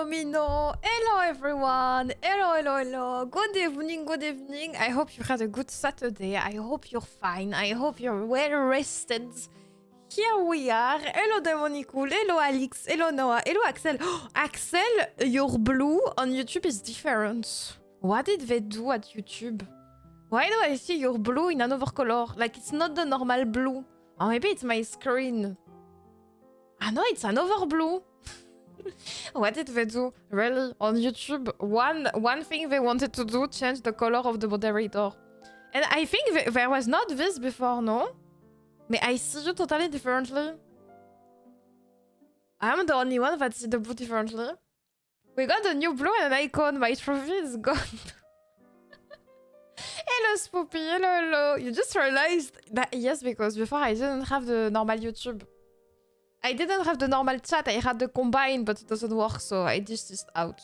Domino. Hello everyone. Hello. Good evening. I hope you had a good Saturday. I hope you're fine. I hope you're well rested. Here we are. Hello Demonicool. Hello Alex. Hello Noah. Hello Axel. Axel, your blue on YouTube is different. What did they do at YouTube? Why do I see your blue in another color? Like it's not the normal blue. Or maybe it's my screen. Ah no, it's another blue. What did they do? Really? On YouTube, one thing they wanted to do, change the color of the moderator. And I think there was not this before, no? But I see you totally differently. I'm the only one that sees the blue differently. We got a new blue and an icon. My trophy is gone. Hello, Spoopy. Hello. You just realized that, yes, because before I didn't have the normal YouTube. I didn't have the normal chat, I had the combine, but it doesn't work, so I dished this out.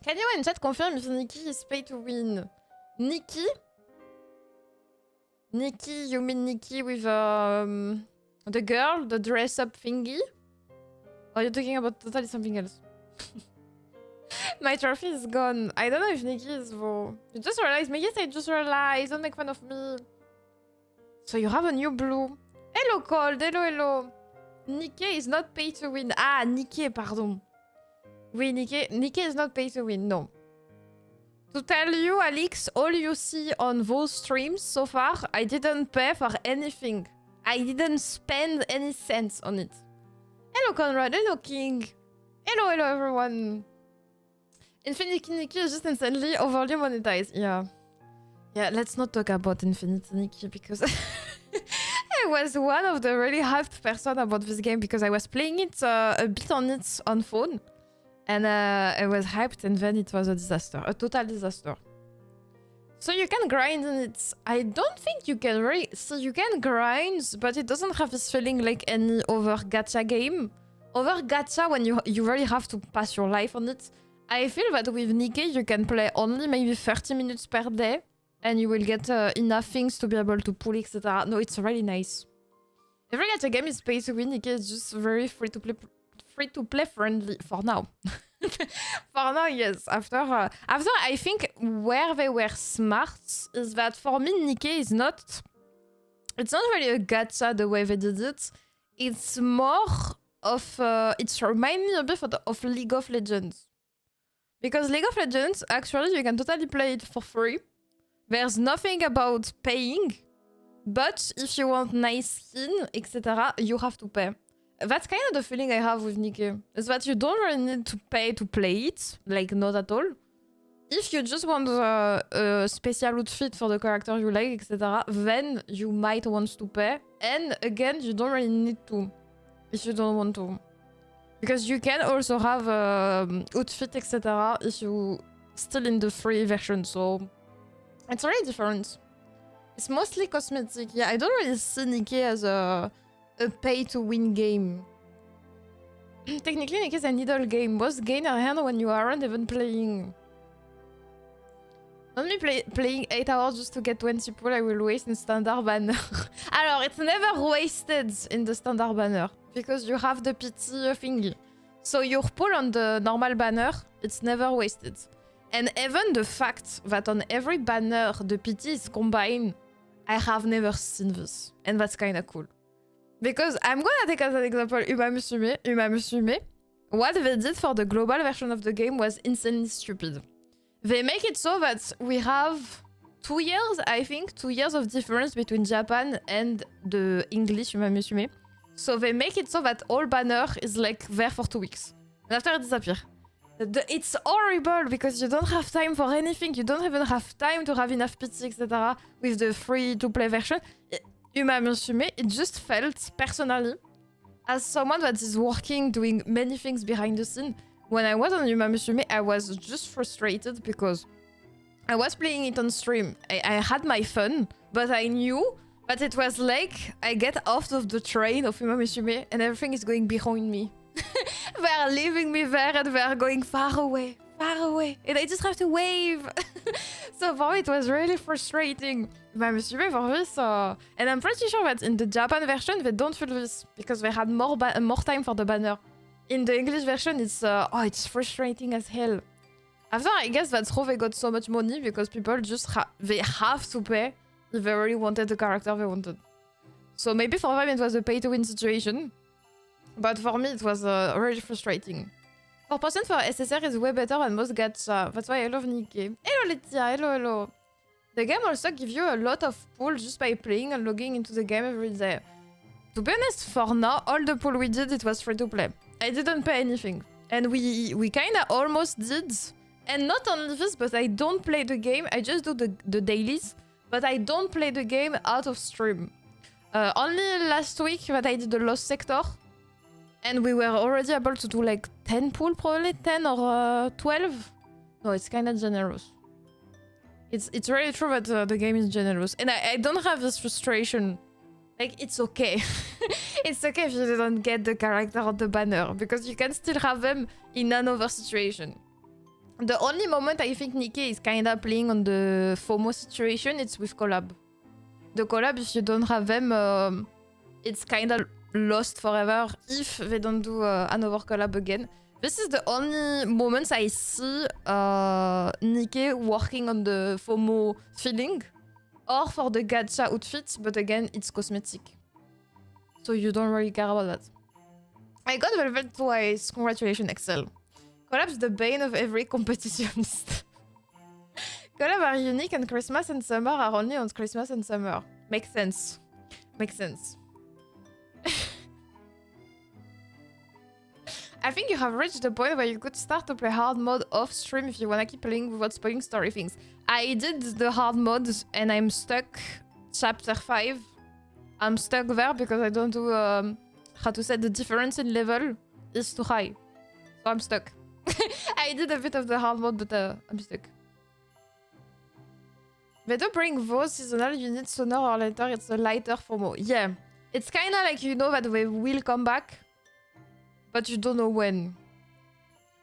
Can you in chat confirm if Nikke is pay to win? Nikke? Nikke, you mean Nikke with the girl, the dress-up thingy? Or are you talking about totally something else? My trophy is gone. I don't know if Nikke is though. You just realized me? Yes, I just realized. Don't make fun of me. So you have a new blue. Hello, Cold. Hello. Nikke is not pay to win. Ah, Nikke, pardon. Oui, Nikke is not pay to win, no. To tell you, Alex, all you see on those streams so far, I didn't pay for anything. I didn't spend any cents on it. Hello, Conrad. Hello, King. Hello, everyone. Infinity Nikke is just insanely overly monetized. Yeah, let's not talk about Infinity Nikke because... I was one of the really hyped person about this game because I was playing it a bit on phone and I was hyped and then it was a disaster, a total disaster. So you can grind in it. I don't think you can really... So you can grind, but it doesn't have this feeling like any other gacha game. Other gacha, when you really have to pass your life on it. I feel that with Nikke you can play only maybe 30 minutes per day. And you will get enough things to be able to pull, etc. No, it's really nice. Every gacha game is pay to win. Nikke is just very free to play friendly for now. For now, yes. After I think where they were smart is that for me Nikke is not. It's not really a gacha the way they did it. It's more of. It reminds me a bit of League of Legends, because League of Legends actually you can totally play it for free. There's nothing about paying, but if you want nice skin, etc., you have to pay. That's kind of the feeling I have with Nikke, is that you don't really need to pay to play it, like not at all. If you just want a special outfit for the character you like, etc., then you might want to pay. And again, you don't really need to, if you don't want to. Because you can also have outfit, etc., if you still in the free version, so... It's really different. It's mostly cosmetic. Yeah, I don't really see Nikke as a pay-to-win game. Technically, Nikke is a needle game. Most gain a hand when you aren't even playing. Only playing 8 hours just to get 20 pull, I will waste in standard banner. Alors, it's never wasted in the standard banner, because you have the PT thingy. So your pull on the normal banner, it's never wasted. And even the fact that on every banner the PT is combined, I have never seen this. And that's kind of cool. Because I'm gonna take as an example Uma Musume. What they did for the global version of the game was insanely stupid. They make it so that we have 2 years, I think, 2 years of difference between Japan and the English Uma Musume. So they make it so that all banner is like there for 2 weeks. And after it disappears. It's horrible because you don't have time for anything. You don't even have time to have enough PT, etc. with the free-to-play version. Uma Musume, it just felt, personally, as someone that is working, doing many things behind the scene, when I was on Uma Musume, I was just frustrated because I was playing it on stream. I had my fun, but I knew that it was like I get off of the train of Uma Musume and everything is going behind me. They're leaving me there and they're going far away. And I just have to wave. So for me, it was really frustrating. Uma Musume for this. And I'm pretty sure that in the Japan version, they don't feel this because they had more time for the banner. In the English version, it's frustrating as hell. After, I guess that's how they got so much money, because people just they have to pay if they really wanted the character they wanted. So maybe for them it was a pay-to-win situation, but for me it was really frustrating. 4% for SSR is way better than most gacha. That's why I love Nikke. Hello Letia, hello. The game also gives you a lot of pool just by playing and logging into the game every day. To be honest, for now, all the pool we did, it was free to play. I didn't pay anything. And we kinda almost did. And not only this, but I don't play the game. I just do the dailies. But I don't play the game out of stream. Only last week that I did the Lost Sector. And we were already able to do like 10 pool, probably 10 or 12. No, it's kind of generous. It's really true that the game is generous. And I don't have this frustration. Like, it's okay. It's okay if you don't get the character on the banner, because you can still have them in another situation. The only moment I think Nikke is kind of playing on the FOMO situation, it's with collab. The collab, if you don't have them, it's kind of lost forever if they don't do another collab again. This is the only moments I see Nikke working on the FOMO feeling, or for the gacha outfits, but again, it's cosmetic. So you don't really care about that. I got Velvet twice. Congratulations, Excel. Collab's the bane of every competitionist. Collab are unique, and Christmas and summer are only on Christmas and summer. Makes sense. Makes sense. I think you have reached the point where you could start to play hard mode off stream if you wanna keep playing without spoiling story things. I did the hard mods and I'm stuck chapter 5. I'm stuck there because I don't do how to say, the difference in level is too high. So I'm stuck. I did a bit of the hard mode, but I'm stuck. They do bring those seasonal units sooner or later. It's a lighter FOMO. Yeah, it's kind of like you know that they will come back, but you don't know when.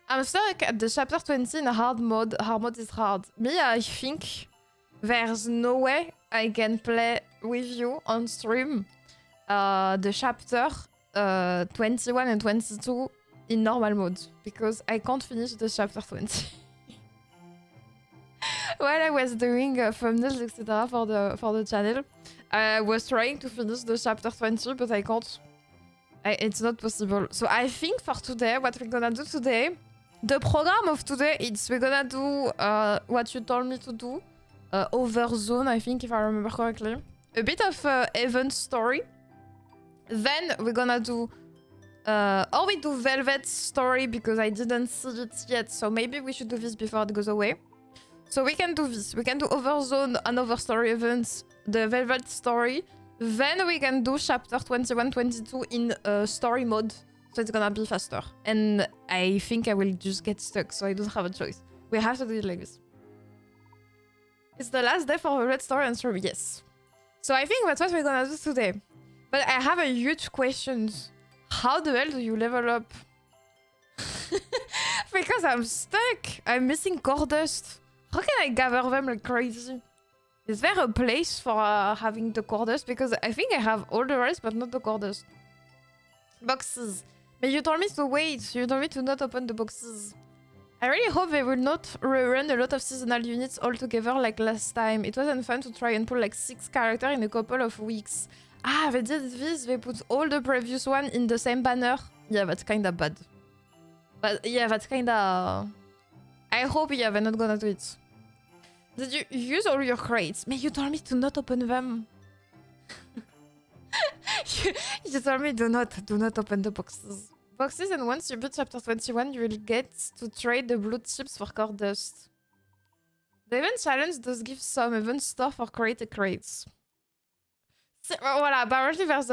I'm stuck at the chapter 20 in a hard mode. Hard mode is hard. Me, I think there's no way I can play with you on stream the chapter 21 and 22 in normal mode, because I can't finish the chapter 20. While I was doing thumbnails, etc. for the channel, I was trying to finish the chapter 20, but I can't. It's not possible. So I think for today, what we're gonna do today, the program of today, we're gonna do what you told me to do, Overzone, I think, if I remember correctly. A bit of event story. Then we're gonna do, or we do Velvet story, because I didn't see it yet, so maybe we should do this before it goes away. So we can do this. We can do Overzone, another story events, the Velvet story. Then we can do chapter 21, 22 in story mode. So it's gonna be faster. And I think I will just get stuck, so I don't have a choice. We have to do it like this. It's the last day for Velvet story and stream, yes. So I think that's what we're gonna do today. But I have a huge question. How the hell do you level up? Because I'm stuck. I'm missing core dust. How can I gather them like crazy? Is there a place for having the core dust? Because I think I have all the rest, but not the core dust. Boxes. But you told me to wait. You told me to not open the boxes. I really hope they will not rerun a lot of seasonal units all together like last time. It wasn't fun to try and pull like 6 characters in a couple of weeks. Ah, they did this. They put all the previous one in the same banner. Yeah, that's kind of bad. But yeah, that's kind of... I hope, yeah, they're not gonna do it. Did you use all your crates? Man, you told me to not open them. you told me do not open the boxes. Boxes, and once you beat chapter 21, you will get to trade the blue chips for core dust. The event challenge does give some event stuff for created crates. Voilà, apparently there's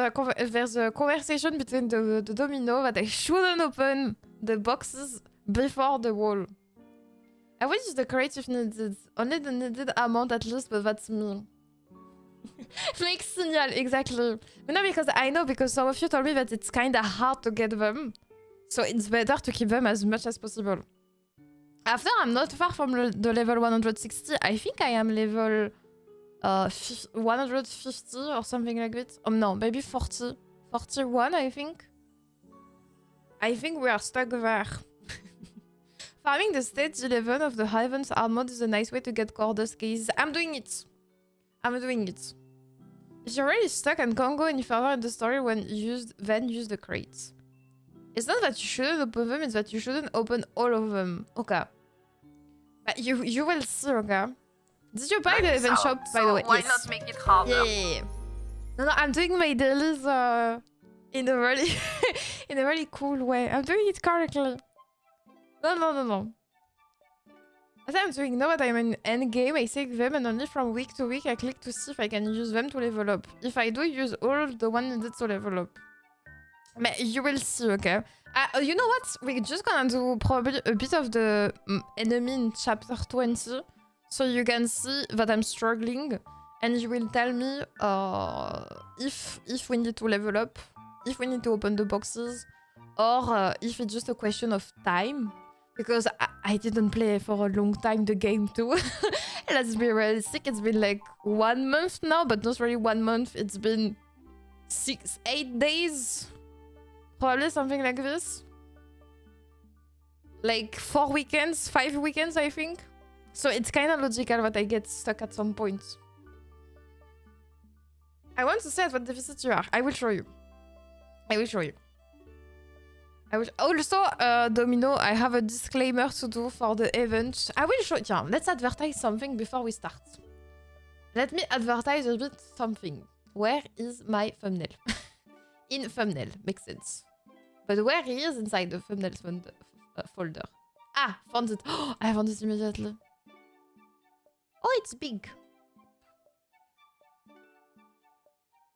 a conversation between the domino that I shouldn't open the boxes before the wall. I would use the crates if needed. Only the needed amount at least, but that's me. Fake signal, exactly. But no, because I know, because some of you told me that it's kind of hard to get them. So it's better to keep them as much as possible. After, I'm not far from the level 160. I think I am level 150 or something like that. No, maybe 40. 41, I think. I think we are stuck there. Farming the stage 11 of the Heavens Hard mode is a nice way to get Cordos keys. I'm doing it. I'm doing it. If you're really stuck and can't go any further in the story then use the crates. It's not that you shouldn't open them, it's that you shouldn't open all of them. Okay. But you will see, okay? Did you buy the event shop, by the way? Why yes. not make it harder? Yeah. No, I'm doing my dailies in a really in a really cool way. I'm doing it correctly. No. As I'm doing now that I'm in endgame, I take them and only from week to week I click to see if I can use them to level up. If I do use all the one needed to level up. But you will see, okay? You know what? We're just gonna do probably a bit of the enemy in chapter 20. So you can see that I'm struggling. And you will tell me if we need to level up. If we need to open the boxes. Or if it's just a question of time. Because I didn't play for a long time the game too. Let's be realistic. It's been like 1 month now. But not really 1 month. It's been 8 days. Probably something like this. Like 4 weekends, 5 weekends, I think. So it's kind of logical that I get stuck at some point. I want to say at what deficit you are. I will show you. Also, Domino, I have a disclaimer to do for the event. I will show you. Yeah, let's advertise something before we start. Let me advertise a bit something. Where is my thumbnail? In thumbnail, makes sense. But where he is inside the thumbnail folder. Ah, found it. Oh, I found it immediately. Oh, it's big.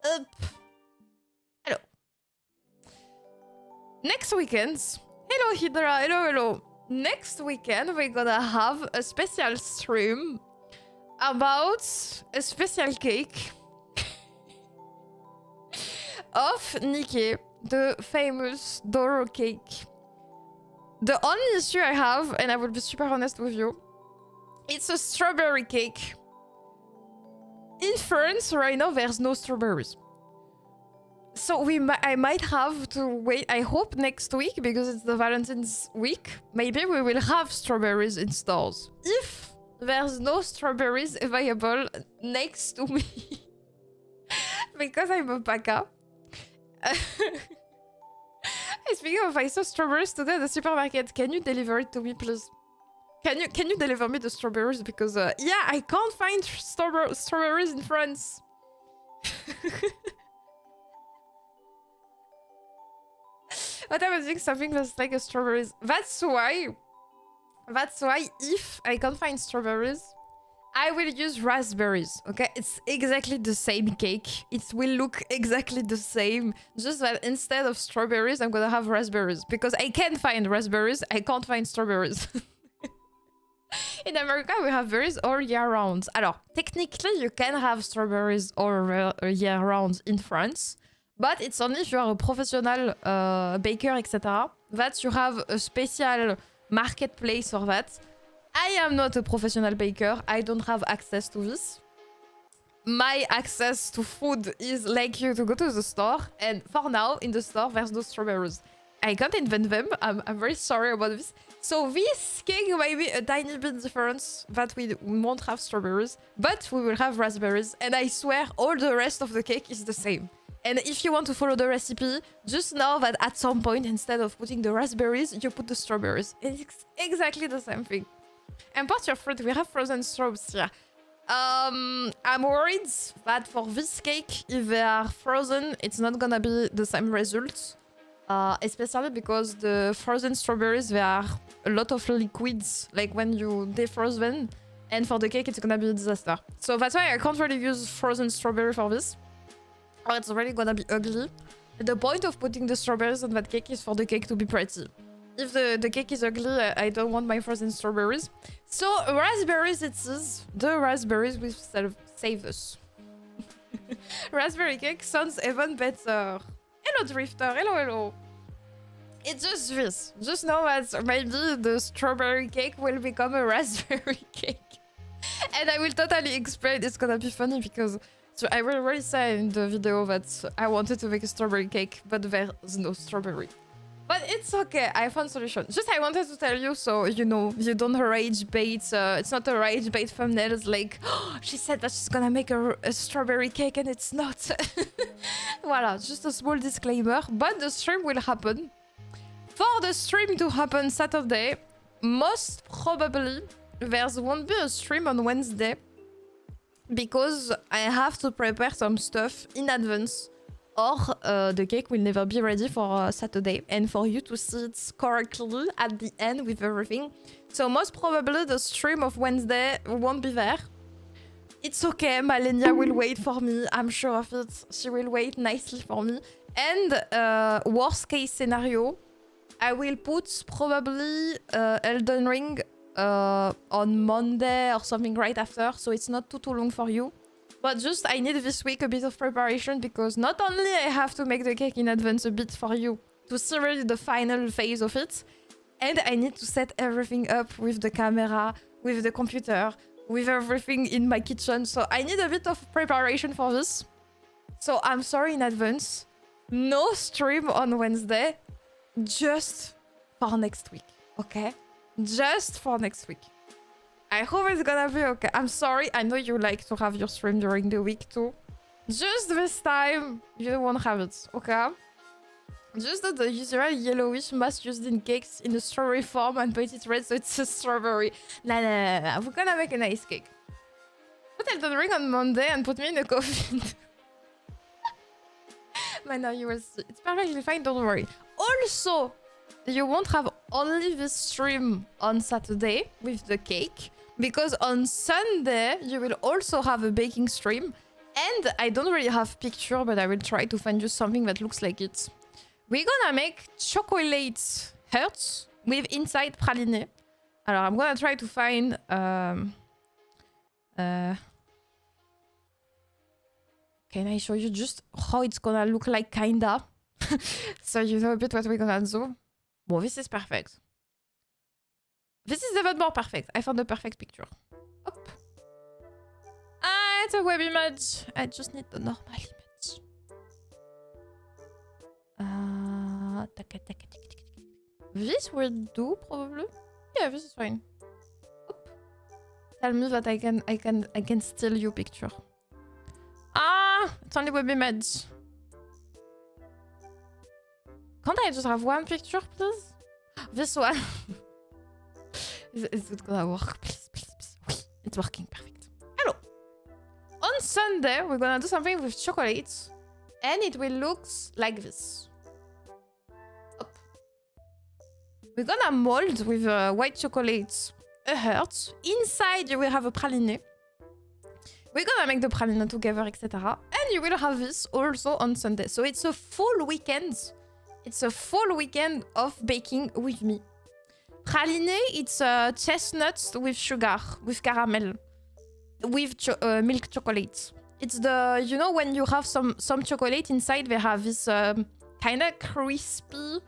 Up. Hello. Next weekend. Hello, Hydra. Hello. Next weekend, we're gonna have a special stream about a special cake of Nikke, the famous Doro cake. The only issue I have, and I will be super honest with you, it's a strawberry cake. In France, right now, there's no strawberries. So I might have to wait, I hope next week, because it's the Valentine's week, maybe we will have strawberries in stores. If there's no strawberries available next to me, because I'm a baka. Speaking of, I saw strawberries today at the supermarket. Can you deliver it to me, please? Can you deliver me the strawberries? Because yeah, I can't find strawberries in France. What I was doing something that's like a strawberries. That's why if I can't find strawberries, I will use raspberries, okay? It's exactly the same cake. It will look exactly the same. Just that instead of strawberries, I'm gonna have raspberries. Because I can find raspberries, I can't find strawberries. In America, we have berries all year round. Alors, technically, you can have strawberries all year round in France. But it's only if you are a professional baker, etc. that you have a special marketplace for that. I am not a professional baker. I don't have access to this. My access to food is like you to go to the store. And for now, in the store, there's no strawberries. I can't invent them. I'm very sorry about this. So this cake might be a tiny bit different that we won't have strawberries. But we will have raspberries. And I swear all the rest of the cake is the same. And if you want to follow the recipe, just know that at some point, instead of putting the raspberries, you put the strawberries. It's exactly the same thing. Import your fruit. We have frozen strawberries here. I'm worried that for this cake, if they are frozen, it's not gonna be the same result. Especially because the frozen strawberries, there are a lot of liquids, like when you defrost them. And for the cake, it's gonna be a disaster. So that's why I can't really use frozen strawberry for this. Or it's really gonna be ugly. The point of putting the strawberries on that cake is for the cake to be pretty. If the cake is ugly, I don't want my frozen strawberries. So raspberries it is. The raspberries will save us. Raspberry cake sounds even better. Hello Drifter, hello. It's just this. Just know that maybe the strawberry cake will become a raspberry cake. And I will totally explain. It's gonna be funny because so I will say in the video that I wanted to make a strawberry cake, but there's no strawberry. But it's okay, I found solution. Just I wanted to tell you so you know you don't rage bait. It's not a rage bait thumbnail. It's like she said that she's gonna make a strawberry cake and it's not. Voilà, just a small disclaimer. But the stream will happen. For the stream to happen Saturday, most probably there won't be a stream on Wednesday because I have to prepare some stuff in advance. Or the cake will never be ready for Saturday and for you to see it correctly at the end with everything. So most probably the stream of Wednesday won't be there. It's okay, Malenia will wait for me, I'm sure of it. She will wait nicely for me. And worst case scenario, I will put probably Elden Ring on Monday or something right after, so it's not too long for you. But just I need this week a bit of preparation because not only I have to make the cake in advance a bit for you to see really the final phase of it, and I need to set everything up with the camera, with the computer, with everything in my kitchen. So I need a bit of preparation for this. So I'm sorry in advance. No stream on Wednesday, just for next week, okay? Just for next week. I hope it's gonna be okay. I'm sorry, I know you like to have your stream during the week too. Just this time, you won't have it, okay? Just the usual yellowish mass used in cakes in a strawberry form and paint it red so it's a strawberry. Nah. We're gonna make a nice cake. Put Elden Ring on Monday and put me in a coffin. But now you will see. It's perfectly fine, don't worry. Also, you won't have only this stream on Saturday with the cake. Because on Sunday, you will also have a baking stream. And I don't really have picture, but I will try to find you something that looks like it. We're gonna make chocolate hearts with inside praline. Alors, I'm gonna try to find... Can I show you just how it's gonna look like, kinda? So you know a bit what we're gonna do. Well, this is perfect. This is even more perfect. I found the perfect picture. Hop. Ah, it's a web image. I just need the normal image. This will do, probably. Yeah, this is fine. Hop. Tell me that I can steal your picture. Ah, it's only web image. Can't I just have one picture, please? This one. Is it gonna work? Please. Oui, it's working perfect. Hello. On Sunday, we're gonna do something with chocolates. And it will look like this. Up. We're gonna mold with white chocolate a heart. Inside, you will have a praline. We're gonna make the praline together, etc. And you will have this also on Sunday. So it's a full weekend. It's a full weekend of baking with me. Praline, it's chestnuts with sugar, with caramel, with milk chocolate. It's the, you know, when you have some chocolate inside, they have this kind of crispy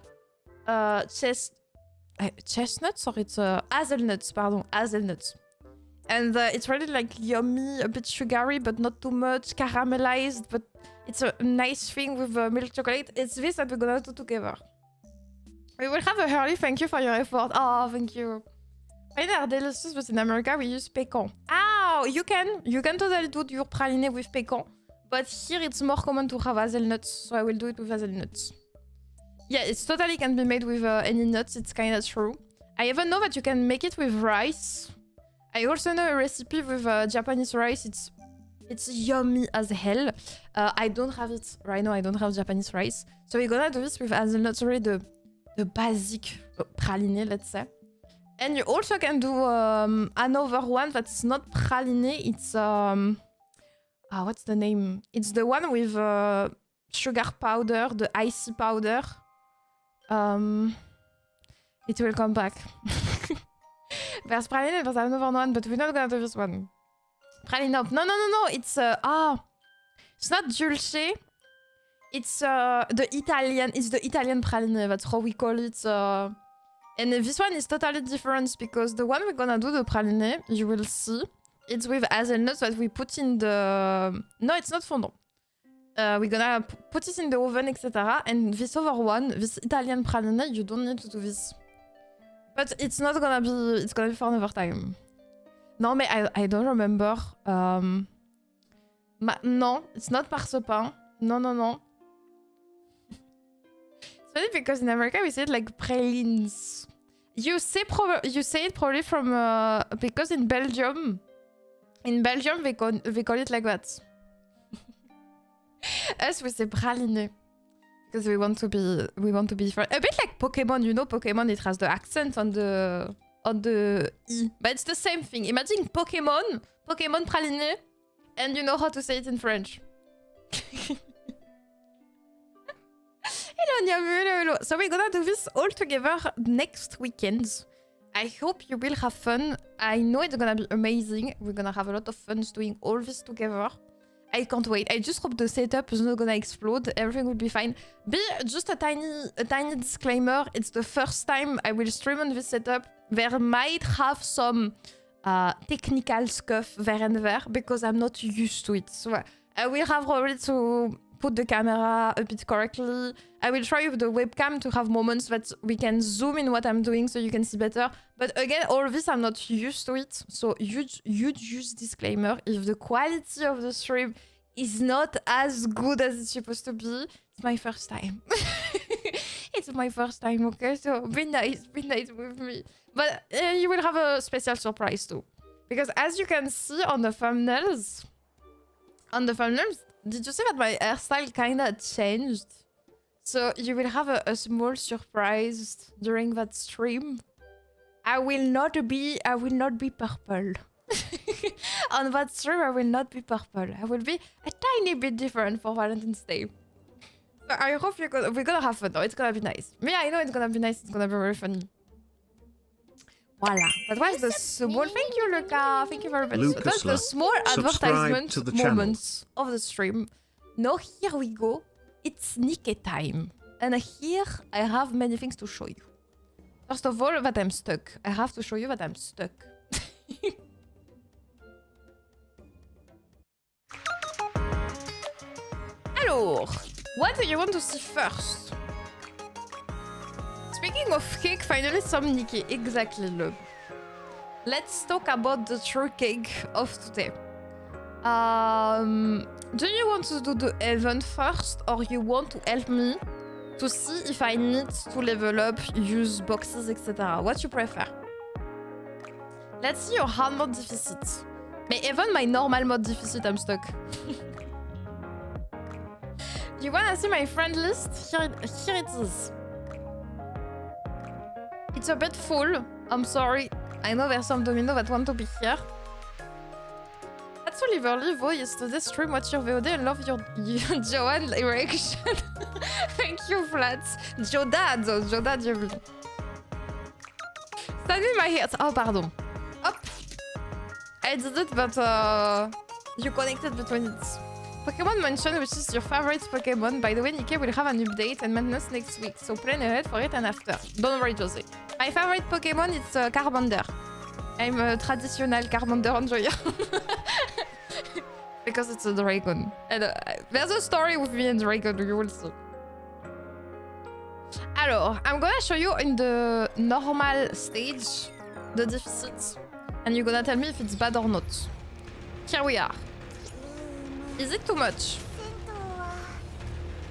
chestnuts, or it's hazelnuts, pardon, hazelnuts. And it's really like yummy, a bit sugary, but not too much, caramelized, but it's a nice thing with milk chocolate. It's this that we're gonna do together. We will have a early thank you for your effort. Oh, thank you. Praline are delicious, but in America we use pecan. Oh, you can totally do your praline with pecan, but here it's more common to have hazelnuts, so I will do it with hazelnuts. Yeah, it's totally can be made with any nuts. It's kind of true. I even know that you can make it with rice. I also know a recipe with Japanese rice. It's yummy as hell. I don't have it right now. I don't have Japanese rice, so we're gonna do this with hazelnuts. Already the basic praline, let's say. And you also can do another one that's not praline. It's what's the name? It's the one with sugar powder, the icy powder. It will come back. There's praline, there's another one, but we're not gonna do this one. Praline up. No. It's it's not dulce. It's the Italian praline. That's how we call it. And this one is totally different because the one we're gonna do, the praline, you will see, it's with hazelnuts that we put in the... No, it's not fondant. We're gonna put it in the oven, etc. And this other one, this Italian praline, you don't need to do this. But it's not gonna be, it's gonna be for another time. No, mais I don't remember. Non, it's not marzipan. No, no, no. It's funny because in America we say it like pralines. You say it probably from because in Belgium they call it like that. Us we say praline because we want to be different. A bit like Pokemon, you know, Pokemon it has the accent on the E, but it's the same thing. Imagine Pokemon praline, and you know how to say it in French. Hello. So we're gonna do this all together next weekend. I hope you will have fun. I know it's gonna be amazing. We're gonna have a lot of fun doing all this together. I can't wait. I just hope the setup is not gonna explode. Everything will be fine. Just a tiny disclaimer. It's the first time I will stream on this setup. There might have some technical stuff there and there because I'm not used to it. So I will have already to put the camera a bit correctly. I will try with the webcam to have moments that we can zoom in what I'm doing so you can see better. But again, all of this, I'm not used to it. So huge disclaimer. If the quality of the stream is not as good as it's supposed to be, it's my first time. It's my first time, okay? So be nice with me. But you will have a special surprise too. Because as you can see on the thumbnails, did you see that my hairstyle kinda changed? So you will have a small surprise during that stream. I will not be purple. On that stream, I will not be purple. I will be a tiny bit different for Valentine's Day. So I hope we're gonna have fun though. It's gonna be nice. Me, I know it's gonna be nice. It's gonna be very funny. Voila. That was the small... Thank you, Luca. Thank you very much. That's the small advertisement moments of the stream. Now here we go. It's Nikke time. And here I have many things to show you. First of all, that I'm stuck. I have to show you that I'm stuck. Alors, what do you want to see first? Speaking of cake, finally some Nikke. Exactly, look. Let's talk about the true cake of today. Do you want to do the event first, or you want to help me to see if I need to level up, use boxes, etc. What you prefer? Let's see your hard mode deficit. But even my normal mode deficit, I'm stuck. You wanna see my friend list? Here it is. It's a bit full. I'm sorry. I know there's some Domino that want to be here. That's Oliver Livo yesterday's stream. Watch your VOD and love your Joanne erection. Thank you, Flats. Jodad, j'ai vu. Send me my hairs. Oh, pardon. Hop. I did it, but you connected between it. Pokemon mention, which is your favorite Pokemon. By the way, Nikke will have an update and maintenance next week, so plan ahead for it and after. Don't worry, Jose. My favorite Pokemon is Charmander. I'm a traditional Charmander enjoyer. Because it's a dragon. And there's a story with me and dragon, you will see. Alors, I'm gonna show you in the normal stage the deficit, and you're gonna tell me if it's bad or not. Here we are. Is it too much?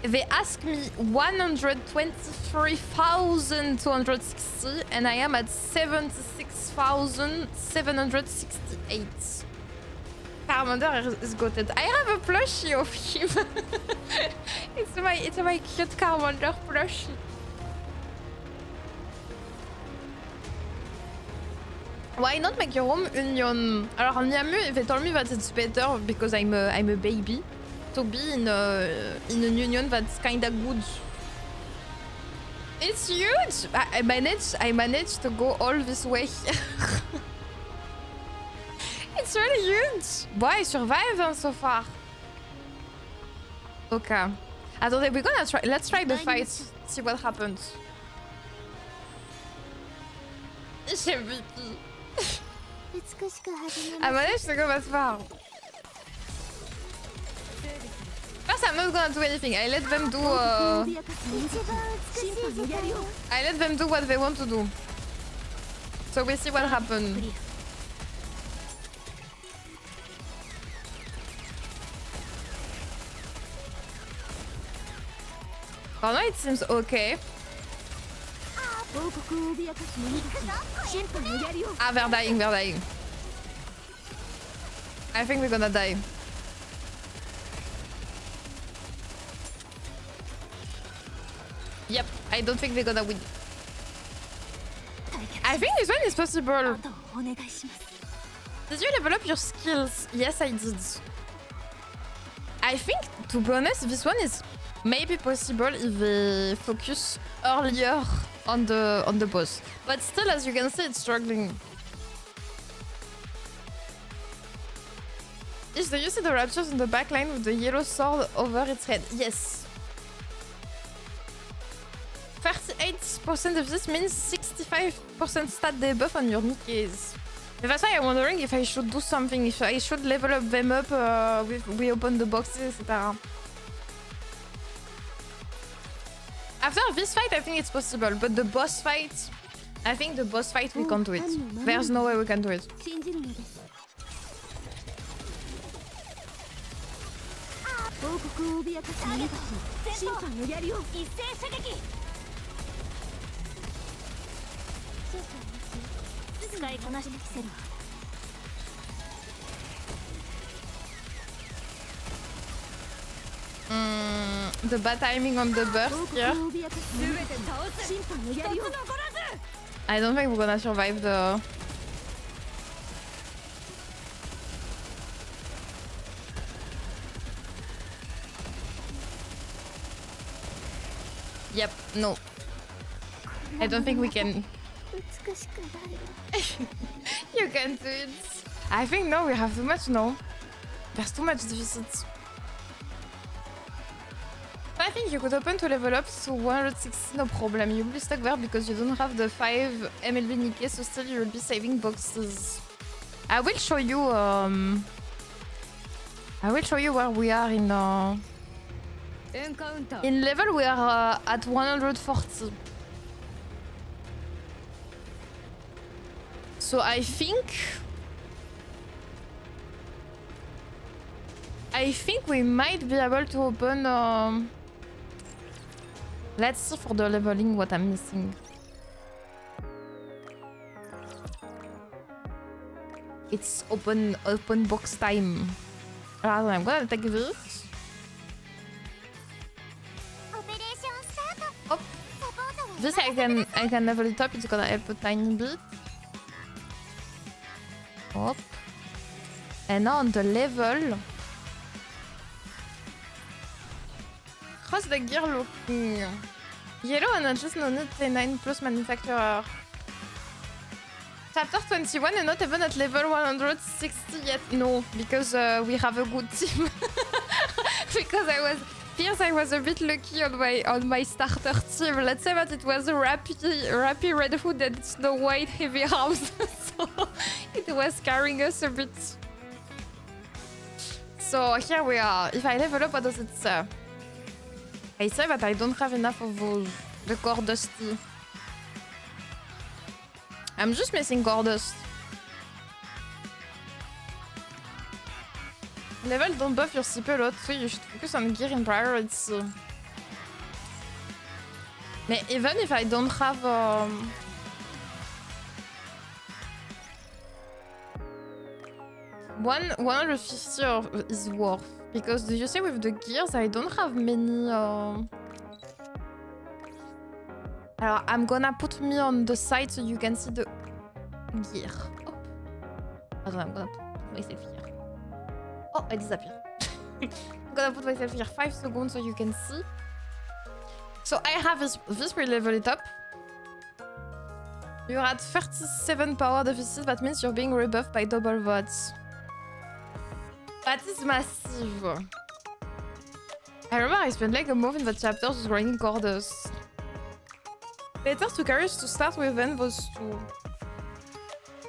They ask me 123,260 and I am at 76,768. Charmander is goated. I have a plushie of him. It's my cute Charmander plushie. Why not make your home union? Alors Niamu, they told me that it's better because I'm a baby to be in an union that's kinda good. It's huge. I managed to go all this way here. It's really huge. Boy, I survived so far. Okay. Attendez, we're gonna try. Let's try the fight. See what happens. J'ai VP. I managed to go that far. First, I'm not gonna do anything. I let them do. I let them do what they want to do. So we see what happens. Oh no, it seems okay. Ah, they're dying, they're dying. I think we're gonna die. Yep, I don't think we're gonna win. I think this one is possible. Did you level up your skills? Yes, I did. I think, to be honest, this one is maybe possible if they focus earlier on the boss. But still, as you can see, it's struggling. Is do you see the raptures in the back line with the yellow sword over its head? Yes. 38% of this means 65% stat debuff on your Nikkes. That's why I'm wondering if I should do something, if I should level up them up we open the boxes, etc. After this fight, I think it's possible, but the boss fight, I think the boss fight we can't do it. There's no way we can do it. The bad timing on the burst here. I don't think we're gonna survive the... Yep, no. I don't think we can. You can do it. I think no, we have too much, no. There's too much deficit. I think you could open to level up to 160, no problem. You'll be stuck there because you don't have the 5 MLB Nikke, so still you'll be saving boxes. I will show you where we are in level. We are at 140. So I think we might be able to open let's see for the leveling what I'm missing. It's open box time. I'm gonna take this. Oh. This I can level it up, it's gonna help a tiny bit. Hop. And now on the level. How's the gear looking? Yellow and at least no need T9 plus manufacturer. Chapter 21 and not even at level 160 yet. No, because we have a good team. Because I was a bit lucky on my starter team. Let's say that it was Rappy Red Hood and Snow White Heavy Arms. So it was carrying us a bit. So here we are. If I level up, what does it say? I say that I don't have enough of those. The core dusty. I'm just missing core dust. Level don't buff your CP a lot, so you should focus on gear in priority. But even if I don't have 150 is worth. Because do you see with the gears, I don't have many... I'm gonna put me on the side so you can see the gear. Oh. I'm gonna put myself here. Oh, I disappeared. I'm gonna put myself here 5 seconds so you can see. So I have this will level it up. You're at 37 power deficit, that means you're being rebuffed by double votes. That is massive. I remember I spent like a month in the chapters just grinding core dust. Better to carry to start with than those two.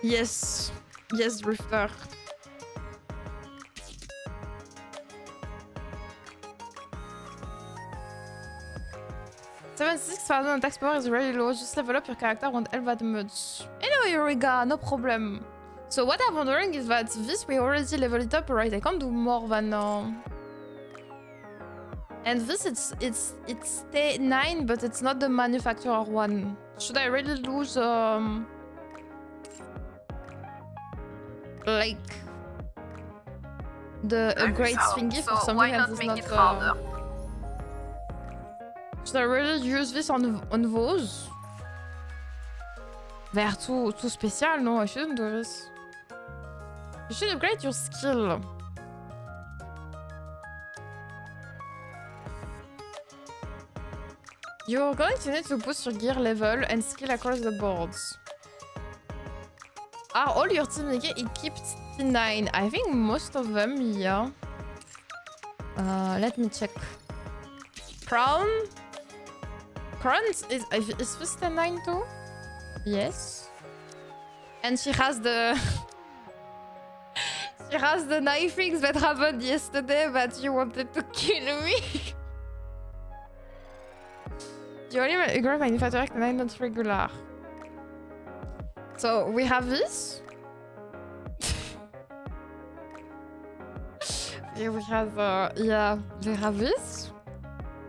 Yes. Yes, Drifter. 76,000 attack power is really low. Just level up your character won't help that much. Hello, Eureka, no problem. So what I'm wondering is that this we already leveled it up, right? I can't do more than and this it's 9, but it's not the manufacturer one. Should I really lose like the upgrade thingy for something that is not should I really use this on those? They're too special, no? I shouldn't do this. You should upgrade your skill. You're going to need to boost your gear level and skill across the boards. Are all your team Nikke equipped T9? I think most of them, yeah. Let me check. Crown? Crown is this T9 too? Yes. And she has the... she has the knifings that happened yesterday that you wanted to kill me. You only agree manufacturer T9 not regular. So we have this. Here we have yeah, we have this.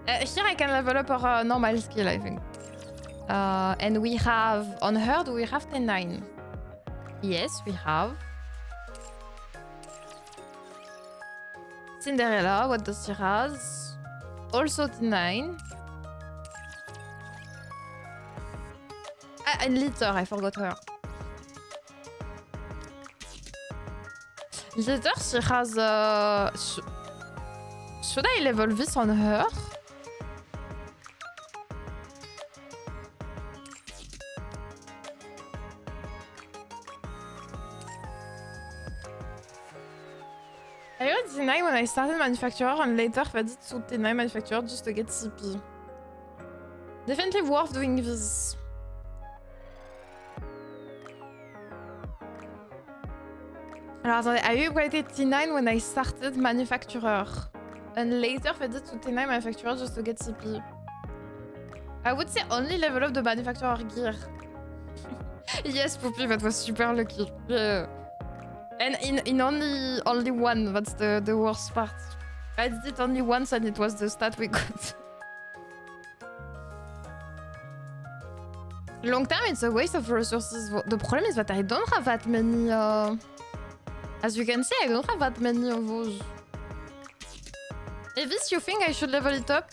Here I can level up our normal skill, I think. And we have on her. Do we have T9? Yes, we have. Cinderella. What does she has? Also T9. And Litter, I forgot her. Litter, she has... should I level this on her? I got T9 when I started manufacturer and later fed it to T9 manufacturer just to get CP. Definitely worth doing this. Alors attendez, I upgraded T9 when I started manufacturer and later fed it to T9 manufacturer just to get CP. I would say only level up the manufacturer gear. Yes, Poopy, that was super lucky. Yeah. And in only one, that's the worst part. I did it only once and it was the stat we got. Long term, it's a waste of resources. The problem is that I don't have that many... As you can see, I don't have that many of those. If this you think I should level it up?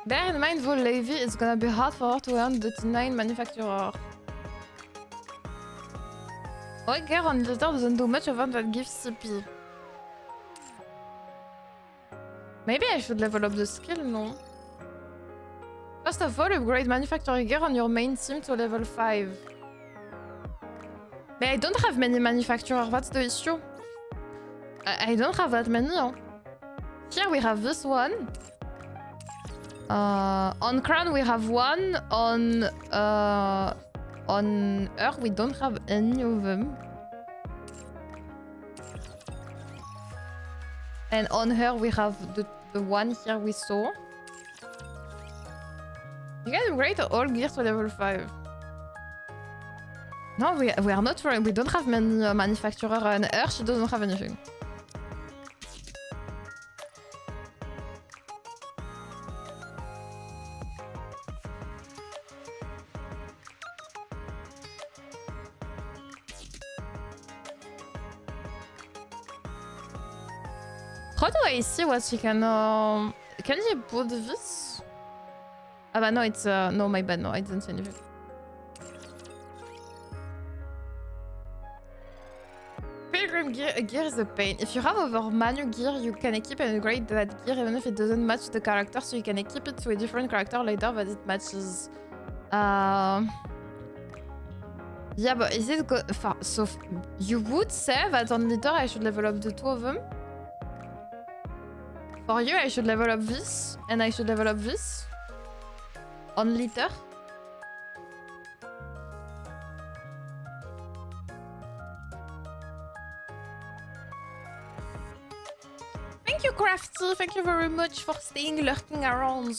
Bear in mind though, Levi, it's gonna be hard for her to earn the T9 manufacturer. Gear on Litter doesn't do much of one that gives CP. Maybe I should level up the skill, no? First of all, upgrade manufacturer gear on your main team to level 5. But I don't have many manufacturers, that's the issue. I don't have that many, huh? Here we have this one. On Crown we have one. On Earth we don't have any of them. And on her we have the one here we saw. You can upgrade all gear to level 5. No, we are not. We don't have many manufacturer on Earth. She doesn't have anything. How do I see what she can? Can she put this? Ah bah no, it's no, my bad. No, I didn't see anything. Pilgrim gear is a pain. If you have over manu gear, you can equip and upgrade that gear even if it doesn't match the character, so you can equip it to a different character later that it matches. Yeah, but is it good? So you would say that on Litter I should level up the two of them? For you, I should level up this, and I should level up this. On Litter. you, Crafty. Thank you very much for staying lurking around.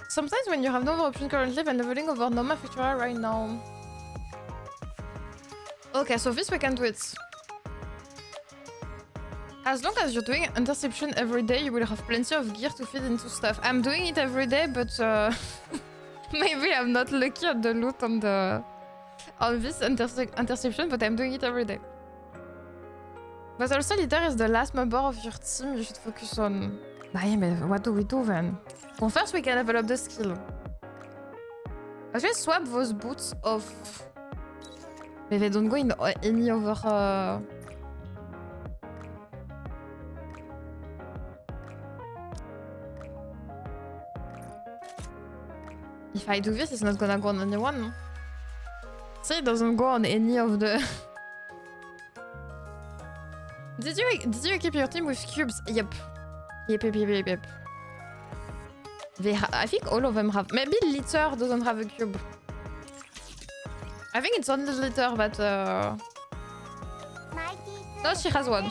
Sometimes when you have no option currently, then leveling over Noma Futura right now. Okay, so this we can do it. As long as you're doing interception every day, you will have plenty of gear to feed into stuff. I'm doing it every day, but maybe I'm not lucky at the loot on this interception, but I'm doing it every day. But also, Leader is the last member of your team. You should focus on. Bah yeah, but what do we do then? Well, first we can level up the skill. I should swap those boots off. But they don't go in any other. If I do this, it's not gonna go on anyone. See, it doesn't go on any of the... Did you keep your team with cubes? Yep. Yep. I think all of them have... Maybe Litter doesn't have a cube. I think it's only Litter, but... No, she has one.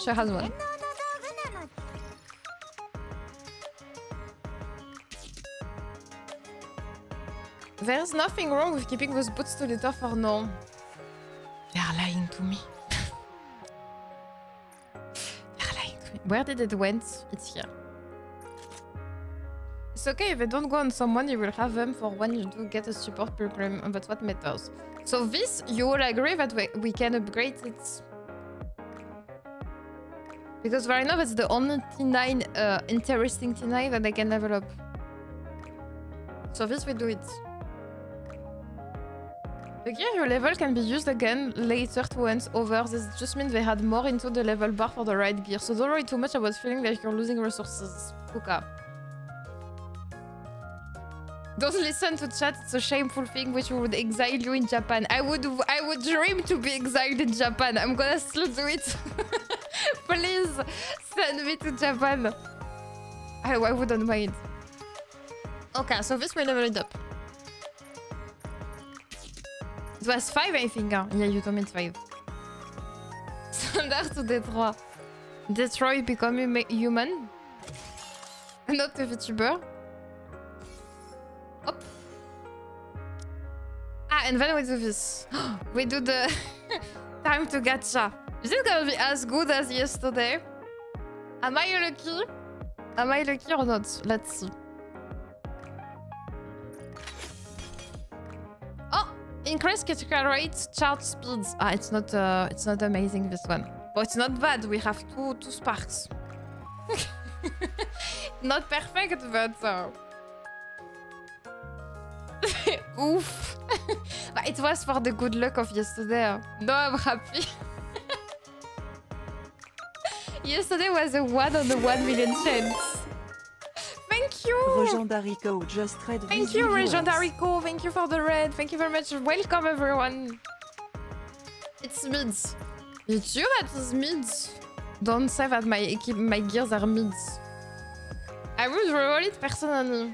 There's nothing wrong with keeping those boots to Litter for now. They are lying to me. Where did it went? It's here. It's okay if they don't go on someone, you will have them for when you do get a support program, and that's what matters. So this, you will agree that we can upgrade it. Because right now it's the only T9, interesting T9 that I can level up. So this we do it. The gear you level can be used again later to enhance others. This just means they had more into the level bar for the right gear. So don't worry too much about feeling like you're losing resources. Puka. Don't listen to chat, it's a shameful thing which would exile you in Japan. I would dream to be exiled in Japan. I'm gonna still do it. Please send me to Japan. I wouldn't mind. Okay, so this will level it up. It was 5, I think. Huh? Yeah, you told me it's 5. Standard to Detroit. Detroit become human. Not a VTuber. Hop. Ah, and then we do this. We do the time to gacha. Is it gonna be as good as yesterday? Am I lucky? Am I lucky or not? Let's see. Oh! Increase critical rate, charge speeds. Ah, it's not amazing, this one. But it's not bad, we have two sparks. Not perfect, but... Oof. It was for the good luck of yesterday. No, I'm happy. Yesterday was a 1 on a 1 million chance. Thank you! Legendarico, just read. Thank you, Legendarico. Thank you for the red. Thank you very much. Welcome, everyone. It's mids. It's you that is mids. Don't say that my gears are mids. I would roll it personally.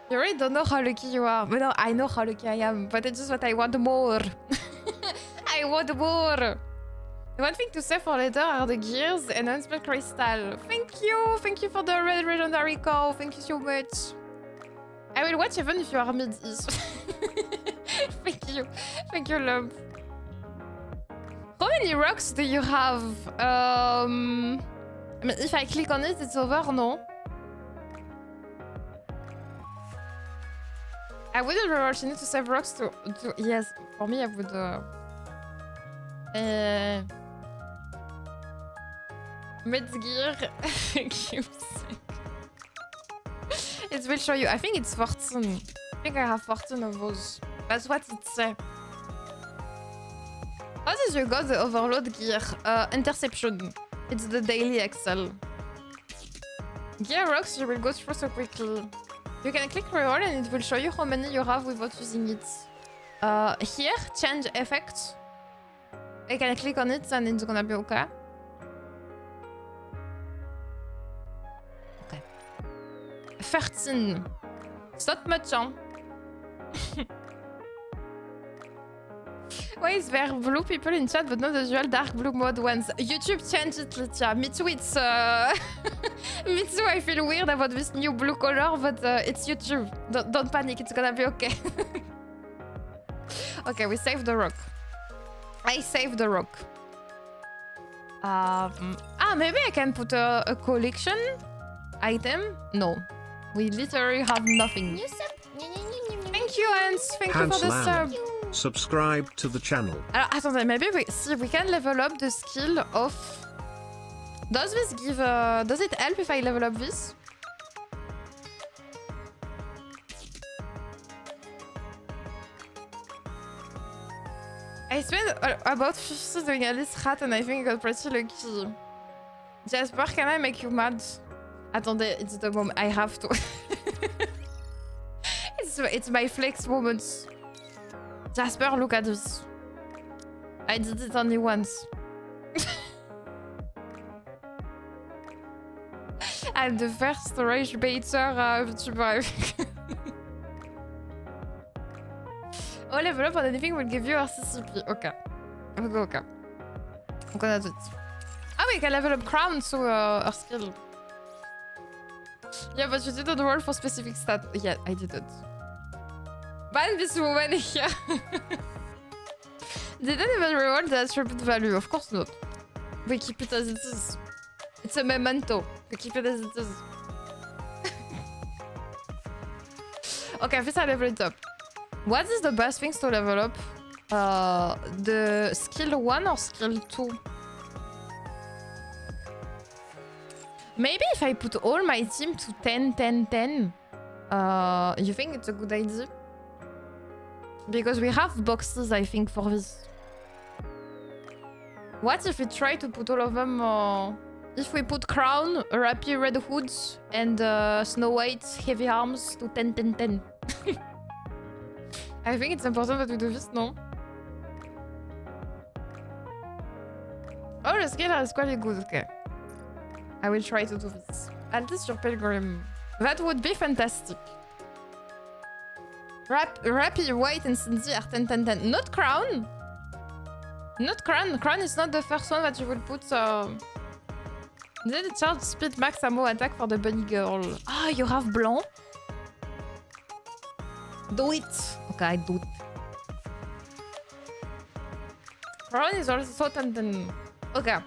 You really don't know how lucky you are. But no, I know how lucky I am. But it's just that I want more. I want more. The one thing to say for later are the gears and enhancement crystal. Thank you! Thank you for the red legendary call. Thank you so much. I will watch even if you are mid-ish. Thank you. Thank you, love. How many rocks do you have? I mean, if I click on it, it's over, no? I wouldn't reroll. You need to save rocks to... Yes, for me, I would... Mid-gear. It will show you. I think it's 14. I think I have 14 of those. That's what it says. How did you got the overload gear? Interception. It's the daily Excel. Gear rocks you will go through so quickly. You can click reroll and it will show you how many you have without using it. Here, change effect. I can click on it and it's gonna be okay. Okay. 13. It's not much, huh? Why is there blue people in chat but not the usual dark blue mode ones? YouTube changed it, Litia. Me too, it's me too, I feel weird about this new blue color, but it's YouTube. Don't panic, it's gonna be okay. Okay, we saved the rock. I saved the rock. Maybe I can put a collection item? No. We literally have nothing. Thank you, Hans. Thank you for the sub. Subscribe to the channel. Alors, attendez, maybe we can level up the skill of... Does this give... does it help if I level up this? I spent about 50 doing a list rat and I think I got pretty lucky. Jasper, can I make you mad? Attendez, it's the moment. I have to. It's my flex moment. Jasper, look at this. I did it only once. I'm the first rage baiter vtuber. Oh, level up on anything will give you RCCP. Okay. Okay. I'm gonna do it. Ah, we can level up crown, so our skill. Yeah, but you didn't roll for specific stat. Yeah, I didn't. Ban this woman here. Didn't even reroll the attribute value. Of course not. We keep it as it is. It's a memento. We keep it as it is. Okay, first I level it up. What is the best things to level up? The skill 1 or skill 2? Maybe if I put all my team to 10, 10, 10, you think it's a good idea? Because we have boxes, I think, for this. What if we try to put all of them... if we put Crown, Rappy, Red Hoods, and Snow White, Heavy Arms to 10, 10, 10. I think it's important that we do this, no? Oh, the skill is quite good, okay. I will try to do this. At least your Pilgrim. That would be fantastic. Rappy, White, and Cindy are 10, 10, 10. Not Crown! Not Crown. Crown is not the first one that you will put... Did it charge speed max ammo attack for the bunny girl? Ah, you have Blanc? Do it! Okay, I do it. Crown is also 10, 10. Okay.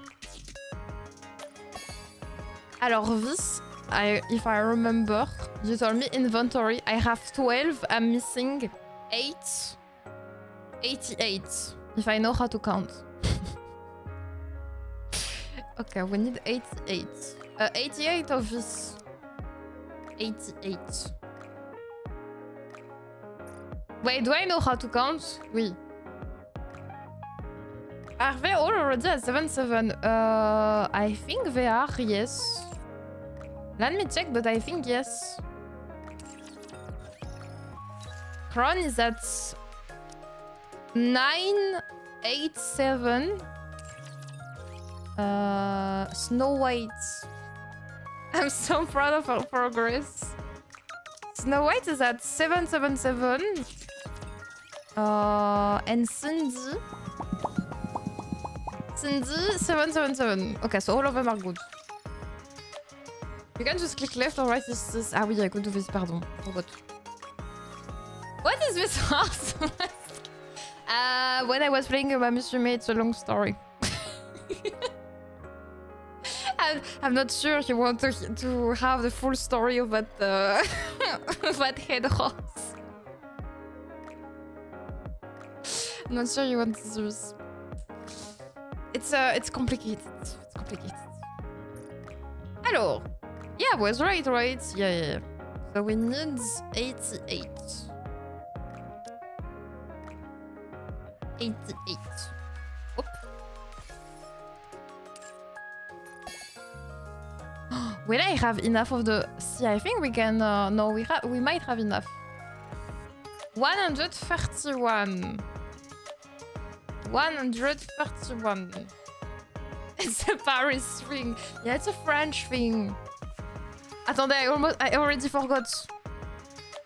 Alors this, if I remember, you told me inventory. I have 12, I'm missing 8. 88, if I know how to count. Okay, we need 88. 88 of this. 88. Wait, do I know how to count? Oui. Are they all already at 7-7? I think they are, yes. Let me check, but I think yes. Crown is at 9, 8, 7. Snow White. I'm so proud of our progress. Snow White is at 777. And Cindy. Cindy 777. Okay, so all of them are good. You can just click left or right. This. Ah oui, I could do this. Pardon, forgot. What is this horse? When I was playing my Premade, it's a long story. I'm not sure you want to have the full story of that that head horse. I'm not sure you want to do this. It's complicated. It's complicated. Alors, yeah, I was right? Yeah. So we need 88. 88. Oop. Will I have enough of the... See, I think we can... no, we might have enough. 131. 131. It's a Paris thing. Yeah, it's a French thing. Attendez, I already forgot.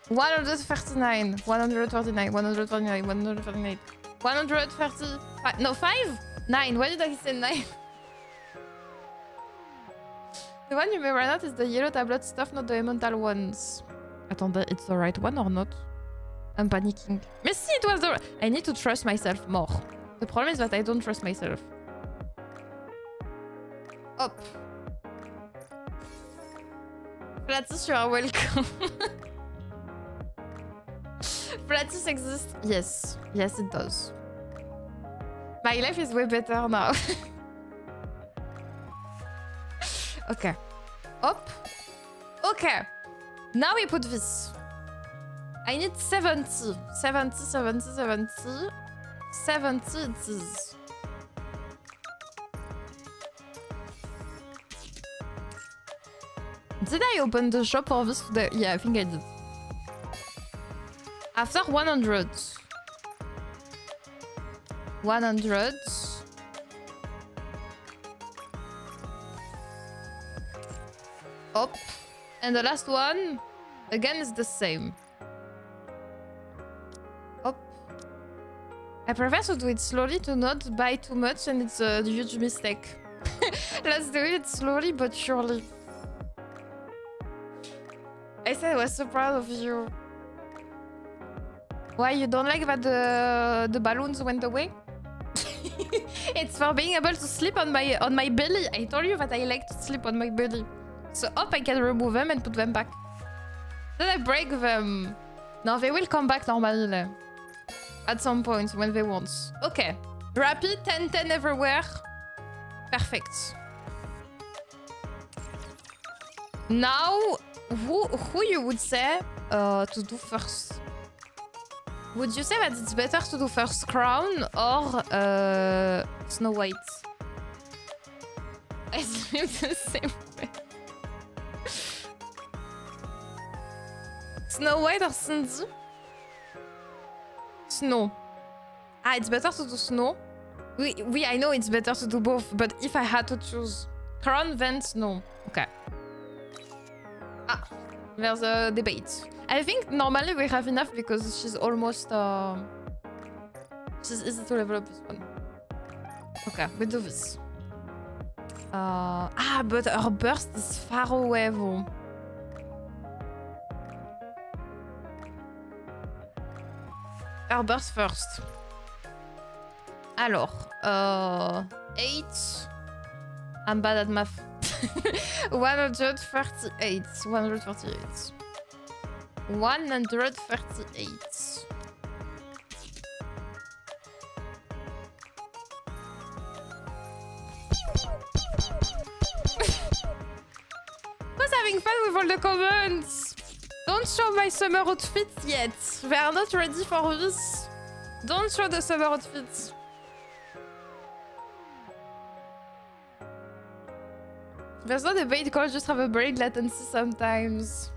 139, 139, 139, 138, 130. No, 5? 9. Why did I say 9? The one you may run out is the yellow tablet stuff, not the elemental ones. Attendez, it's the right one or not? I'm panicking. Mais si, it was the... I need to trust myself more. The problem is that I don't trust myself. Hop. Platis, you are welcome. Platis exists. Yes. Yes, it does. My life is way better now. Okay. Hop. Okay. Now we put this. I need 70. 70, 70, 70. 70 it is. Did I open the shop for this today? Yeah, I think I did. After 100. 100. Up. And the last one, again, is the same. Up. I prefer to do it slowly to not buy too much, and it's a huge mistake. Let's do it slowly but surely. I said I was so proud of you. Why, you don't like that the balloons went away? It's for being able to sleep on my belly. I told you that I like to sleep on my belly. So up I can remove them and put them back. Then I break them. No, they will come back normally. At some point when they want. Okay. Rapid 10-10 everywhere. Perfect. Now, who you would say to do first? Would you say that it's better to do first Crown or Snow White? I sleep the same way. Snow White or Cindy? Snow. Ah, it's better to do Snow? Oui, I know it's better to do both, but if I had to choose Crown, then Snow. Okay. Ah, there's a debate. I think normally we have enough because she's almost... she's easy to level up this one. Okay, we do this. But her burst is far away though. Her burst first. Alors, 8. I'm bad at math. 138. 138. 138. Who's having fun with all the comments? Don't show my summer outfits yet. They are not ready for this. Don't show the summer outfits. There's not a bait call, just have a brain latency sometimes.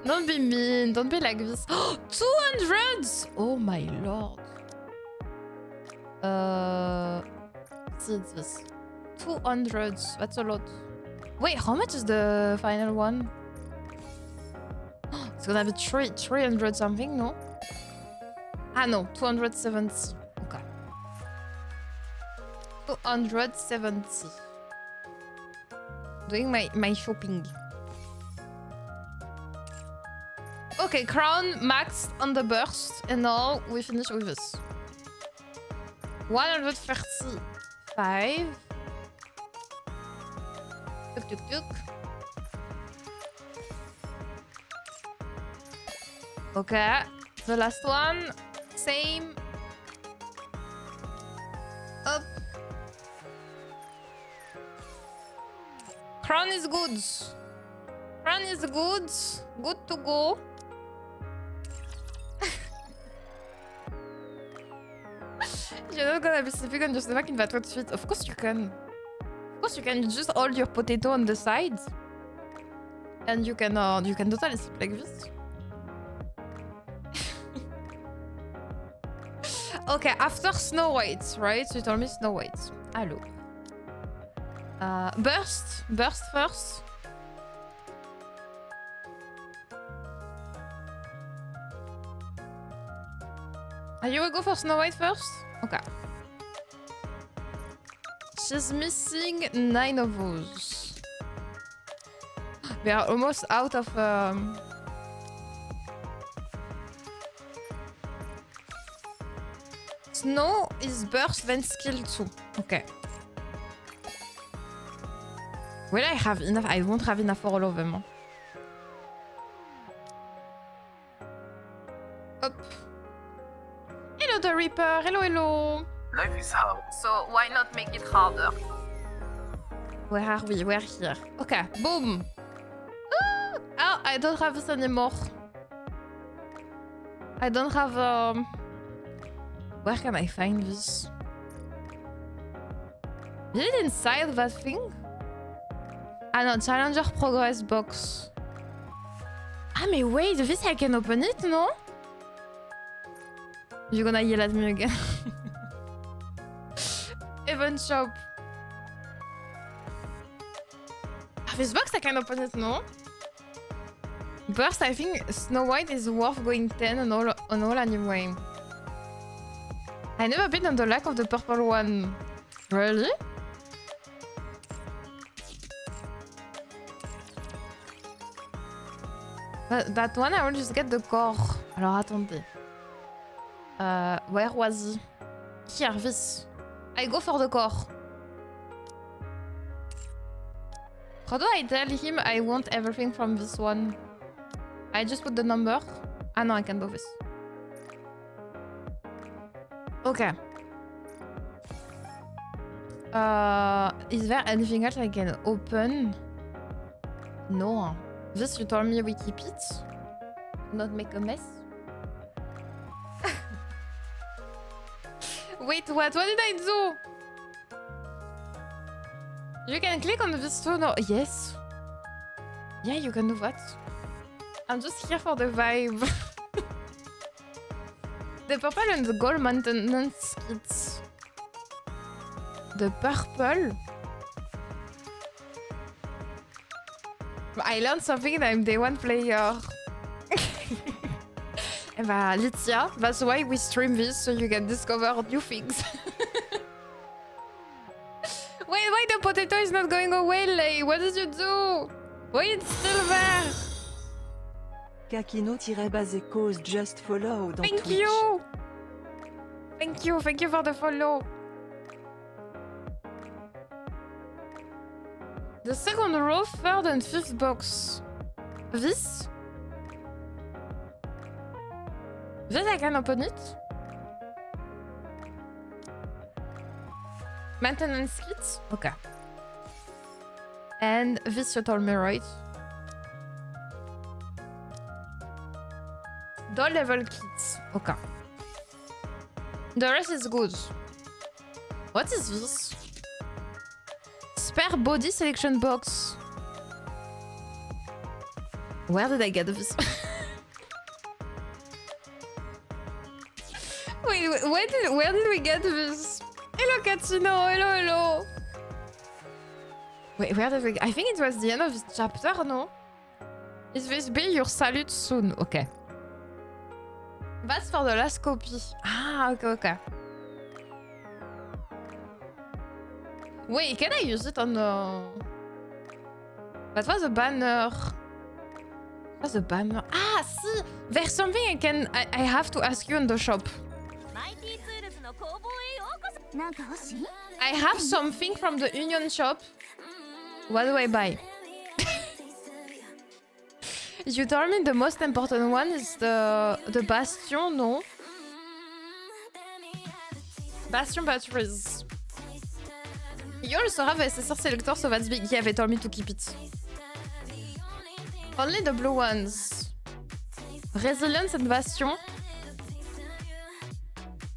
Don't be mean, don't be like this. 200! Oh my lord. See, it's this. 200, that's a lot. Wait, how much is the final one? It's gonna be 300 something, no? Ah no, 270. Okay. 270. Doing my shopping. Okay, crown maxed on the burst, and now we finish with this. 135. Tuk tuk tuk. Okay, the last one. Same. Up. Crown is good. Crown is good. Good to go. You're not gonna be sleeping on your stomach in that outfit. Of course you can. Of course you can. You just hold your potato on the side, and you can totally sleep like this. Okay, after Snow White, right? You told me Snow White. Hello. Burst first. You will go for Snow White first? Okay. She's missing 9 of those. We are almost out of... Snow is burst, then skill 2. Okay. Will I have enough? I won't have enough for all of them. Up. Hello, the Reaper. Hello, hello. Life is hard. So why not make it harder? Where are we? We're here. Okay, boom. Oh, I don't have this anymore. I don't have... Where can I find this? Is it inside that thing? Ah no, Challenger Progress box. Ah, mais wait, this I can open it, no? You're gonna yell at me again. Event shop. Ah, this box I can open it, no? Burst, I think Snow White is worth going 10 on all anyway. I never been on the lack of the purple one. Really? That one I will just get the core. Alors attendez. Where was he? Here, this. I go for the core. How do I tell him I want everything from this one? I just put the number. Ah no, I can do this. Okay. Is there anything else I can open? No. This you told me we keep it. Not make a mess. Wait, what? What did I do? You can click on this too. No, yes. Yeah, you can do that. I'm just here for the vibe. The purple and the gold maintenance kits. The purple. I learned something that I'm day one player. Bah, Litia, that's why we stream this, so you can discover new things. Wait, why the potato is not going away, Lay? What did you do? Why it's still there? Kakino-base cause just follow dans Thank Twitch. you! Thank you for the follow. The second row, third and fifth box. This? This I can open it? Maintenance kit? Okay. And this you told me, right? Doll level kits. Okay. The rest is good. What is this? Spare body selection box. Where did I get this? Wait, where did we get this? Hello, Catino. Hello. Wait, where did we... I think it was the end of this chapter, no? Is this be your salute soon? Okay. That's for the last copy. Ah, okay. Wait, can I use it on the... That was a banner. What's a banner? Ah, see! There's something I have to ask you in the shop. I have something from the Union shop. What do I buy? You told me the most important one is the Bastion, no? Bastion batteries. You also have a SSR selector, so that's big. Yeah, they told me to keep it. Only the blue ones. Resilience and Bastion.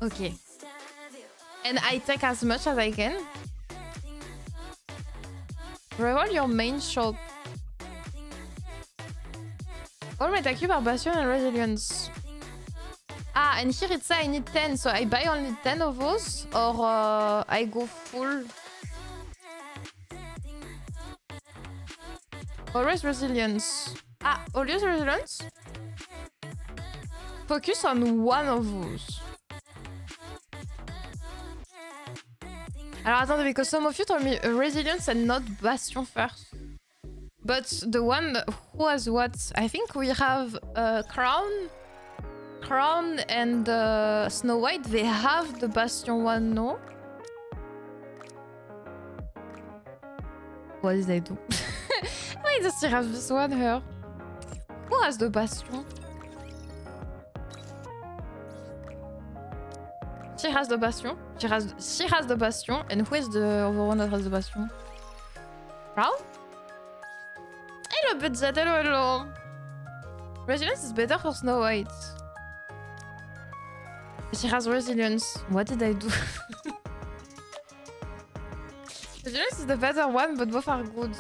Okay. And I take as much as I can. Reroll your main shop. All my cube are Bastion and Resilience. Ah, and here it says I need 10, so I buy only 10 of those, or I go full. Always Resilience. Ah, always Resilience? Focus on one of those. Alors attendez, because some of you told me resilience and not bastion first. But the one who has what? I think we have Crown and Snow White. They have the bastion one, no? What did they do? Why does she have this one here? Who has the bastion? She has the bastion. She has the bastion. And who is the other one that has the bastion? Crown? Hello, budget. Hello, hello. Resilience is better for Snow White. She has resilience. What did I do? Resilience is the better one, but both are good.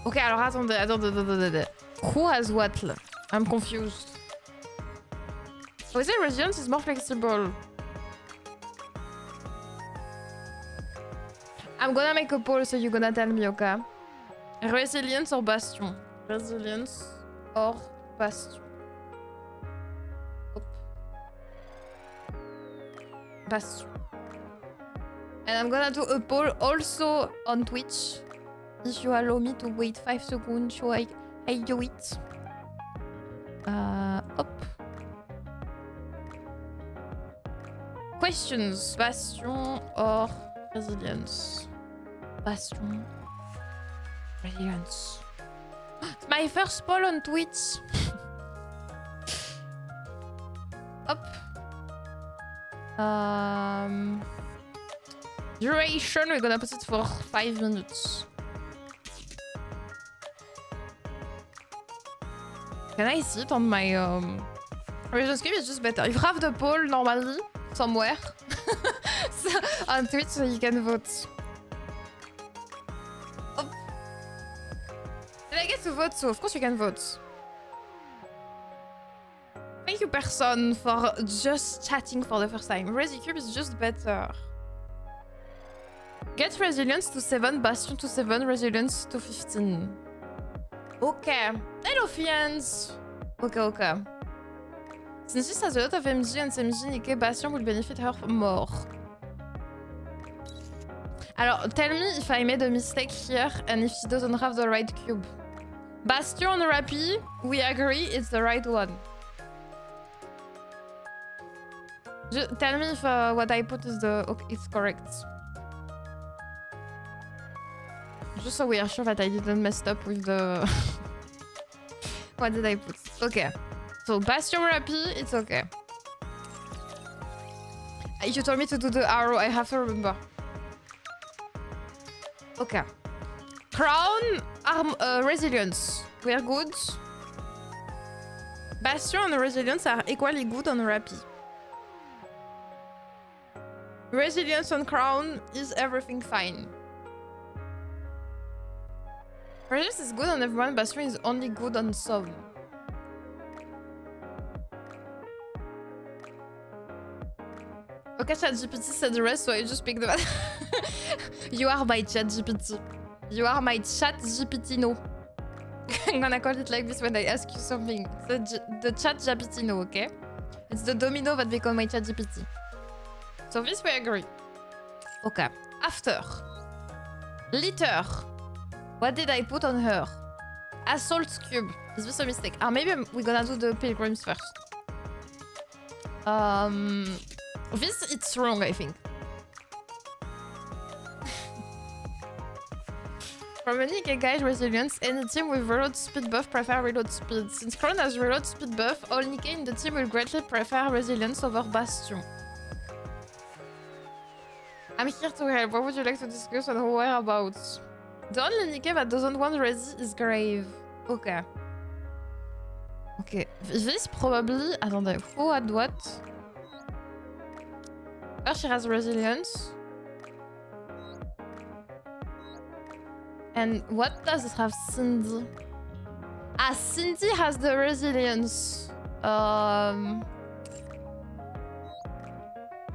Okay, alors attendez. Who has what là? I'm confused. Oh, is it resilience is more flexible? I'm gonna make a poll, so you're gonna tell me, okay? Resilience or bastion? Resilience or bastion? Hop. Bastion. And I'm gonna do a poll also on Twitch. If you allow me to wait 5 seconds, so I do it. Hop. Questions. Bastion or resilience? Bastion. Resilience. It's my first poll on Twitch. Hop. Duration, we're gonna put it for 5 minutes. Can I see it on my Resilience Cube is just better. You have the poll normally somewhere so, on Twitch so you can vote. Oh. Did I get to vote? So of course you can vote. Thank you, person, for just chatting for the first time. Resilience Cube is just better. Get resilience to 7, bastion to 7, resilience to 15. Okay. Hello, friends. Okay. Since this has a lot of MG and MG, Nikke bastion will benefit her more. Alors, tell me if I made a mistake here and if she doesn't have the right cube. Bastion Rappi, we agree it's the right one. Just tell me if what I put is it's correct. Just so we are sure that I didn't mess up with the... What did I put? Okay. So, Bastion Rappi, it's okay. If you told me to do the arrow, I have to remember. Okay. Crown, resilience. We are good. Bastion and resilience are equally good on Rappi. Resilience on Crown is everything fine. Resilience is good on everyone, Bastion is only good on some. Okay, ChatGPT said the rest, so I just picked the one. You are my ChatGPT. You are my ChatGPT no. I'm gonna call it like this when I ask you something. The ChatGPT no, okay? It's the Domino that become my ChatGPT. So this we agree. Okay. After. Litter. What did I put on her? Assault cube. Is this a mistake? Maybe we're gonna do the pilgrims first. This, it's wrong, I think. From a Nikke guide resilience, any team with reload speed buff prefer reload speed. Since Crown has reload speed buff, all Nikke in the team will greatly prefer resilience over Bastion. I'm here to help. What would you like to discuss and whereabouts? The only Nikke that doesn't want resi is Grave. Okay. Okay. This probably... Attendez, who had what? Her, she has resilience. And what does it have Cindy? Ah, Cindy has the resilience.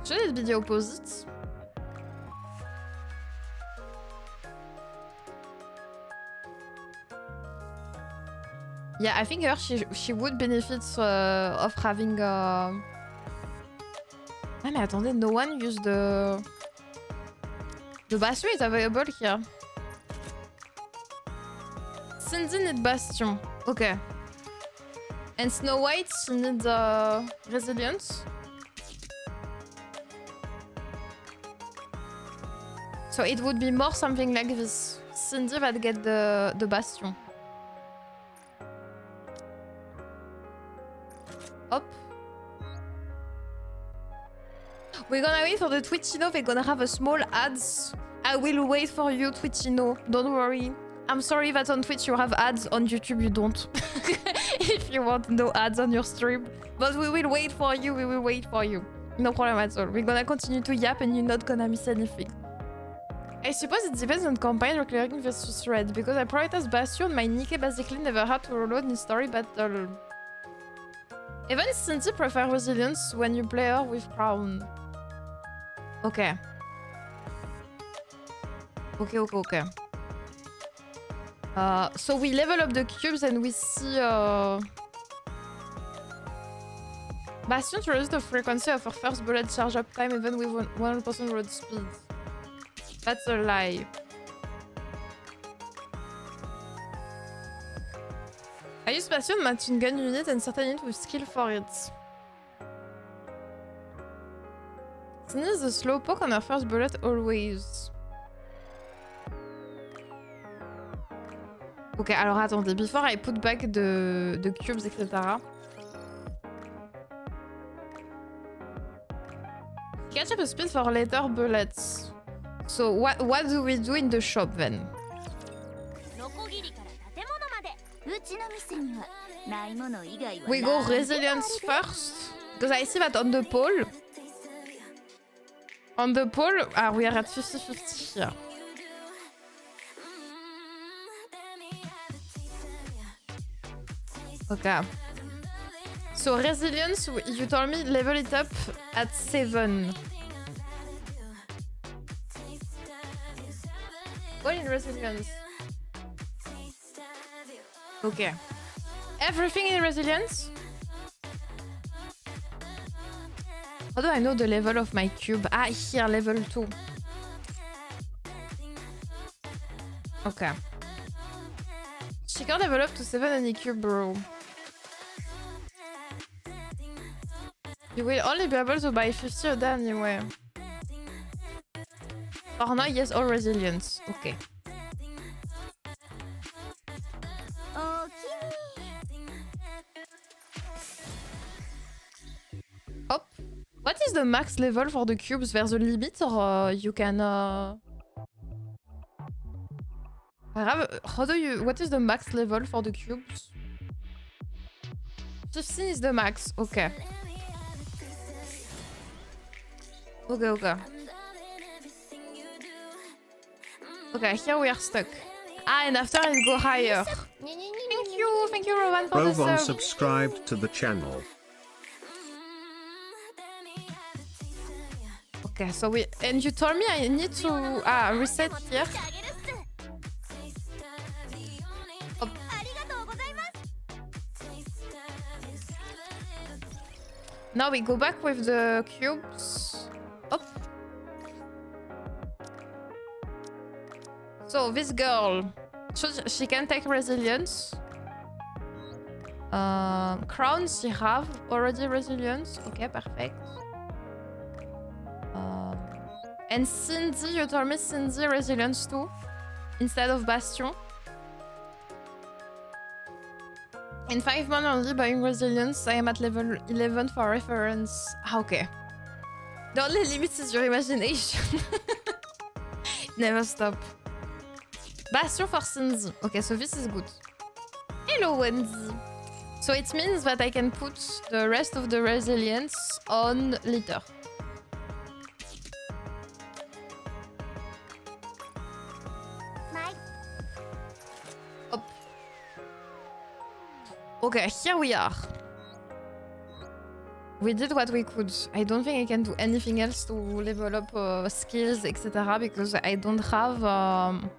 Should it be the opposite? Yeah, I think her, she would benefit of having Ah mais attendez, no one use the Bastion is available here. Cindy need Bastion. Okay. And Snow White, she needs Resilience. So it would be more something like this. Cindy would get the Bastion. Hop. We're gonna wait for the Twitchino. We're gonna have a small ads. I will wait for you, Twitchino. Don't worry. I'm sorry that on Twitch you have ads, on YouTube you don't. If you want no ads on your stream. But we will wait for you, we will wait for you. No problem at all. We're gonna continue to yap and you're not gonna miss anything. I suppose it depends on campaign or clearing versus red. Because I prioritize Bastion, my Nikke basically never had to reload in story battle. Even Cindy prefer Resilience when you play her with Crown. Okay. Okay. So we level up the cubes and we see Bastion to reduce the frequency of her first bullet charge up time even with 100% road speed. That's a lie. I use Bastion matching gun unit and certain unit with skill for it. Cindy is a slowpoke on her first bullet always. Ok, alors attendez, before I put back the cubes, etc. Catch up a speed for later bullets. So what do we do in the shop then? We go resilience first, because I see that on the pole, we are at 50-50 here. Okay. So resilience, you told me level it up at 7. What in resilience? Okay. Everything in resilience? How do I know the level of my cube? Ah, here, level 2. Okay. She can level up to 7 any cube, bro. You will only be able to buy 50 a day anyway. For now, yes, all resilience. Okay. Hop. What is the max level for the cubes? There's a limit or you can... What is the max level for the cubes? 15 is the max. Okay. Okay. Okay, here we are stuck. Ah, and after it go higher. Thank you, Rowan, for the Rowan sub. subscribed to the channel. Okay, so we... And you told me I need to... reset here. Hop. Now we go back with the cubes. Hop. So this girl, she can take resilience. Crown, she have already resilience. Okay, perfect. And Cindy, you told me Cindy resilience too, instead of Bastion. In 5 months only buying resilience, I am at level 11 for reference. Okay. The only limit is your imagination. Never stop. Bastion for Cindy. Okay, so this is good. Hello, Wendy. So it means that I can put the rest of the resilience on litter. Hop. Okay, here we are. We did what we could. I don't think I can do anything else to level up skills, etc. because I don't have the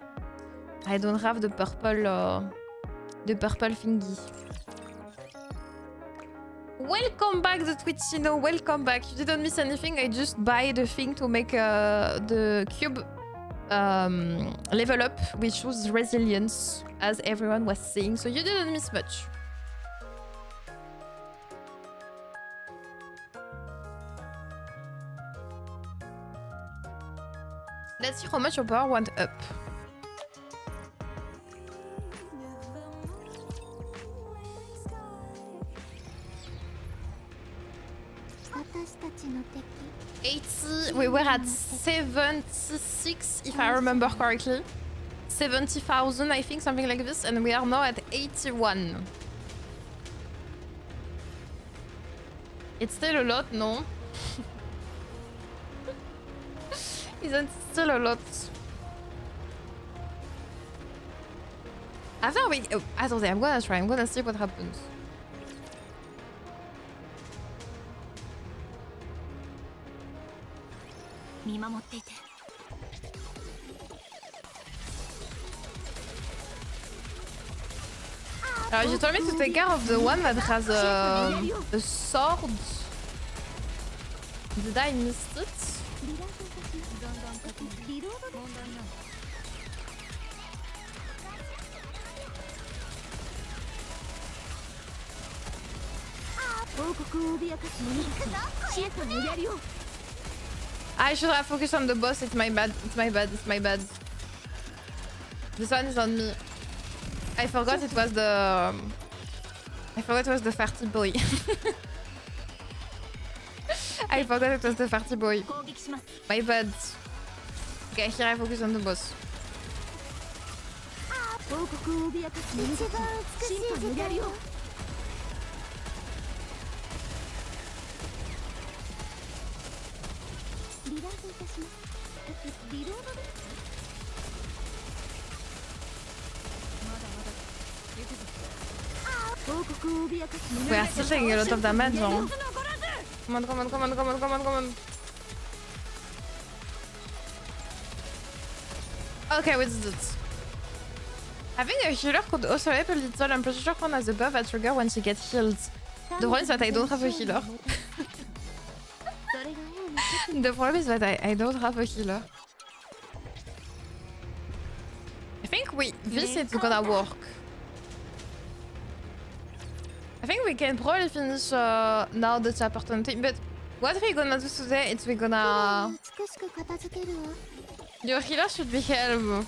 purple thingy. Welcome back, the Twitchino. Welcome back. You didn't miss anything. I just buy the thing to make the cube level up, which was resilience, as everyone was saying. So you didn't miss much. Let's see how much your power went up. We were at 76, if I remember correctly. 70,000, I think, something like this, and we are now at 81. It's still a lot, no? Isn't it still a lot? After we... Oh, attendez, I'm gonna try. I'm gonna see what happens. You told me to take care of the one that has a sword. Did I miss it? I should have focused on the boss. It's my bad. It's my bad. It's my bad. This one is on me. I forgot it was the... I forgot it was the farty boy. I forgot it was the farty boy. My bad. Okay, here I focus on the boss. We are still taking a lot of damage, huh? Come on, come on, come on, come on, come on, come on. Okay, we did it. Having a healer could also help a little. I'm pretty sure Fawn has a buff that trigger when she gets healed. The problem is that I don't have a healer. The problem is that I don't have a healer. I think this is gonna work. I think we can probably finish now the chapter 20, but what we're gonna do today is we're gonna... Your healer should be help.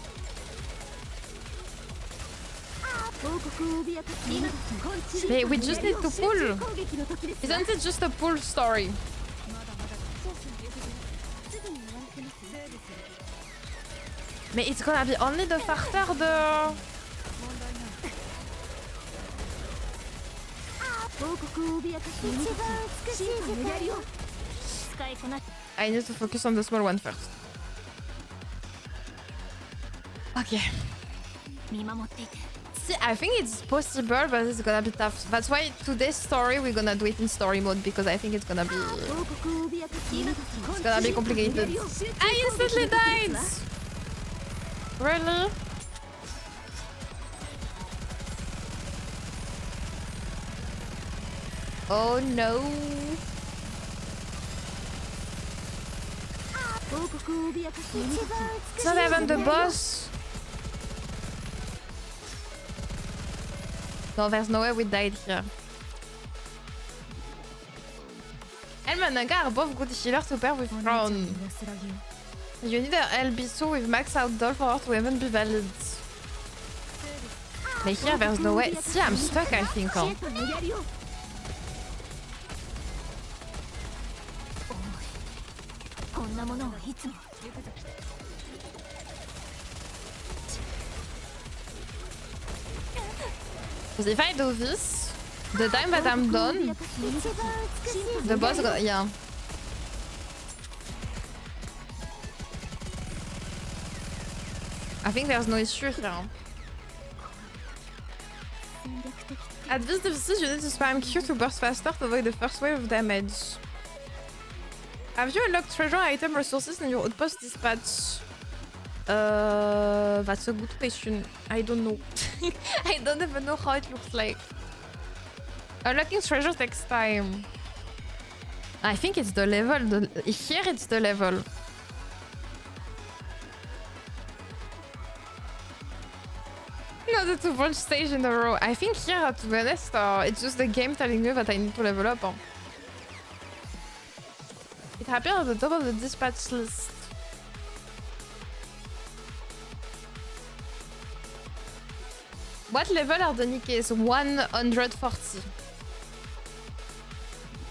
Hey, we just need to pull. Isn't it just a pull story? But it's gonna be only the farter the... I need to focus on the small one first. Okay. See, I think it's possible, but it's gonna be tough. That's why today's story we're gonna do it in story mode, because I think it's gonna be complicated. I instantly died! Really? Oh no. It's not even the boss. No, there's no way we died here. El Mananga are both good healers to pair with Crown. You need an LB2 with max out doll for her to even be valid. But here there's no way. See, I'm stuck, I think. Huh? Because if I do this, the time that I'm done, the boss got... yeah. I think there's no issue here. At this deficit, you need to spam Q to burst faster to avoid the first wave of damage. Have you unlocked treasure item resources in your outpost dispatch? That's a good question. I don't know. I don't even know how it looks like. Unlocking treasure takes time. I think it's the level. Here it's the level. Not the 2 punch stage in a row. I think here, to be honest, it's just the game telling me that I need to level up. It appears at the top of the dispatch list. What level are the Nikkes? 140.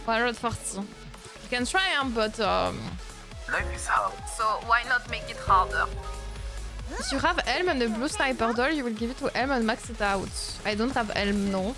140. You can try them, but Life is hard. so why not make it harder? If you have Helm and a blue sniper doll, you will give it to Helm and max it out. I don't have Helm, no.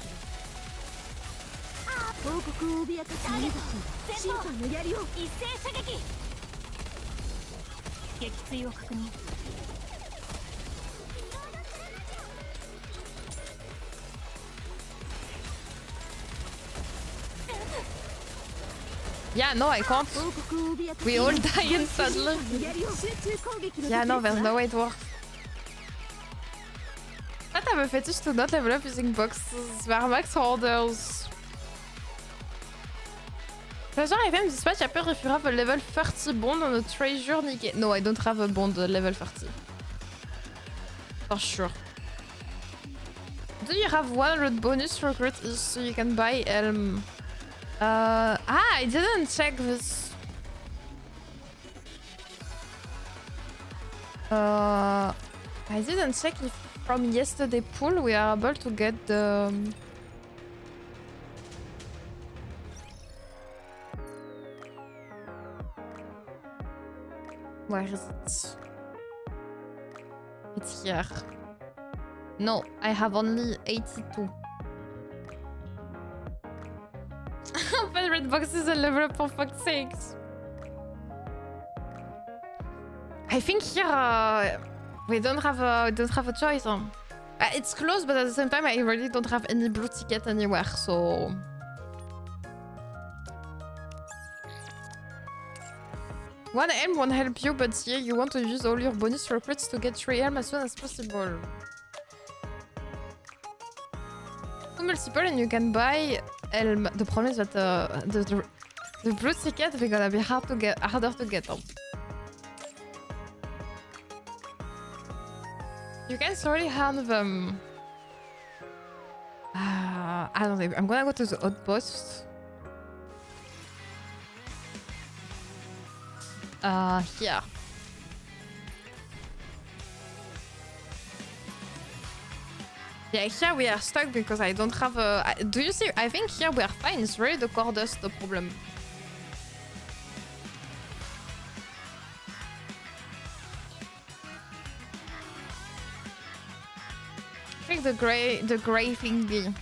Yeah, no, I can't. We all die instantly. Yeah, no, there's no way it works. I have a fetish to not level up using boxes. They are max holders. Treasure item dispatch appears if you have a level 30 bond on a treasure Nikke. No, I don't have a bond level 30. For sure. Do you have 100 bonus recruit each so you can buy Helm? I didn't check this. I didn't check if from yesterday pool we are able to get the... Where is it? It's here. No, I have only 82. Open red boxes and level up for fuck's sakes. I think here we don't have a choice. It's close, but at the same time I really don't have any blue ticket anywhere, so... One helm won't help you, but here you want to use all your bonus recruits to get 3 helm as soon as possible. 2 multiple and you can buy helm. The problem is that the blue ticket is gonna be harder to get. You can slowly hand them. I don't know. I'm gonna go to the outpost. Here. Yeah, here we are stuck because I don't have a... Do you see? I think here we are fine. It's really the core dust the problem. I think the gray thingy.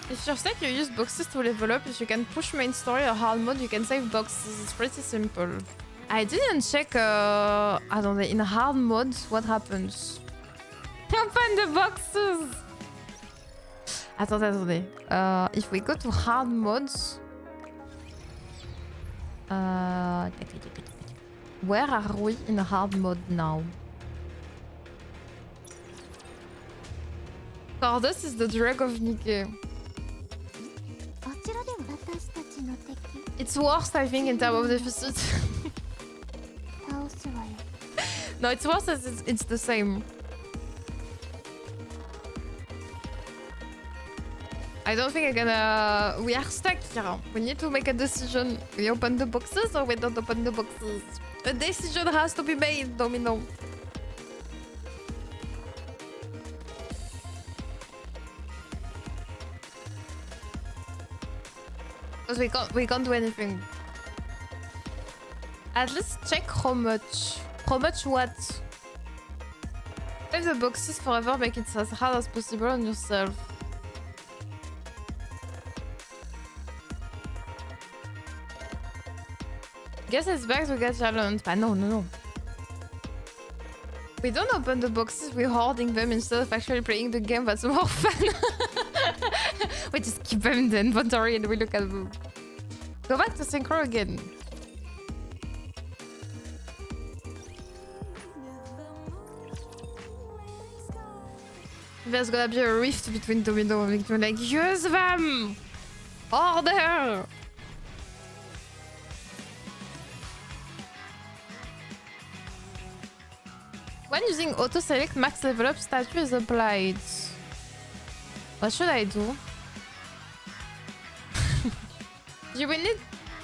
If you're stuck, you use boxes to level up. If you can push main story or hard mode, you can save boxes. It's pretty simple. I didn't check, I don't know, in hard mode, what happens? Open the boxes! Attendez. If we go to hard modes... where are we in hard mode now? Stardust is the drug of Nikke. It's worse, I think, in terms of deficit. No, it's worse as it's the same. I don't think I'm gonna... We are stuck here. We need to make a decision. We open the boxes or we don't open the boxes? A decision has to be made, Domino. Because we can't do anything. At least check how much. How much what? Save the boxes forever, make it as hard as possible on yourself. Guess it's back to get challenged. But no. We don't open the boxes, we're hoarding them instead of actually playing the game. That's more fun. We just keep them in the inventory and we look at them. Go back to synchro again. There's gonna be a rift between Domino and Victor. Like, use them! Order! When using auto-select, max level up statue is applied. What should I do? You will need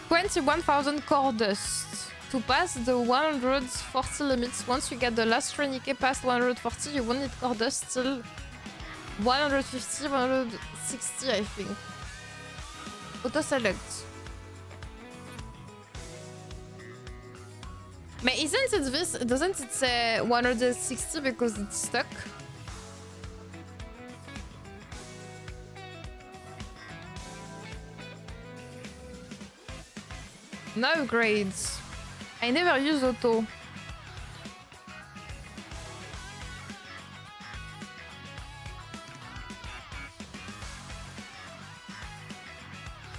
21,000 core dust to pass the 140 limits. Once you get the last 3 Nikke past 140, you won't need core dust till 150, 160, I think. Auto-select. But isn't it this? Doesn't it say 160 because it's stuck? No upgrades. I never use auto.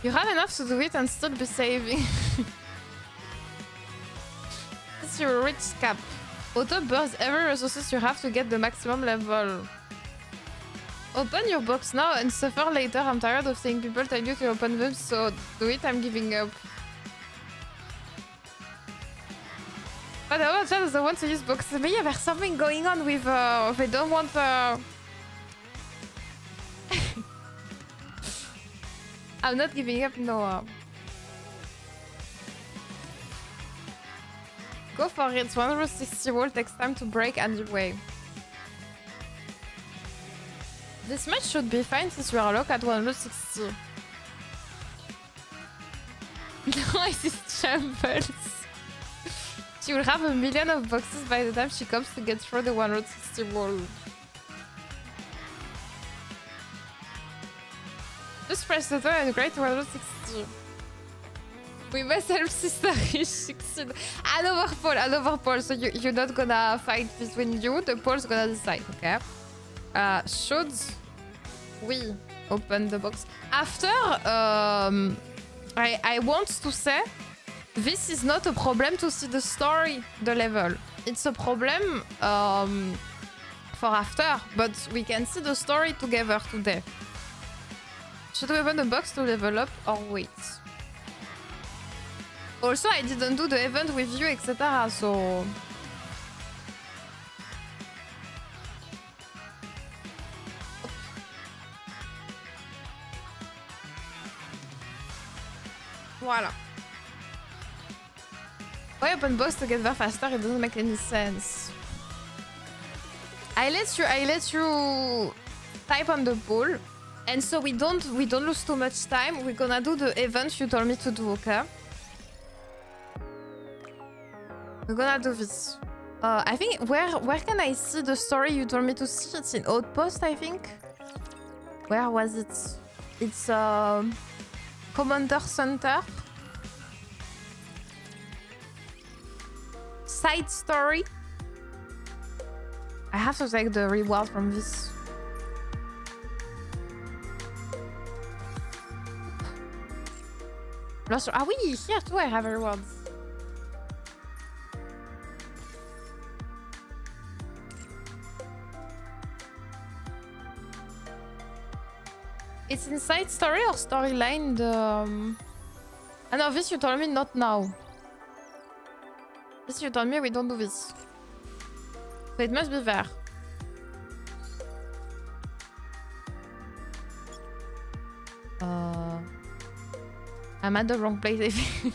You have enough to do it and still be saving. It's your rich cap. Auto burns every resources you have to get the maximum level. Open your box now and suffer later. I'm tired of seeing people tell you to open them, so do it. I'm giving up. But the other channel doesn't want to use boxes. But yeah, there's something going on with they don't want I'm not giving up, no. Go for it. 160 wall takes time to break anyway. This match should be fine since we are locked at 160. No, it is shambles. She will have 1 million of boxes by the time she comes to get through the 160 wall. Just press the door and great 160. We must help Sister Rich succeed. Another poll. So you're not gonna fight between you. The poll's gonna decide, okay? Should we open the box? After, I want to say, this is not a problem to see the story, the level. It's a problem for after, but we can see the story together today. Should we open the box to level up or wait? Also, I didn't do the event with you, etc. So... Voilà. Why open box to get there faster? It doesn't make any sense. I let you type on the poll, and so we don't lose too much time. We're gonna do the event you told me to do, okay? We're gonna do this. I think where can I see the story you told me to see? It's in Outpost, I think. Where was it? It's Commander Center. Side story. I have to take the reward from this. Lost. Ah oui, here too I have rewards. It's inside story or storyline? Ah no, this you told me not now. This you told me we don't do this. So it must be there. I'm at the wrong place, I think.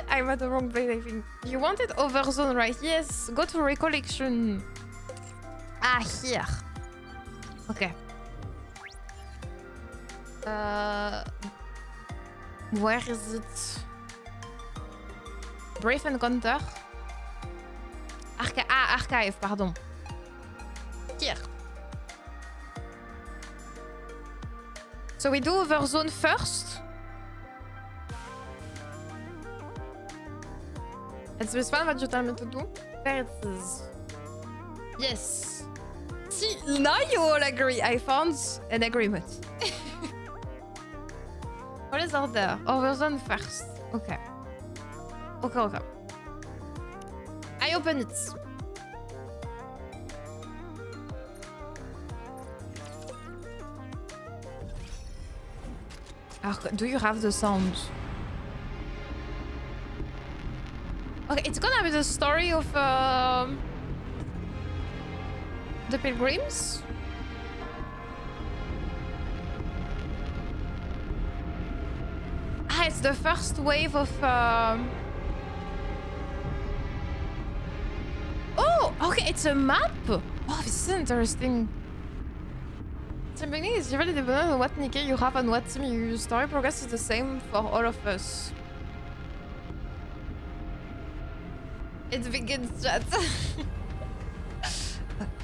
I'm at the wrong place, I think. You wanted Overzone, right? Yes. Go to recollection. Ah, here. Okay. Where is it? Brave Encounter. Archive, pardon. Here. So we do Overzone first. It's this one what you tell me to do? There it is. Yes. See, now you all agree. I found an agreement. What is out there? Overzone first. Okay. Okay. I open it. Do you have the sound? Okay, it's gonna be the story of the pilgrims. It's the first wave of Oh, okay, it's a map. Oh, this is interesting. The beginning is usually dependent on what Nikke you have and what team you use. Story progress is the same for all of us. It begins, chat.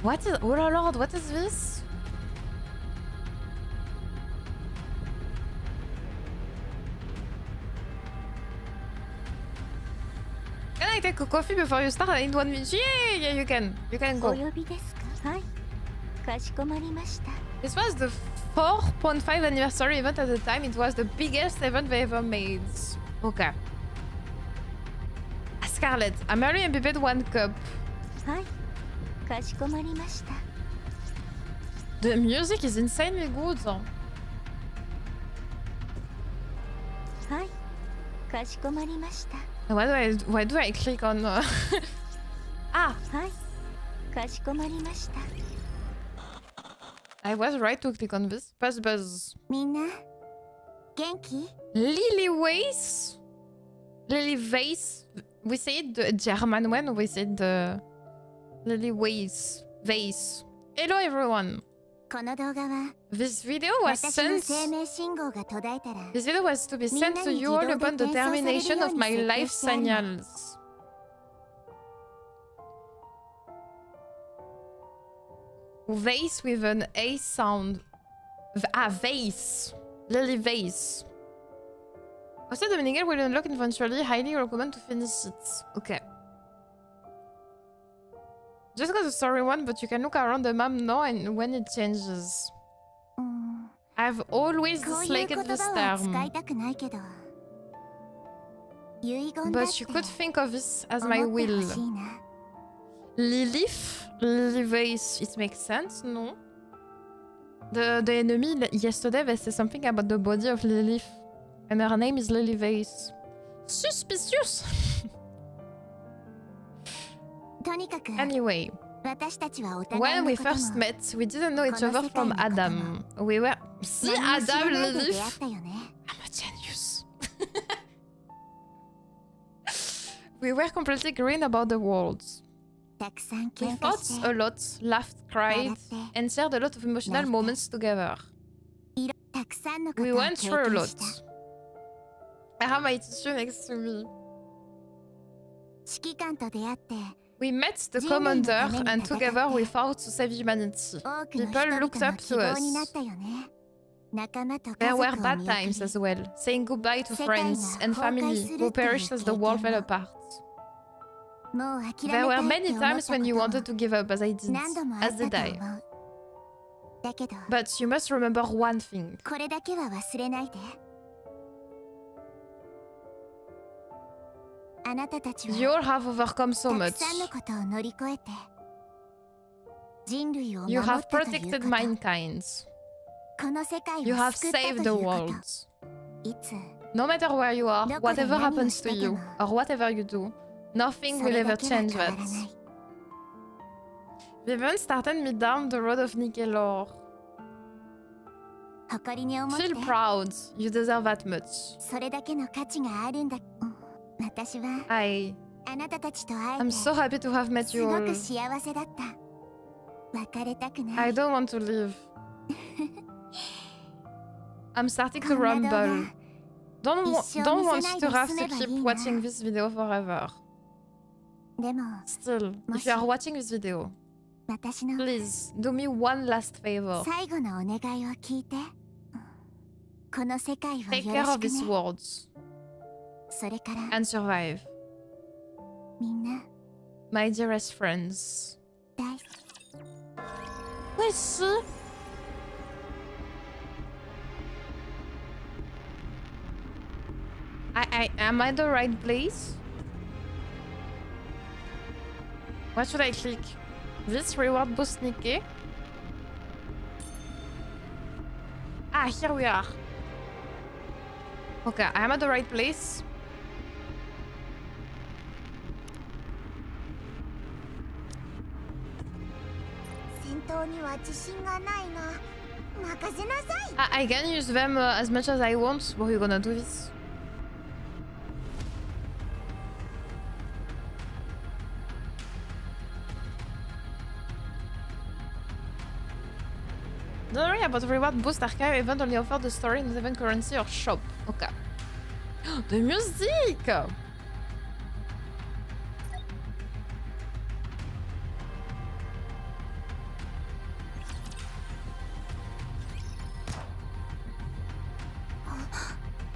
What is... Oh lord, what is this? Can I take a coffee before you start? I need 1 minute. Yeah, you can. You can go. This was the 4.5 anniversary event at the time. It was the biggest event we ever made. Okay. Scarlet, I'm already MVP 1 cup. The music is insanely good. Why do I click on... Ah! I was right to click on this. Buzz. Lily Weiss? Lily Weiss? We say it the German one, or we say it the... Lily Weiss. Hello everyone! This video was sent... This video was to be sent to you all upon the termination of my life signals. Vase with an A sound. Vase. Lily Vase. Also, Dominique will unlock eventually. Highly recommend to finish it. Okay. Just got the story one, but you can look around the map now and when it changes. I've always disliked this term. But you could think of this as my will. Lilith? Lily Vase, it makes sense, no? The enemy yesterday, they said something about the body of Lilith. And her name is Lily Vase. Suspicious! Anyway, when we first met, we didn't know each other from Adam. We were... See, Adam, Lilith? I'm a genius. We were completely green about the world. We fought a lot, laughed, cried, and shared a lot of emotional moments together. We went through a lot. I have my tissue next to me. We met the commander and together we fought to save humanity. People looked up to us. There were bad times as well, saying goodbye to friends and family who perished as the world fell apart. There were many times when you wanted to give up, as I did, as did I. But you must remember one thing. You all have overcome so much. You have protected mankind. You have saved the world. No matter where you are, whatever happens to you, or whatever you do, nothing will ever change that. Vivian started me down the road of Nikke lore. Feel proud. You deserve that much. I'm so happy to have met you all. I don't want to leave. I'm starting to rumble. Don't want to have to keep watching this video forever. Still, if you are watching this video, please do me one last favor. Take care of these words and survive. My dearest friends. Where is she? Am I at the right place? What should I click? This reward boost Nikke? Ah, here we are. Okay, I am at the right place. I can use them as much as I want, but we're gonna do this. Don't worry about reward boost archive event only offer the story in the event currency or shop. Okay. The music!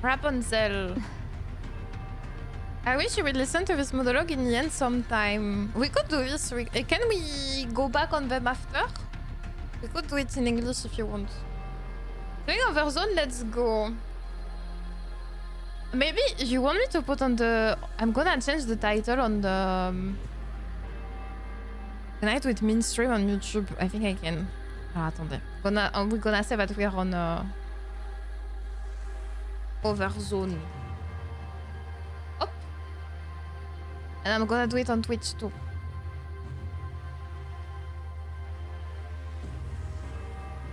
Rapunzel. I wish you would listen to this monologue in the end sometime. We could do this. Can we go back on them after? We could do it in English if you want. Doing Overzone, let's go. Maybe you want me to put on the... I'm gonna change the title on the... Can I do it mainstream on YouTube? I think I can. Ah, attendez. We're gonna say that we're on... Overzone. Hop. And I'm gonna do it on Twitch too.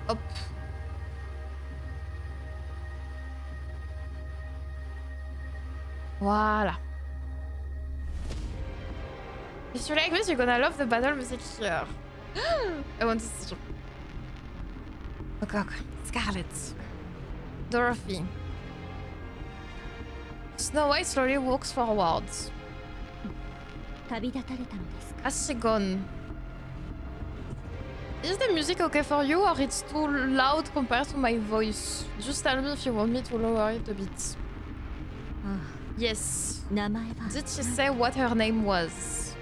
Hop. Voila. If you like this, you're gonna love the battle music here. I want to see. Okay, okay. Scarlet. Dorothy. Snow White slowly walks forwards. Has she gone? Is the music okay for you or it's too loud compared to my voice? Just tell me if you want me to lower it a bit. Yes. Did she say what her name was?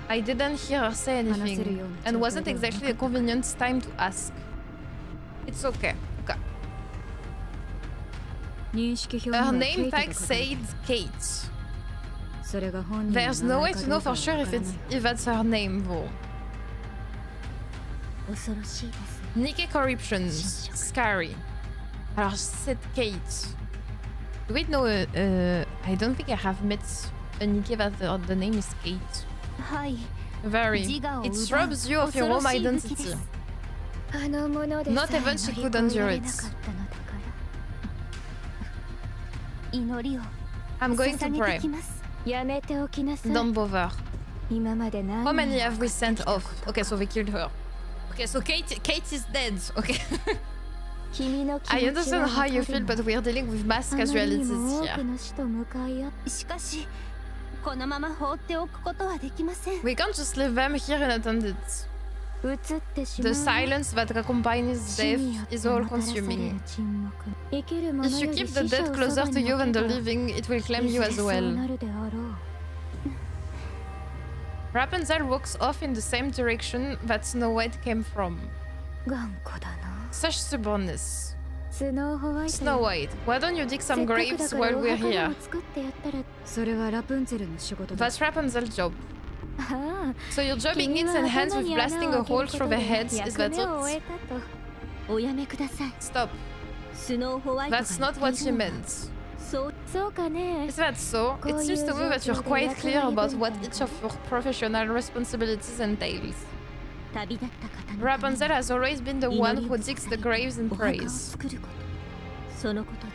I didn't hear her say anything and wasn't exactly a convenient time to ask. It's okay. Okay. Her name tag said Kate. There's no way to know for sure if that's her name though. Nikke corruptions. Scary. Alors c'est Kate. Do we know I don't think I have met a Nikke that the name is Kate. Very. It robs you of your home identity. Not even she could endure it. I'm going to pray. Don't bother. How many have we sent off? Okay, so we killed her. Okay, so Kate is dead. Okay. I understand how you feel, but we're dealing with mass casualties here. We can't just leave them here unattended. The silence that accompanies death is all-consuming. If you keep the dead closer to you than the living, it will claim you as well. Rapunzel walks off in the same direction that Snow White came from. Such stubbornness. Snow White, why don't you dig some graves while we're here? That's Rapunzel's job. So your job begins and ends with blasting a hole through their heads, is that it? Stop. That's not what she meant. Is that so? It seems to me that you're quite clear about what each of your professional responsibilities entails. Rapunzel has always been the one who digs the graves and prays.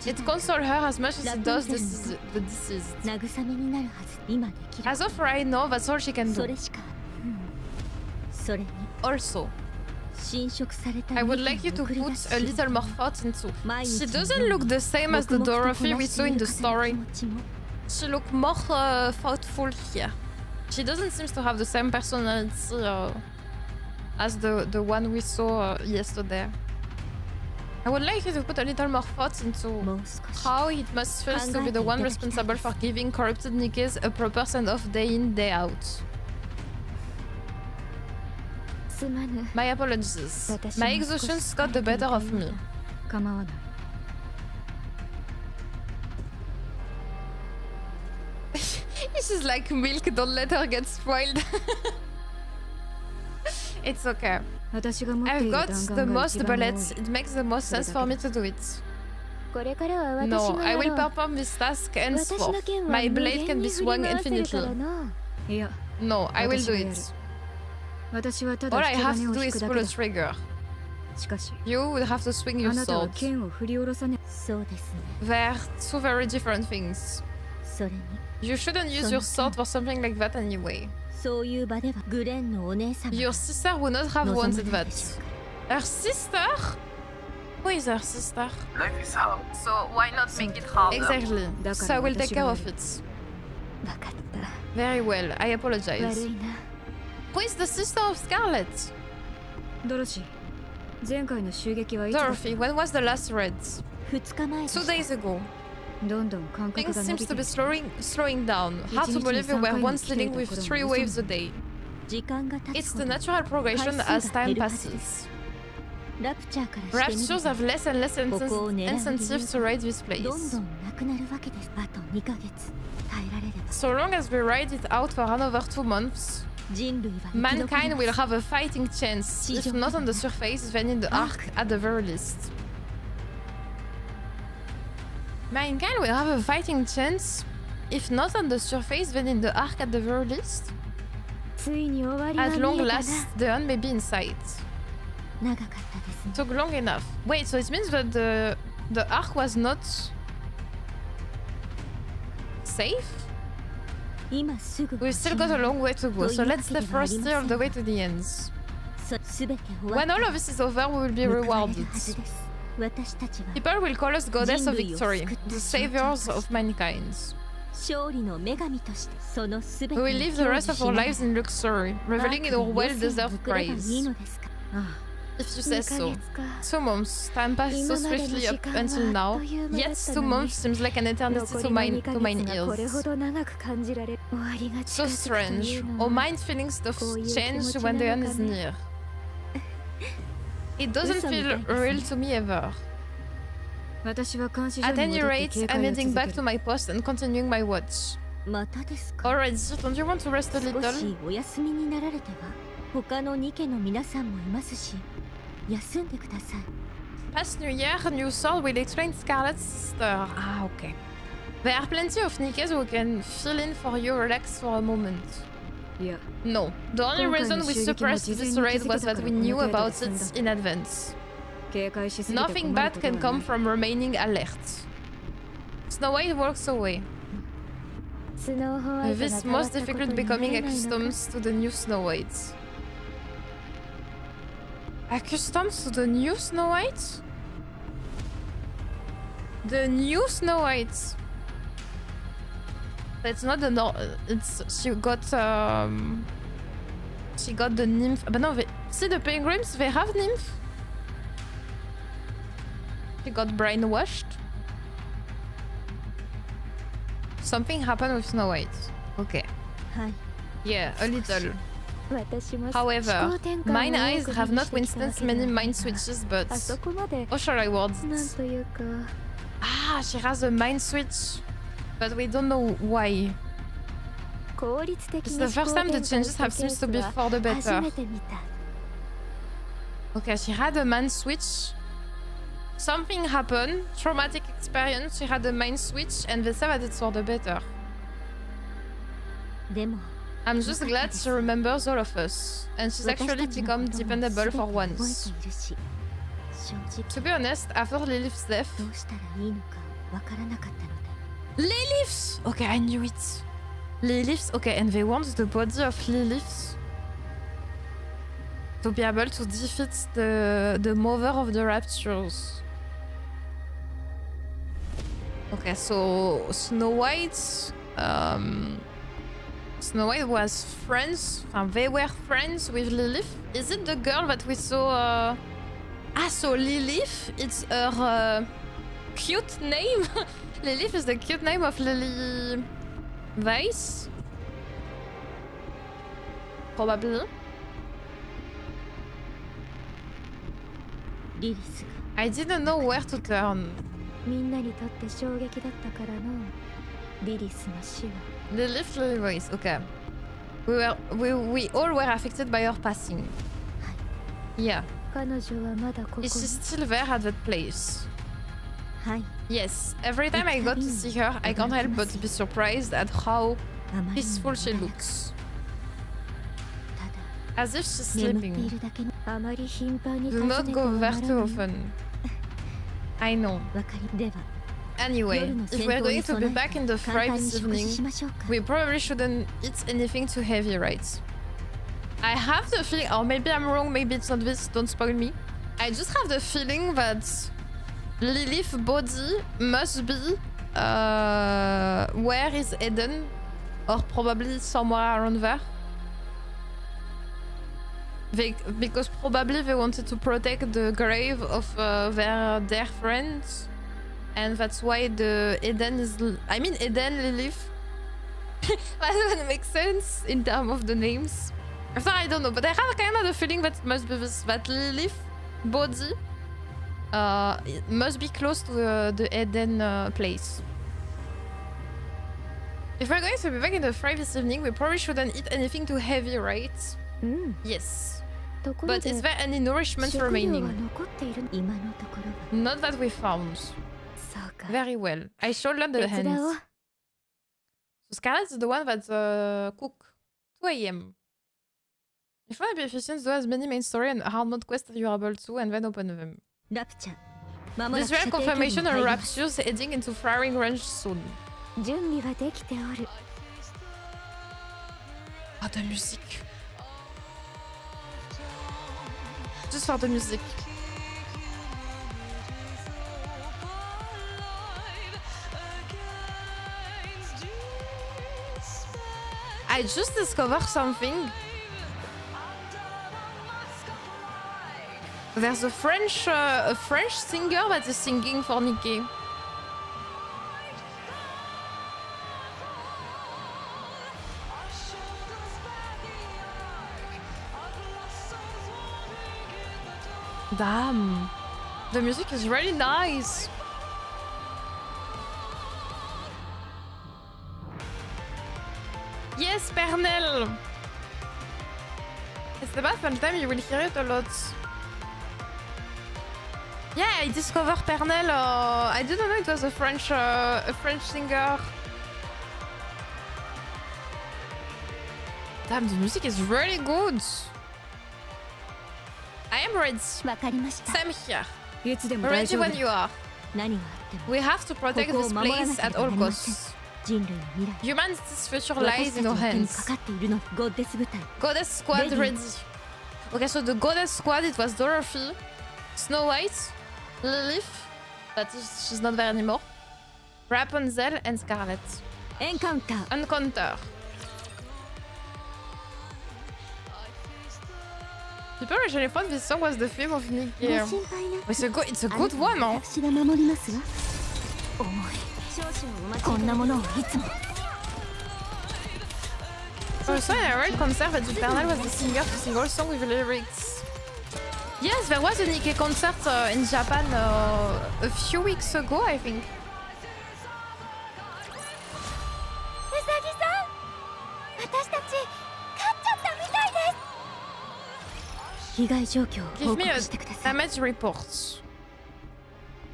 It consoles her as much as it does the deceased. As of right now, that's all she can do. Also, I would like you to put a little more thought into. She doesn't look the same as the Dorothy we saw in the story. She looks more thoughtful here. She doesn't seem to have the same personality as the one we saw yesterday. I would like you to put a little more thought into how it must feel to be the one responsible for giving corrupted Nikkes a proper send-off day in, day out. My apologies. My exhaustion's got the better of me. She's like milk, don't let her get spoiled. It's okay. I've got the most bullets. It makes the most sense for me to do it. No, I will perform this task henceforth. My blade can be swung infinitely. No, I will do it. All I have to do is pull a trigger. You will have to swing your sword. They're two very different things. You shouldn't use your sword for something like that anyway. Your sister would not have wanted that. Her sister? Who is her sister? Life is hard. So why not make it harder? Exactly. So I will take care of it. Very well. I apologize. Who is the sister of Scarlet? Dorothy, when was the last raid? 2 days ago. Things seems to be slowing down. Hard to believe we were once dealing with 3 waves a day. It's the natural progression as time passes. Raptures have less and less incentive to raid this place. So long as we ride it out for another 2 months, mankind will have a fighting chance, if not on the surface, then in the arc at the very least. Mankind will have a fighting chance, if not on the surface, then in the arc at the very least. At long last, the end may be in sight. Took long enough. Wait, so it means that the arc was not safe? We've still got a long way to go, so let's live first steer all the way to the ends. When all of this is over, we will be rewarded. People will call us Goddess of Victory, the saviors of mankind. We will live the rest of our lives in luxury, reveling in our well-deserved praise. If you say so. 2 months. Time passed so swiftly up until now. Yet 2 months seems like an eternity to mine ears. So strange. Our mind feelings change when the end is near. It doesn't feel real to me ever. At any rate, I'm heading back to my post and continuing my watch. Alright, don't you want to rest a little? Past New Year, new sword will explain Scarlet's sister. Ah, okay. There are plenty of Nikkes who can fill in for you. Relax for a moment. No. The only reason we suppressed this raid was that we knew about it in advance. Nothing bad can come from remaining alert. Snow White walks away. This most difficult becoming accustomed to the new Snow White. Accustomed to the new Snow White? The new Snow White. That's not the it's she got the nymph. But no, see the pilgrims, they have nymph. She got brainwashed. Something happened with Snow White. Okay. Yeah, a little. However, mine eyes have not witnessed many mind switches, but how shall I word it? Ah, she has a mind switch, but we don't know why. It's the first time the changes have seemed to be for the better. Okay, she had a mind switch. Something happened, traumatic experience, she had a mind switch, and they said that it's for the better. I'm just glad she remembers all of us, and she's actually become dependable for once. To be honest, after Lilith's death... Lilith! Okay, I knew it. Lilith, okay, and they want the body of Lilith to be able to defeat the mother of the raptures. Okay, so Snow White... Snow White was friends, they were friends with Lilith. Is it the girl that we saw? Ah, so Lilith, it's her cute name. Lilith is the cute name of Lily Weiss. Probably. I didn't know where to turn. Lilith Weiss, okay. We all were affected by her passing. Yeah. Is she still there at that place? Yes, every time I go to see her, I can't help but be surprised at how peaceful she looks. As if she's sleeping. Do not go there too often. I know. Anyway, if we're going to be back in the fry this evening, we probably shouldn't eat anything too heavy, right? I have the feeling, or maybe I'm wrong, maybe it's not this, don't spoil me. I just have the feeling that Lilith's body must be where is Eden, or probably somewhere around there. Because probably they wanted to protect the grave of their dear friends, and that's why the Eden is. I mean, Eden, Lilith. That doesn't make sense in terms of the names. So I don't know, but I have kind of the feeling that it must be this, that Lilith body it must be close to the Eden place. If we're going to be back in the fry this evening, we probably shouldn't eat anything too heavy, right? Yes. But is there any nourishment remaining? Not that we found. Very well. I shall learn the hands. So Scarlet is the one that cook. 2 AM. If you want to be efficient, do as many main story and hard mode quests as you are able to, and then open them. This rare confirmation on Rapture's heading into firing range soon. Ah, de musique. Juste faire de musique. I just discovered something. There's a French singer that is singing for Nikke. Damn, the music is really nice. Yes, Pernel. It's the best time you will hear it a lot. Yeah, I discovered Pernel. I didn't know it was a French singer. Damn, the music is really good. I am ready. Same here. Ready when you are. We have to protect this place at all costs. Humanity's future lies in our hands. Goddess Squad ready. Okay, so the Goddess Squad, it was Dorothy, Snow White, Lilith, but she's not there anymore, Rapunzel, and Scarlet. Encounter. People originally thought this song was the theme of Nikke. It's a good one, huh? Also, in a rare concert that Pernel was the singer to sing all songs with lyrics. Yes, there was a Nikke concert in Japan a few weeks ago, I think. Give me a damage report.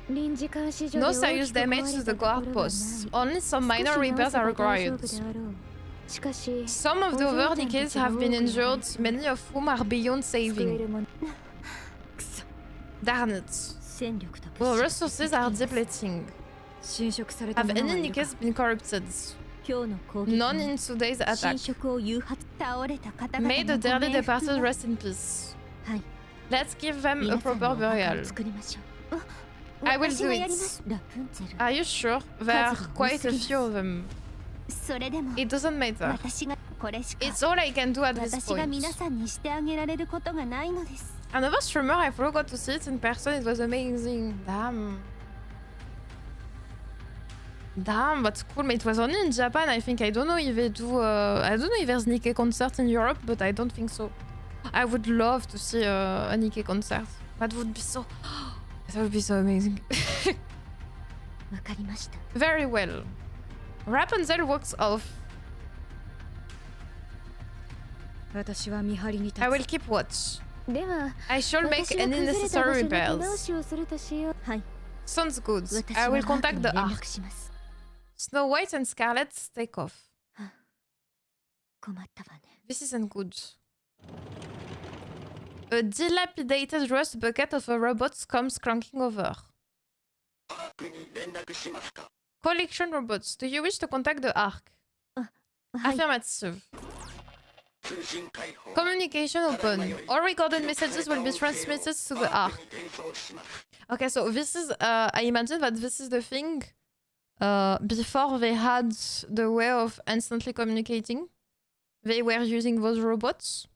No serious damage to the guard posts. Only some minor repairs are required. Some of the other Nikkes have been injured, many of whom are beyond saving. Darn it. Well, resources are depleting. Have any Nikkes been corrupted? None in today's attack. May the dearly departed rest in peace. Let's give them a proper burial. I will do it. Are you sure? There are quite a few of them. It doesn't matter. It's all I can do at this point. Another streamer, I forgot to see it in person. It was amazing. Damn, that's cool. But it was only in Japan, I think. I don't know if they do. I don't know if there's Nikke concert in Europe, but I don't think so. I would love to see a Nikke concert. That would be so. That would be so amazing. Very well. Rapunzel walks off. I will keep watch. I shall make any necessary repairs. Sounds good. I will contact the Ark. Snow White and Scarlet take off. This isn't good. A dilapidated rust bucket of a robot comes cranking over. Collection robots. Do you wish to contact the Ark? Affirmative. Communication open. All recorded messages will be transmitted to the Ark. Okay, so this is... I imagine that this is the thing before they had the way of instantly communicating. They were using those robots.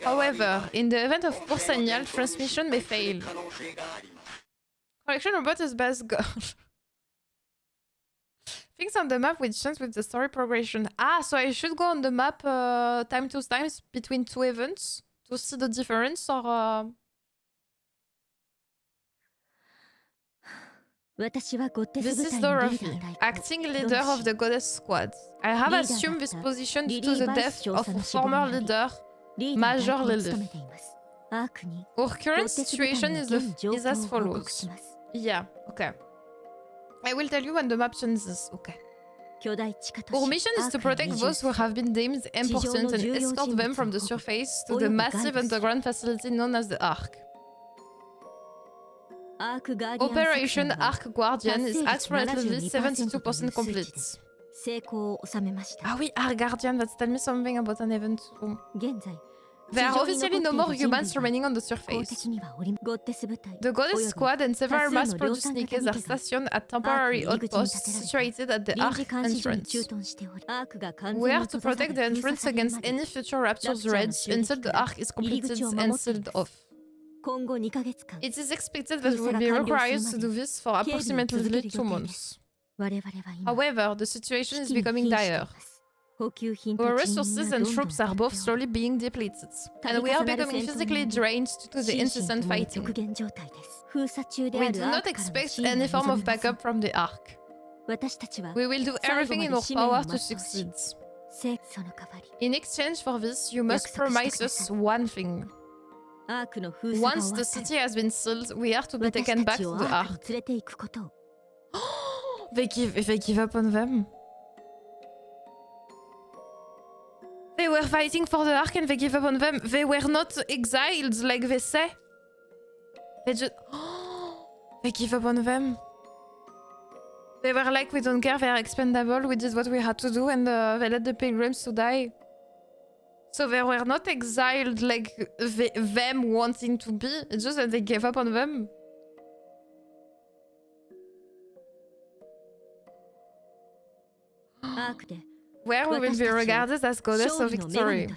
However, in the event of poor signal, transmission may fail. Collection robot is best girl. Things on the map which change with the story progression. Ah, so I should go on the map time to times between two events to see the difference, or... This is Dorothy, acting leader of the goddess squad. I have assumed this position due to the death of former leader, Major Lilith. Our current situation is as follows. Yeah, okay. I will tell you when the map changes. Okay. Our mission is to protect those who have been deemed important and escort them from the surface to the massive underground facility known as the Ark. Operation Ark Guardian is approximately 72% complete. Ah oui, Ark Guardian, that's tell me something about an event too. There are officially no more humans remaining on the surface. The Goddess Squad and several mass-produced Nikkes are stationed at temporary outposts situated at the Ark entrance. We are to protect the entrance against any future Rapture's raids until the Ark is completed and sealed off. It is expected that we will be required to do this for approximately 2 months. However, the situation is becoming dire. Our resources and troops are both slowly being depleted, and we are becoming physically drained due to the incessant fighting. We do not expect any form of backup from the Ark. We will do everything in our power to succeed. In exchange for this, you must promise us one thing. Once the city has been sealed, we are to be taken back to the Ark. They give up on them. They were fighting for the Ark and they give up on them. They were not exiled like they say. They just... they give up on them. They were like, we don't care, they are expendable, we did what we had to do, and they let the pilgrims to die. So they were not exiled like them wanting to be, it's just that they gave up on them. Where we will be regarded as goddess of victory.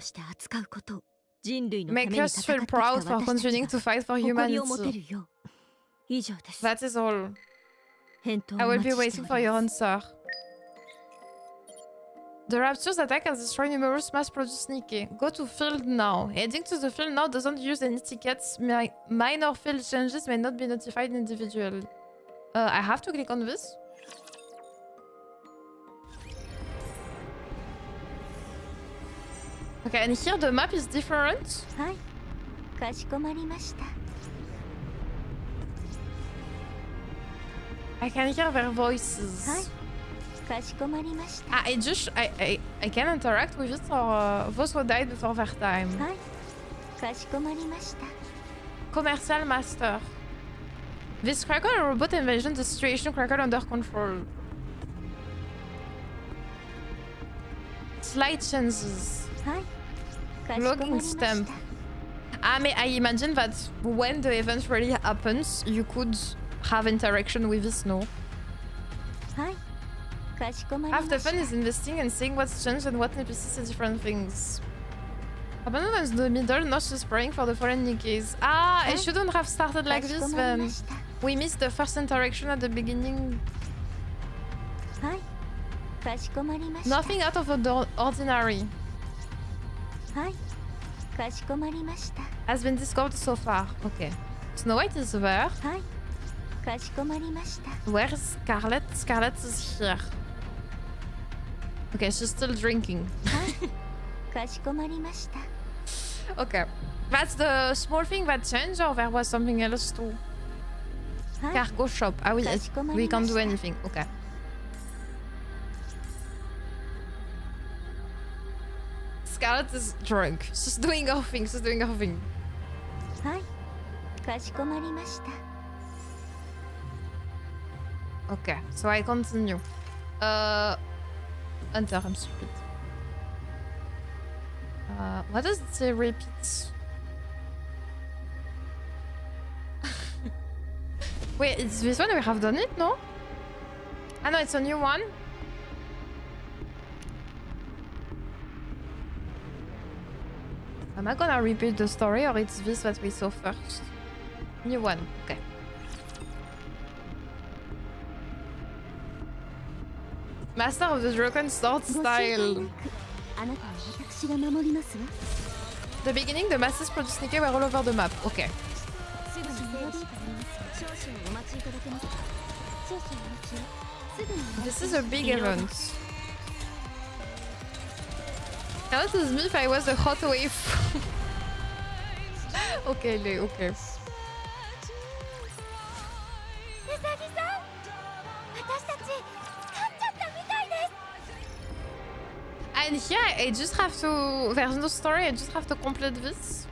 Make us feel proud for continuing to fight for humanity. That is all. I will be waiting for your answer. The Raptures attack has destroyed numerous mass-produced Nikke. Go to field now. Heading to the field now doesn't use any tickets. Minor field changes may not be notified individually. I have to click on this? Okay, and here the map is different. I can hear their voices. I can interact with it, or those who died before their time. Commercial Master. This Crackle robot envisions the situation Crackle under control. Slight changes. Logging stamp. I imagine that when the event really happens, you could have interaction with this, no? Half the fun is investing and seeing what's changed and what NPCs are different things. Abandon in the middle, not just praying for the fallen Nikkes. I shouldn't have started like this then. We missed the first interaction at the beginning. Nothing out of the ordinary has been discovered so far. Okay. Snow White is there. Where is Scarlet? Scarlet is here. Okay, she's still drinking. Okay. That's the small thing that changed, or there was something else too? Cargo shop. Ah oui, we can't do anything. Okay. Scarlet is drunk. She's doing her thing. She's doing her thing. はいかしこまりました Okay, so I continue. Enter, I'm stupid. What does it say repeat? Wait, it's this one we have done it, no? Ah no, it's a new one. Am I gonna repeat the story or it's this that we saw first? New one, okay. Master of the Dragon Sword ご心配 style. なくあなたは私が守りますわ The beginning, the masses produced Nikke were all over the map. Okay. すぐに整理します少々お待ちいただけますか少々お待ちをすぐに This is a big event. Now this is me if I was a hot wave. Okay, okay. うさぎさん私たち勝っちゃったみたいです And here I just have to... There's no story, I just have to complete this.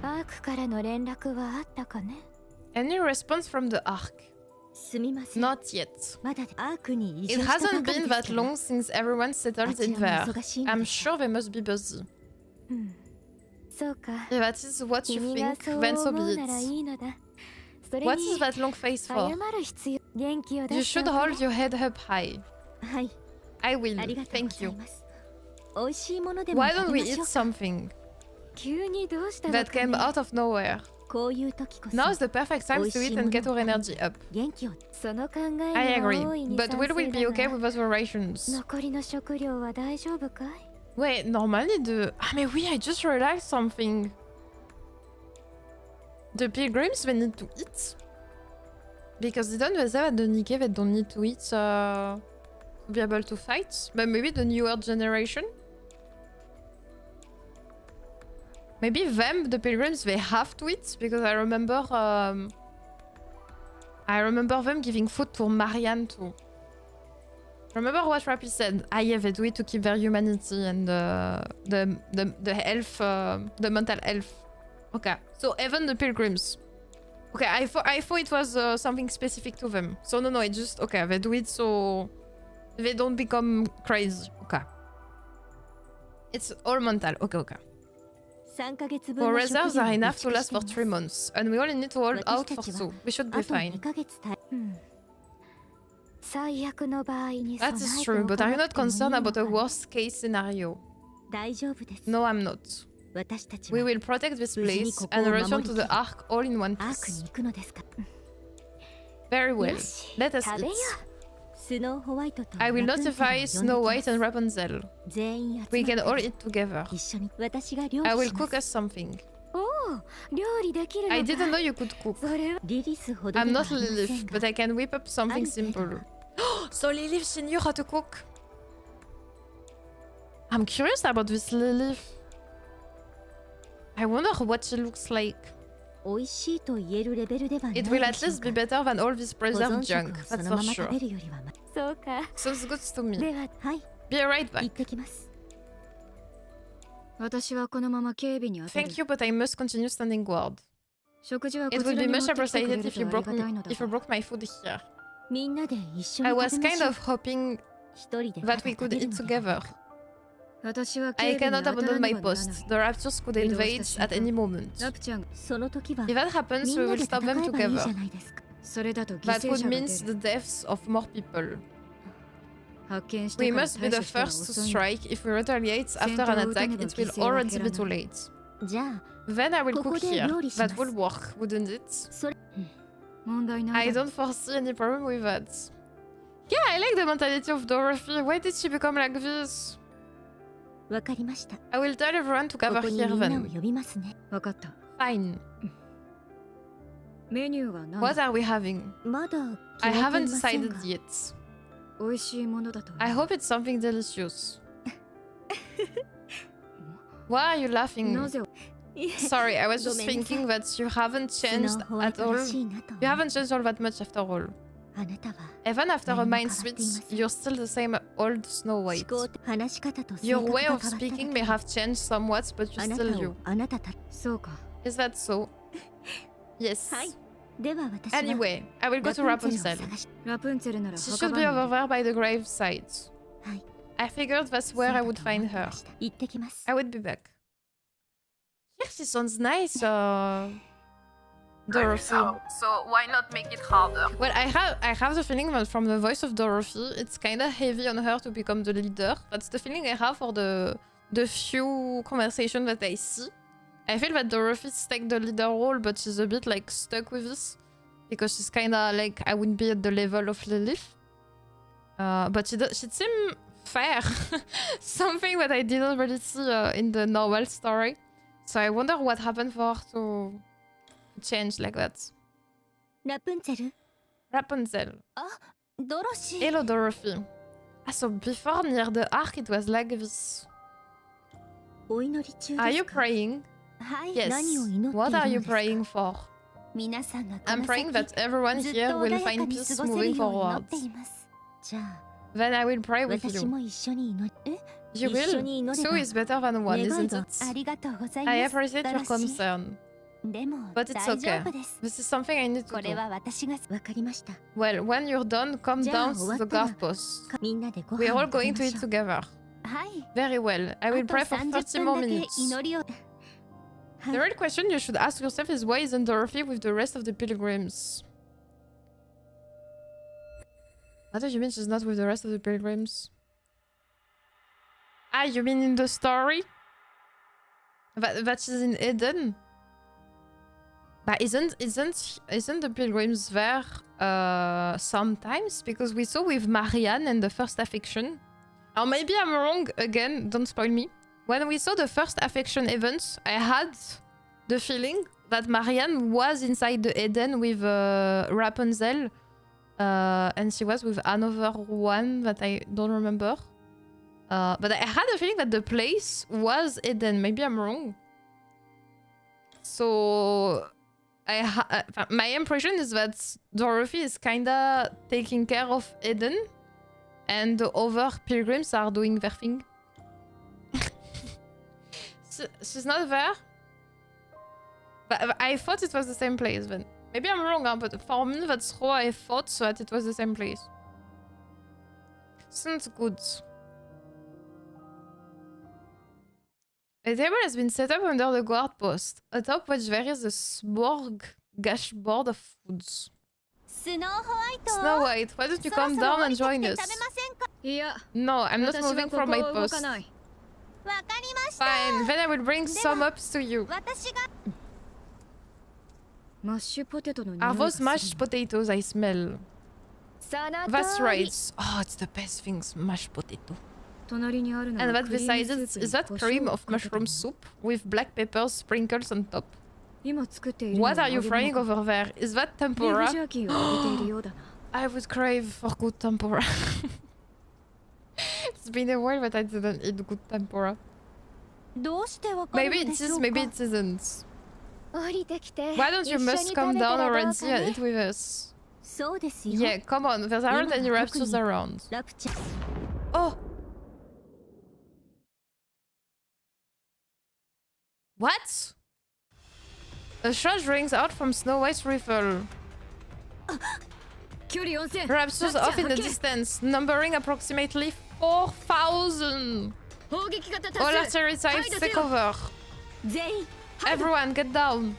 アークからの連絡はあったかね Any response from the Ark? すみません Not yet. まだアークに移 It 住したば hasn't かり been です that けど long since everyone settled in there. I'm sure they must be busy. そうか If that is what you 君が think, そう then so 思 be うならい it. いのだそれ What に is that long face 謝 for? る必要元気を You 出して should おく hold your head up high. はい I will. ありがとうご Thank ざい you. ます美味しいものでも Why 食 don't べ we まし eat ょう something 急にどうしたの that か came ね out of nowhere? こういう時こそ Now is the perfect time to eat and get our energy up. 元気をその考えに I は agree. 大いに But 賛 will we 成 be だ okay が with those rations? 残りの食料は大丈夫かい Wait, normally the... Ah mais oui, I just realized something. The pilgrims, they need to eat. Because didn't they say that the Nikke, they don't need to eat to be able to fight? But maybe the newer generation? Maybe them, the pilgrims, they have to eat? Because I remember them giving food to Marianne too. Remember what Rappy said? Ah yeah, they do it to keep their humanity and the health, the mental health. Okay, so even the pilgrims. Okay, I thought it was something specific to them. So no, it just, okay, they do it so they don't become crazy. Okay. It's all mental. Okay. 3ヶ月分 Our の食料 reserves を are 備 enough 蓄 to し last て for います 3 months. And we only need to hold out for 私たちは 2. We should あ be と fine. 2ヶ月最悪の場合に備 That え is て true, おか but are you な not くてもいい concerned の about か a な worst case scenario? 大丈夫です No, I'm not. 私たち We は will protect this 無事に place ここを and 守 return り to き the り Ark all in one アークに piece. 行くのですか Very よ well. し Let us 食べよ eat. スノーホワイトと I will ラプンツェルを notify 呼んで Snow き White ま and す Rapunzel. 全員集 We ま can って all eat together. 一緒に私が料 I 理 will しま cook す us something. おお料理できるの I か didn't know you could cook. それはリリスほどでは I'm あり not ません Lilith, が but I can whip up something ある程度 simple. So Lilith, she knew how to cook. I'm curious about this Lilith. I wonder what she looks like. 美味しいと言えるレベルではないで It しょう will か at least be better than all this 保存 preserved 食 junk, をそ that's の for まま sure. 食べるよりはそうか Sounds good to me. でははい Be right 行っ back. てきます私はこのまま警備に当たる Thank you, but I must continue standing guard. 食事はこ It ち would ら be に持 much ってきてくれ appreciated る if you とあり broke がたいの me, だ if you が broke my food here. みんなで一緒に I 食べ was ま kind しょう of hoping 一人で that we could eat together. 私は I 警備に cannot 当たら abandon ね my ばならない post. The raptors could invade at any moment. ラプちゃんその時は If that happens, み we んな will で stop 戦 them えばいい together. じゃないですかそれだと犠 That 牲 would 者が mean 出 the る deaths of more people. 発見して We から must be 対 the 処したら first to 遅いんだ strike. If we retaliate after an attack, it will already be too late. じゃあ Then I will ここ cook で here. 料理しま That す will work, wouldn't it? それ問題な I いだ don't foresee any problem with that. Yeah, I like the mentality of Dorothy. Why did she become like this? わかりました I will tell everyone to こ gather こに here みんなを then. 呼びますね分かった Fine. メニューは何 What だ are we having? まだ I 決めて haven't いません decided が yet. 美味しいものだと I hope it's something delicious. Why are you laughing? なぜ Sorry, I was just thinking that you haven't changed at all. You haven't changed all that much after all. Even after a mind switch, you're still the same old Snow White. Your way of speaking may have changed somewhat, but you're still you. そうか Is that so? Yes. Anyway, I will go to Rapunzel. ラプンツェルなら She 墓 should be 場 over there by the graveside. I figured that's where I would find her. I would be back. Yeah, she sounds nice, Dorothy. So why not make it harder? Well, I have the feeling that from the voice of Dorothy, it's kind of heavy on her to become the leader. That's the feeling I have for the few conversations that I see. I feel that Dorothy's take the leader role, but she's a bit like stuck with this because she's kind of like I wouldn't be at the level of Lilith. But she seemed fair, something that I didn't really see in the novel story. So I wonder what happened for her to change like that. ラプンツェル Rapunzel. ドロシー Hello, Dorothy. Ah, so before near the ark, it was like this. お祈り中 Are で you すか praying? はい Yes. 何を祈っているの What です are か you praying for? 皆さんが I'm この praying 先 that everyone ずっと here 穏 will やか find に peace 過ごせる moving ように祈 forward. っていますじゃあ Then I will pray with 私 you. も一緒に祈り You 一緒 will? に祈れ Two ば is better than one, 願い isn't があ it? りがとうござい I ます appreciate your ドロシー concern. でも But it's 大丈 okay. 夫です This is something I need こ to れ do. は私がわかりました Well, when you're done, come じゃあ down 終わ to っ the たら guard post. みんなでご We're 飯を all 食べ going ま to し eat ょう together. はい Very well. I あ will と pray for 30 30 more 分だけ minutes. 祈りを The real question you should ask yourself is why isn't Dorothy with the rest of the pilgrims? What do you mean she's not with the rest of the pilgrims? Ah, you mean in the story? That she's in Eden? But isn't the pilgrims there sometimes? Because we saw with Marianne in the first affection. Or maybe I'm wrong again, don't spoil me. When we saw the first affection events, I had the feeling that Marianne was inside the Eden with Rapunzel. And she was with another one that I don't remember. But I had a feeling that the place was Eden. Maybe I'm wrong. So my impression is that Dorothy is kinda taking care of Eden, and the other pilgrims are doing their thing. She's not there. But I thought it was the same place then. Maybe I'm wrong, but for me that's how I thought, so that it was the same place. Sounds good. A table has been set up under the guard post, atop which there is a smorgasbord of foods. スノーホワイト Snow White, why don't you come down and join us? 食べませんか いや No, I'm not 私は moving こ from こ my を動 post. かない わかりました Fine, then I will bring some ups to you. 私がマッシュポテトの匂 Are いが those する mashed potatoes I smell? その That's 通り right. Oh, it's the best things, mashed potato. 隣にあるの And は that クリーム besides スー it, プに is that 胡椒 cream を of かけたも mushroom の soup with black peppers sprinkles on top? 今作っているの What は are you 揚げ物 frying か over there? Is that ビーフ tempura? ジャーキーを揚げているようだな I would crave for good tempura. It's been a while that I didn't eat good tempura. どうしてわかる Maybe の it でし is, ょう maybe か it isn't. 降りてきて Why don't you 一緒に must 食べ come た down らどう already か and ね eat with us? そうですよ Yeah, come on. There aren't any 今は raptors 特に around. ラプチャ Oh! What? A shot rings out from Snow White's rifle. 距離4000 Raptors off in the 発見 distance, numbering approximately 4,000. 砲撃型 All 多数 artillery types take over. 全員 Everyone, get down.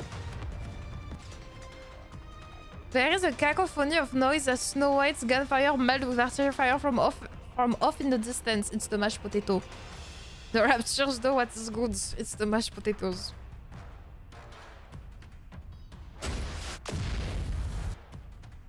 There is a cacophony of noise as Snow White's gunfire meld with artillery fire from off in the distance. It's the mashed potato. The raptors know what is good. It's the mashed potatoes.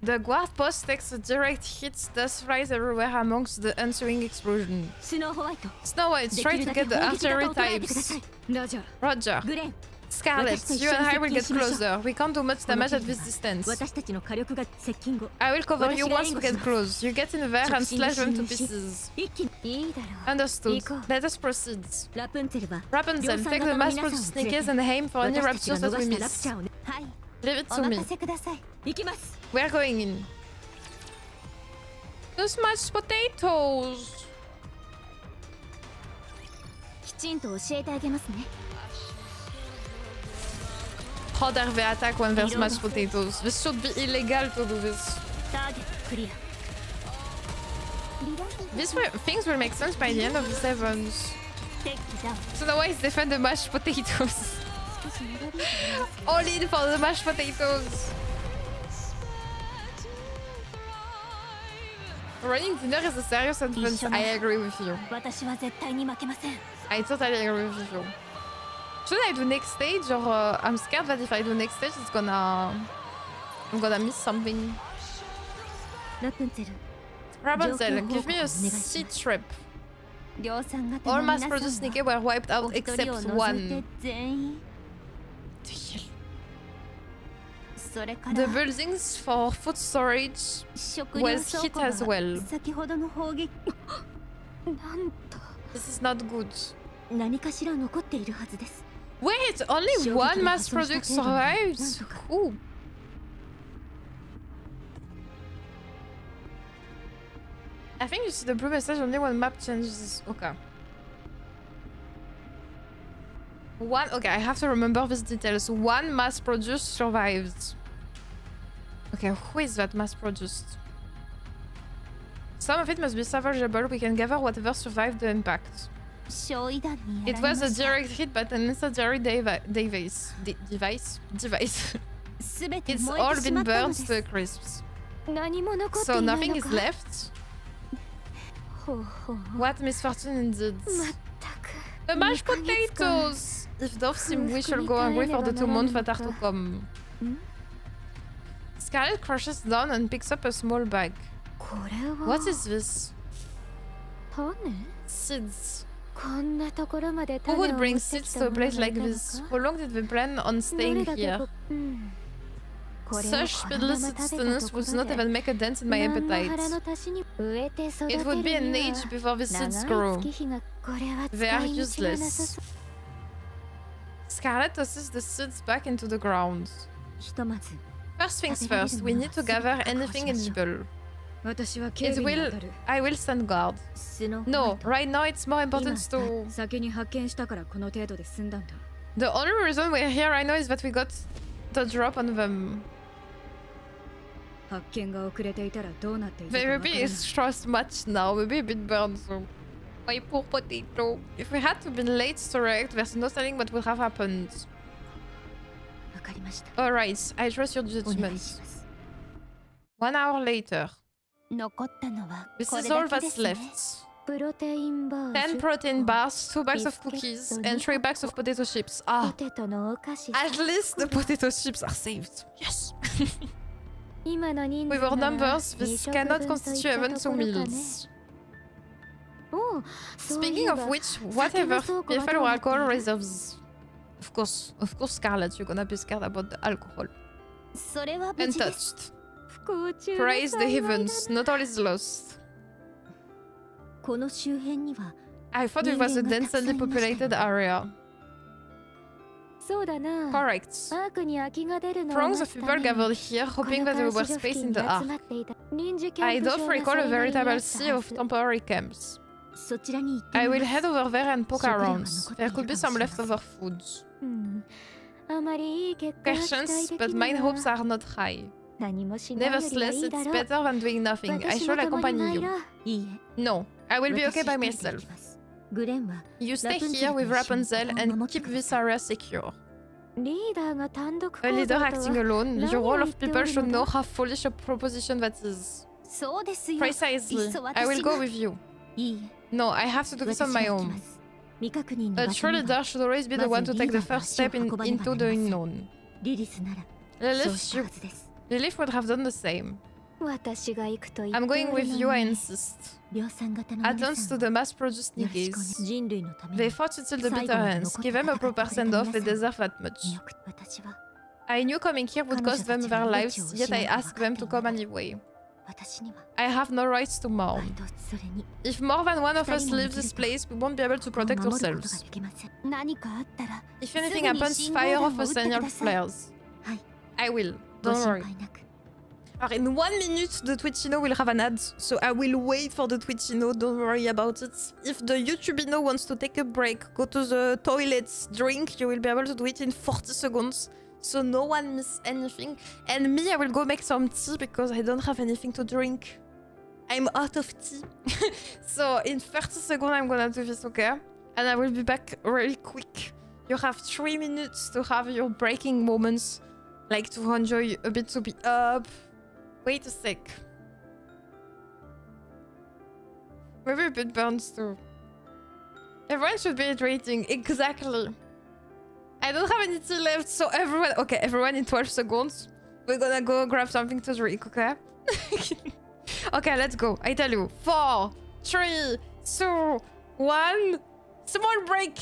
The guard post takes a direct hit, dust flies everywhere amongst the ensuing explosion. スノーホワイト Snow White, で try きる to だけ get the 砲撃型 artillery を捉えてくださ types. いラジャー Roger. グレン Scarlet, you and I will get closer. We can't do much damage at this distance. 私たちの火力が接近後 I will cover you once we get close. You get in there and slash them to pieces. 一気にいいだろう Understood. Nico. Let us proceed. ラプンツェルは Rapunzel, take the mass-produced Nikkes and aim for any 私たちが raptures that 逃 we したラプ miss. チャーをねはい Leave it お to me. 任せください行きます We're going in. The smashed potatoes. きちんと教えてあげますね How dare they attack when there's mashed potatoes? This should be illegal to do this. ターゲットクリア These things will make sense by the end of the sevens. 敵機ダウン So now I defend the mashed potatoes. All in for the mashed potatoes. Running dinner is a serious offense. I agree with you. 私は絶対に負けません I totally agree with you. Should I do next stage or I'm scared that if I do next stage I'm gonna miss something. ラプンツェル Rapunzel, give me a seed trip. 量産型 All の皆 mass さんは produced Nikke were wiped お out 一人 except を除いて one. 全員 The それから buildings for food storage 食料 was 倉 hit 庫は as well. 先ほどの砲撃なんと This is not good. 何かしら残っているはずです Wait, only one mass product survived? Ooh. I think you see the blue message only when map changes. Okay. Okay, I have to remember these details. One mass produced survived. Okay, who is that mass produced? Some of it must be salvageable. We can gather whatever survived the impact. 焼夷弾にや It られ was ま a した direct hit, but an incendiary device. Device. すべて It's 燃え all てし been まったの burnt で to す crisps. 何も残って So いない nothing の is か left. ほうほう What misfortune indeed. まったく The mashed 2ヶ月間 potatoes! If Dorothy, we shall go hungry for the 2 months that are to come. Scarlet crashes down and picks up a small bag. これは What is this? 種 Seeds. こんなところまで Who 種を would 持 bring ってき seeds た to a 者がい place た like の this? か How long did they plan on ど staying れだけ here? ここれを Such このまま speedless 食べた sustenance ところ would not で even make a dent in my 何の appetite. 腹の足しに植えて育て It would be る an に age は before the seeds 長い grow. 月日がこれは They are 使い道がなさ useless. そう Scarlet tosses the seeds back into the ground. ひとまず First things first, we need to gather anything edible. 私は警 It 備に will. 当たる I will stand guard. スノー No, right now it's more important to. 先に発見したからこの程度で済んだんだ The only reason we're here right now is that we got the drop on them. 発見が遅れていたらどうなっていたか They わ will から be ない stressed much now, maybe a bit burned so. My poor potato. If we had to be late to react, there's no telling what would have happened. わかりました Alright, I trust your お願い judgment. します 1 hour later. 残ったのは This こ is れ all だけ that's ですね left. プロテインバー 10 protein bars, 2 bags of cookies, and 3 bags of potato chips. ポ Ah, テトのお菓子 at least the potato chips are saved. Yes! 今の人数 With our なら numbers, 二 this 食 cannot 分とい constitute った even と 2 ころかね meals. おうそうい Speaking え of ば which, whatever 酒の倉庫は PFL どう or なってい alcohol る reserves. Of course, Scarlet, you're gonna be scared about the alcohol. それは無事です Untouched. 不幸中の Praise the 幸いだ heavens, not all is lost. この周辺には I thought it was a densely populated area. そうだな Correct. アークに空きが出るのを Throngs 待 of つた people めに gathered here, こ hoping の that there 監 was 視所 space 付 in 近 the に ark. 集まっていた臨時キャ I ンプ don't 場が recall そ a れなり veritable にあった sea は of ず temporary camps. そちらに行って I み will ます head over there and poke 食料が around. 残って There いる could be かも some しれません leftover foods. うんあまりいい結果は期 Questions, 待で but き my ない hopes な are not high. 何もしないよりはい Nevertheless, いだ it's ろう better than doing nothing. I 私 shall の共に accompany 参 you. ろういいえ No, I will be 私 okay by 一人で行 myself. きますグレンは You stay Rapunzel here with と一緒に Rapunzel ここを and 守って keep くだ this さい area secure. リーダーが単独行 A 動 leader とは acting alone, 何 your を role 言 of ってお people る should の know だ how foolish a proposition that is. そうですよいっ Precisely. そ I 私 will go が with you. いいえ No, I have to do this 私 on は my 行き own. ます未確認の A 場 true 所に leader は should always be the one to take the first step into the unknown. リリスならそう Lilith, したはずです Lilith would have done the same. 私が行くと言 I'm って going お with る you, の I に insist. 量産型の皆 Add-ons さ to ん the を mass-produced よろしく Nikkes. 人類のため They に fought until the 最 bitter 後まで ends. 残っ Give て them a 戦ってくれ proper た send-off 皆 and さん deserve that much. よく私は I knew coming here would cost them their lives, yet I asked them to come anyway. 私には I have no rights to バ mourn. イトそれに If more than one of us leaves this place, we won't be able to ここを protect 守ることが ourselves. できません何かあったら If すぐ anything に happens, 信号 fire 弾を off 打 a ってく signal ださい flares. はい I will. ご Don't 心 worry. 配なく Alors, in 1 minute, the Twitchino will have an ad, so I will wait for the Twitchino, don't worry about it. If the YouTubino wants to take a break, go to the toilets, drink, you will be able to do it in 40 seconds. So no one miss anything. And me, I will go make some tea because I don't have anything to drink. I'm out of tea. So in 30 seconds, I'm gonna do this, okay? And I will be back really quick. You have 3 minutes to have your breaking moments. Like to enjoy a bit to be up. Wait a sec. Maybe a bit burns too. Everyone should be hydrating. Exactly. I don't have any tea left, so everyone... Okay, everyone in 12 seconds. We're gonna go grab something to drink, okay? Okay, let's go. I tell you. 4, 3, 2, 1. Small break.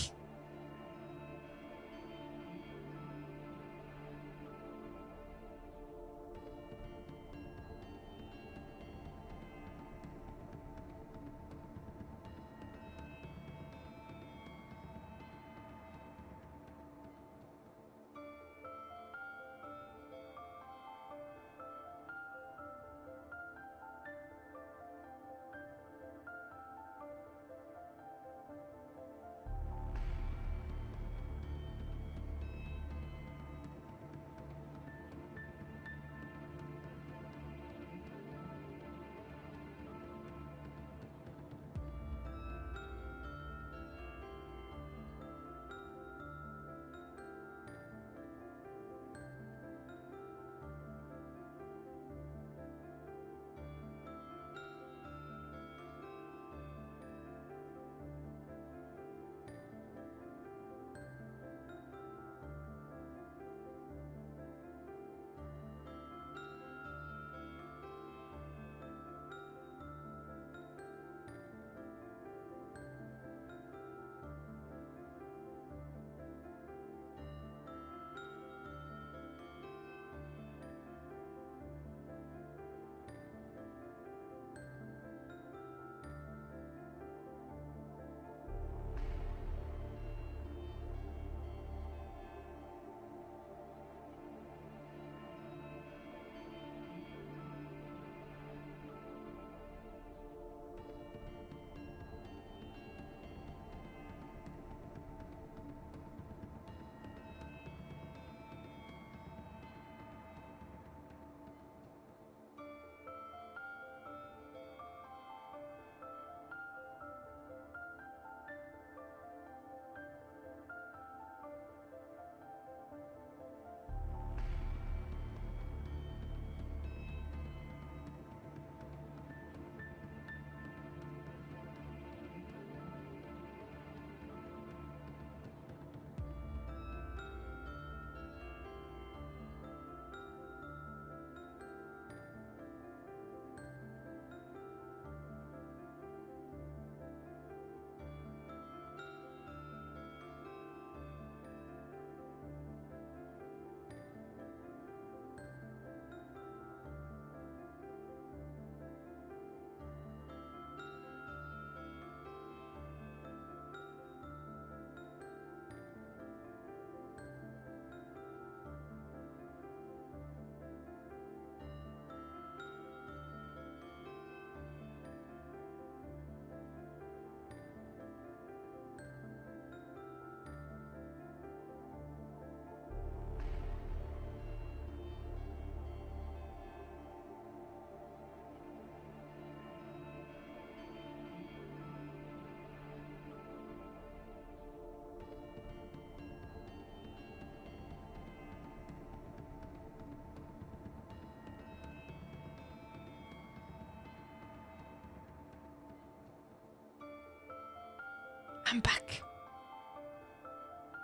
I'm back.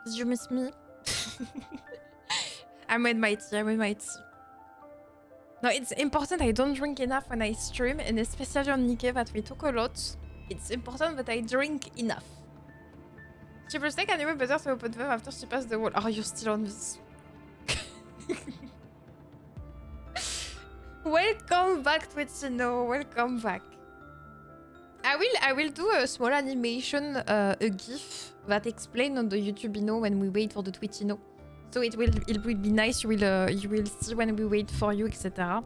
Did you miss me? I made my tea, No, it's important I don't drink enough when I stream, and especially on Nikke that we talk a lot. It's important that I drink enough. She will take anyway better to open them after she passed the wall. Oh, you're still on this. Welcome back, Twitchino. Welcome back. I will do a small animation, a GIF that explain on the YouTubino when we wait for the Twitchino. So it will be nice. You will see when we wait for you, etc.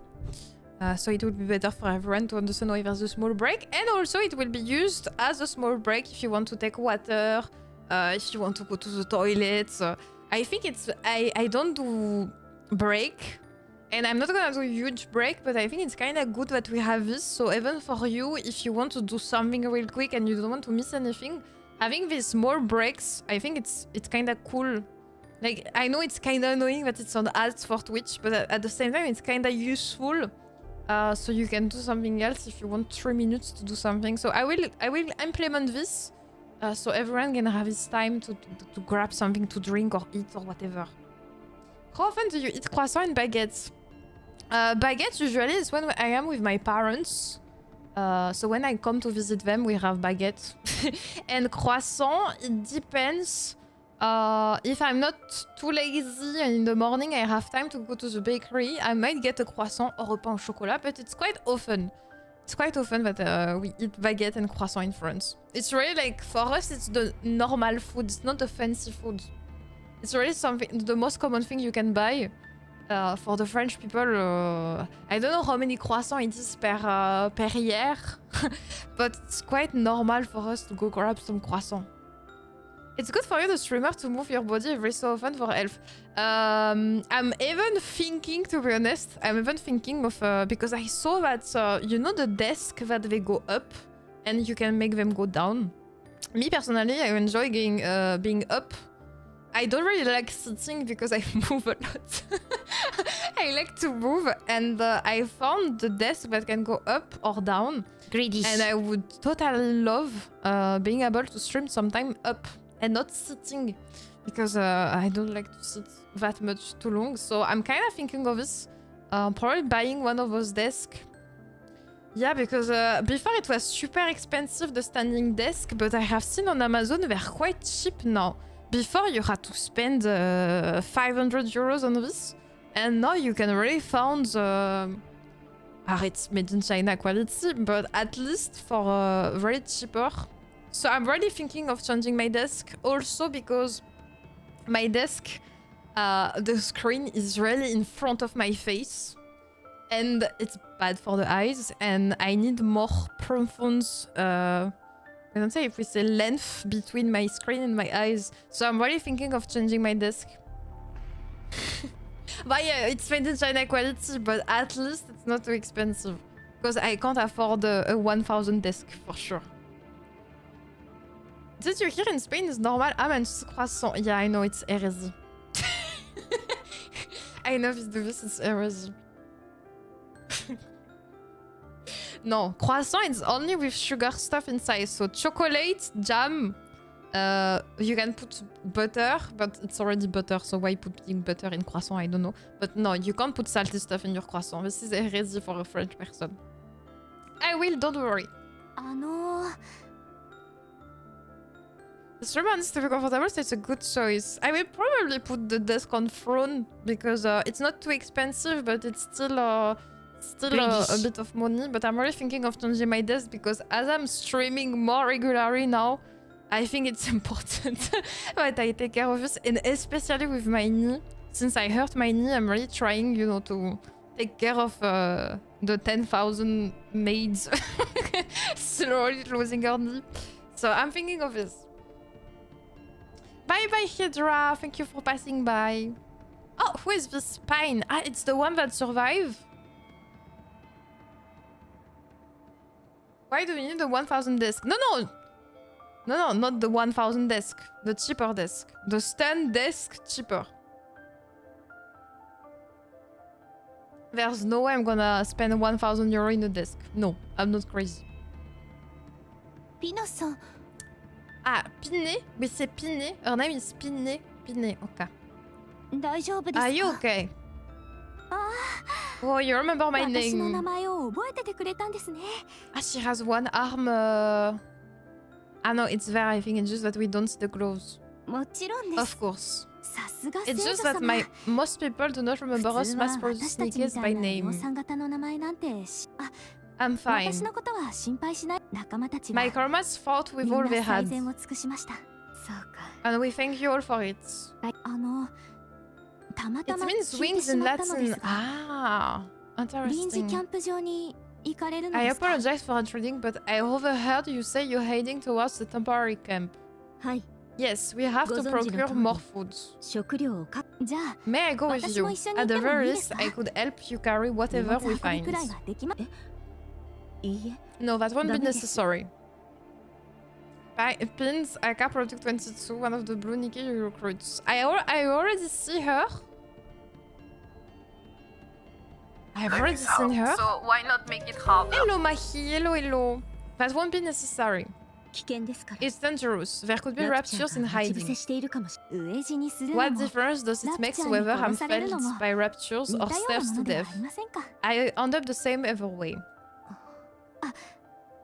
So it will be better for everyone to understand why there's a small break, and also it will be used as a small break if you want to take water, if you want to go to the toilet. I think it's I don't do break. And I'm not gonna do a huge break, but I think it's kind of good that we have this. So even for you, if you want to do something real quick and you don't want to miss anything, having these small breaks, I think it's kind of cool. Like, I know it's kind of annoying that it's on ads for Twitch, but at the same time, it's kind of useful. So you can do something else if you want 3 minutes to do something. So I will implement this, so everyone can have his time to grab something to drink or eat or whatever. How often do you eat croissant and baguettes? Baguettes usually is when I am with my parents. So when I come to visit them, we have baguettes. And croissant, it depends. If I'm not too lazy and in the morning I have time to go to the bakery, I might get a croissant or a pain au chocolat, but it's quite often. It's quite often that we eat baguette and croissant in France. It's really like, for us, it's the normal food. It's not the fancy food. It's really something, the most common thing you can buy. For the French people, I don't know how many croissants it is per year, but it's quite normal for us to go grab some croissant. It's good for you, the streamer, to move your body every so often for health. I'm even thinking, to be honest, of, because I saw that, you know the desk that they go up and you can make them go down? Me, personally, I enjoy being up. I don't really like sitting because I move a lot. I like to move, and I found the desk that can go up or down. Greedy. And I would totally love being able to stream sometime up and not sitting, because I don't like to sit that much too long. So I'm kind of thinking of this, probably buying one of those desks. Yeah, because before it was super expensive, the standing desk, but I have seen on Amazon they're quite cheap now. Before you had to spend 500 euros on this, and now you can really find it's made in China quality, but at least for very cheaper. So I'm really thinking of changing my desk, also because my desk, the screen is really in front of my face, and it's bad for the eyes, and I need more profound I don't say if we say length between my screen and my eyes. So I'm really thinking of changing my desk. But yeah, it's made in China quality, but at least it's not too expensive. Because I can't afford a 1000 desk for sure. Did you hear in Spain is normal? Ah man, it's croissant. Yeah, I know, it's heresy. I know this is heresy. No, croissant is only with sugar stuff inside. So chocolate, jam, you can put butter, but it's already butter, so why putting butter in croissant? I don't know. But no, you can't put salty stuff in your croissant. This is heresy for a French person. I will, don't worry. The streamer needs to be comfortable, so it's a good choice. I will probably put the desk on throne, because it's not too expensive, but it's still a bit of money. But I'm really thinking of changing my desk, because as I'm streaming more regularly now, I think it's important that I take care of this, and especially with my knee. Since I hurt my knee, I'm really trying, you know, to take care of the 10,000 maids slowly losing her knee. So I'm thinking of this. Bye bye, Hydra. Thank you for passing by. Oh, who is this spine? Ah, it's the one that survived. Why do you need the 1000 desk? No, not the 1000 desk. The cheaper desk. The stand desk cheaper. There's no way I'm gonna spend 1000 euro in a desk. No, I'm not crazy. Pinne-san. Ah, Pinne? Oui, c'est Pinne. Her name is Pinne. Pinne, okay. Are you okay? Oh, you remember my 私の名 name. 前を覚えててくれたんですね。 Ah, she has one arm. Ah no, it's there. I think it's just that we don't see the gloves. もちろんです。 Of course. さすが聖 It's 女 just that 様。 most people do not 普 remember us 通は mass 私 produced たちみ Nikkes た by いな量 name. 産型の名前なんてI'm 私 fine. のことは心配しない。仲間たちが My karmas fought み with ん all な they 最 had. 善を尽くしました。そうか。 And we thank you all for it. たま It たま means 聞いて wings し in まったので Latin. すが、 Ah, 臨時キャ interesting. ンプ場に行かれるの I ですか？ apologize for intruding, but I overheard you say you're heading towards the temporary camp. はい。 Yes, we have to ご存知の procure 通り。 more food. 食料をじゃあ May I go with 私 you? も一緒に行 At って the も very いいです least, か？ I could help you carry 荷 whatever 物 we 運び find. くらいはできまいいえ。 No, that won't be ダメです。 necessary. Pins, AK Product 22, one of the blue Nikke recruits. I already see her. I've Life already is seen her. hard, so why not make it harder? Hello, Mahi. Hello, hello. That won't be necessary. 危険ですから。 It's dangerous. There could be ラプチャ raptures ー in が待ち伏 hiding. せしているかもしれない。飢え死にするの What も difference does it make to whether I'm felled by raptures 似 or たような stabbed も to のでは death? ありませんか？ I end up the same either way.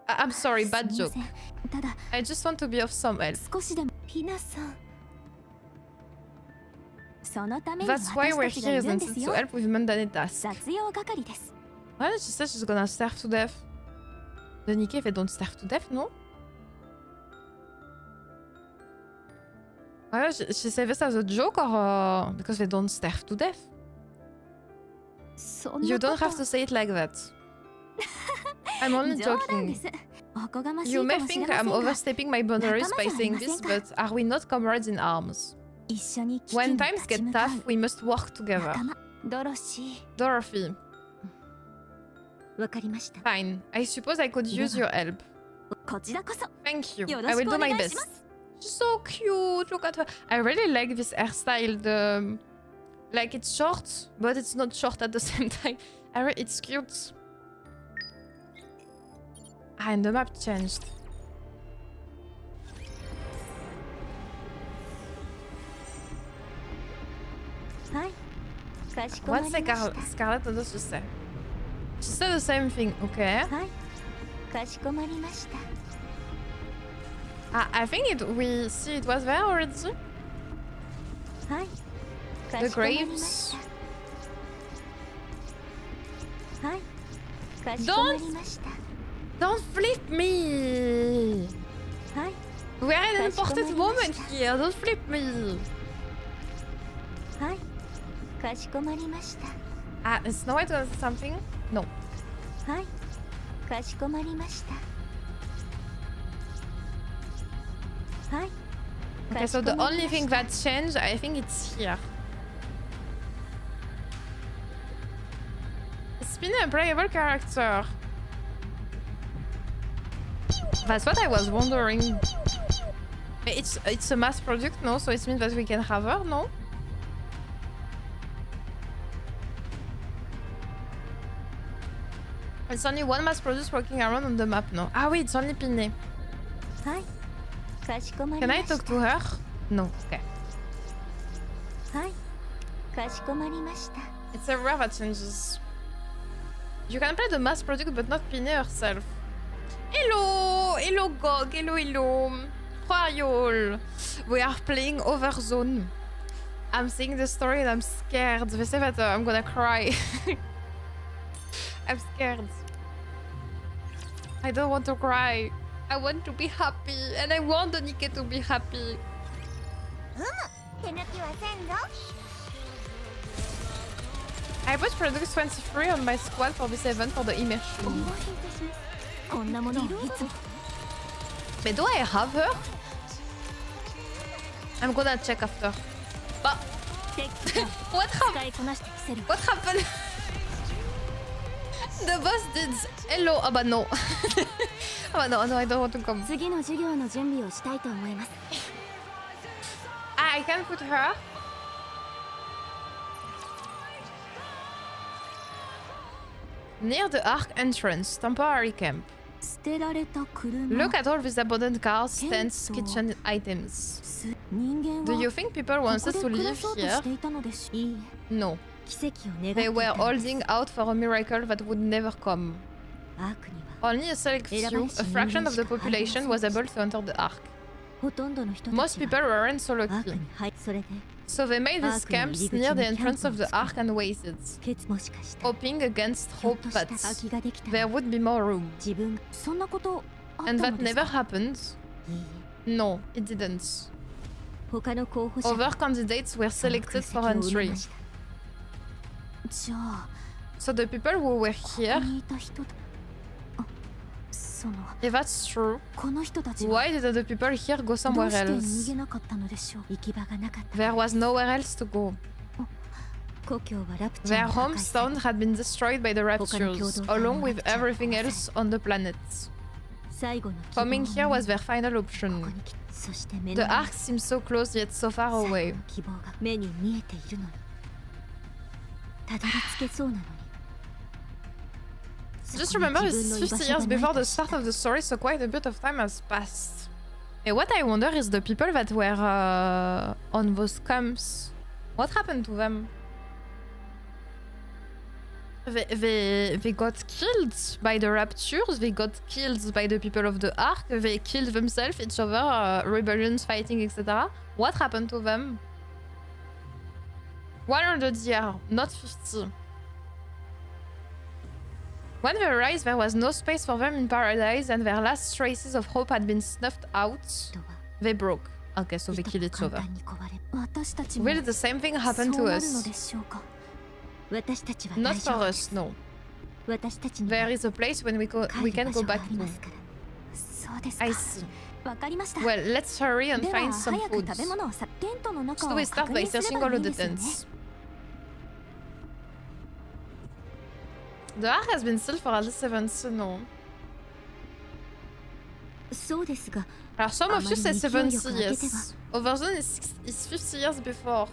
I'm sorry, bad すみま joke. せん。ただ I just want to be of some help. 少しでもピナさん。そのために That's why 私 we're たちが here, いるん isn't です it? よ。 To help with mundane tasks. 雑用係です。 Why did she say she's gonna starve to death? The Nikke, they don't starve to death, no? Why did she say this as a joke or because they don't starve to death? そんな You こと don't have to say it like that. I'm only 冗談で joking. す。おこがましい You か may もしれ think ませ I'm んが、 overstepping my boundaries by saying this, 仲間じゃありませんか？ but are we not comrades in arms? 一緒に危 When 険に times 立ち get 向かう tough, we must work together. 仲間ドロシ Dorothy, ー。わかりました。 fine. I suppose I could use your help. こちらこそ Thank you. よろ I し will くお do my 願いしま best. す。 She's so cute. Look at her. I really like this hairstyle. Like it's short, but it's not short at the same time. It's cute. Ah, and the map changed. はい。かしこまり What's ま the した。 Scarlet? What does she say? She said the same thing. Okay. はい。かしこまりました。 I think we see it was there already. はい。か The しこまりまし graves. た。はい。かしこまりました。 Don't flip me. はい。 We are in an Ka shi important komari moment mashita. here. Don't flip me. はい。かしこまりました。 Is Snow White gonna say something? No. はい。かしこまりました。はい。 Okay, so the only thing that changed, I think it's here. It's been a playable character. That's what I was wondering. But it's a mass product, no? So it means that we can have her, no? It's only one mass product walking around on the map, no? Ah oui, it's only Pinne. はい。かしこまり Can ま I した。 talk to her? No. Okay. はい。かしこまりました。 It's everywhere that changes. You can play the mass product, but not Pinne herself. Hello! Hello, Gog! Hello, hello! How are you all? We are playing Overzone. I'm seeing the story and I'm scared. They say that I'm gonna cry. I'm scared. I don't want to cry. I want to be happy. And I want the Nikke to be happy. 手抜きはせんぞ。 I put Product 23 on my squad for this event for the immersion. こんなものをいつも But do I have her? I'm gonna check after. But what happened? 使いこなしてみせる。 What happened? The boss did. Hello. Ah bah no. Ah bah no, no, I don't want to come. 次の授業の準備をしたいと思います。 I can put her. Near the Arc entrance, temporary camp. 捨てられた車。 Look at all these abandoned cars, tents, kitchen items. 人間 Do は you think people こ want こ us で to 暮ら live そうと here? していたのでしょ。いいえ。 No. They were holding out for a miracle that would never come. Only a select few, a fraction of the population, was able to enter the Ark. Most people weren't so lucky. So they made these camps near the entrance of the Ark and waited, hoping against hope that there would be more room. And that never happened. No, it didn't. Other candidates were selected for entry. So the people who were here, if that's true, why did the people here go somewhere else? There was nowhere else to go. Their hometown had been destroyed by the raptures, along with everything else on the planet. Coming here was their final option. The Ark seemed so close yet so far away. Just remember, it's 50 years before the start of the story, so quite a bit of time has passed. And what I wonder is the people that were on those camps, what happened to them? They got killed by the raptures, they got killed by the people of the Ark, they killed themselves, each other, rebellions, fighting, etc. What happened to them? 100 years, not 50. When they arrived, there was no space for them in paradise, and their last traces of hope had been snuffed out. They broke. Okay, so they killed each other. Will the same thing happen to us? Not for us, no. There is a place when we can go back to. I see. Well, let's hurry and find some food. So we start by searching all of the tents. The Ark has been still for at least 70, no? Alors, some of you say 70, yes. Overzone is 50 years before.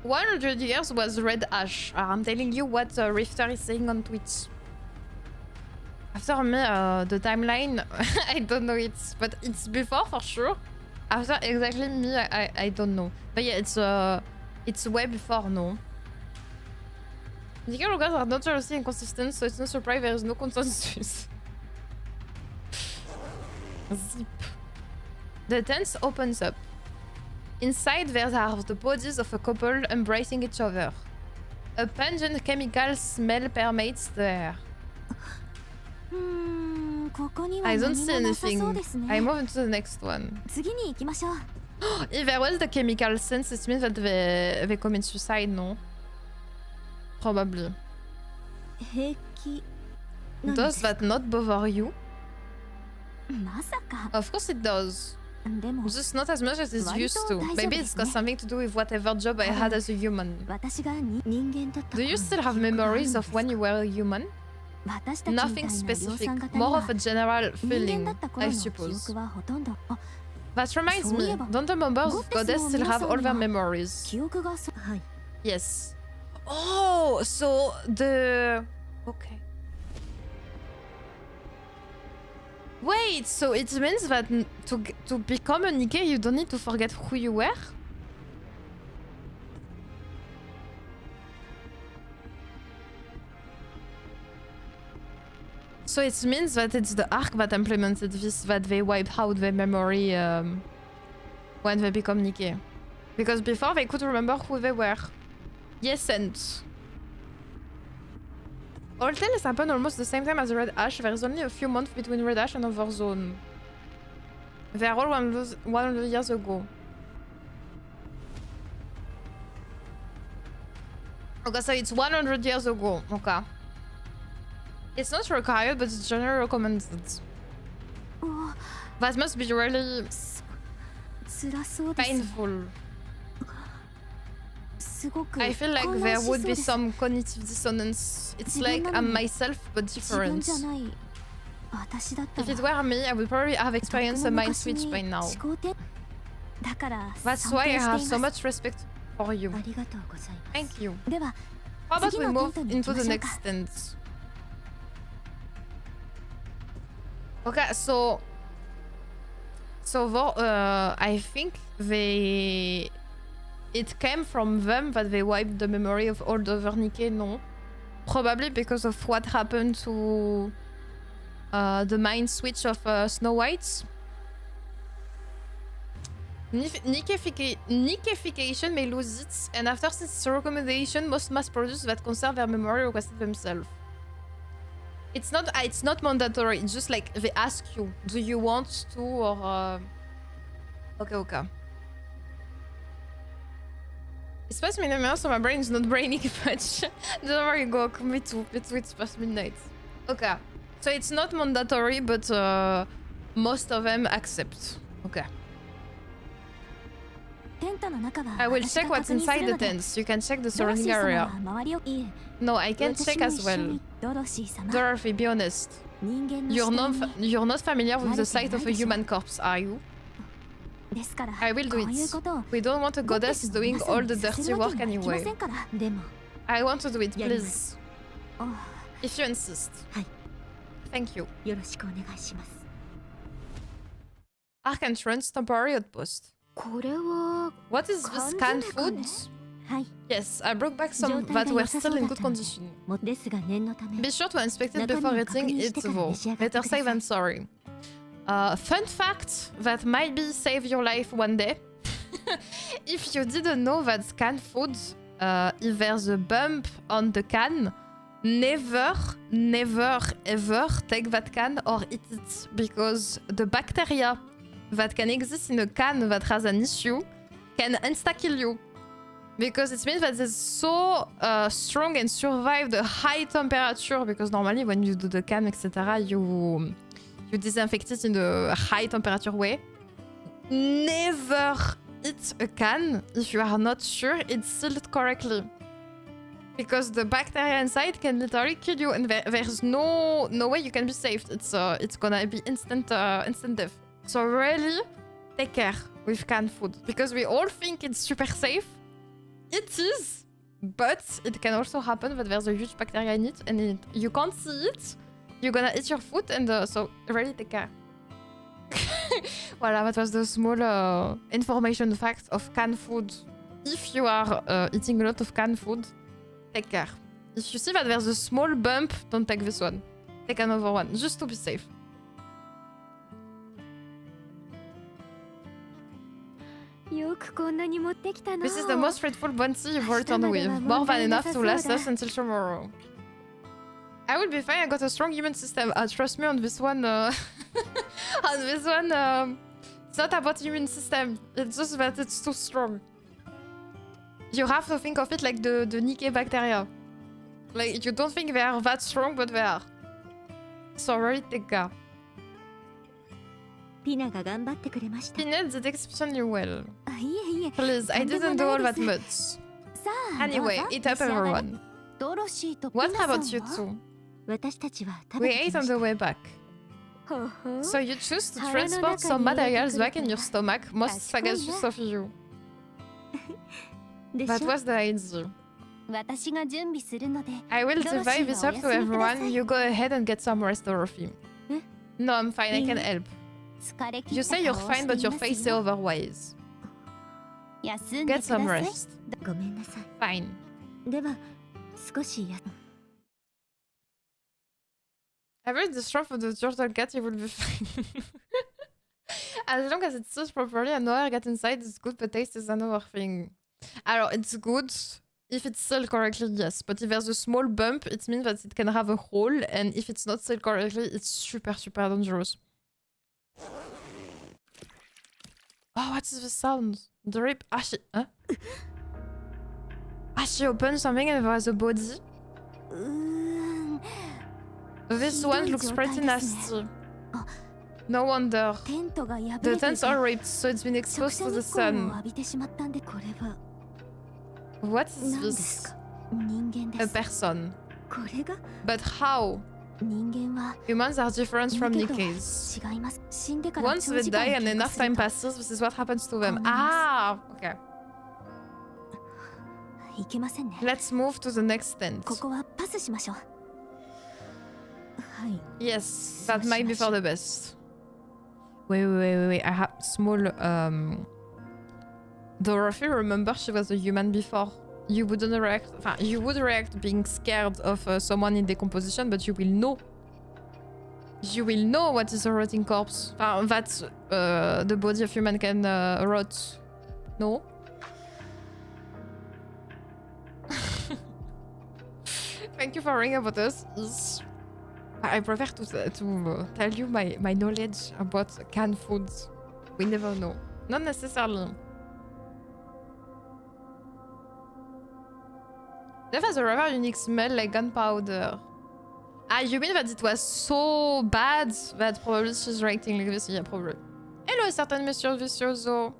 "100 years was Red Ash." I'm telling you what Rifter is saying on Twitch. After me, the timeline, I don't know it, but it's before for sure. After exactly me, I don't know. But yeah, it's way before, no? Nikke regards are not jealousy and consistent, so it's no surprise there is no consensus. Zip. The tent opens up. Inside there are the bodies of a couple embracing each other. A pungent chemical smell permeates the air. I don't see anything. I move into the next one. If there was the chemical sense, it means that they commit suicide, no? Probably. Does that not bother you? Of course it does. Just not as much as it's used to. Maybe it's got something to do with whatever job I had as a human. Do you still have memories of when you were a human? Nothing specific, more of a general feeling, I suppose. That reminds me, don't the members of Goddess still have all their memories? Yes. Oh, so the... Okay. Wait, so it means that to become a Nikke, you don't need to forget who you were? So it means that it's the Ark that implemented this, that they wipe out their memory when they become Nikke. Because before they could remember who they were. Yes, and... All tales happen almost the same time as Red Ash. There is only a few months between Red Ash and Overzone. They are all 100 years ago. Okay, so it's 100 years ago. Okay. It's not required, but it's generally recommended. That must be really painful. I feel like there would be some cognitive dissonance. It's like I'm myself, but different. If it were me, I would probably have experienced a mind switch by now. That's why I have so much respect for you. Thank you. How about we move into the next tent? Okay, so So I think it came from them that they wiped the memory of all the other Nikke. No, probably because of what happened to the mind switch of Snow White. Nickification may lose it, and after its recommendation, most mass producers that conserve their memory requested themselves. It's not mandatory. It's just like they ask you, do you want to or okay. It's past midnight, so my brain is not braining much. Don't worry, go. Me too. It's past midnight. Okay, so it's not mandatory, but most of them accept. Okay. I will check what's inside the tents. You can check the surrounding area. No, I can check as well. Dorothy, be honest. You're not familiar with the sight of a human corpse, are you? I will do it. We don't want a goddess doing all the dirty work anyway. I want to do it, please. If you insist. Thank you. Arc entrance, temporary outpost. What is this canned food? Yes, I brought back some that were still in good condition. Be sure to inspect it before eating it though. Better safe than sorry. Fun fact that might be save your life one day. If you didn't know that canned food, if there's a bump on the can, never ever take that can or eat it, because the bacteria that can exist in a can that has an issue can insta-kill you. Because it means that it's so strong and survive the high temperature, because normally when you do the can, etc., you disinfect it in a high temperature way. Never eat a can if you are not sure it's sealed correctly. Because the bacteria inside can literally kill you, and there's no way you can be saved. It's gonna be instant death. So really, take care with canned food, because we all think it's super safe. It is, but it can also happen that there's a huge bacteria in it, and you can't see it. You're gonna eat your food, and so really take care. Voilà, that was the small information fact of canned food. If you are eating a lot of canned food, take care. If you see that there's a small bump, don't take this one. Take another one, just to be safe. This is the most faithful bounty you've returned with. More than enough to last us until tomorrow. I will be fine, I got a strong immune system. Trust me on this one. On this one, it's not about immune system. It's just that it's too strong. You have to think of it like the Nikke bacteria. Like, you don't think they are that strong, but they are. So really take care. Pinne did exceptionally well. Please, I didn't do all that much. Anyway, eat up everyone. What about you two? We ate on the way back. So you choose to transport some materials back in your stomach, most sagacious of you. That was the idea. I will divide this up to everyone. You go ahead and get some rest, Dorothy. No, I'm fine, I can help. You say you're fine, but your face says otherwise. Get some rest. Fine. I read the strength of the turtle cat, you will be fine. As long as it's sealed properly and no air gets inside, it's good, but taste is another thing. Alors, it's good if it's sealed correctly, yes. But if there's a small bump, it means that it can have a hole, and if it's not sealed correctly, it's super dangerous. Oh, what is the sound? The rip. Ah, she opened something and there was a body. This one looks pretty nasty. No wonder. The tents are ripped, so it's been exposed to the sun. What is this? A person. But how? Humans are different from Nikkes. Once they die and enough time passes, this is what happens to them. Ah, okay. Let's move to the next tent. Yes, that might be for the best. Wait. I have small Dorothy, remember she was a human before. You wouldn't react. You would react being scared of someone in decomposition, but you will know. You will know what is a rotting corpse. That the body of human can rot. No? Thank you for ringing about us. I prefer to tell you my knowledge about canned foods. We never know. Not necessarily. That has a rather unique smell like gunpowder. Ah, you mean that it was so bad that probably she's reacting like this? Yeah, probably. Hello, certain Monsieur Vicioso.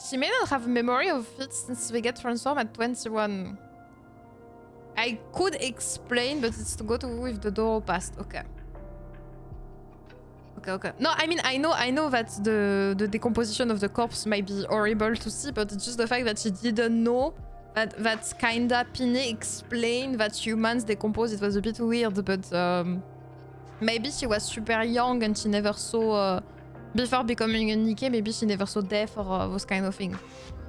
She may not have a memory of it since we get transformed at 21. I could explain, but it's to go to with the door past. Okay. Okay. No, I mean, I know that the decomposition of the corpse might be horrible to see, but it's just the fact that she didn't know that kinda Pinne explained that humans decompose. It was a bit weird, but maybe she was super young and she never saw before becoming a Nikke. Maybe she never saw death or those kind of things.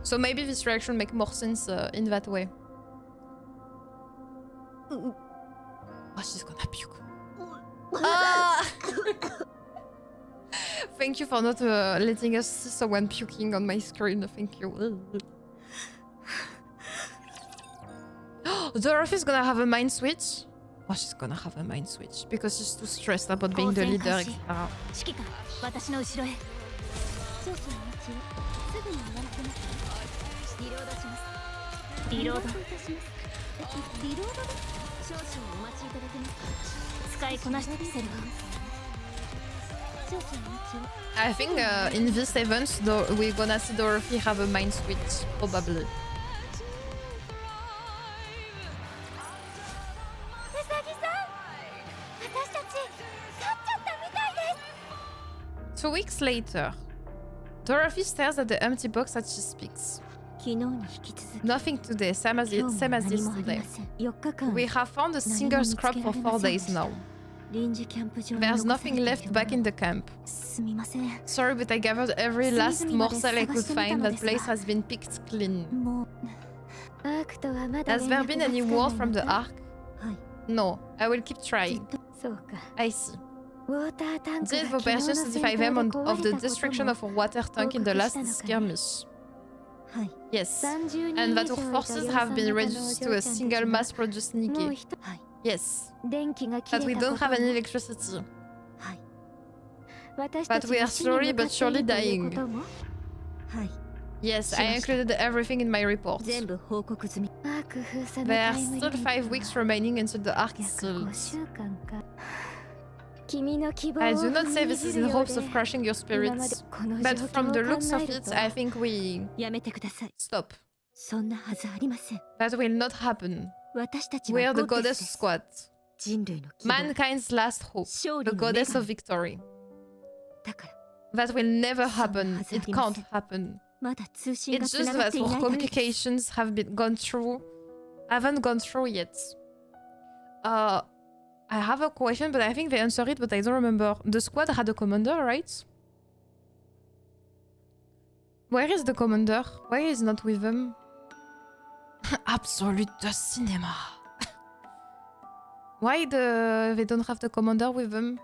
So maybe this reaction makes more sense in that way. Oh, she's gonna puke. Ah! Thank you for not letting us see someone puking on my screen. Thank you. Dorothy's gonna have a mind switch. Oh, she's gonna have a mind switch because she's too stressed about being the leader, etc. I think in this event, we're gonna see Dorothy have a mind switch, probably. Two weeks later, Dorothy stares at the empty box as she speaks. Nothing today, same as yesterday. We have found a single scrap for 4 days now. There's nothing left back in the camp. Sorry, but I gathered every last morsel I could find. That place has been picked clean. Has there been any word from the Ark? No, I will keep trying. I see. Did the persons notify them of the destruction of a water tank in the last skirmish? Yes. And that our forces have been reduced to a single mass-produced Nikke? Yes. That we don't have any electricity? But we are slowly but surely dying? Yes, I included everything in my report. There are still 5 weeks remaining until the Ark is sealed. I do not say this is in hopes of crushing your spirits, but from the looks of it, I think we... Stop. That will not happen. We are the goddess squad. Mankind's last hope. The goddess of victory. That will never happen. It can't happen. It's just that our communications haven't gone through yet. I have a question, but I think they answered it, but I don't remember. The squad had a commander, right? Where is the commander? Why is not with them? Absolute cinema. Why they don't have the commander with them?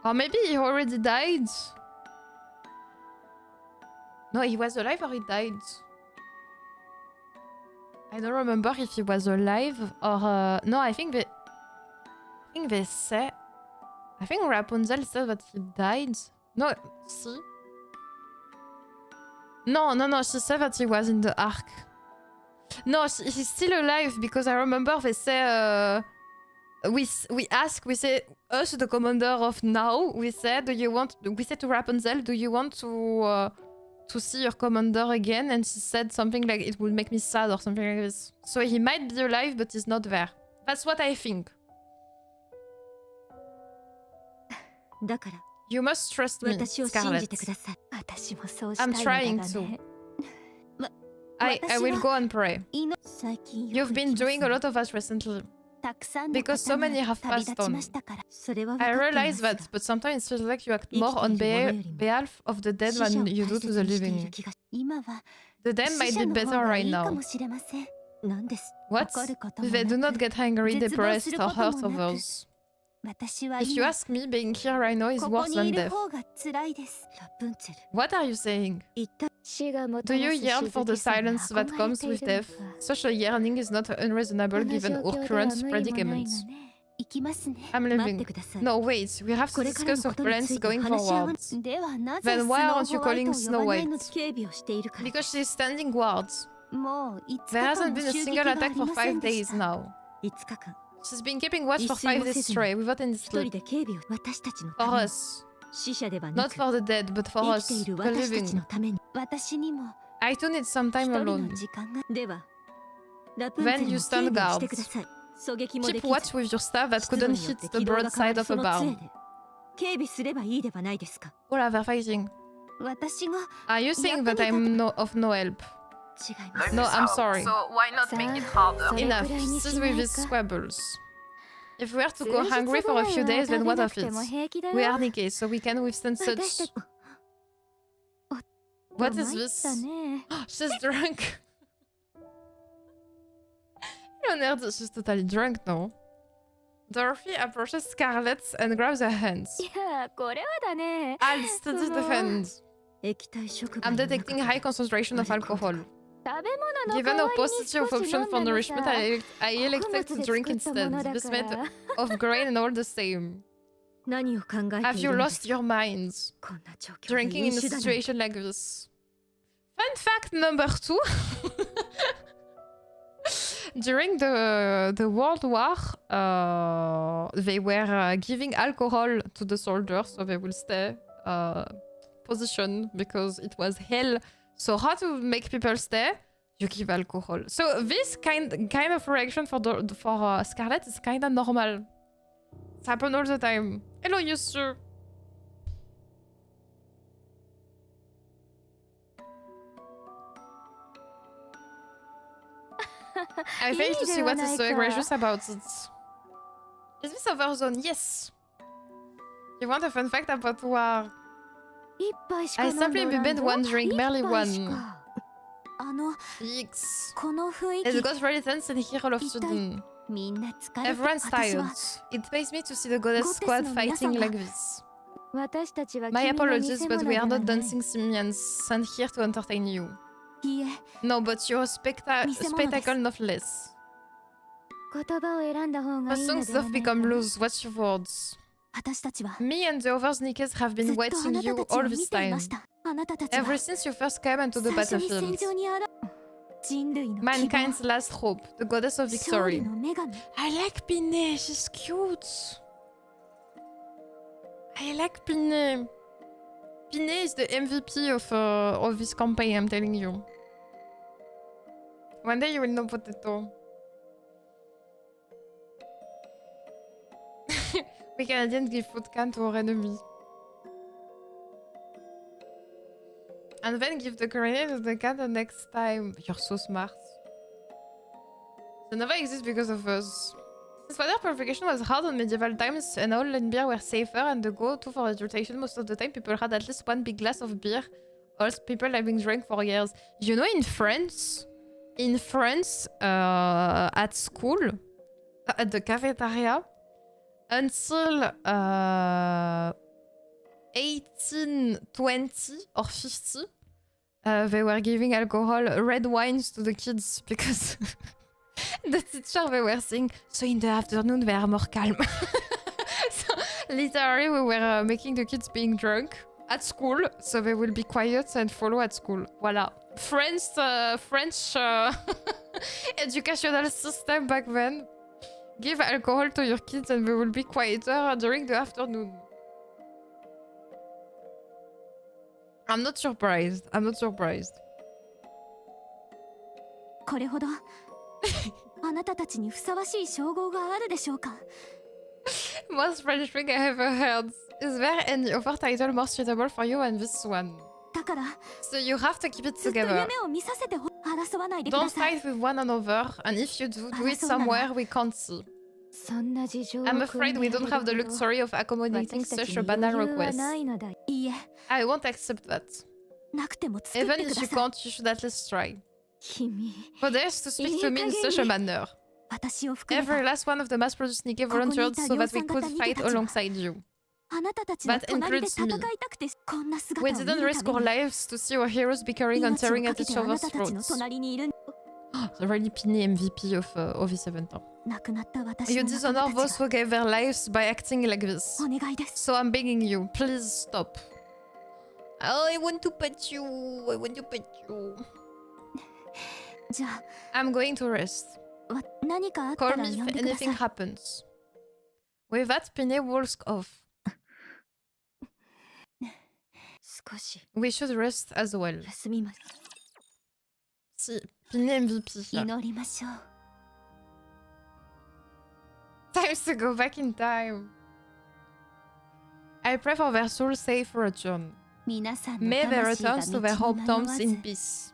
Or maybe he already died? No, he was alive or he died? I don't remember if he was alive or... No, I think they said... I think Rapunzel said that he died. No, see? No, she said that he was in the Ark. No, he's still alive because I remember they say... we say, us, the commander of now, we said, we said to Rapunzel, do you want to see your commander again? And she said something like, it would make me sad or something like this. So he might be alive, but he's not there. That's what I think. You must trust me, Scarlet. I'm trying to. I will go and pray. You've been doing a lot of us recently. because so many have passed on. I realize that, but sometimes it feels like you act more on behalf of the dead than you do to the living. The dead might be better right now. What? They do not get angry, depressed, or hurt others. If you ask me, being here right now is worse than death. What are you saying? Do you yearn for the silence that comes with death? Such a yearning is not unreasonable given our current predicament. I'm leaving. No, wait, we have to discuss our plans going forward. Then why aren't you calling Snow White? Because she's standing guard. There hasn't been a single attack for 5 days now. She's been keeping watch for 5 days straight without any sleep. For us. Not for the dead, but for us, the living. I too need some time alone. Then you stand guard. Keep watch with your staff that couldn't hit the broadside of a barn. Oh là, they're fighting. Are you saying that I'm of no help? No, I'm sorry. So why not make it harder? Enough. Cease with these squabbles. If we are to go hungry for a few days, then what of it? We are Nikke, so we can withstand such... What is this? She's drunk. She's totally drunk now. Dorothy approaches Scarlet and grabs her hands. I'll steady the hands. I'm detecting high concentration of alcohol. Given a positive option for nourishment, I elected to drink instead. This made of grain and all the same. Have you lost your minds? Drinking in a situation like this. Fun fact number 2. During the World War, they were giving alcohol to the soldiers so they will stay position because it was hell. So how to make people stay? You give alcohol. So this kind of reaction for Scarlet is kind of normal. It happens all the time. Hello, you sir. I failed to see what is so egregious about it. Is this Overzone? Yes. You want a fun fact about war? I simply been one drink, barely one. Yikes. It got really tense in here all of a sudden. Everyone's tired. It pains me to see the goddess squad fighting like this. My apologies, but we are not dancing simians sent here to entertain you. No, but you're a spectacle not less. The songs have become loose. What's your words? Me and the others Nikkes have been watching you all this time. Ever since you first came into the battlefield. Mankind's last hope, the goddess of victory. I like Pinne, she's cute. I like Pinne. Pinne is the MVP of this campaign, I'm telling you. One day you will know Potato. We Canadians give food can to our enemy. And then give the grenade to the cat the next time. You're so smart. They never exist because of us. Since water purification was hard in medieval times and oil and beer were safer and the go-to for hydration, most of the time people had at least one big glass of beer. Also, people having drank for years. You know, in France, at school, at the cafeteria, until 1820 or 50, they were giving alcohol, red wines to the kids because the teacher they were saying, so in the afternoon they are more calm. So literally we were making the kids being drunk at school, so they will be quiet and follow at school. Voila. French educational system back then. Give alcohol to your kids and they will be quieter during the afternoon. I'm not surprised. I'm not surprised. Most French thing I ever heard. Is there any other title more suitable for you than this one? So you have to keep it together. Don't fight with one another, and if you do, do it somewhere we can't see. I'm afraid we don't have the luxury of accommodating such a banal request. I won't accept that. Even if you can't, you should at least try. For this to speak to me in such a manner. Every last one of the mass-produced Nikke volunteered so that we could fight alongside you. That includes me. We didn't risk our lives to see our heroes bickering and tearing at each other's throats. The really Pinne MVP of this event. You dishonor those who gave their lives by acting like this. So I'm begging you, please stop. Oh, I want to pet you. I want to pet you. I'm going to rest. Call me if anything happens. With that, Pinne walks off. We should rest as well. Si, Pinne MVP. Time to go back in time. I pray for their soul's safe return. May they return to their hometowns in peace.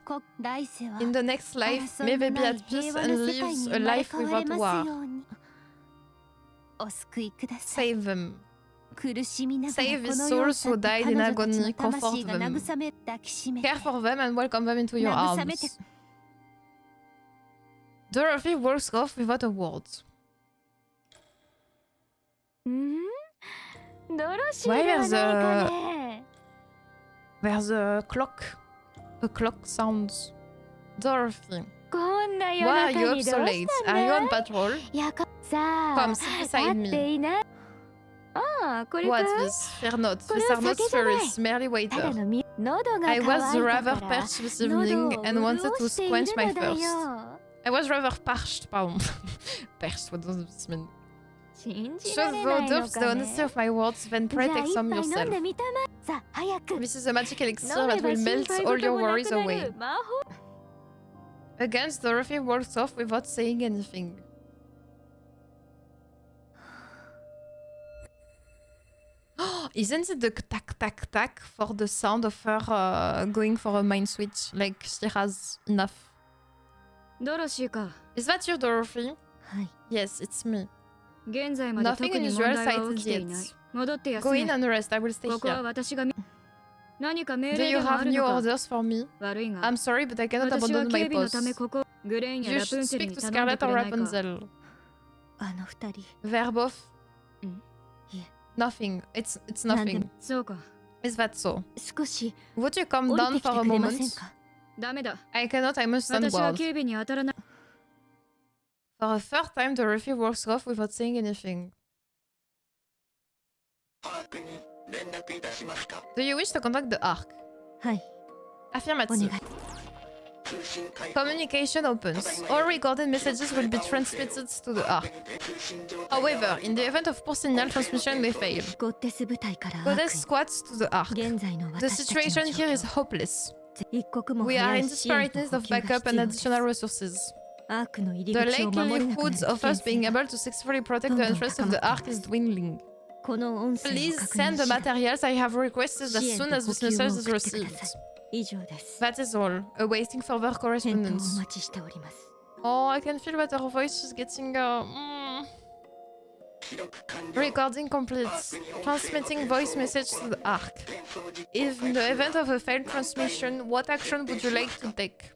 In the next life, may they be at peace and live a life without war. Save them. Save these souls who died in agony, comfort them. Care for them and welcome them into your arms. Dorothy walks off without a word. Why there's a clock. A clock sounds. Dorothy. Why are you up so late? Are you on patrol? Come, sit beside me. What's this? Fear not. These are not spirits, merely waiters. I was rather parched this evening and wanted to quench my thirst. I was rather parched, pardon. Parched, what does this mean? Should thou doubt the honesty of my words, then pray take some yourself. This is a magic elixir that will melt all your worries away. Against Dorothy walks off without saying anything. Isn't it the tack tack tack for the sound of her going for a mind switch? Like she has enough. Is that you, Dorothy? Yes, it's me. Nothing unusual sighted yet. Go in and rest, I will stay here. Do you have new orders for me? I'm sorry, but I cannot abandon my post. You should speak to Scarlet or Rapunzel. They're both... Nothing. It's nothing. Is that so? Would you come down for a moment? I cannot, I must stand guard. For a third time, Dorothy walks off without saying anything. Do you wish to contact the Ark? Affirmative. Communication opens. All recorded messages will be transmitted to the Ark. However, in the event of poor signal transmission may fail, Goddess squats to the Ark. The situation here is hopeless. We are in desperate need of backup and additional resources. The likelihood of us being able to successfully protect the entrance of the Ark is dwindling. Please send the materials I have requested as soon as this message is received. That is all. Awaiting further correspondence. Oh, I can feel that her voice is getting... Recording complete. Transmitting voice message to the Ark. In the event of a failed transmission, what action would you like to take?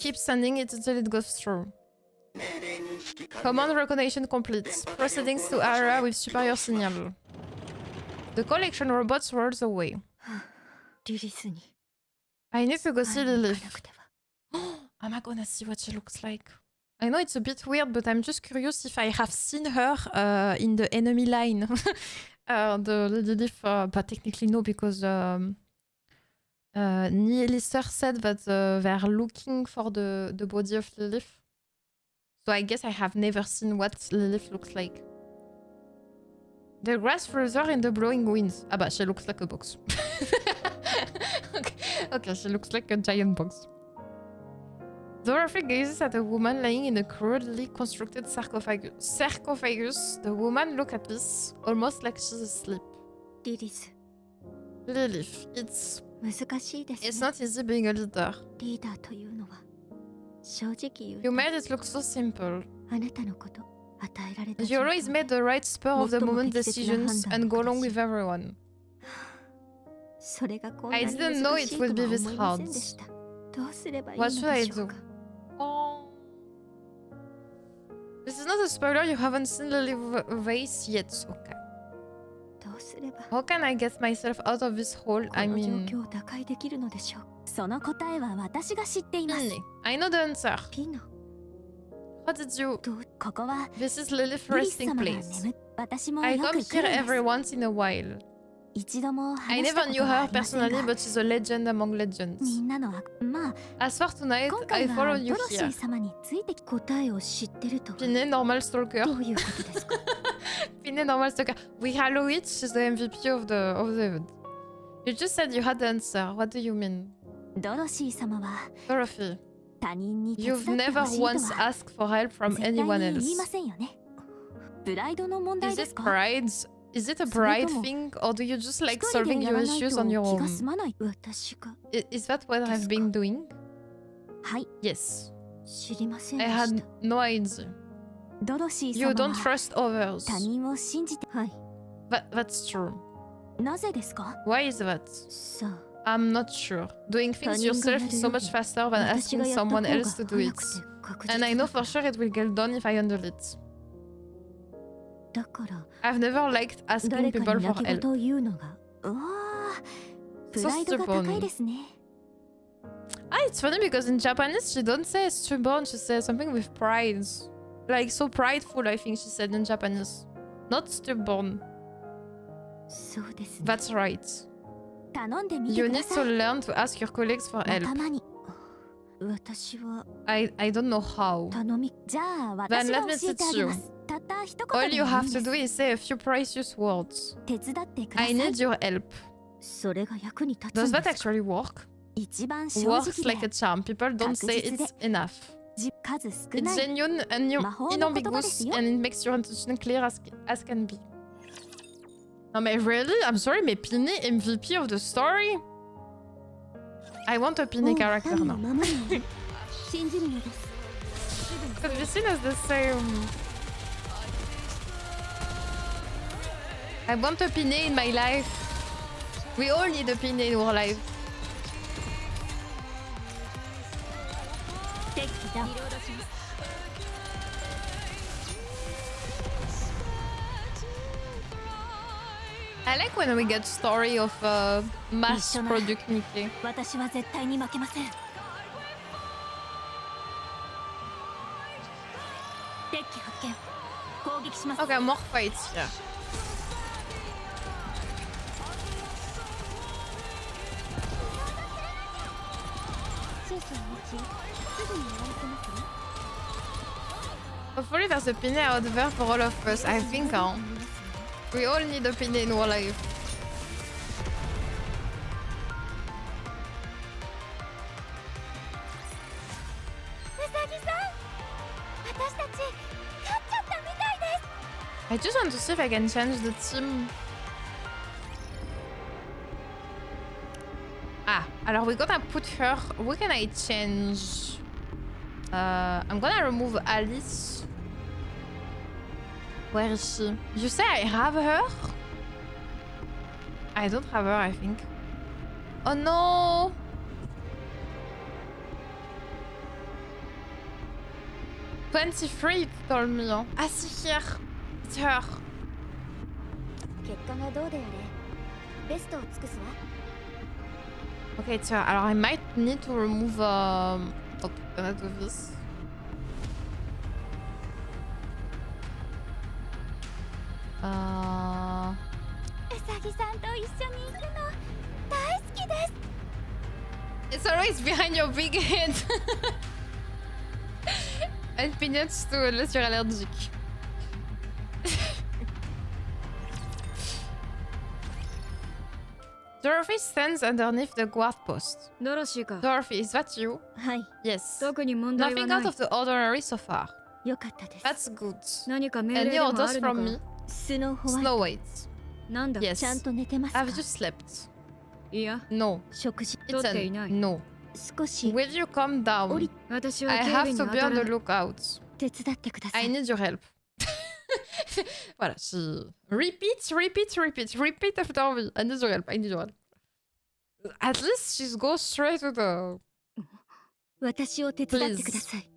Keep sending it until it goes through. Command recognition complete. Proceedings to area with superior signal. The collection robots rolls away. I need to go see Lilith. Am I gonna see what she looks like? I know it's a bit weird, but I'm just curious if I have seen her in the enemy line. The Lilith, but technically no, because Niellister said that they're looking for the body of Lilith. So I guess I have never seen what Lilith looks like. The grass further in the blowing winds. Ah bah, she looks like a box. Okay, she looks like a giant box. Dorothy gazes at a woman lying in a crudely constructed sarcophagus. The woman looks at this, almost like she's asleep. Lilith, it's not easy being a leader. You made it look so simple. 与えられた You always made the right spur of the moment decisions and go along with everyone. それがこんなに I 難 didn't know し it い would と be は this 思いませ hard. んでした。どうすればいい What の should I でしょ do? うか。 Oh. This is not a spoiler, you haven't seen the vase yet. Okay. どうすれば How can I get myself out of this hole? こ I の状 mean... 況を打開できるのでしょう。その答えは私が知っています。 Pinne. I know the answer. ピノ、 What did you... ここは This is Lilith's リリス resting 様が place. 眠っ私も I よ come く来る here んです。 every once in a while. 一度も I 話した never こ knew とはあ her りません personally, が、 but she's a legend among み legends. んなのまあ As for tonight, 今 I 回 follow は you ドロシ here. ー様について答えを知ってるとは Pinne, normal stalker. どういうことですか。 Pinne, normal stalker. We hallow it, she's the MVP of the event. You just said you had the answer. What do you mean? ドロシー様は Dorothy, 他人に手 you've 伝って never ほしいと once は asked for help from 絶対 anyone に言いま else. せんよね。プライドの問題 Is です it か。 pride? Is it a それ pride とも thing, or do you just like 一人で solving や your らないと issues on your 気が済 own? まない私が Is that what I've been doing? はい Yes. 知りません I でし had た。 no idea. ドロシー You 様 don't は trust others. 他人を信じてはい。 That's true. なぜですか。 Why is that? さあ I'm not sure. Doing things yourself is so much faster than 私 asking がやった方 someone が else to do 早 it. くて確実 And I know だ for sure it will get done if I handle it. だから I've never liked 誰 asking か people に for 泣き help. 言を言うのがうわープライドが高いですね。 Ah, it's funny because in Japanese she don't say stubborn, she says something with pride. Like so prideful, I think she said in Japanese. Not stubborn. そうですね。 That's right. 頼んでみて You くだ need さ to い。 learn to ask your colleagues for help. 仲間に私は I don't know how. 頼みじゃあ私 Then が let me 教えてあ teach げ you. ます。たった一 All 言で you もいい have ん to で do す。 is say a few precious words. 手伝ってくださ I い。 need your help. それが役に立つ Does んで that すか。 actually work? 一番正 Works 直 like a で charm. People don't say 確実で it's enough. 数少 It's ない genuine and 魔法の言葉です inambiguous よ。 and it makes your intention clear as can be. No, mais really? I'm sorry, mais Pinne MVP of the story? I want a Pinne character 民 now. を守るのに信じるのです。 Could be seen as the same. I want a Pinne in my life. We all need a Pinne in our life. 敵だ。 I like when we get story of mass product Nikke. 私は絶対に負けません。敵機発見。攻撃します。 Okay, more fights here. 少々お待ち。すぐに終わらせますね。 Hopefully there's a Pinne out there for all of us. I think we all need a Pinne in our life. うさぎさん、私たち勝っちゃったみたいです。 I just want to see if I can change the team. Ah, alors we're gonna put her. Where can I change? I'm gonna remove Alice. Where is she? You say I have her? I don't have her, I think. Oh no! $23 you told me. Hein? Ah, si, here. It's her. 結果がどうであれ、ベストを尽くすわ。 Okay, it's her. Alors, I might need to remove. Oh, can I do this? Uh, うさぎさんと一緒に行くの大好きです。 It's always behind your big head. And peanuts too, unless you're allergic. Dorothy stands underneath the guard post. ドロシーか。 Dorothy, is that you? はい、 Yes. 特に問題は Nothing な out い of。the ordinary so far. よかったです。 That's good. 何か命令 Any でもあ orders るの from me? か。スノーホワイ Snow ト、 White. なんだ。 Yes. ちゃんと寝てますか。 Have you slept? いや、 No. 食事 It's 取っていない。 no. 少し Will you calm down? 降り私は I 警 have 備に to 当 be た on ら the lookout. 手伝ってくださ I い。 need your help. Voilà, she repeats after me. I need your help, I need your help. At least she goes straight to the... 私を手伝ってください。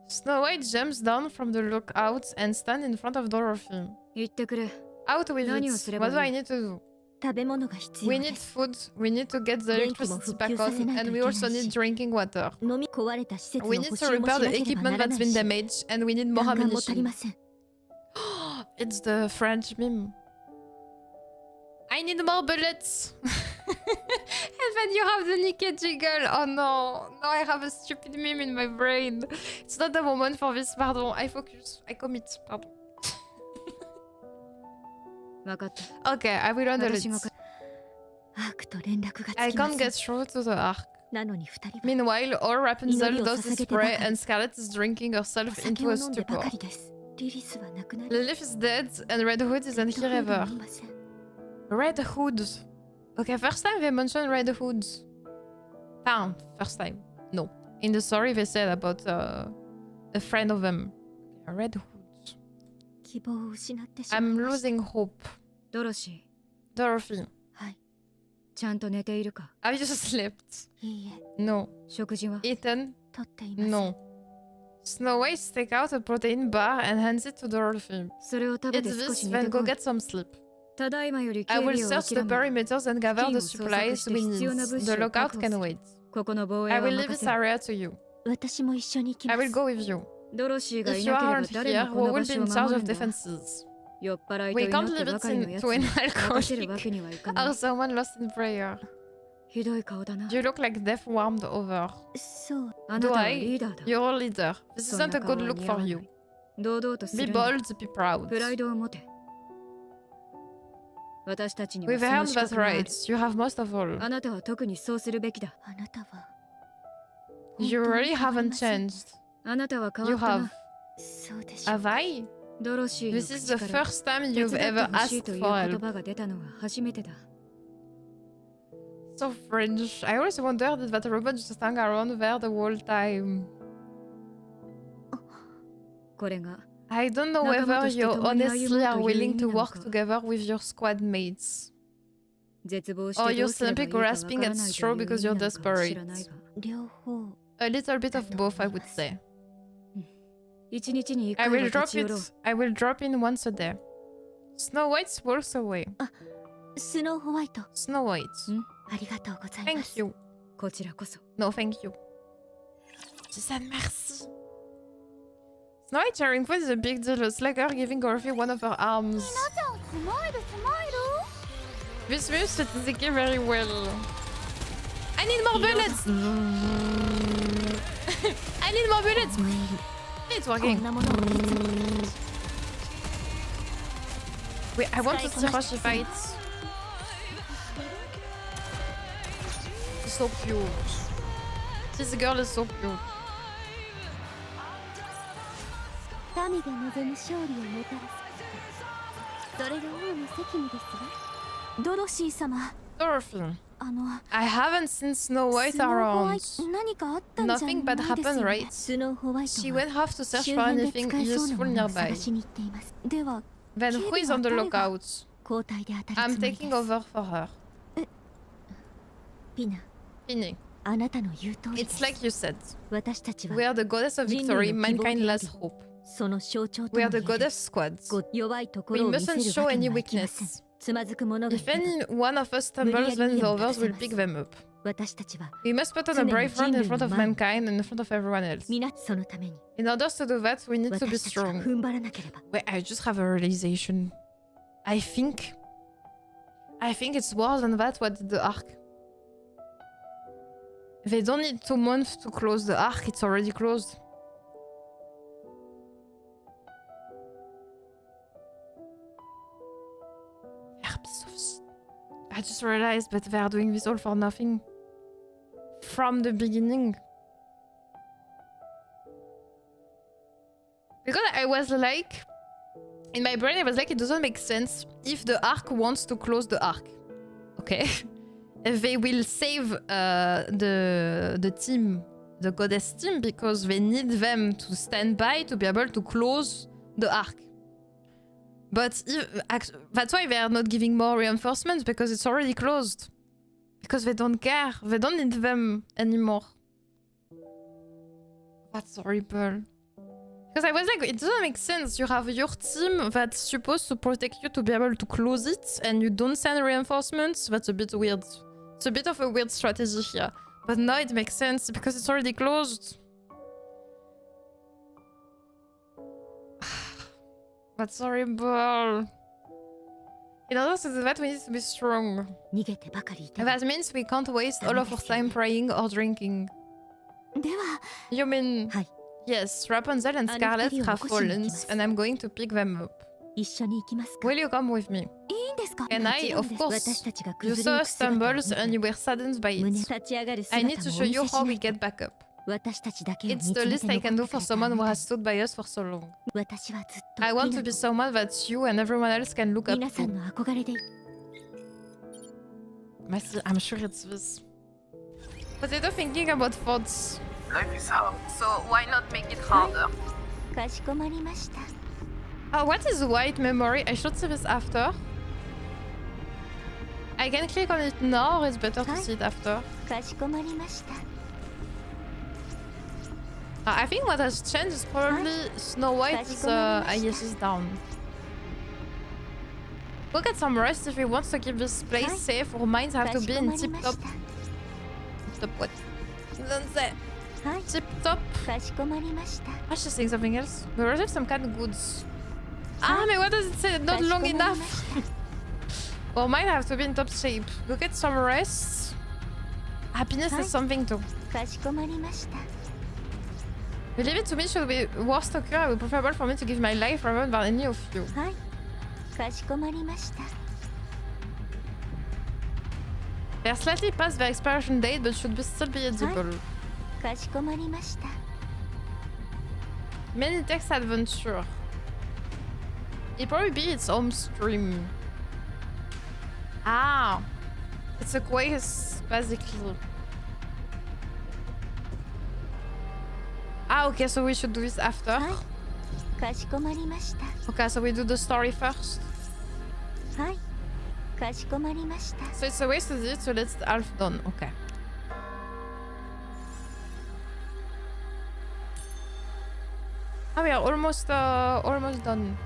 Snow White jumps down from the lookout and stands in front of Dorothy. 言ってくれ。 Out with 何を it. すればいい？ What do I need to do? 食べ物が必要 We で need す。 food, we need to get the 電気も electricity 復 back 旧させ on, ないと and い we けない also need し、 drinking water. 飲み壊れた施設 We の need 補 to 修も repair し the なければ equipment ならな that's い been し、 damaged, and we need more 弾丸も足り ammunition. ません。It's the French meme. I need more bullets. And then you have the Nikke jiggle. Oh no. No, I have a stupid meme in my brain. It's not the moment for this, pardon. I focus. I commit, pardon. 分かった。 Okay, I will handle 私 it. がか。アークと連絡が I つきま can't せん。 get through to the arc. なのに二人は Meanwhile, all Rapunzel 祈りを does is 捧げてばかり。 pray and Scarlet is drinking お herself 酒 into を a 飲んでば stupor. かりです。リリスは亡くなり、 Lilith is dead and Red Hood isn't ヘ here ッドフード ever. もいません。 Red Hood. Okay, first time they mentioned Red Hoods. First time. No. In the story they said about a friend of them. Red Hoods. 希望を失ってしまい I'm ました。 losing hope. ドロシ Dorothy. はい、ー、ちゃんと寝ているか？ Have you slept? いいえ、 No. 食事は？ Eaten? 取っていません。 No. Snow White takes out a protein bar and hands it to Dorothy. それを食べ Eat て少 this, し寝 then て go こい。 get some sleep. ただいまより警 I 備 will を search the 諦め、 perimeters and gather the supplies we need. The lookout can wait. ここの防衛 I は will leave 任 this せる。 area to you. 私も一緒に行きま I す。 will go with you. ドロシーが If い you なけれ aren't ば誰 here, も who この will 場 be 所を in 守 charge る of んだ。 defenses? 酔っ払いと We 祈 can't って leave ば it かりの in やつ to an に任せるわ alcoholic けにはいかな or い。 someone lost in prayer. ひどい顔だな。 You look like death warmed over. そう、あなた Do は I? リーダーだ。 You're a leader. This そんな isn't a 顔 good は look 似合わ for ない you. 堂々とす Be るんだ。 bold, be proud. プライドを持て。私たちには We've その earned 資 that 格がある。 right. You have most of all. あなたは特にそうするべきだ。あなたは You 本当 really に変わり haven't ません。 changed. あなたは変わ You った have. な。そうでしょう。 Have I? ドロシーの This is 口 the から first time 手 you've 伝って ever ほしい asked という for 言 help. 葉が出たのは初めてだ。 So French. I always wondered if that robot just hung around there the whole time. これが I don't know 仲間 whether として you 共に歩もう honestly という are 意 willing 味 to なの work か。 together with your squad mates. 絶望し Or て you're どうすればい simply いかわから grasping ない at という straw 意味 because な you're のかは知ら desperate. ないが。両方 A little bit of both, I would say. 一日に一 I 回は will 立 drop ち寄ろう。 it. I will drop in once a day. Snow White walks away. スノーホワイト、 Snow White. ありがとうございま Thank す。 you. こちらこそ。 No, thank you. She said merci. Snow White sharing food is a big deal. It's like her giving Dorothy one of her arms. スマイルスマイ This moves fits Nikke very well. I need more bullets! I need more bullets! ル。燃える。 It's こん working. なものをいつも Wait, I want to see how she fights. She's so cute. This girl is so cute. 民が望む勝利をもたらす。それが王の責務ですわ。ドロシー様、 Dorothy, あの、 I haven't seen Snow White スノーホワイ around. ト、何かあったんじゃない Nothing です bad よ happened, ね。 right? スノーホワイト She は went off to search 周 for 辺で anything 使えそうな useful ものを nearby. 探しに行っています。では、 Then who is on the lookout? 交代で当た I'm るつもり taking です。 over for her. ピナ、 Pinne. あなたの言う通りで It's す。 like you said. 私たちは We are the goddess of 人類 victory, の希望であ mankind り last hope. その象徴と We も are 言 the える goddess squads. 弱いとこ We ろを見 mustn't せ show るわけ any にはいきません。 weakness. つまずく者がい If たと any one of us stumbles, then the others will pick them up. 私たちは We must put on a brave front in front of mankind and in front of everyone else. 皆そのために In order to do that, we need to be 私たちは strong. 踏ん張らなければ。 Wait, I just have a realization. I think it's worse than that what did the arc. They don't need 2 months to close the arc, it's already closed. I just realized that they are doing this all for nothing. From the beginning. Because I was like, in my brain I was like, it doesn't make sense if the arc wants to close the arc. Okay? They will save the team, the goddess team, because they need them to stand by to be able to close the arc. But that's why they are not giving more reinforcements, because it's already closed. Because they don't care. They don't need them anymore. That's horrible. Because I was like, it doesn't make sense. You have your team that's supposed to protect you to be able to close it, and you don't send reinforcements. That's a bit weird. It's a bit of a weird strategy here. But now it makes sense because it's already closed. That's horrible. In order to do that, we need to be strong. And that means we can't waste all of our time praying or drinking. You mean... Yes, Rapunzel and Scarlet have fallen, and I'm going to pick them up. Will you come with me? And I, of course. You saw us stumble and you were saddened by it. I need to show you how we get back up. It's the least I can do for someone who has stood by us for so long. I want to be someone that you and everyone else can look up to. I'm sure it's this. Potato thinking about thoughts. Life is hard, so why not make it harder? Oh, what is white memory? I should see this after. I can click on it now, or it's better to see it after. I think what has changed is probably Snow White is yes, is down. Go get some rest if we want to keep this place safe. Our minds have to be in tip-top. Tip-top what? Don't say. Tip-top. I should saying something else. We received some canned goods. Ah, but what does it say? Not long enough. Our mind have to be in top shape. Go get some rest. Happiness is something too. Leave it to me should be worst occur. It would be preferable for me to give my life rather than any of you. They are slightly past their expiration date, but should still be edible. Many text adventure. It probably be its home stream. Ah, it's a quest basically. Ah, okay, so we should do this after. Okay, so we do the story first. So it's a waste to do it, so let's half done. Okay. Oh, we are almost done.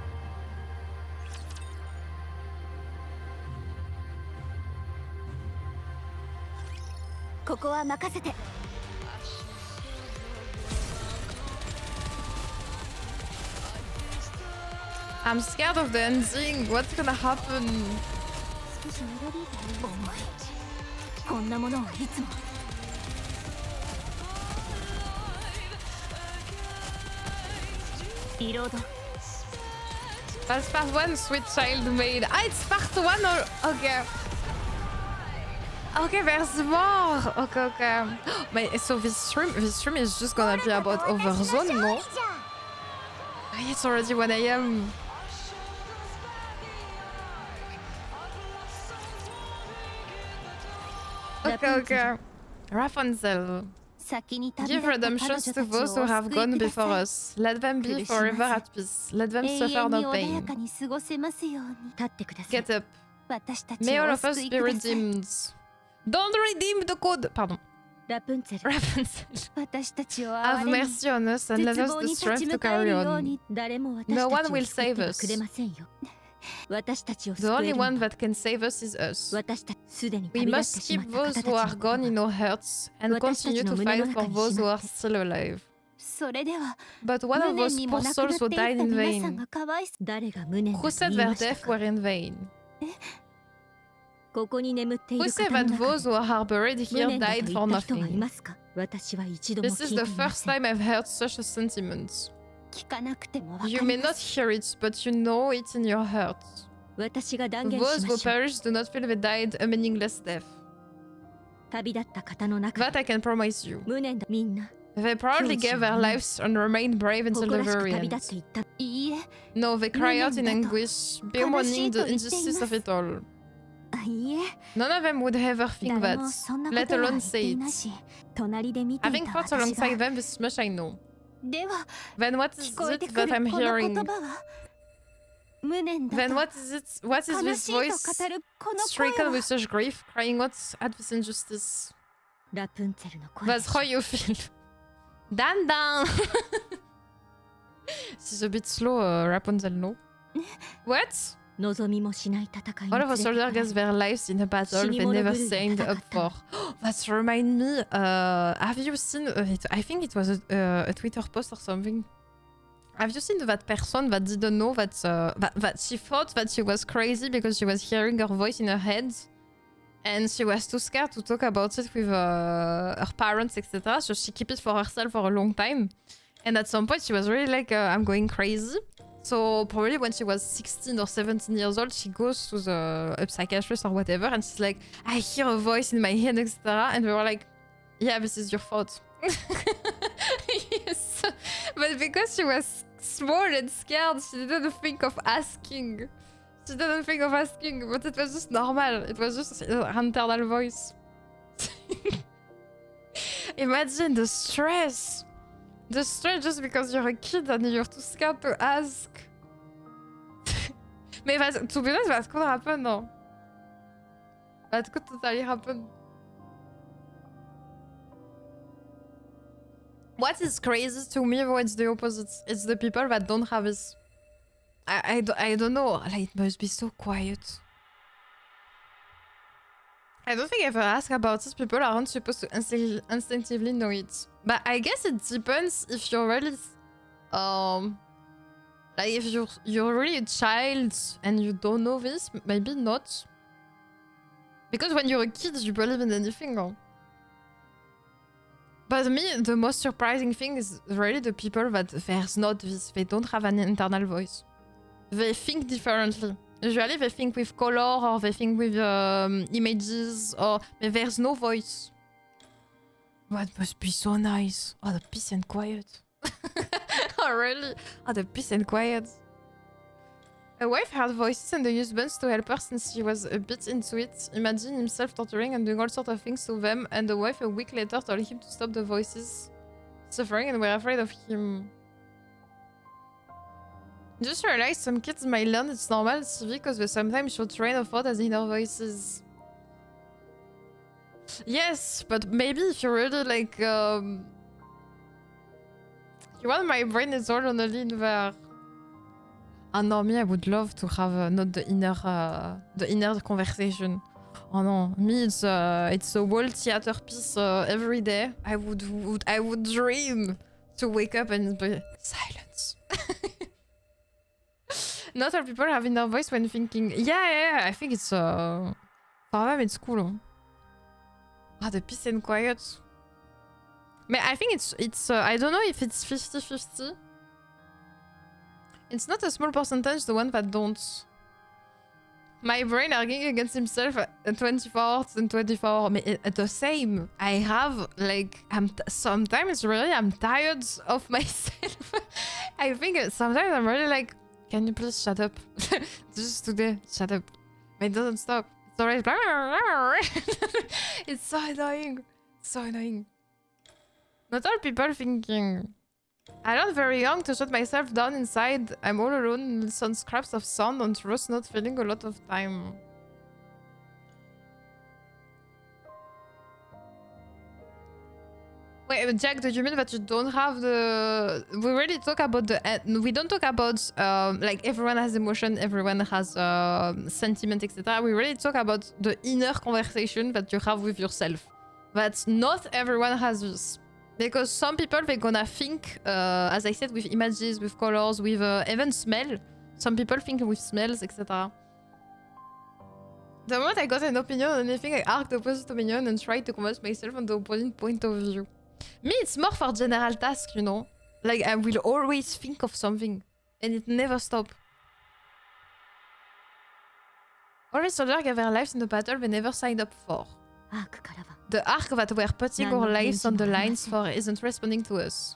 I'm scared of the ending. What's gonna happen? That's part 1, Sweet Child Maid. Ah, it's part 1 or... Okay. Okay, there's more. Okay, okay. But so this stream is just gonna be about Overzone, no? It's already 1 AM. Okay, okay. Rapunzel. Give redemptions to those who have gone before us. Let them be forever at peace. Let them suffer no pain. Get up. May all of us be redeemed. Don't redeem the code! Pardon. Rapunzel. Have mercy on us and let us the strength to carry on. No one will save us. The only one that can save us is us. We must keep those who are gone in our hearts and continue to fight for those who are still alive. But what of those poor souls who died in vain? Who said their deaths were in vain? Who said that those who are buried here died for nothing? This is the first time I've heard such a sentiment. You may not hear it, but you know it in your heart. Those who perished do not feel they died a meaningless death. That I can promise you. They proudly gave their lives and remained brave until the very end. No, they cry out in anguish, bemoaning the injustice of it all. None of them would ever think that, let alone say it. Having fought alongside them, this much I know. では Then what is 聞こえて it く that る I'm この hearing? 言葉は無念だ Then と what is it? What is 悲 this しい voice と語るこの声 stricken は with such grief, crying what's at this injustice? ラプンツェルの声で That's し how ょ you feel. Dan Dan! She's a bit slow, Rapunzel, no? What? 望みもしない戦いに All 連 of れ us てこら soldiers れ gave their lives in a battle they never signed up for. That remind me, have you seen, I think it was a Twitter post or something. Have you seen that person that didn't know that, that she thought that she was crazy because she was hearing her voice in her head? And she was too scared to talk about it with her parents, etc. So she kept it for herself for a long time. And at some point she was really like, I'm going crazy. So probably when she was 16 or 17 years old, she goes to a psychiatrist or whatever, and she's like, I hear a voice in my head, etc. And we were like, yeah, this is your fault. Yes. But because she was small and scared, she didn't think of asking. She didn't think of asking, but it was just normal. It was just an internal voice. Imagine the stress. The stress just because you're a kid and you're too scared to ask. Mais to be honest, that could happen, no? That could totally happen. What is crazy to me, though, it's the opposite. It's the people that don't have this. I don't know. Like, it must be so quiet. I don't think I ever asked about this. People aren't supposed to instinctively know it. But I guess it depends if you're really... like, if you're really a child and you don't know this, maybe not. Because when you're a kid, you believe in anything. Huh? But me, the most surprising thing is really the people that there's not this. They don't have an internal voice. They think differently. Usually they think with color or they think with images, or but there's no voice. That must be so nice. Oh, the peace and quiet. Oh, really? Oh, the peace and quiet. A wife had voices and they used buns to help her since she was a bit into it. Imagine himself torturing and doing all sorts of things to them, and the wife a week later told him to stop the voices suffering and were afraid of him. Just realized some kids might learn it's normal TV because they sometimes show train of thought as inner voices. Yes, but maybe if you're really like you want my brain is all on the lean there. Ah no, me I would love to have not the inner conversation. Oh no, me it's a whole theater piece every day. I would dream to wake up and be silence. Not all people have inner voice when thinking. Yeah, I think it's for them it's cool. Ah, the peace and quiet. But I think it's I don't know if it's 50-50. It's not a small percentage, the one that don't. My brain arguing against himself at 24 hours and 24 hours. But the same. I have, like, sometimes really I'm tired of myself. I think sometimes I'm really like, can you please shut up? Just today, shut up. But it doesn't stop. It's always it's so annoying. So annoying. Not all people thinking. I learned very young to shut myself down inside. I'm all alone, listen scraps of sound on truth, not feeling a lot of time. Wait, Jack, do you mean that you don't have the... We really talk about the... we don't talk about, like, everyone has emotion, everyone has sentiment, etc. We really talk about the inner conversation that you have with yourself. That not everyone has this. Because some people, they're gonna think, as I said, with images, with colors, with even smell. Some people think with smells, etc. The moment I got an opinion on anything, I arc the opposite opinion and try to convince myself on the opposite point of view. Me, it's more for general tasks, you know? Like, I will always think of something. And it never stops. Always soldiers gave their lives in the battle they never signed up for. The arc that we're putting our lives on the lines for isn't responding to us.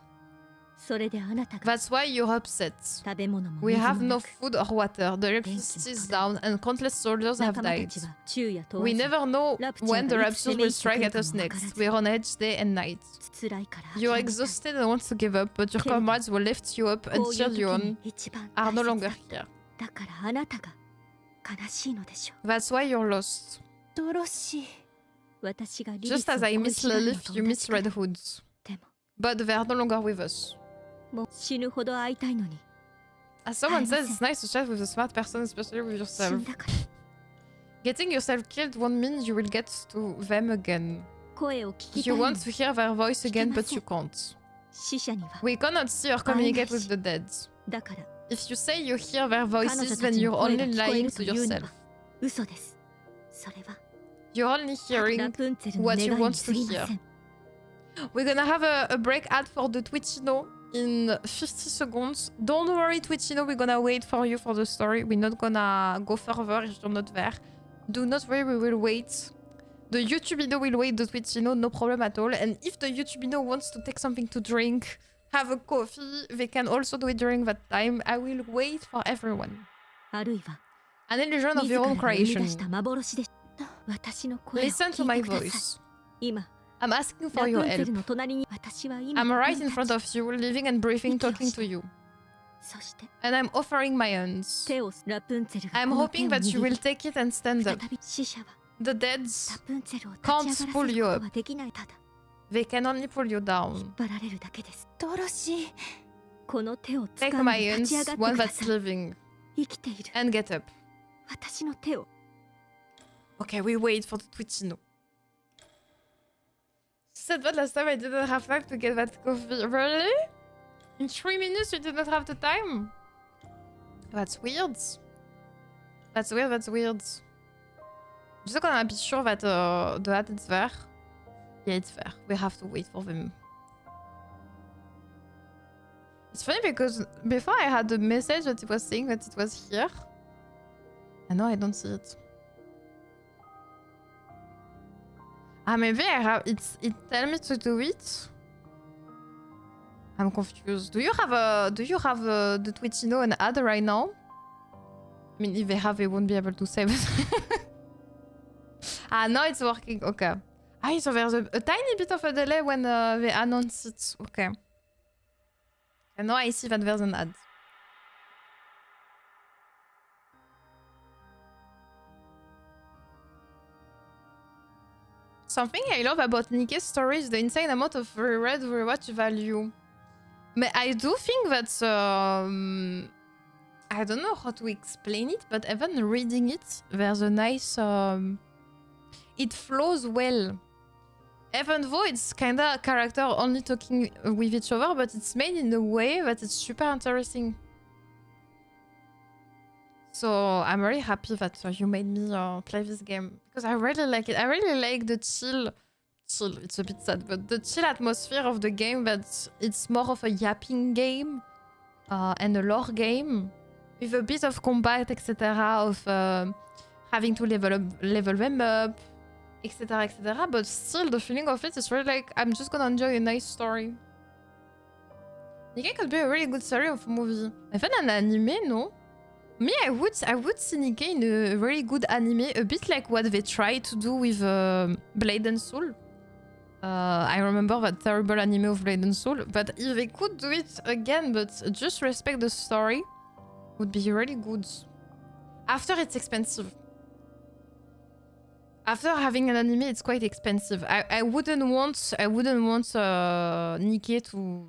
それであなたが That's why you're upset. 食べ物も We 水 have も no なく food or water. The electricity is down and countless soldiers have 仲間た died. ちは昼夜問わ We ず never know Rapture when the がいつ raptures 攻め will 入って strike くる at か us もわから next. ず We're on edge day and night. 辛いから You're 諦めた exhausted and want to give up, but your けれど comrades will lift you up and こうい cheer う you 時 on に一番 are 大 no 切 longer だ here. だからあなたが悲しいのでしょう That's why you're lost. ドロシー私がリリス Just を as I 恋 miss しがるの Lilith, と you 同 miss じくらい Red Hoods. でも But they're no longer with us. もう死ぬほど会いたいのに As someone says, listen. it's nice to chat with a smart person, especially with 死 yourself. んだから Getting yourself killed won't mean you will get to them again. 声を聞きた You いの want に to hear their voice again, but you can't. 死者には We cannot see or communicate with the dead. だから If you say you hear their 彼女 voices, た then ち you're の声が only 聞こえ lying る to というの yourself. は嘘ですそれは You're only ラ hearing. プンツェルの what 願い you に want す to ぎま hear. せん We're gonna have a break ad for the Twitchino in 50 seconds. Don't worry, Twitchino, we're gonna wait for you for the story. We're not gonna go further if you're not there. Do not worry, we will wait. The YouTubino will wait the Twitchino, no problem at all. And if the YouTubino wants to take something to drink, have a coffee, they can also do it during that time. I will wait for everyone. あるいは An illusion of 自 your ら own が生み creation. 出した幻で私の声を Listen 聞 to い my てください voice. 今 I'm asking ラ for プ your ンツェ help. ルの隣に私は今 I'm 自 right 分 in た front ち of you, living and breathing, talking to you. そして And I'm offering my hands. 手をラプンツェルが I'm この手を hoping that you 握 will り take it and stand 再 up. び死者は The deads, ラプンツェルを Can't 立ち上 pull がらせ you るこ up. とはできないただ they can only pull you down. 引っ張られるだけですドロシーこの手を Take 掴ん my で立ち上が hands, って one くだ that's さい living, 生きている and get up. 私の手を Okay, we wait for the Twitchino. She said that last time I didn't have time to get that coffee. Really? In 3 minutes you did not have the time? That's weird. That's weird, that's weird. Je sais qu'on a picture that the hat is there. Yeah, it's there. We have to wait for them. It's funny because before I had the message that it was saying that it was here. And now I don't see it. Ah, maybe I have it tell me to do it. I'm confused. Do you have the Twitchino an ad right now? I mean, if they have, they won't be able to save it. Ah, now it's working. Okay. Ah, so there's a tiny bit of a delay when they announce it. Okay. And now I see that there's an ad. Something I love about Nikke's story is the insane amount of reread, rewatch value. But I do think that I don't know how to explain it, but even reading it, there's a nice it flows well. Even though it's kinda character only talking with each other, but it's made in a way that it's super interesting. So I'm very happy that you made me play this game because I really like it. I really like the chill. It's a bit sad, but the chill atmosphere of the game. That it's more of a yapping game and a lore game with a bit of combat, etc. Of having to level them up, etc., etc. But still, the feeling of it is really like I'm just gonna enjoy a nice story. Nikke could be a really good story of a movie. Even an anime, no? Me, I would see Nikke in a really good anime, a bit like what they try to do with Blade and Soul. I remember that terrible anime of Blade and Soul, but if they could do it again, but just respect the story, would be really good. After it's expensive. After having an anime, it's quite expensive. I wouldn't want Nikke to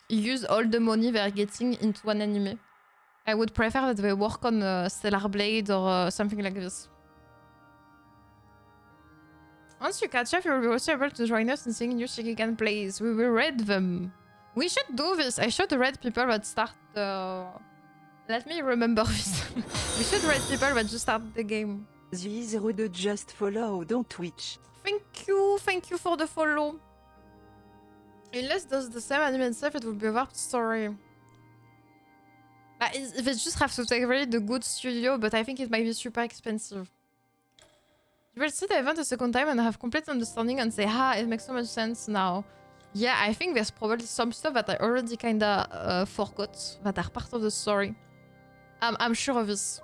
use all the money they're getting into an anime. I would prefer that they work on Stellar Blade or something like this. Once you catch up, you'll be also able to join us in seeing new Shikigan plays. We will raid them. We should do this. I should raid people that start Let me remember this. We should raid people that just start the game. The just follow on Twitch. Thank you for the follow. Unless it does the same anime and stuff, it will be a warped story. They just have to take really the good studio, but I think it might be super expensive. You will see the event a second time and have complete understanding and say, it makes so much sense now. Yeah, I think there's probably some stuff that I already kinda forgot that are part of the story. I'm sure of this.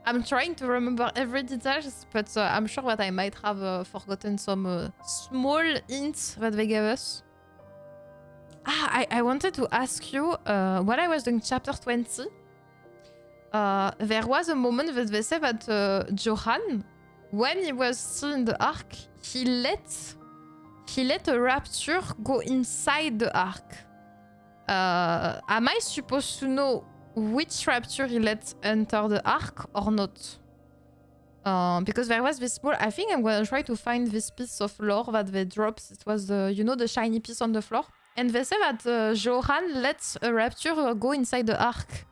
I'm trying to remember every detail, but I'm sure that I might have forgotten some small hints that they gave us. I wanted to ask you, when I was doing chapter 20, there was a moment that they said that Johan, when he was still in the ark, he let a rapture go inside the ark. Am I supposed to know which rapture he let enter the ark or not? Because there was this small... I think I'm gonna try to find this piece of lore that they dropped. It was the, you know, the shiny piece on the floor. And they say that Johan lets a rapture go inside the ark.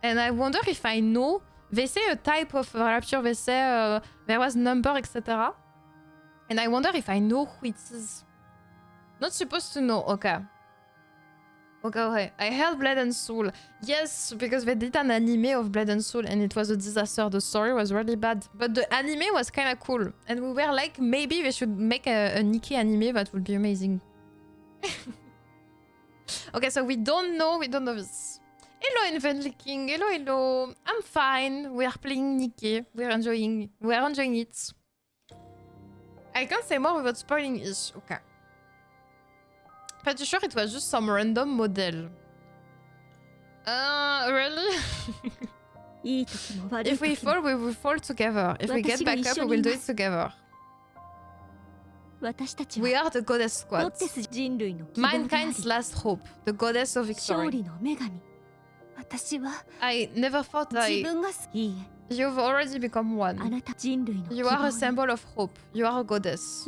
And I wonder if I know... They say a type of rapture, they say there was number, etc. And I wonder if I know who it is. Not supposed to know, okay. Okay. I heard Blood and Soul. Yes, because they did an anime of Blood and Soul and it was a disaster. The story was really bad. But the anime was kind of cool. And we were like, maybe they should make a Nikke anime. That would be amazing. Okay, so we don't know this. Hello, Invenly King. Hello. I'm fine. We are playing Nikke. We're enjoying it. I can't say more without spoiling it. Okay. Pretty sure it was just some random model. Really? If we fall, we will fall together. If we get back up, we will do it together. We are the goddess squad. Mankind's last hope. The goddess of victory. I never thought You've already become one. You are a symbol of hope. You are a goddess.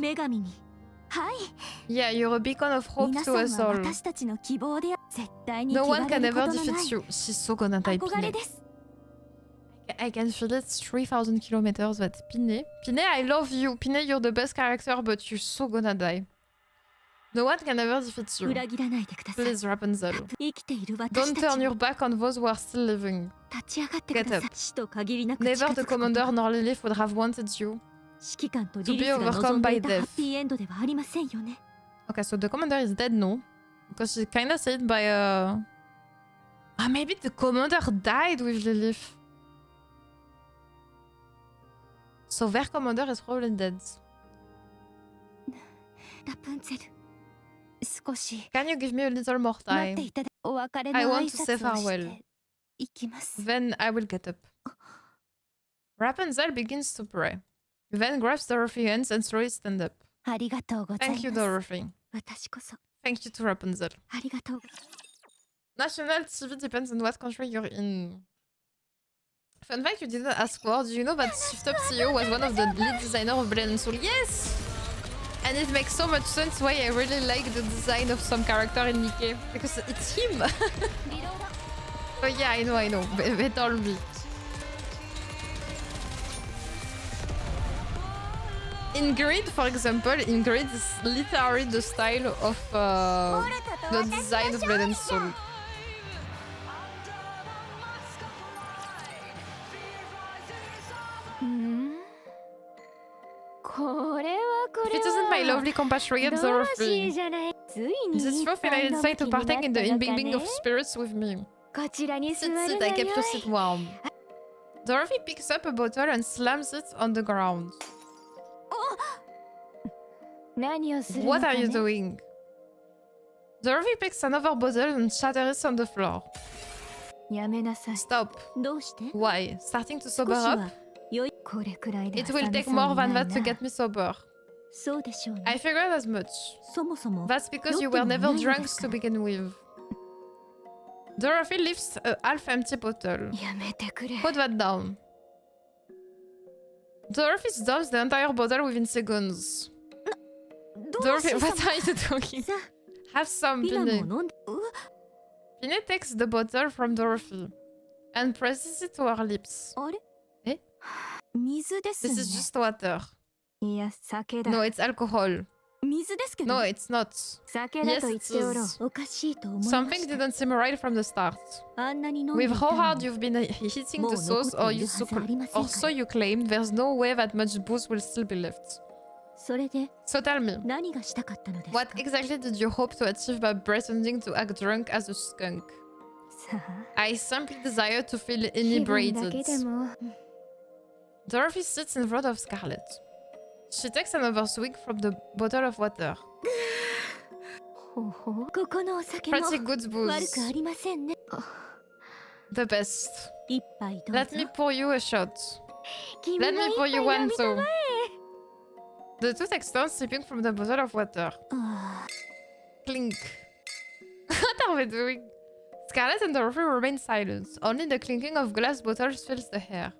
Yeah, you're a beacon of hope to us all. No one can ever defeat you. She's so gonna die, Pinne. I can feel it 3,000 kilometers. That's Pinne. Pinne, I love you. Pinne, you're the best character, but you're so gonna die. No one can ever defeat you. Please, Rapunzel. Don't turn your back on those who are still living. Get up. Never the commander nor Lilith would have wanted you to be overcome by death. Okay, so the commander is dead, no? Because she kinda said by maybe the commander died with Lilith. So their commander is probably dead. Can you give me a little more time? I want to say farewell. Then I will get up. Rapunzel begins to pray. Then grabs Dorothy's hands and slowly stand up. Thank you, Dorothy. Thank you to Rapunzel. National TV depends on what country you're in. Fun fact you didn't ask for. Do you know that ShiftUp CEO was one of the lead designers of Blood and Soul? Yes! And it makes so much sense why I really like the design of some character in Nikke. Because it's him! Oh yeah, I know. They told me. In Grid, for example, in Grid is literally the style of the design of Blood and Soul. If it isn't my lovely compatriot Dorothy, this rough and I decide to partake in the inbinding of spirits with me. Sit, I kept your seat warm. Dorothy picks up a bottle and slams it on the ground. What are you doing? Dorothy picks another bottle and shatters it on the floor. Stop. Why? Starting to sober up? It will take more than that to get me sober. I figured as much. That's because you were never drunk to begin with. Dorothy lifts a half-empty bottle. Put that down. Dorothy dumps the entire bottle within seconds. Dorothy, what are you doing? Have some, Pinne. Pinne takes the bottle from Dorothy and presses it to her lips. Eh? This is just water. No, it's alcohol. No, it's not. Yes, it is. Something didn't seem right from the start. With how hard you've been hitting the sauce, or so you claim, there's no way that much booze will still be left. So tell me, 何がしたかったのですか what exactly did you hope to achieve by pretending to act drunk as a skunk? さあ I simply desire to feel 気分だ inebriated. けでも Dorothy sits in front of Scarlet. She takes another swig from the bottle of water. ほうほうここのお酒も Pretty good 悪くあ booze. りませんね The best. 一杯どうぞ Let me pour you a shot. 君 Let の me 一 pour 杯 you 飲 one みた too. まえ The two take turns sipping from the bottle of water. あ Clink. What are we doing? Scarlet and Dorothy remain silent. Only the clinking of glass bottles fills the air.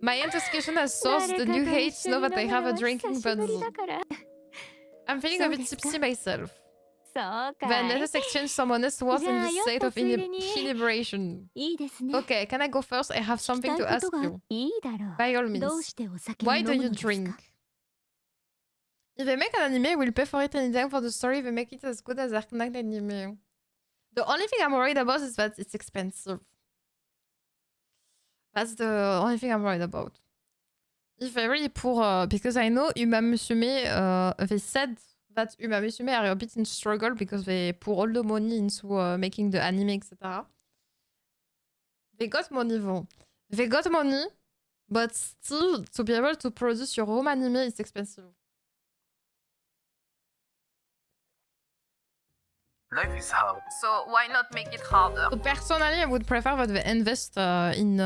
My intoxication has あ sourced the 誰 new かと一 hates 緒 now に that I 飲む have の a は drinking 久しぶり puzzle. だから I'm feeling a bit そうですか tipsy myself. そうか Then let い us exchange some honest words in this じゃあ、 state 酔 of ったついでに。 inebriation. いいですね Okay, can I go first? I have 聞き something たい to こ ask とが you. いいだろ By all うどう means. してお酒を Why 飲 do む you のです drink? か If they make an anime, we'll pay for it anytime for the story. They make it as good as Arc Knight anime. The only thing I'm worried about is that it's expensive. That's the only thing I'm worried about. If I really pour, because I know Uma Musume, they said that Uma Musume are a bit in struggle because they pour all the money into making the anime, etc. They got money though. They got money, but still, to be able to produce your own anime is expensive. Life is hard, so why not make it harder? So personally, I would prefer that they invest in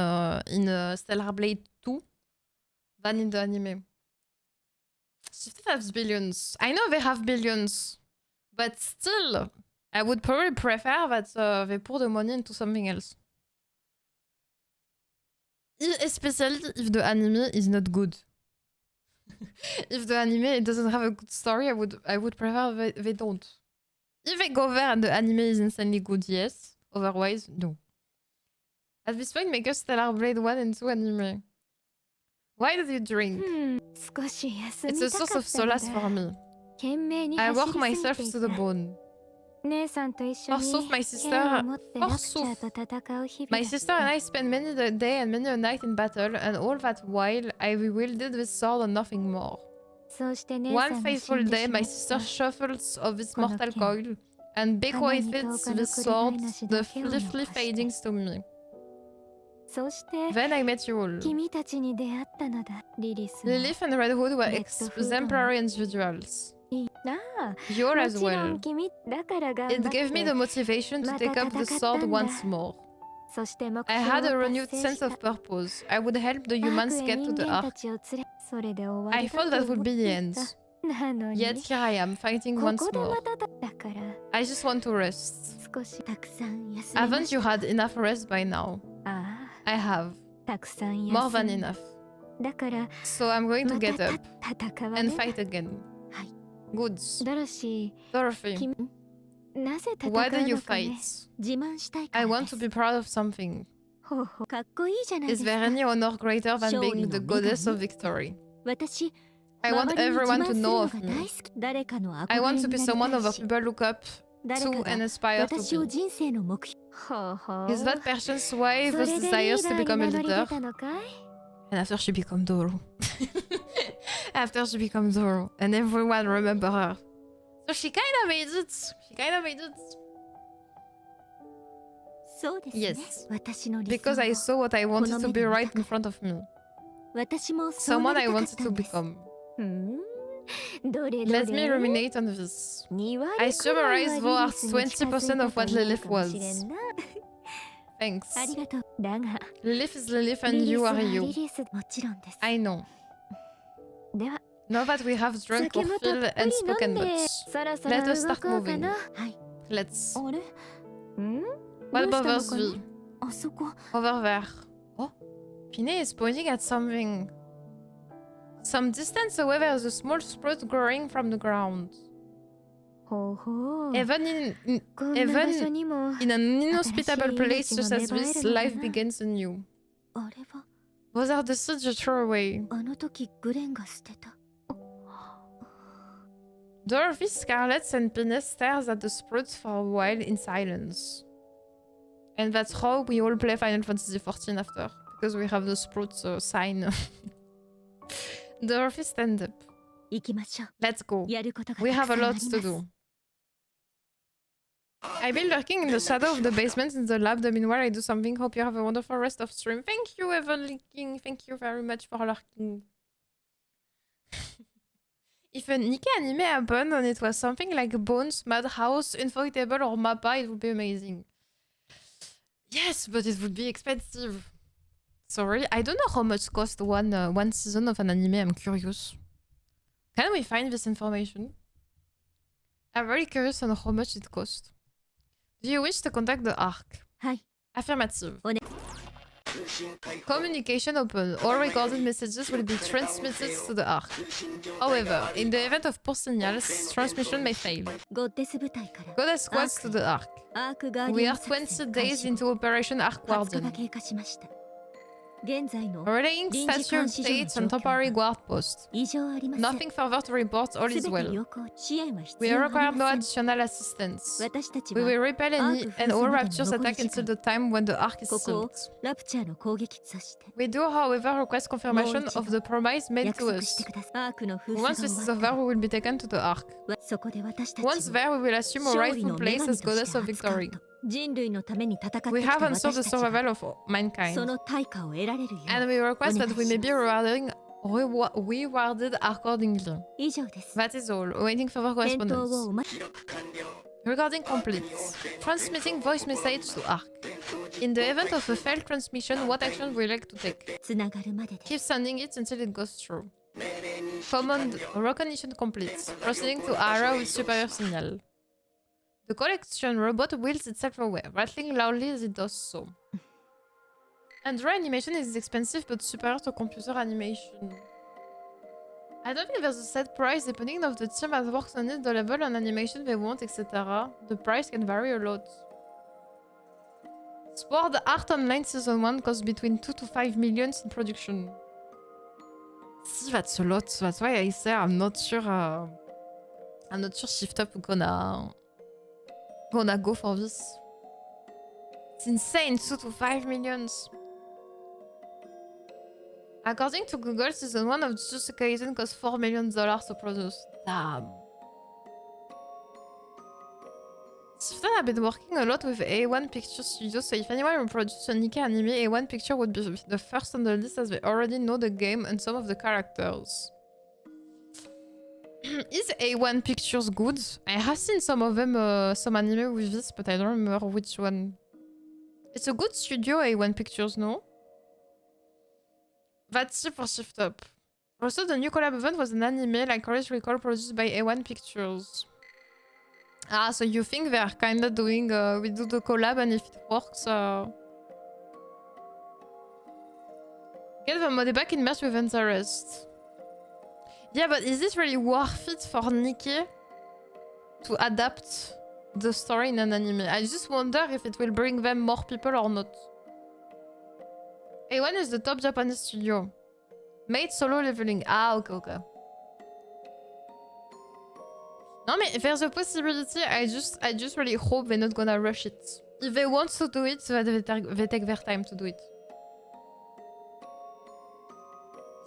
Stellar Blade 2 than in the anime. Shifted has billions. I know they have billions, but still, I would probably prefer that they pour the money into something else. Especially if the anime is not good. If the anime doesn't have a good story, I would prefer they don't. If they go there and the anime is insanely good, yes. Otherwise, no. At this point, make a Stellar Blade 1 and 2 anime. Why do you drink? 少し休 It's み a たか source った of のだ solace for me. 懸命に I 走 work りすぎ myself てい to the た bone. 姉さんと一緒に Forsooth, my sister- 剣を持ってラクチャ Forsooth. ーと戦う日々 My だった sister and I spent many a day and many a night in battle, and all that while I wielded this sword and nothing more. そうして姉さ One んが死 faithful んで day, しま my った sister shuffles of this この mortal 剣 coil and bequeathed 花に10日の this くれが sword, いなし the だけを残 swiftly して fading to me. そして Then I met you all. 君たちに出会ったのだリリスも Lilith and Red Hood were Red exemplary individuals. なあ You're も as ちろ well. ん君だから頑張 It って gave me the motivation to take up the sword once more. そして目 I 標 had a を renewed 達成 sense した of purpose. I would help the 悪 humans へ get to 人 the 間た ark. ちを連れそれで終わ I りだ thought と that 思 would っ be the てい end. たなのに Yet here I am, fighting こ once こで more. まただから I just want to rest. 少したくさん休みま Haven't し you had enough rest by now? あ I have. あたくさん More 休 than んだ enough. だから So I'm going to ま get た up 戦わ and ね fight again. はい Good. ドロシ Dorothy, ー君なぜ戦う why do you のかね fight? 自慢したいか I ら want で to す be proud of something. ほうほうかっこいいじゃないで Is すか there any honor greater than 勝利 being の the 女神 goddess of victory? 私 I want 周りに everyone 自 to 慢する know の of が me. 大好き誰かの I 憧れ want に to な be り someone た other いし people look up 誰 to かが and aspire to 私を be. 人生の目標ほうほう Is that person's why そ those れでリ desires ーダ to ーに become 名 a 乗り leader? 出たのかい And after she become Doro. After she become Doro. And everyone remember her. So she kinda made it. She kinda made it. そうですね Yes. 私の理 Because I 想 saw what I wanted to be right in front of me. 私もそうな Someone り I たかっ wanted た to んです become. どれどれ Let me ruminate on this. 2割 I くらい summarize は for リ us リスに近づいた 20% of what と思う Lilith かもしれ was. んな Thanks. ありがとうだが Lilith is Lilith リ and リ you スは are リ you. リスもちろんです I know. では Now that we have drunk 酒 or もたっ filled ぷ and り spoken 飲んで much, そろそろ let us 動 start こうか moving. なはい let's. あれん What どう about したのか V? なあそこ Over there. Oh, Pinne is pointing at something. Some distance away, there's a small sprout growing from the ground. ほうほう Even in こんな場所 even にも in an inhospitable place 新しい命 just が as 芽生え this, るのかな life begins anew. あれは Those are the seeds you throw away. あの時グレンが捨てた Dorothy, Scarlet, and Pinne stares at the sprouts for a while in silence. And that's how we all play Final Fantasy XIV after, because we have the sprouts sign. Dorothy stands up. 行きましょう。 Let's go. やることが We た have く a さんあ lot り to ます。 do. I've been lurking in the shadow of the basement in the lab. The meanwhile, I do something. Hope you have a wonderful rest of stream. Thank you, Evan Linking. Thank you very much for lurking. If a Nikke anime happened and it was something like Bones, Madhouse, Unforgettable, or Mappa, it would be amazing. Yes, but it would be expensive. Sorry, I don't know how much cost one season of an anime. I'm curious. Can we find this information? I'm very curious on how much it costs. Do you wish to contact the ARC? はい。 Affirmative. おね。 Communication open. All recorded messages will be transmitted to the ARC. However, in the event of poor signals, transmission may fail. ゴッデス部隊から Goddess squads to the ARC. アークガーデ We ィア are ン作戦 20 開 days 始 into Operation ARC 20日が Guardian. 経過しました。現在の Relaying 臨時 statue 監視所の updates 状 on 況 temporary は guard post. 異常ありません。 Nothing further to report, all す is べて well. 良好。支援は必 We 要あ require り no ません。 additional assistance. 私たち We は will repel any and all raptures attack until the time when the ARC is ここを sealed. ラプチャーの攻撃として We do, however, request confirmation of the promise made 約 to 束して us. ください。アークの封鎖 Once が this 終 is わった over, we will be taken to the ARC. らそこで私たち Once は there, we will assume our 勝利 rightful の女 place 神 as として goddess of 扱う victory. と人類のために戦ってき We た have 私 ensured the たちは survival of mankind. その対価を得られるよ And う we request that we may be お願いします rewarded accordingly. 以上です That is all. Waiting for further 返答を correspondence. お待ち Regarding complete. Transmitting voice message to ARC. In the event of a failed transmission, what action would you like to take? つながるまでで Keep sending it until it goes through. Command recognition complete. Proceeding to Ara with superior signal. The collection robot wheels itself away, rattling loudly as it does so. Android animation is expensive but superior to computer animation. I don't think there's a set price depending on the team that works on it, the level and animation they want, etc. The price can vary a lot. Sword Art Online Season 1 costs between 2 to 5 millions in production. See, that's a lot. That's why I say I'm not sure Shift Up gonna go for this. It's insane, 2 to 5 millions. According to Google, Season 1 of Jujutsu Kaisen costs $4 million to produce. Damn. Shifted have been working a lot with A1 Picture Studios, so if anyone will produce a Nikke anime, A1 Picture would be the first on the list as they already know the game and some of the characters. Is A1 Pictures good? I have seen some of them, some anime with this, but I don't remember which one. It's a good studio, A1 Pictures, no? That's it for Shift Up. Also, the new collab event was an anime like Chorus Recall produced by A1 Pictures. Ah, so you think they're kinda doing, we do the collab and if it works, get the mod back in merch with interest. Yeah, but is it really worth it for Nikke to adapt the story in an anime? I just wonder if it will bring them more people or not. A1 is the top Japanese studio. Made solo leveling. Ah, okay. No, mais there's a possibility. I just really hope they're not gonna rush it. If they want to do it, they take their time to do it.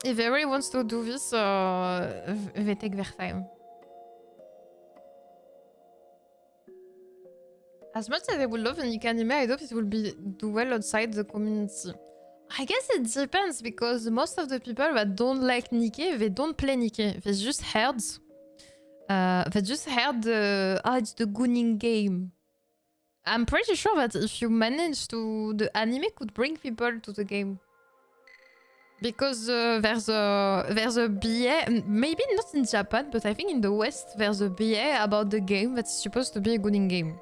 If they really want to do this, they take their time. As much as I would love a Nikke anime, I hope it will do well outside the community. I guess it depends, because most of the people that don't like Nikke, they don't play Nikke. They just heard... it's the Gooning game. I'm pretty sure that if you manage to... The anime could bring people to the game. Because there's a BA, maybe not in Japan, but I think in the West, there's a BA about the game that's supposed to be a Gooning game.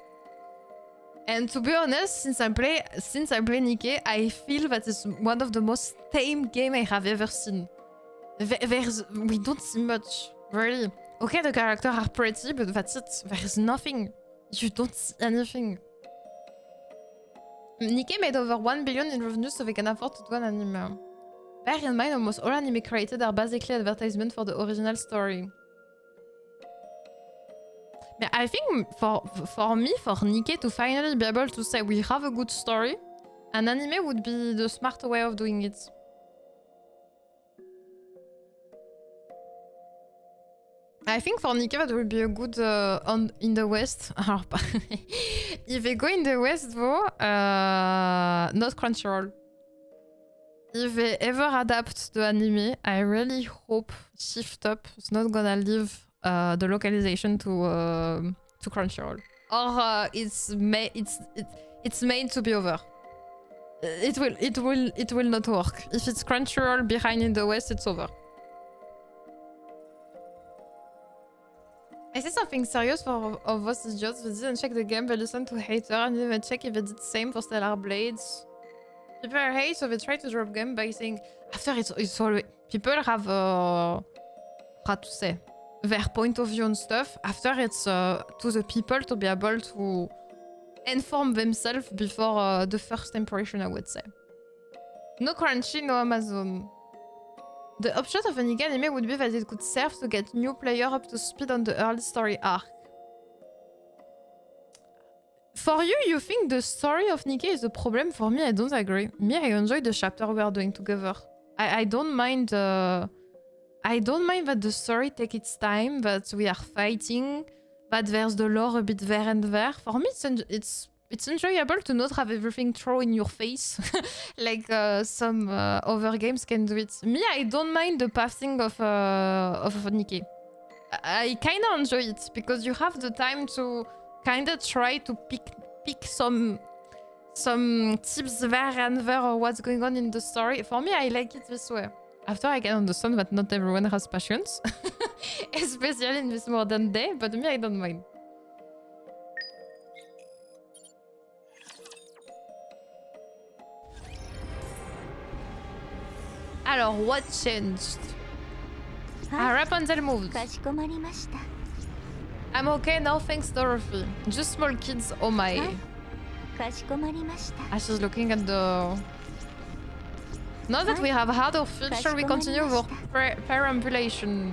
And to be honest, since I play Nikke, I feel that it's one of the most tame game I have ever seen. We don't see much, really. Okay, the characters are pretty, but that's it. There's nothing. You don't see anything. Nikke made over 1 billion in revenue, so they can afford to do an anime. Bear in mind, almost all anime created are basically advertisement for the original story. But I think for me, for Nikke to finally be able to say we have a good story, an anime would be the smarter way of doing it. I think for Nikke that would be a good in the West. Alors, if they go in the West though, not Crunchyroll. If they ever adapt the anime, I really hope Shift Up is not gonna leave the localization to Crunchyroll, or it's made to be over. It will not work. If it's Crunchyroll behind in the West, it's over. I say something serious for of us idiots. They didn't check the game, they listened to hater, and they didn't check if they did the same for Stellar Blades. People hate, so they try to drop game by saying after it's always people have how to say their point of view on stuff. After it's to the people to be able to inform themselves before the first impression, I would say. No Crunchy, no Amazon. The upshot of an Nikke anime would be that it could serve to get new player up to speed on the early story arc. For you, you think the story of Nikke is a problem? For me, I don't agree. Me, I enjoy the chapter we are doing together. I don't mind. I don't mind that the story takes its time, that we are fighting, that there's the lore a bit there and there. For me, it's enjoyable to not have everything thrown in your face, like some other games can do it. Me, I don't mind the pathing of Nikke. I kind of enjoy it because you have the time to kind of try to pick some tips there and there or what's going on in the story. For me, I like it this way. After I can understand that not everyone has passions, especially in this modern day, but me, I don't mind. Alors, what changed? Rapunzel moves. I'm okay now, thanks Dorothy. Just small kids, oh my. She's looking at the... Now that we have had our feature, we continue our perambulation.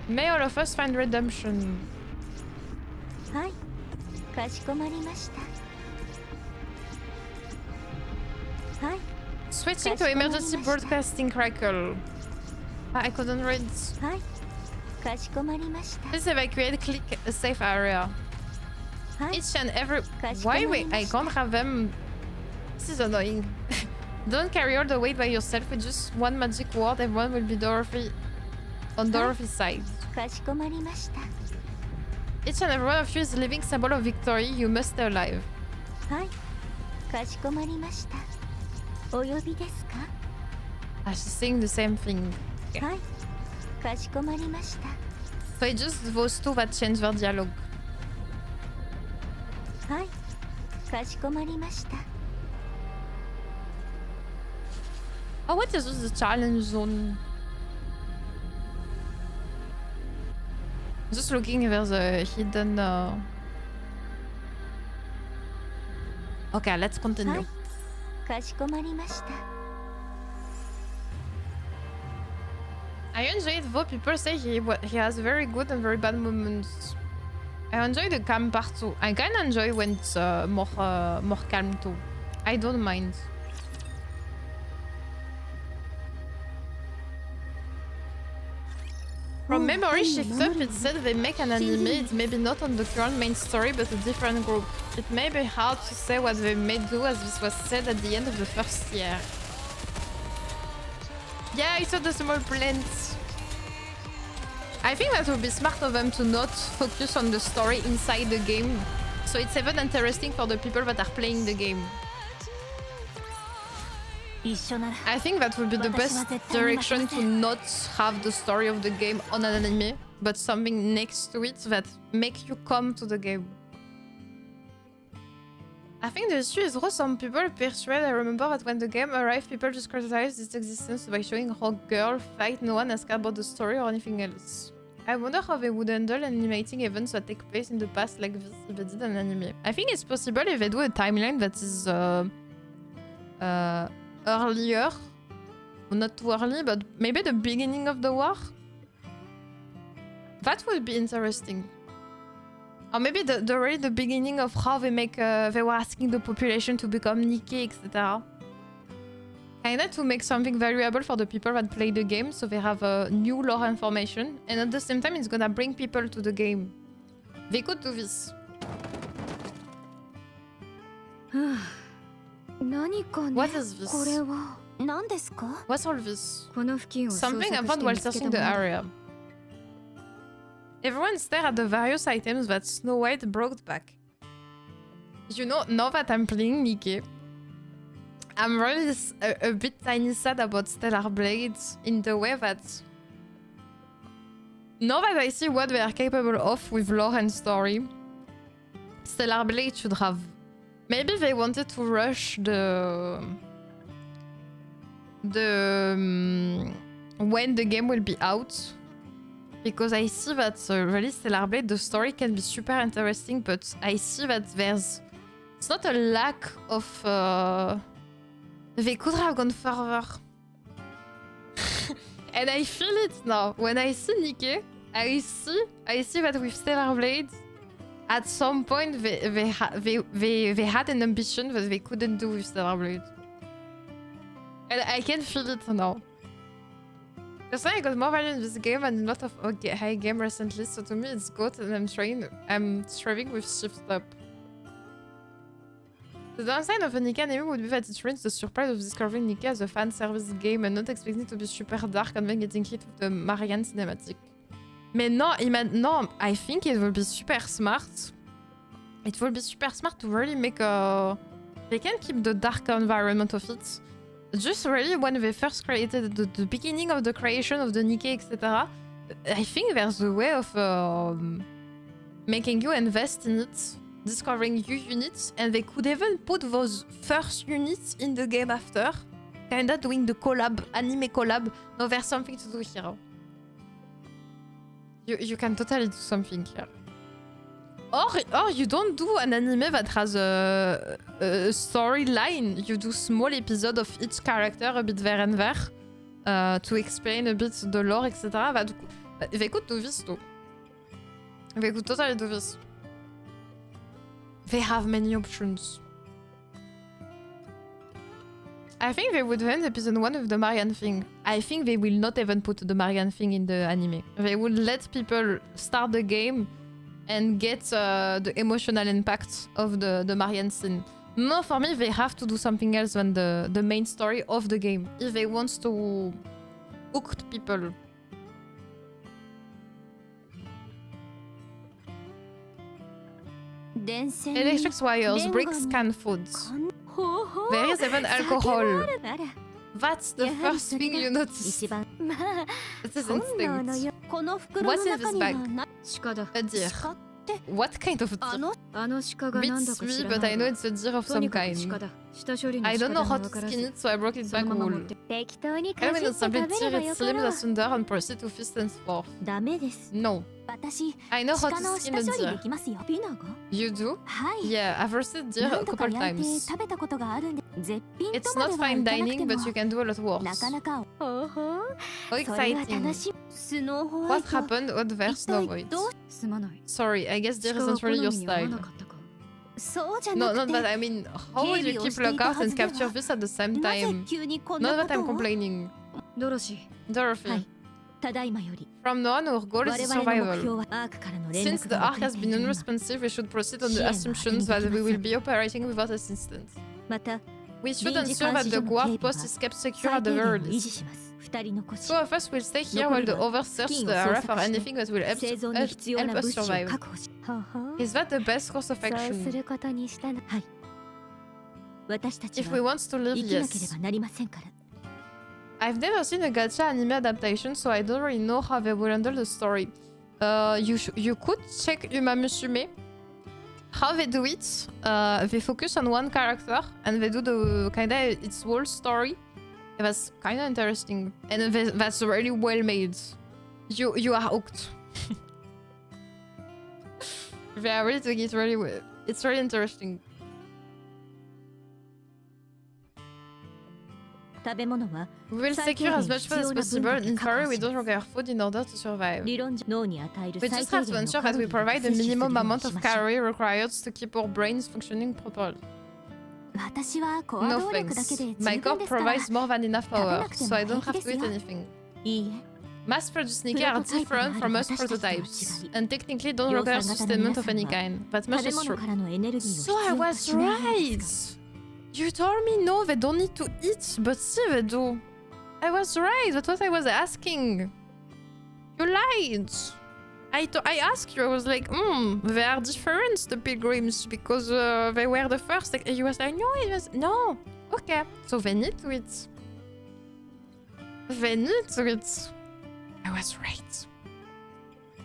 May all of us find redemption. Switching to emergency broadcasting crackle. I couldn't read. Please evacuate, click a safe area. Each and every... Why wait? I can't have them... This is annoying. Don't carry all the weight by yourself with just one magic word. Everyone will be Dorothy on Dorothy's side. Each and every one of you is a living symbol of victory. You must stay alive. She's saying the same thing. Okay. So it's just those two that change their dialogue. Oh, what is this, the challenge zone? Just looking if there's a hidden... Okay, let's continue. I enjoy it though people say he has very good and very bad moments. I enjoy the calm part too. I kinda enjoy when it's more calm too. I don't mind. From memory shift up, it said they make an anime. It's maybe not on the current main story, but a different group. It may be hard to say what they may do, as this was said at the end of the first year. Yeah, I saw the small plants. I think that would be smart of them to not focus on the story inside the game. So it's even interesting for the people that are playing the game. I think that would be the best direction to not have the story of the game on an anime, but something next to it that make you come to the game. I think the issue is how some people persuade. I remember that when the game arrived, people just criticized its existence by showing how girls fight. No one asked about the story or anything else. I wonder how they would handle animating events that take place in the past like this if they did an anime. I think it's possible if they do a timeline that is earlier. Well, not too early, but maybe the beginning of the war. That would be interesting. Or maybe the beginning of how they make they were asking the population to become Nikke, etc. Kinda to make something valuable for the people that play the game, so they have new lore information, and at the same time it's gonna bring people to the game. They could do this. 何かね What is this? これは何ですか What's all this? この付近を捜索 Something して I found while 見つけ searching た the ものだ area. Everyone stare at the various items that Snow White brought back. You know, now that I'm playing Nikke, I'm really a bit tiny sad about Stellar Blades in the way that... Now that I see what they are capable of with lore and story, Stellar Blade should have... Maybe they wanted to rush when the game will be out, because I see that really Stellar Blade, the story can be super interesting, but I see that there's... It's not a lack of... They could have gone further. And I feel it now. When I see Nikke, I see that with Stellar Blade, at some point they had an ambition that they couldn't do with Stellar Blade. And I can feel it now. Personally, I got more value in this game and a lot of high game recently, so to me it's good, and I'm striving with shift up. The downside of a Nikke anime would be that it ruins the surprise of discovering Nikke as a fan service game and not expecting it to be super dark and then getting hit with the Marianne cinematic. Mais no, I think it will be super smart. It will be super smart to really make a... They can keep the dark environment of it. Just really when they first created the beginning of the creation of the Nikke, etc. I think there's a way of making you invest in it, discovering new units, and they could even put those first units in the game after. Kinda doing the collab, anime collab. No, there's something to do here. You can totally do something here. Or you don't do an anime that has a storyline. You do small episodes of each character, a bit there and there, to explain a bit the lore, etc. They could do this too. They could totally do this. They have many options. I think they would end episode 1 with the Marianne thing. I think they will not even put the Marianne thing in the anime. They will let people start the game and get the emotional impact of the Marianne scene. No, for me, they have to do something else than the main story of the game if they want to hook people. Electric wires, bricks, canned foods. There is even alcohol. That's the first thing you notice. This is instinct. What's in this bag? A deer. What kind of deer? Beats me, but I know it's a deer of some kind. I don't know how to skin it, so I broke it back whole. I will simply tear its limbs asunder and proceed to fist and forth. No. I know how to skin a deer. You do? Yeah, I've roasted deer a couple times. It's not fine dining, but you can do a lot worse. How exciting. What happened out there, Snow White? Sorry, I guess deer isn't really your style. No, not that. I mean, how would you keep lookout and capture this at the same time? Not that I'm complaining. Dorothy. From now on, our goal is survival. Since the arc has been unresponsive, we should proceed on the assumptions that we will be operating without assistance. We should ensure that the Guard post is kept secure at the very least. Two of us will stay here while the others search the area for anything that will help us survive. Is that the best course of action? If we want to live, yes. I've never seen a gacha anime adaptation, so I don't really know how they will handle the story. You could check Uma Musume. How they do it, they focus on one character and they do the kinda its whole story. It was kinda interesting, and that's really well made. You are hooked. They are really doing it really well. It's really interesting. We will secure as much food as possible. In theory, we don't require food in order to survive. We just have to ensure that we provide the minimum amount of calorie required to keep our brains functioning properly. 私はコア No 動力だけで thanks. 十 My 分 core ですから。 provides more than enough power, 食べなくても so I don't have to 平気です eat よ。 anything. いいえ。 Mass-produced Nikke are different from most prototypes, and technically don't require sustainment of any kind. That much 食べ is 物 true. からのエネルギーを必 So I 要と was しないようで right! す You told me no, they don't need to eat, but see they do. I was right, that's what I was asking. You lied. I asked you, I was like, they are different, the pilgrims, because they were the first. And you was like, no, it was... No. Okay, so they need to eat. They need to eat. I was right.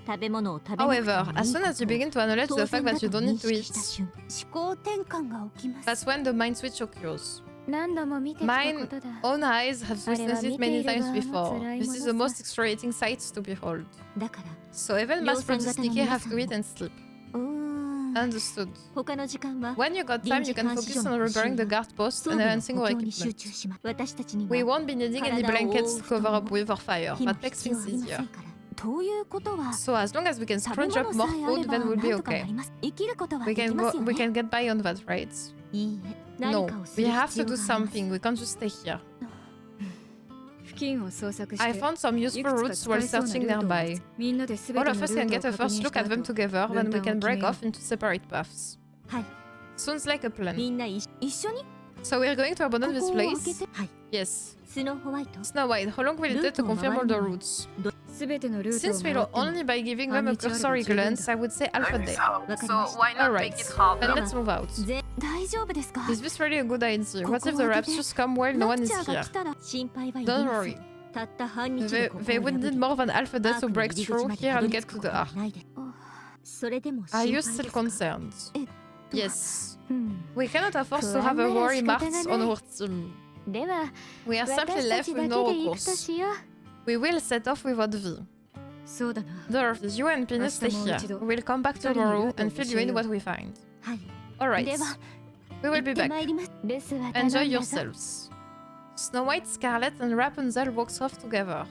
食べ物を食べなくてもいい However, as soon as you begin to acknowledge 当 the 然 fact だ that と you don't 認 need to 識 eat, した瞬思考転換が起きます that's when the mind switch occurs. 何度も見てきた Mine ことだ own eyes have witnessed it many times before. This is the most exhilarating sight to behold. だから So even mass-produced Nikke have to eat and sleep. うーん Understood. 他の時間は When you got 臨 time, 時 you can 監視 focus 所 on の repairing the guard post 装 and 備の enhancing 補 our 強に集 equipment. 中します私たちには We won't be needing any 体を覆う blankets to cover up 布団 with or fire. 火も That makes 必要 things ありませ easier. んからということは So as long as we can 食べ scrunch up 物 more さえあれ food, ば then we'll な be んとかな okay. ります生きることは We でき can ますよ we ね can get by on that, right? いいえ何 No, かをす we る have 必 to 要 do があります something. We can't just stay here. 付近を捜索して I found some い useful くつか routes 使 while えそうな searching ルートを nearby. みんなで全て All の of ル us can ー get ト a を確 first 認し look た at them 後 together, then we 分担 can を決 break めよう off into separate paths. はい Sounds like a plan. みんな一緒に So we're going to abandon こ this こを開け place? てはい Yes. スノーホワイト Snow White, how long will it take to confirm all the routes? 全てのルートを Since 回 we'll っても only by giving them a 半日あれば cursory 十分だ。 glance, I would say half a day. So why not Alright, make it then harder? let's move out. 大丈夫ですか Is this really a good idea? こ What こ if を the 開けて raptures come while no ラ one プ is チャーが here? 来たら心配はいり Don't ませ worry. んたった半日で They, ここを they 破 would need り more than half a day ア to ークの break 入り口 through まで here たど and り get 着く to こ the とは ark. ないですそれでも Are 心 you 配 still ですか concerned? と Yes. うん We cannot afford to 不安 have a なら worry 仕方が marks ない on our team. では We are 私 simply た left ち with だけ no で行くと recourse. しよう We will set off without V. そうだな Dorothy, you and Pinne stay here. We'll come back tomorrow and fill you in what we find. はい Alright. では We will 行 be って back. まいります留守は頼ん Enjoy だぞ yourselves. Snow White, Scarlet, and Rapunzel walks off together.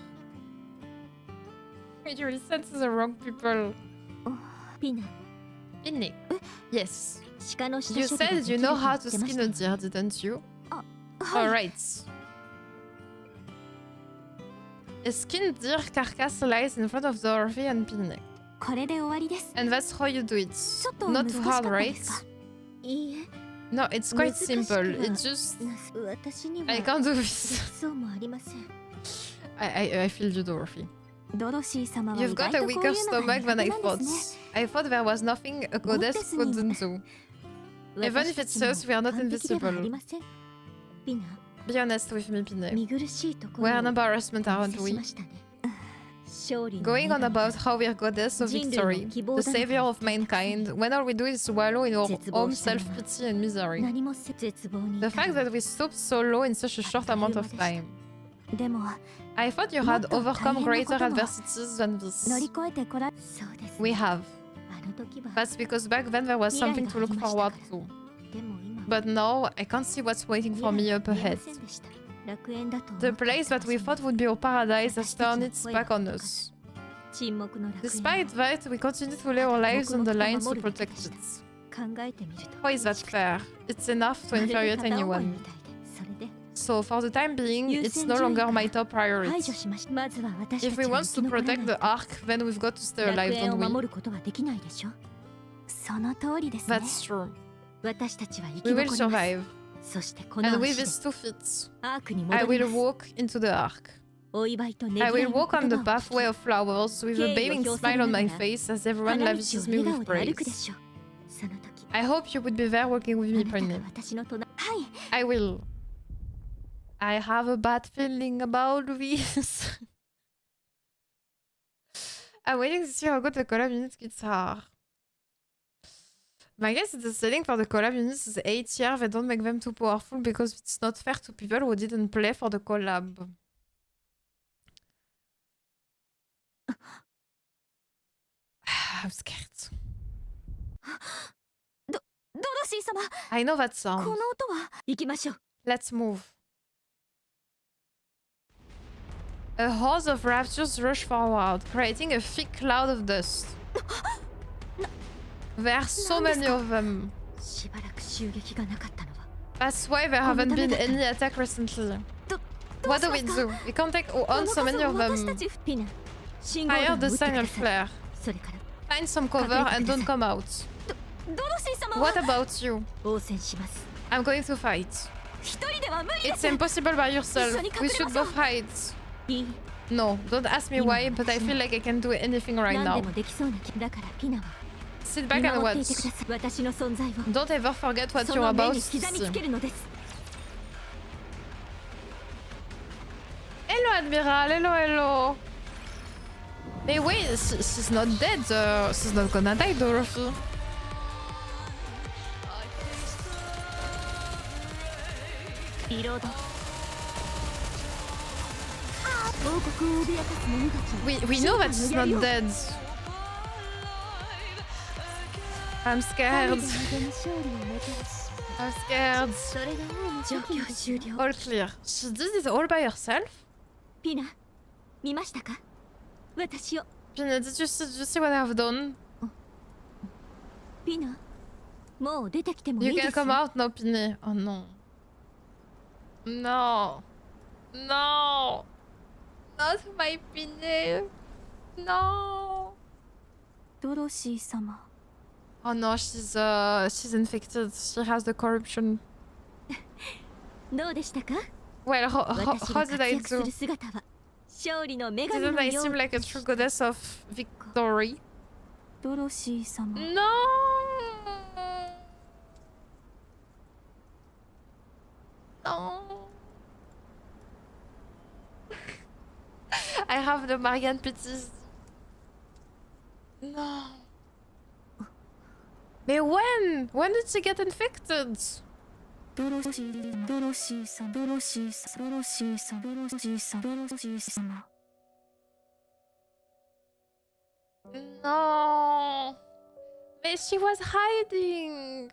You listen to the wrong people. ピナ Pinne. Yes. 鹿の下 You 処理がで said き you ると know 言 how っ to てまし skin た a よ deer, didn't you? はい Alright. A skinned deer carcass lies in front of Dorothy and Pinne. これで終わりです And that's how you do it. ちょっと Not 難 too しかっ hard, たで right? すかいいえ No, it's quite 難しくは simple. It's just... 私には I can't do this. そうもありません I feel you, Dorothy. ドロシー様は You've 意 got 外 a とこう weaker いうのが stomach than I 苦手なんです thought. I thought there was nothing a goddess couldn't do. ね Even if it 私たち says we are not も完璧ではあり invisible. ませんピナ Be honest with me, Pinne. 見苦しいところ We're を an embarrassment, お見 aren't せし we? ましたね勝利の Going on 女神 about how we're goddess of 人類の victory, 希望 the だなんて savior of mankind, when all we do is wallow in our 絶望 own したのは self-pity and misery. 何もせ絶望に The 至 fact る that we stooped so low in such a short amount of time. でも I thought you も had っと大 overcome 変な greater ことも adversities than 乗り this. 越えてこらそうですね We have. あの時は That's because back then there was something to look forward to. でも今は But now, I can't see what's waiting for me up 見えま ahead. せんでした楽園だと思っ The て place that we いた場 thought would be our paradise has 私たち turned の its 声が back on 届かず us. 沈黙の楽園 Despite that, we continue to lay our lives on the line to protect it. 考えてみると How is that fair? It's enough to まるで infuriate 片思い anyone. みたいでそれで So for the time being, it's 優先 no 順位 longer my から top 排 priority. 除しましたまずは私た If ち we が want 生き to 残らない protect the と Ark, then we've got to stay 楽 alive, 園を don't 守 we? ることはできないでしょその通りですね That's true. 私たちは生き We 残 will ります survive. そしてこの And with 足で these 2 feet, アークに I 戻り will ます walk into the Ark. お祝いとねぎ I らい will の walk on 言 the 葉を聞き pathway of flowers with a beaming smile on my face as everyone 花道を lavishes me 笑 with 顔で歩くで praise. しょうその時 I hope you would be there working with あ me, なたが Pinne. 私の隣はい I will. I have a bad feeling about this. I'm waiting to see how good the collab unit kits are. My guess is the selling for the collab units is 8 tier. They don't make them too powerful because it's not fair to people who didn't play for the collab. I'm scared. ドロシー様 I know that こ sound. の音は行きましょう Let's move. A horde of raptors rush forward, creating a thick cloud of dust. There are so many of them. しばらく襲撃がなかったのは That's why there haven't been any attack recently. What do we do? We can't take on so many of them. Fire the signal flare. Find some cover and don't come out. What about you? I'm going to fight. It's impossible by yourself. We should both hide. No, don't ask me why, but I feel like I can do anything right now. Sit back and watch. Don't ever forget what you're about to see. Hello, Admiral. Hello, hello. Hey, wait, she's not dead. She's not gonna die, Dorothy. We know that she's not dead. I'm scared. I'm scared. All clear. She did it all by herself? Pinne, did you see what I've done? You can come out now, Pinne. Oh no. No. No. Not my Pinne. No. Oh no, she's infected. She has the corruption. Well, how did I do? Didn't I seem like a true goddess of victory? No! No! I have the Marianne PTSD. No. But when? When did she get infected? No. But she was hiding.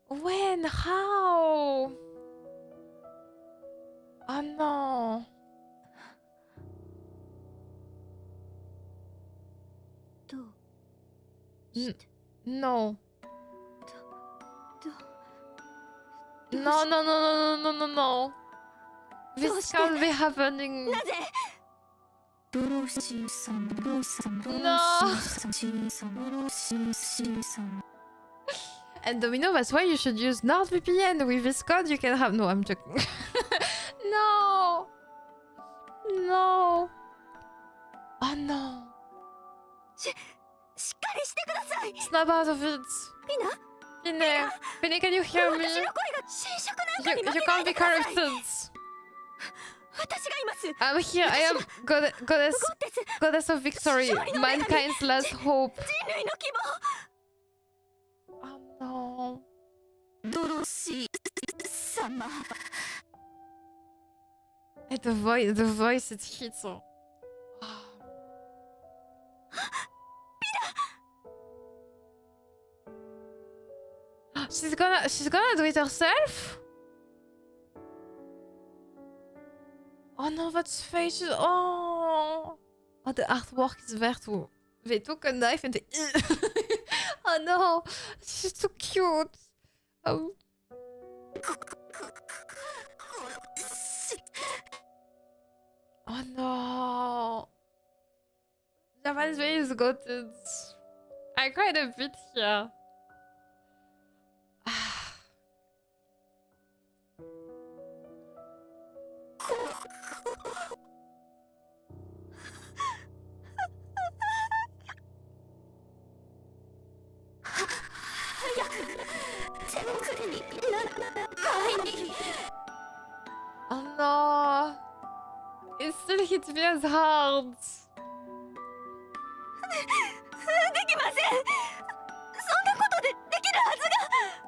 When? How? Oh no. No. No, no, no, no, no, no, no. This can't be happening. No. And Domino, that's why you should use NordVPN. With this code, you can have. No, I'm joking. No. No. Oh no. Snap out of it. Pinne, Pinne, can you hear me? You can't be corrupted. I'm here. I am goddess of victory. Mankind's last hope. Oh no. The voice, it hits her. She's gonna do it herself? Oh no, that's faces. Oh, the artwork is there too. They took a knife and they. Oh no, she's too cute. Oh no. Japanese face got it. I cried a bit here. Oh no. It still hits me as hard.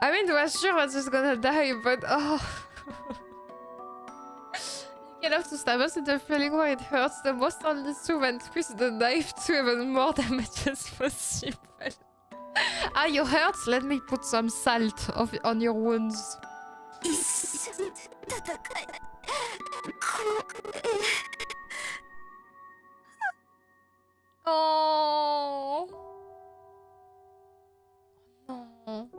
I mean, I was sure I was just gonna die, but oh. You have to stab us in the feeling where it hurts the most on this too and twist the knife to even more damage as possible. Ah, you hurt? Let me put some salt on your wounds. Oh. No.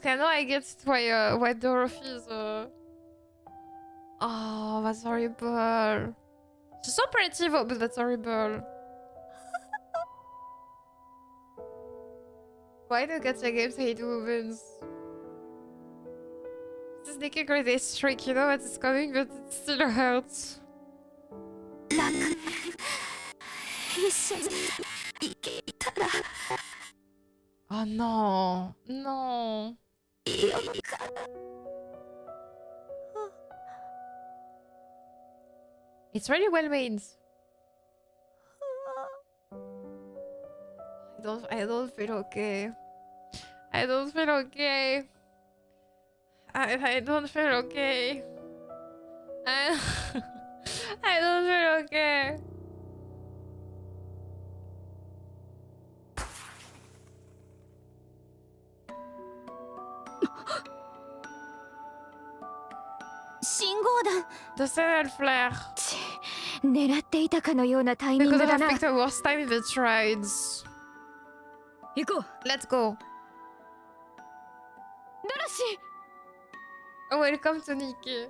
Okay, now I get why Dorothy is Oh, that's horrible. She's so pretty, but that's horrible. Why do gacha games hate women? This Nikke greatest trick, you know what is coming, but it still hurts. Oh no, no. It's really well made. I don't feel okay. I don't feel okay. I don't feel okay. I don't feel okay. The signal flare. 狙っていたかのようなタイミン They グ could だ have な。 picked a worse time if they tried. 行こう。 Let's go. ドロシ Welcome to Nikke.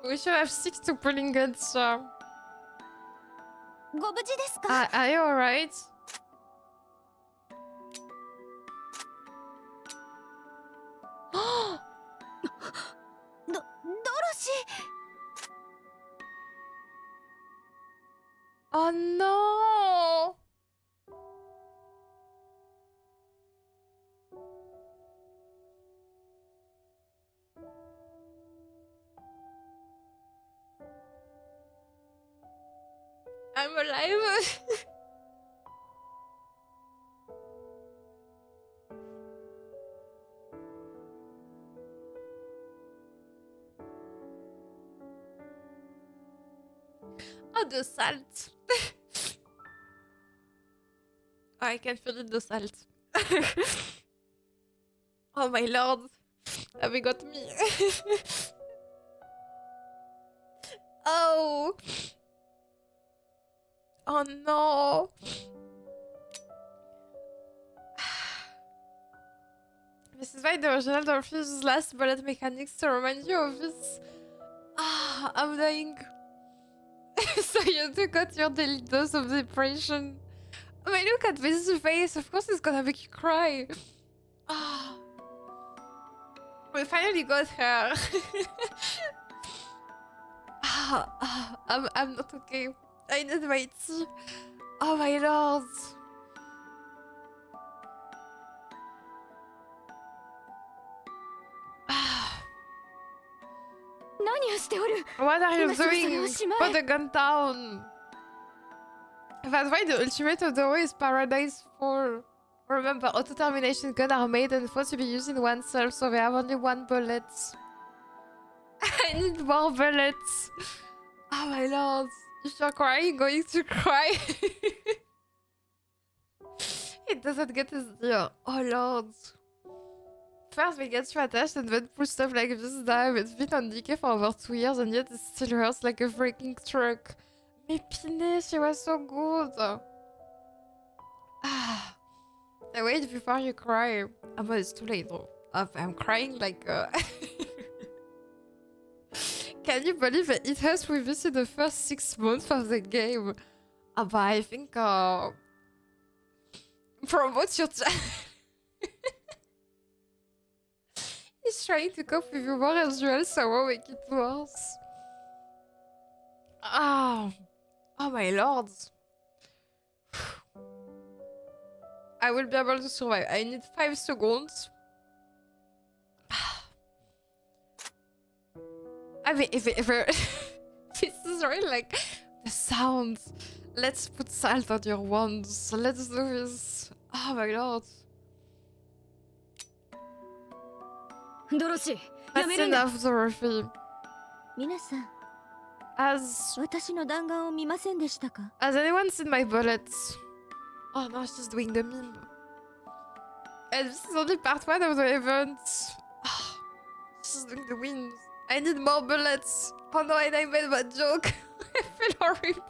We should have stick to pulling guns. ー、ご無事ですか？ Are you alright? Oh ドロシ Oh no! I'm alive. Oh, the salt. I can feel it, the salt. Oh my lord. Have you got me? Oh. Oh no. This is why the original Dorothy uses last bullet mechanics to remind you of this. Ah, I'm dying. So you two got your daily dose of depression. I mean, look at this face. Of course it's gonna make you cry. Ah. We finally got her. I'm not okay. I need my tea. Oh my lord. Ah. 何をしておる？ What are you 今すぐそれを doing? しま Put え。 the gun down. That's why the ultimate of the way is Paradise 4. Remember, auto-termination guns are made and forced to be used in oneself, so they have only one bullet. I need more bullets. Oh my lord. If you're crying, going to cry. It doesn't get easier. Oh lord. First we get you attached and then push stuff like this down. It's been on Nikke for over 2 years and yet it still hurts like a freaking truck. Mais Pinne, she was so good. Ah. Wait before you cry. Oh, but it's too late though. I'm crying like Can you believe that it has with this in the first 6 months of the game? But I think promote your channel. He's trying to cope with humor as well, so I won't make it worse. Oh. Oh my lord. I will be able to survive. I need 5 seconds. I mean, if this is really like the sounds. Let's put salt on your wounds. Let's do this. Oh my lord. ドロシー、や That's めるんだ。 enough, Dorothy. 皆さん、 Has 私の弾丸を見ませんでしたか？ anyone seen my bullets? Oh no, she's doing the meme. And this is only part 1 of the event. Oh, she's doing the wins. I need more bullets. Oh no, and I made that joke. I feel horrible.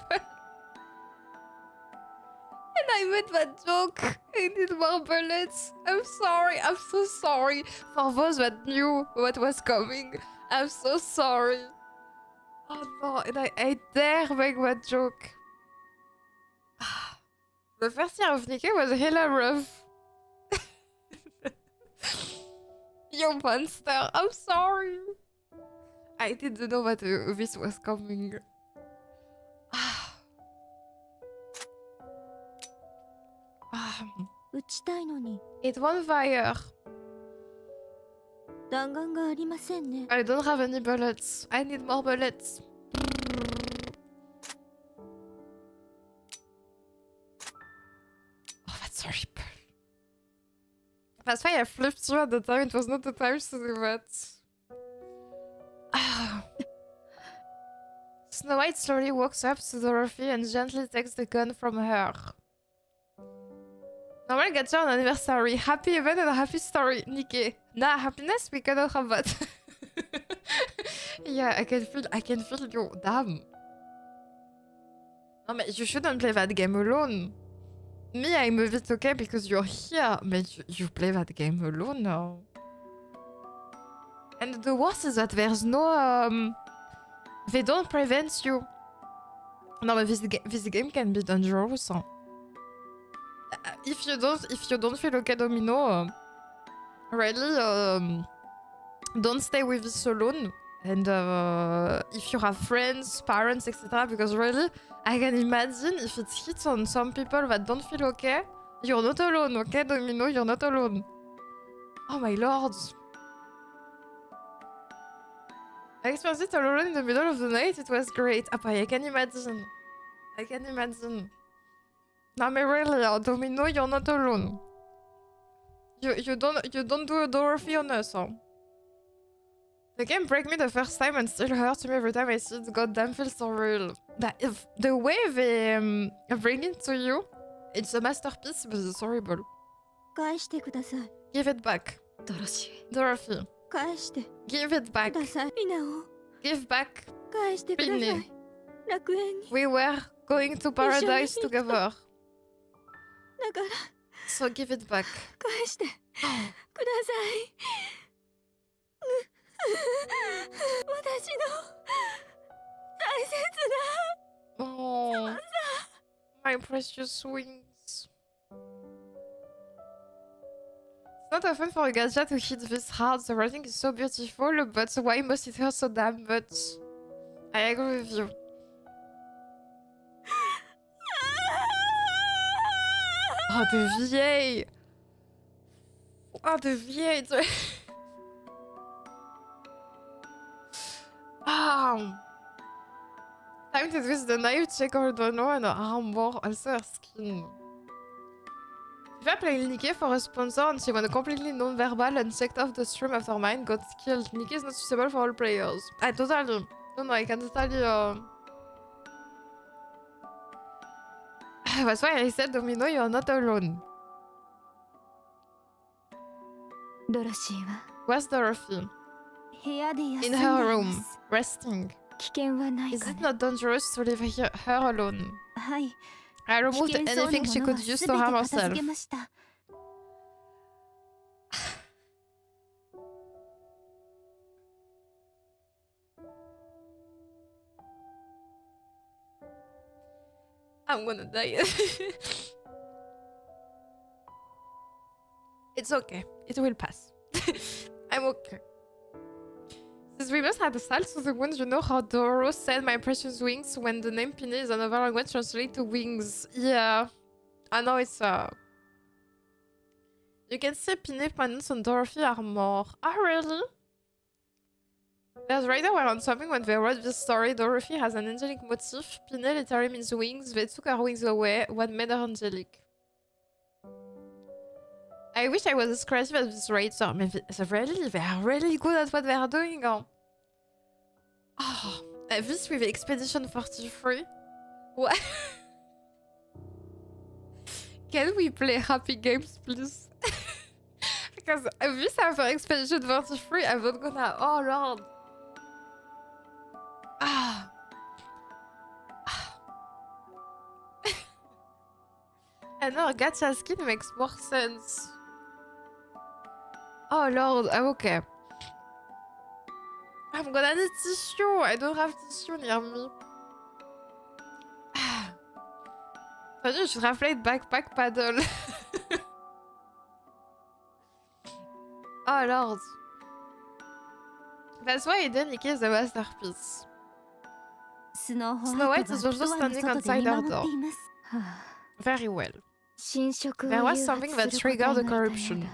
And I made that joke. I need more bullets. I'm sorry. I'm so sorry. For those that knew what was coming, I'm so sorry. Oh no, and I dare make that joke. The first year of Nikke was hella rough. You monster. I'm sorry. I didn't know that this was coming. Ah. 撃ちたいのに It won't fire. 弾丸がありませんね I don't have any bullets. I need more bullets. Oh, that's horrible. That's why I flipped you at the time. It was not the time to do that. Ah. Snow White slowly walks up to Dorothy and gently takes the gun from her. Normal got you on anniversary. Happy event and a happy story, Nikke. Nah, happiness, we cannot have that. Yeah, I can feel you. Damn. No, but you shouldn't play that game alone. Me, I'm a bit okay because you're here, but you play that game alone now. And the worst is that there's no they don't prevent you. No, but this game can be dangerous. Huh? If you don't feel okay, Domino, really, don't stay with this alone. And if you have friends, parents, etc., because really, I can imagine if it hits on some people that don't feel okay, you're not alone, okay, Domino? You're not alone. Oh my lord. I experienced it all alone in the middle of the night. It was great. I can imagine. I can imagine. No, but really, Domino, you're not alone. You don't do a Dorothy on us, huh? The game break me the first time and still hurts me every time I see it. Goddamn feels so real. The way they bring it to you, it's a masterpiece, but it's horrible. 返してください Give it back. ドロシー Dorothy. 返して Give it く back. ださいピナを Give back. 返してください Pinne. 楽園に We were going to paradise together. だから So give it back. 返してください私の大切な Oh, my precious wings. It's not often for a gacha to hit this hard. The writing is so beautiful, but why must it hurt so damn much? I agree with you. Oh, de vieille! Oh, de vieille! Ah! Time to twist the knife, check all the no and armor, also her skin. If I play Nikke for a sponsor and she went completely non-verbal and checked off the stream after mine got killed. Nikke is not suitable for all players. I totally... No, I can totally... That's why I said, Domino, you're not alone. ドロシーは Where's Dorothy? 部屋で休んで In い her ま room, す resting. 危険はない Is か it ね not dangerous to leave her alone? はい I 危 removed 険そうな anything も she のは could use 全 to て harm 片付 herself. けました I'm gonna die. It's okay. It will pass. I'm okay. Since we must have the salt to the wound, you know how Doro said my precious wings when the name Pinne is another language translated to wings. Yeah. I know it's You can see Pinne pendants on Dorothy armor. Oh really? There's writer were on something when they wrote this story. Dorothy has an angelic motif. Pinne literally means wings. They took her wings away. What made her angelic? I wish I was as creative as this writer. But they are really good at what they are doing. Oh, this with Expedition 43. What? Can we play happy games, please? Because this after Expedition 43, I'm not gonna... Oh, Lord. Another gacha skin makes more sense. Oh lord, okay. I'm gonna need tissue. I don't have tissue near me. You should have played backpack paddle. Oh lord. That's why Nikke is the masterpiece. Snow White is also standing outside our door. Very well. There was something that triggered the corruption.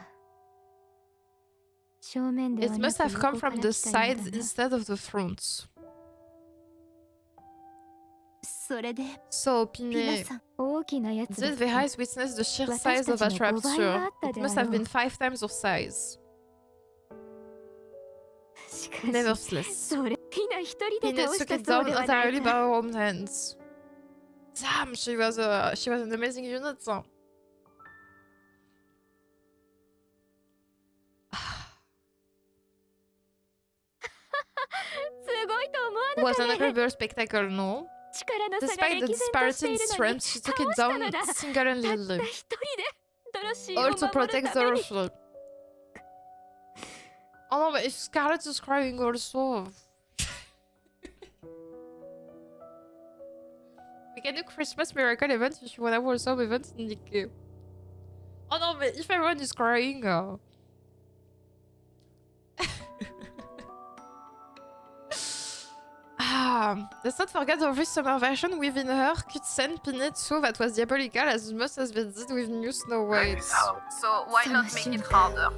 It must have come from the sides instead of the fronts. So, Pinne, did the eyes witness the sheer size of that rapture? It must have been 5 times of size. Nevertheless, Pinne took it down entirely by her own hands. Damn, she was an amazing unit. Was an incredible spectacle, no? Despite the disparity in strength, she took it down single-handedly. All to protect Dorothy. Oh no, but Scarlet is crying also. We can do Christmas miracle event if you want to have also event in Nikke. Oh no, but if everyone is crying. Let's not forget Dorothy's summer version within her could send Pinne too that was diabolical as much as they did with new Snow White. So why not make it harder?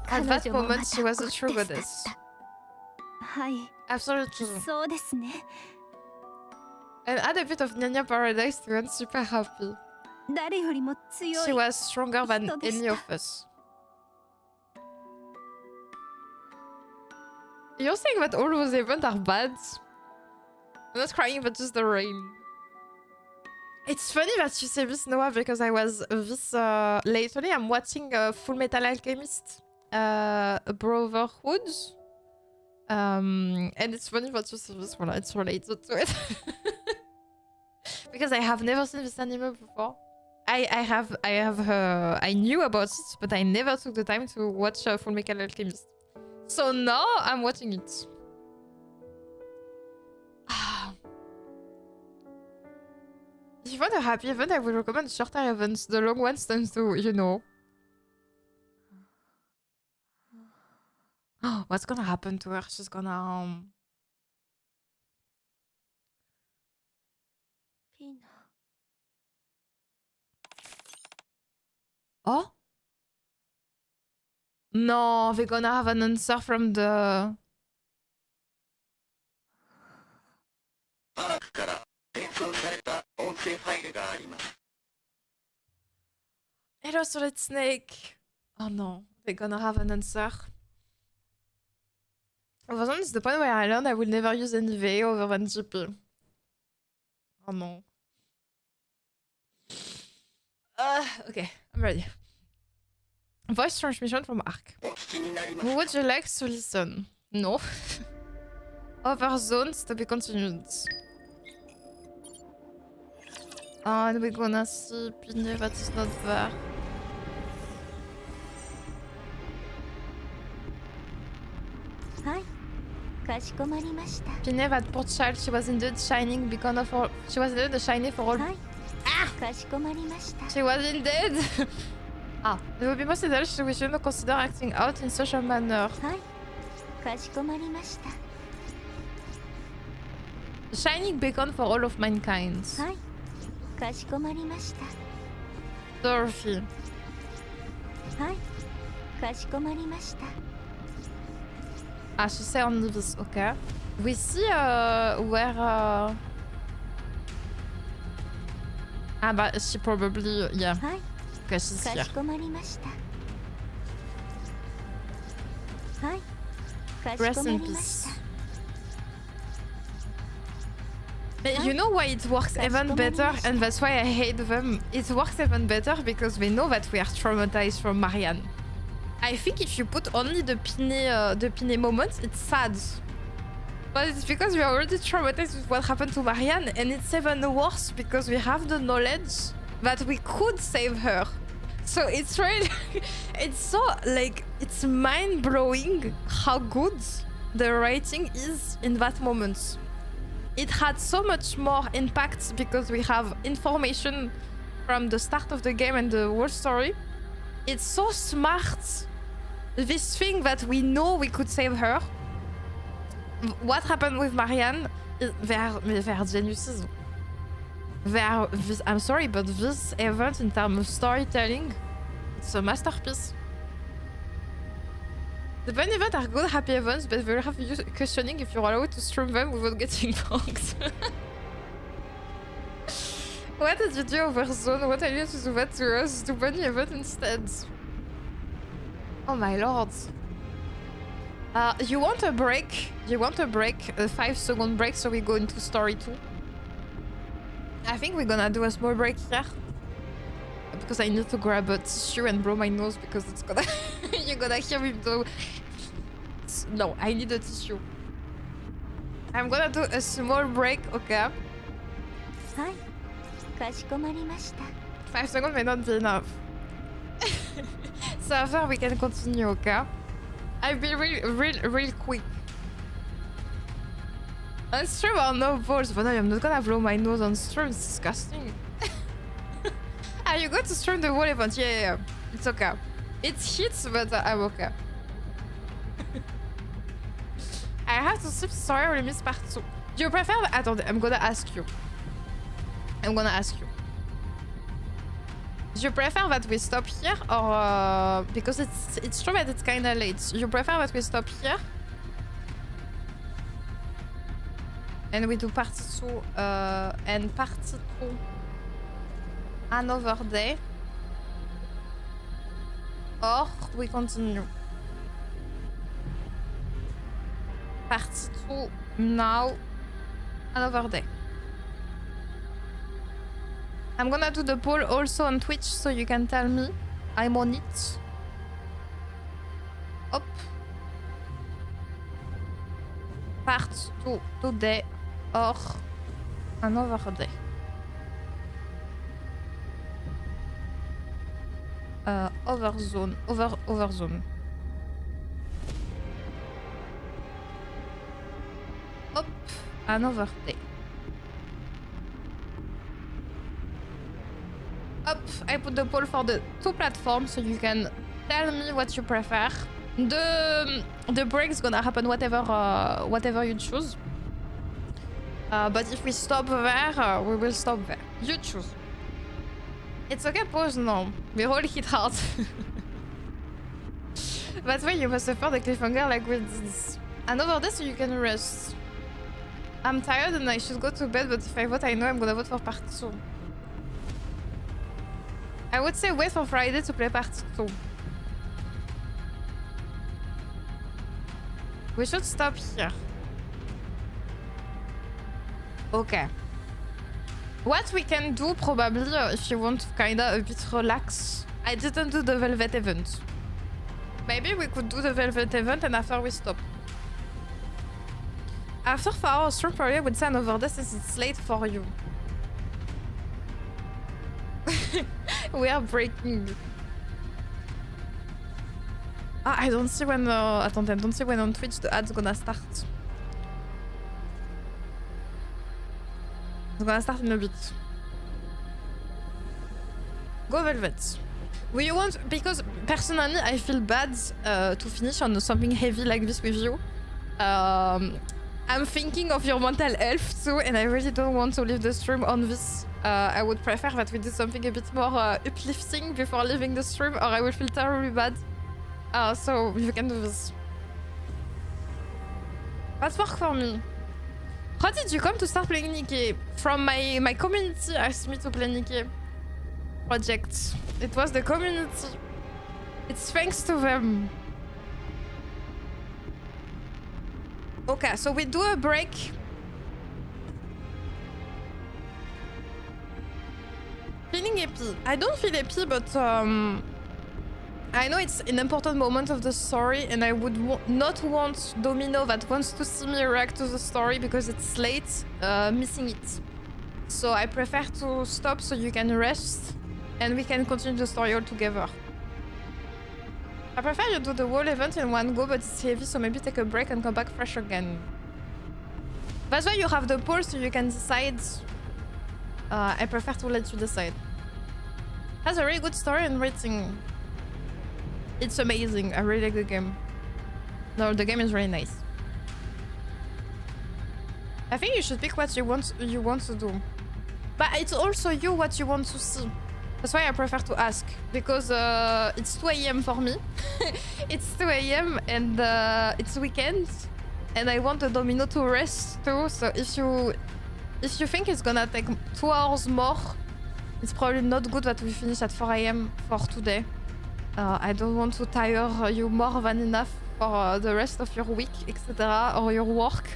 At that moment, she was a true goddess. Absolutely. And add a bit of Nyanya Paradise to get super happy. She was stronger than any of us. You're saying that all those events are bad? I'm not crying, but just the rain. It's funny that you say this, Noah, because I was this lately. I'm watching Full Metal Alchemist Brotherhood. And it's funny that you say this one. It's related to it. Because I have never seen this anime before. I knew about it, but I never took the time to watch Full Metal Alchemist. So now I'm watching it. If you want a happy event, I would recommend shorter events. The long ones tend to, you know. What's gonna happen to her? She's gonna Oh? No, we're gonna have an answer from the... Hello, Solid Snake. Oh no, we're gonna have an answer. Overzone is the point where I learned I will never use any VA over than GP. Oh no. Okay, I'm ready. Voice transmission from Ark. Would you like to listen? No. Overzone to be continued. And we're gonna see Pinne that is not there. Pinne, that poor child, she was indeed shining beacon of all. She was indeed a shiny for all. Ah! She was indeed. Ah, it would be most intelligent we should not consider acting out in such a manner. A shining beacon for all of mankind. Dorothy. Ah, she said only this, okay. We see where... Ah, but she probably... yeah. Okay, she's here. Rest in peace. But you know why it works even better, and that's why I hate them? It works even better because we know that we are traumatized from Marianne. I think if you put only the Pinne moments, it's sad. But it's because we are already traumatized with what happened to Marianne, and it's even worse because we have the knowledge that we could save her. So it's really, it's so like, it's mind-blowing how good the writing is in that moment. It had so much more impact because we have information from the start of the game and the whole story. It's so smart. This thing that we know we could save her. What happened with Marianne? They're geniuses. I'm sorry, but this event in terms of storytelling, it's a masterpiece. The fun events are good, happy events, but we'll have you questioning if you're allowed to stream them without getting punked. What did you do, Overzone? What are you to do that to us? Do bunny event instead. Oh my lord. You want a break? You want a break? A 5-second break so we go into story 2? I think we're gonna do a small break here. Because I need to grab a tissue and blow my nose because it's gonna... You're gonna hear me blow... No, I need a tissue. I'm gonna do a small break, okay? はいかしこまりました 5 seconds may not be enough. So after we can continue, okay? I'll be real quick. On stream or no balls? But no, I'm not gonna blow my nose on stream, it's disgusting. Are you going to stream the whole event? Yeah. It's okay. It hits, but I'm okay. I have to skip story or miss part 2. Do you prefer... Attendez, I'm gonna ask you. Do you prefer that we stop here or... because it's true that it's kinda late. Do you prefer that we stop here? And we do part 2 and part 2 another day. Or we continue. Part 2 now, another day. I'm gonna do the poll also on Twitch so you can tell me. I'm on it. Hop. Part 2 today or another day. Overzone. Overzone. Hop. Another day. Up, I put the poll for the 2 platforms so you can tell me what you prefer. The break is gonna happen whatever you choose. But if we stop there, we will stop there. You choose. It's okay, pause? No. We all hit hard. That's why you must suffer the cliffhanger like we did. Another day so you can rest. I'm tired and I should go to bed, but if I vote, I know I'm gonna vote for part 2. I would say wait for Friday to play part 2. We should stop here. Okay. What we can do probably if you want to kinda a bit relax. I didn't do the Velvet event. Maybe we could do the Velvet event and after we stop. After 4 hours stream probably I would say another day since it's late for you. We are breaking. I don't see when... attendez, I don't see when on Twitch the ad's gonna start. It's gonna start in a bit. Go Velvet. Will you want... Because personally I feel bad to finish on something heavy like this with you. I'm thinking of your mental health too and I really don't want to leave the stream on this. I would prefer that we do something a bit more uplifting before leaving the stream or I will feel terribly bad. So you can do this. That's work for me. How did you come to start playing Nikke? From my community asked me to play Nikke project. It was the community. It's thanks to them. Okay, so we do a break. Feeling happy. I don't feel happy, but I know it's an important moment of the story and I would not want Domino that wants to see me react to the story because it's late, missing it. So I prefer to stop so you can rest and we can continue the story all together. I prefer you do the whole event in one go, but it's heavy, so maybe take a break and come back fresh again. That's why you have the poll so you can decide. I prefer to let you decide. Has a really good story and rating. It's amazing. I really like the game. No, the game is really nice. I think you should pick what you want to do. But it's also you what you want to see. That's why I prefer to ask. Because it's 2 AM for me. It's 2 AM and it's weekend. And I want the Domino to rest too. So if you think it's gonna take 2 hours more, it's probably not good that we finish at 4 AM for today. I don't want to tire you more than enough for the rest of your week, etc. or your work.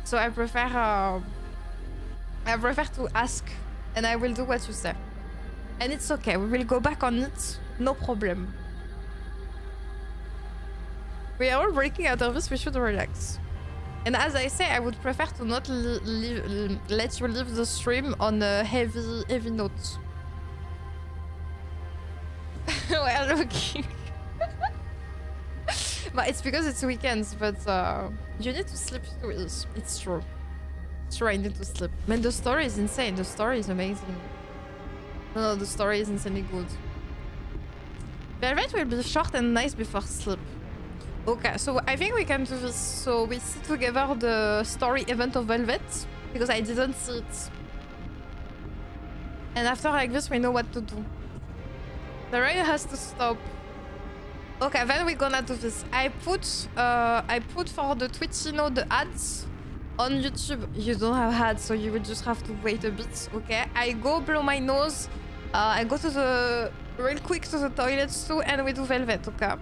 So I prefer to ask, and I will do what you say. And it's okay, we will go back on it, no problem. We are all breaking out of this, we should relax. And as I say, I would prefer to not let you leave the stream on a heavy note. We're looking. But it's because it's weekends, but you need to sleep too. It's true. It's true, I need to sleep. Man, the story is insane. The story is amazing. No, the story is insanely good. Velvet will be short and nice before sleep. Okay, so I think we can do this. So we see together the story event of Velvet, because I didn't see it. And after like this, we know what to do. The rain has to stop. Okay, then we're gonna do this. I put for the Twitch, you know, the ads on YouTube. You don't have ads, so you will just have to wait a bit. Okay, I go blow my nose. I go to the real quick to the toilets too, and we do Velvet. Okay.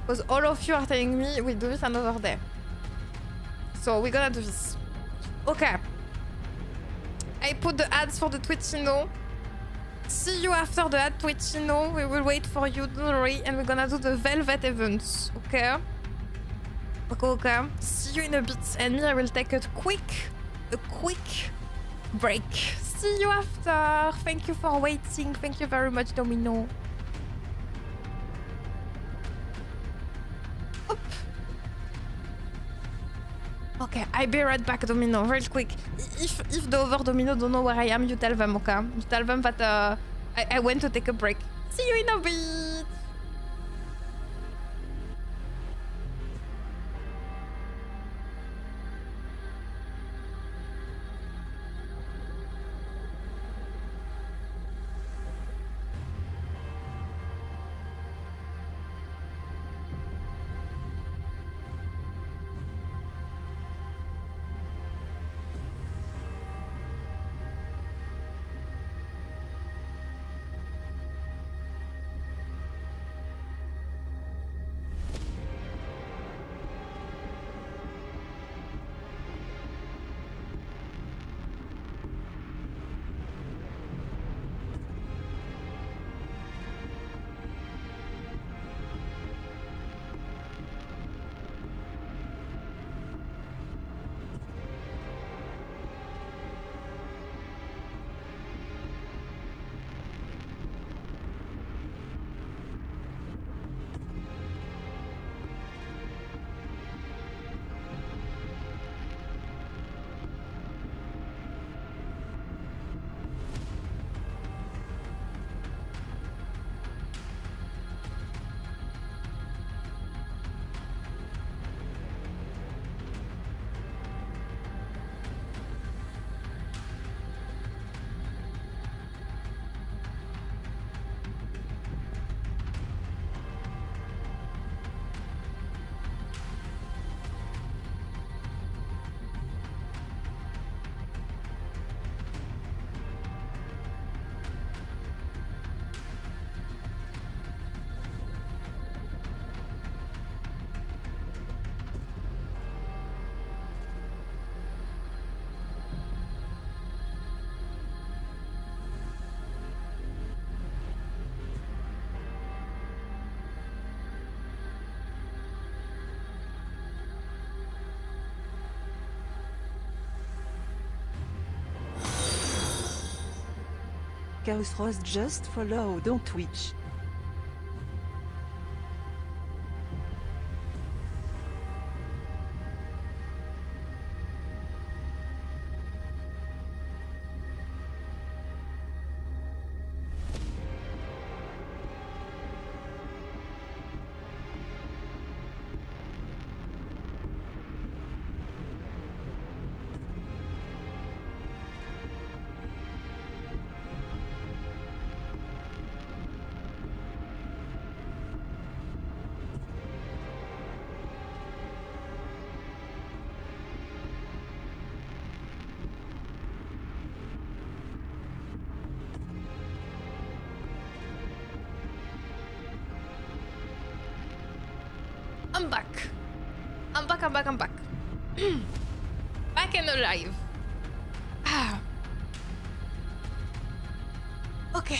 Because all of you are telling me we do this another day. So we're gonna do this. Okay. I put the ads for the Twitch, you know. See you after the ad Twitch, you know. We will wait for you, don't worry. And we're gonna do the Velvet events, okay? Okay. See you in a bit. And me, I will take a quick break. See you after. Thank you for waiting. Thank you very much, Domino. Up. Okay, I'll be right back, Domino, real quick. If the other Domino don't know where I am, you tell them, okay? You tell them that I went to take a break. See you in a bit! Chaos Rose just followed on Twitch. I'm back. I'm back. Back and alive. Ah. Okay.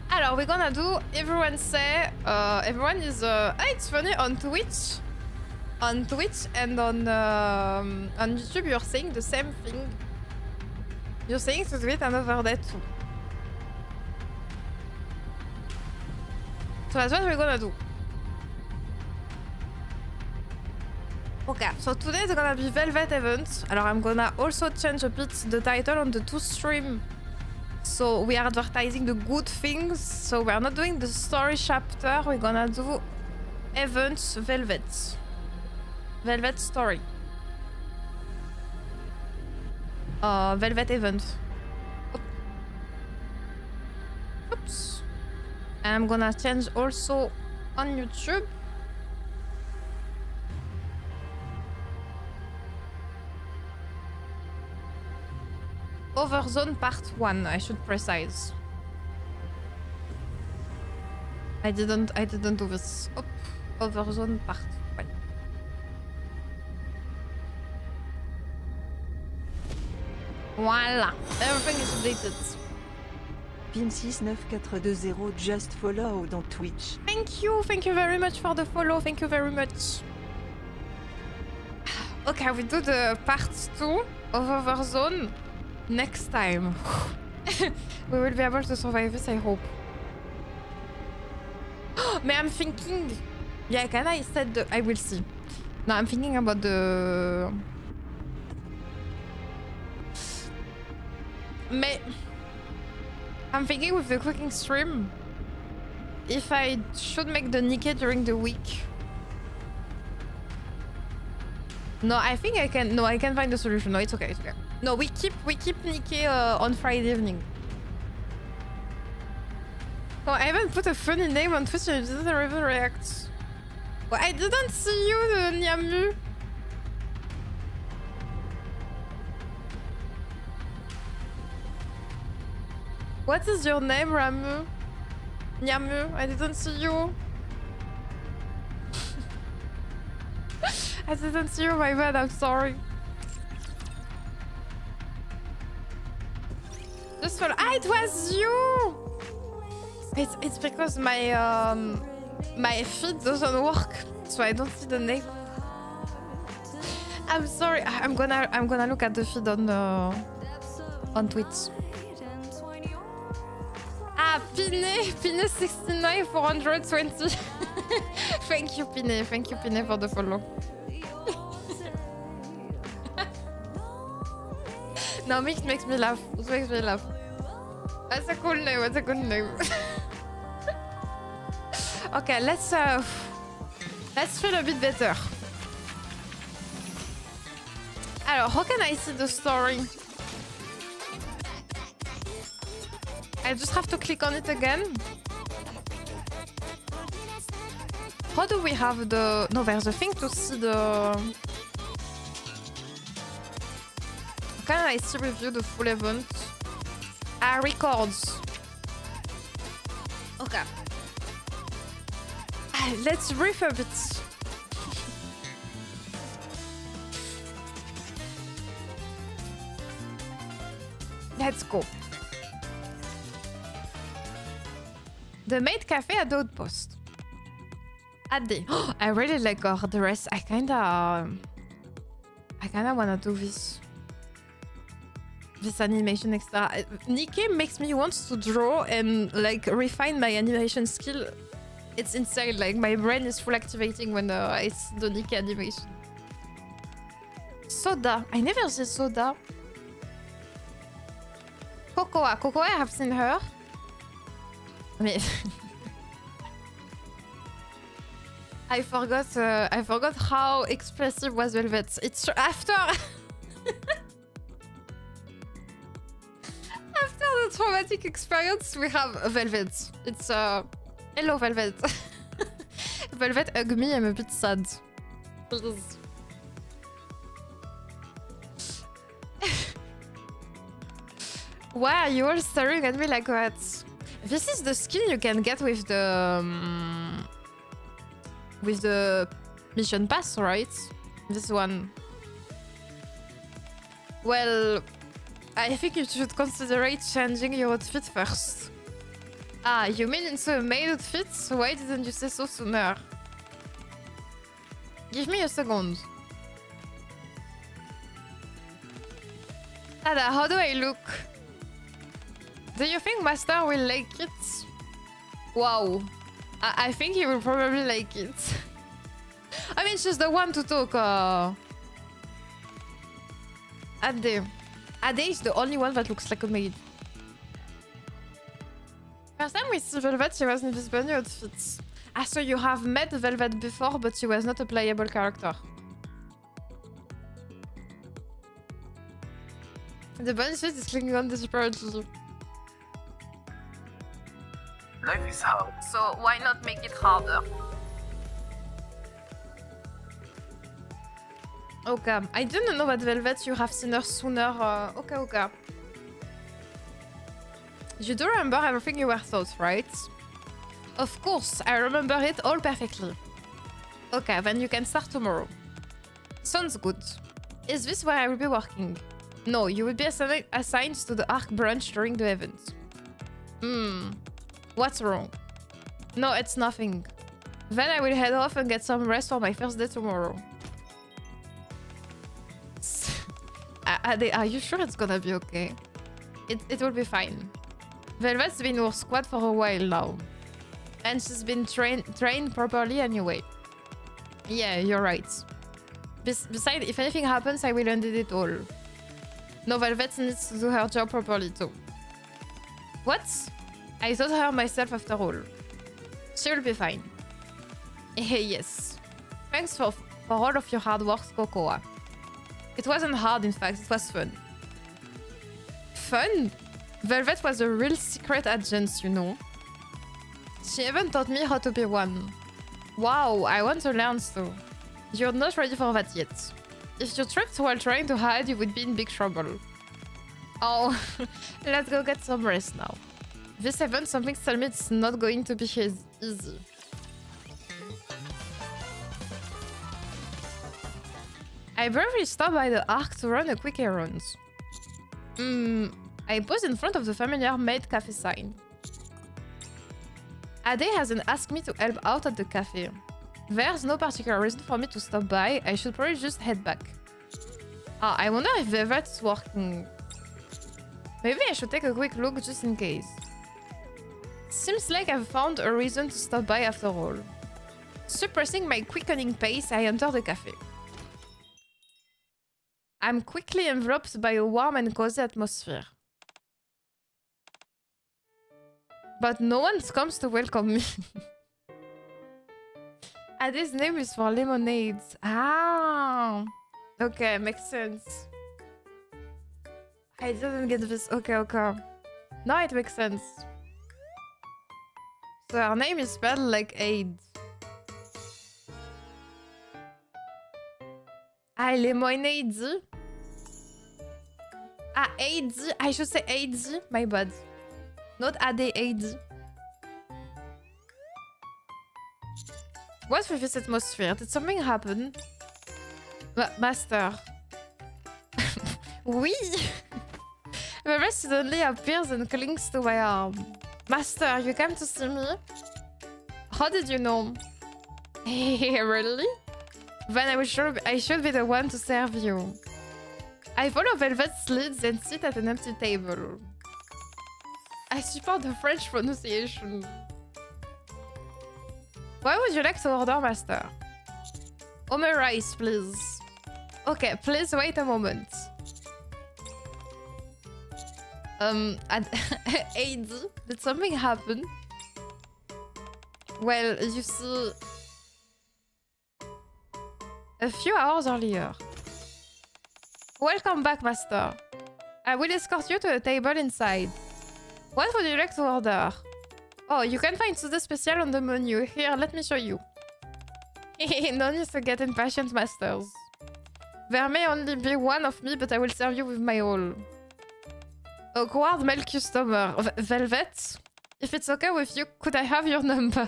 Alors, we're gonna do, everyone say, everyone is, it's funny, on Twitch and on YouTube, you're saying the same thing. You're saying to tweet another day too. So that's what we're gonna do. Okay, so today is gonna be Velvet event. Alors I'm gonna also change a bit the title on the 2 stream. So we are advertising the good things. So we are not doing the story chapter. We're gonna do events Velvet. Velvet story. Velvet event. Oops. And I'm gonna change also on YouTube. Overzone part 1, I should precise. I didn't do this. Oh, Overzone part 1. Voila, everything is updated. Pinne69420 just followed on Twitch. Thank you very much for the follow, thank you very much. Okay, we do the part 2 of Overzone next time. We will be able to survive this, I hope. But I'm thinking... Yeah, can I set the... I will see. No, I'm thinking about the... But... I'm thinking with the cooking stream, if I should make the Nikke during the week. No, I think I can... No, I can find a solution. No, it's okay, it's okay. No, we keep Nikke on Friday evening. Oh, I haven't put a funny name on Twitch and it didn't even react. Well, I didn't see you, Nyamu. What is your name, Ramu? Nyamu, I didn't see you. I didn't see you, my bad, I'm sorry. Just for... Ah, it was you! It's because my my feed doesn't work, so I don't see the name. I'm sorry. I'm gonna look at the feed on Twitch. Ah, Pinne 69 420. Thank you, Pinne for the follow. No, it makes me laugh. It makes me laugh. That's a cool name. That's a good name. Okay, let's feel a bit better. Alors, how can I see the story? I just have to click on it again. How do we have the... No, there's a thing to see the... How can I see review the full event? Ah, records. Okay. Let's riff a bit. Let's go. The maid cafe at the outpost. Adé. Oh, I really like her dress. I kinda wanna do this. this animation extra. Nikke makes me want to draw and like refine my animation skill. It's insane. Like my brain is full activating when I see the Nikke animation. Soda. I never see Soda. Cocoa. Cocoa, I have seen her. Mais I forgot how expressive was Velvet. It's after after the traumatic experience we have Velvet. It's hello Velvet. Velvet hug me, I'm a bit sad. Please. Why are you all staring at me like that? This is the skin you can get with the mission pass, right? This one. Well, I think you should consider changing your outfit first. Ah, you mean into a maid outfit? Why didn't you say so sooner? Give me a second. Tada, how do I look? Do you think Master will like it? Wow. I think he will probably like it. I mean, she's the one to talk. Ade. Ade is the only one that looks like a maid. First time we see Velvet, she was in this bunny outfit. Ah, so you have met Velvet before, but she was not a playable character. The bunny suit is clicking on desperately. Life is hard, so why not make it harder? Okay, I didn't know that Velvet you have seen her sooner. Okay. You do remember everything you were taught, right? Of course, I remember it all perfectly. Okay, then you can start tomorrow. Sounds good. Is this where I will be working? No, you will be assigned to the Arc branch during the event. What's wrong? No, it's nothing. Then I will head off and get some rest for my first day tomorrow. Are you sure it's gonna be okay? It will be fine. Velvet's been in our squad for a while now. And she's been trained properly anyway. Yeah, you're right. Besides, if anything happens, I will undo it all. No, Velvet needs to do her job properly too. What? I taught her myself after all. She will be fine. Yes. Thanks for all of your hard work, Cocoa. It wasn't hard, in fact, it was fun. Fun? Velvet was a real secret agent, you know. She even taught me how to be one. Wow, I want to learn too. You're not ready for that yet. If you tripped while trying to hide, you would be in big trouble. Oh, let's go get some rest now. This event, something tells me it's not going to be easy. I briefly stopped by the Arc to run a quick errand. I paused in front of the familiar Maid Cafe sign. Ade hasn't asked me to help out at the cafe. There's no particular reason for me to stop by, I should probably just head back. Ah, I wonder if Velvet's working. Maybe I should take a quick look just in case. Seems like I've found a reason to stop by after all. Suppressing my quickening pace, I enter the cafe. I'm quickly enveloped by a warm and cozy atmosphere. But no one comes to welcome me. Ade's name is for lemonades. Ah, okay, makes sense. I didn't get this. Okay. Now it makes sense. So her name is spelled like aid. Ah, lemonade. Ah, aid. I should say aid. My bad. Not Ade, aid. What's with this atmosphere? Did something happen? Master. Oui! The rest suddenly appears and clings to my arm. Master, you came to see me? How did you know? Really? Then I should be the one to serve you. I follow Velvet's leads and sit at an empty table. I support the French pronunciation. Why would you like to order, master? Omer rice, please. Okay, please wait a moment. AD, did something happen? Well, you see... A few hours earlier. Welcome back, master. I will escort you to a table inside. What would you like to order? Oh, you can find Sude Special on the menu. Here, let me show you. No need to get impatient, masters. There may only be one of me, but I will serve you with my all. Awkward male customer. Velvet? If it's okay with you, could I have your number?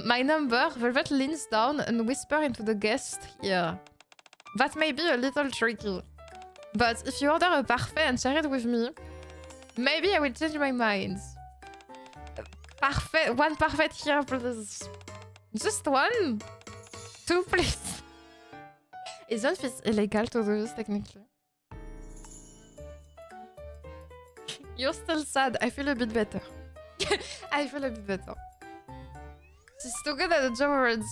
My number? Velvet leans down and whispers into the guest here. That may be a little tricky. But if you order a parfait and share it with me, maybe I will change my mind. Parfait. One parfait here, please. Just one? Two, please. Isn't this illegal to do this, technically? You're still sad. I feel a bit better. I feel a bit better. She's too good at the job already.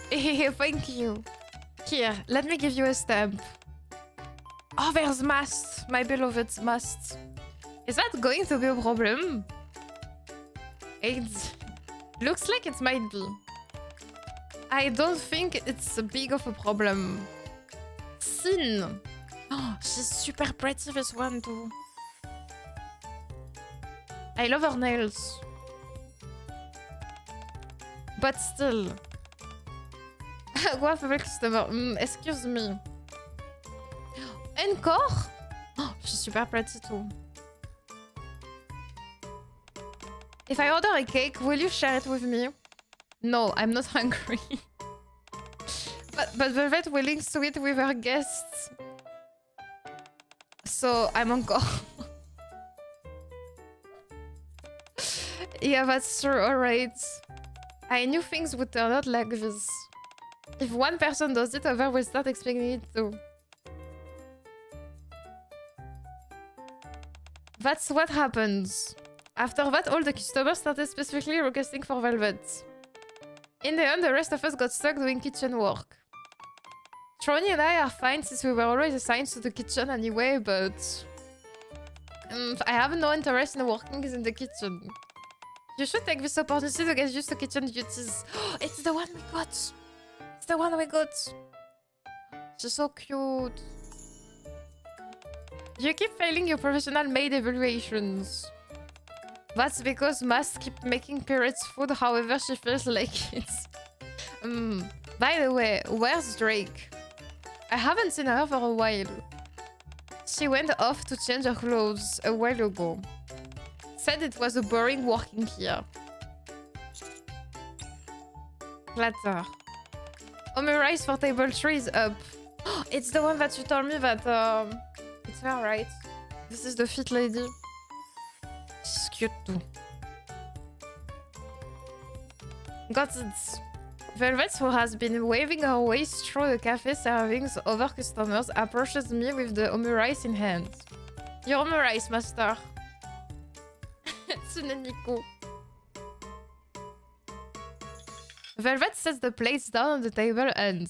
Thank you. Here, let me give you a stamp. Oh, there's must. My beloved must. Is that going to be a problem? It looks like it might be. I don't think it's big of a problem. Sin. Oh, she's super pretty, this one too. I love her nails. But still. What a customer. Excuse me. Encore? Oh, she's super pretty too. If I order a cake, will you share it with me? No, I'm not hungry. but Velvet willing to eat with her guests. So I'm encore. Yeah, that's true, alright. I knew things would turn out like this. If one person does it, others will start expecting it too. That's what happens. After that, all the customers started specifically requesting for Velvet. In the end, the rest of us got stuck doing kitchen work. Trony and I are fine since we were always assigned to the kitchen anyway, but... I have no interest in working in the kitchen. You should take this opportunity to get used to kitchen duties. It's the one we got! It's the one we got! She's so cute. You keep failing your professional maid evaluations. That's because Mas keeps making pirates food however she feels like it. By the way, where's Drake? I haven't seen her for a while. She went off to change her clothes a while ago. Said it was a boring working here. Clatter. Omer rice for table 3 is up. It's the one that you told me that it's her, right? This is the fit lady. She's cute too. Got it. Velvet, who has been waving her waist through the cafe servings over customers, approaches me with the omu rice in hand. Your omu rice, master. Tsune Nikke. Velvet sets the plates down on the table and...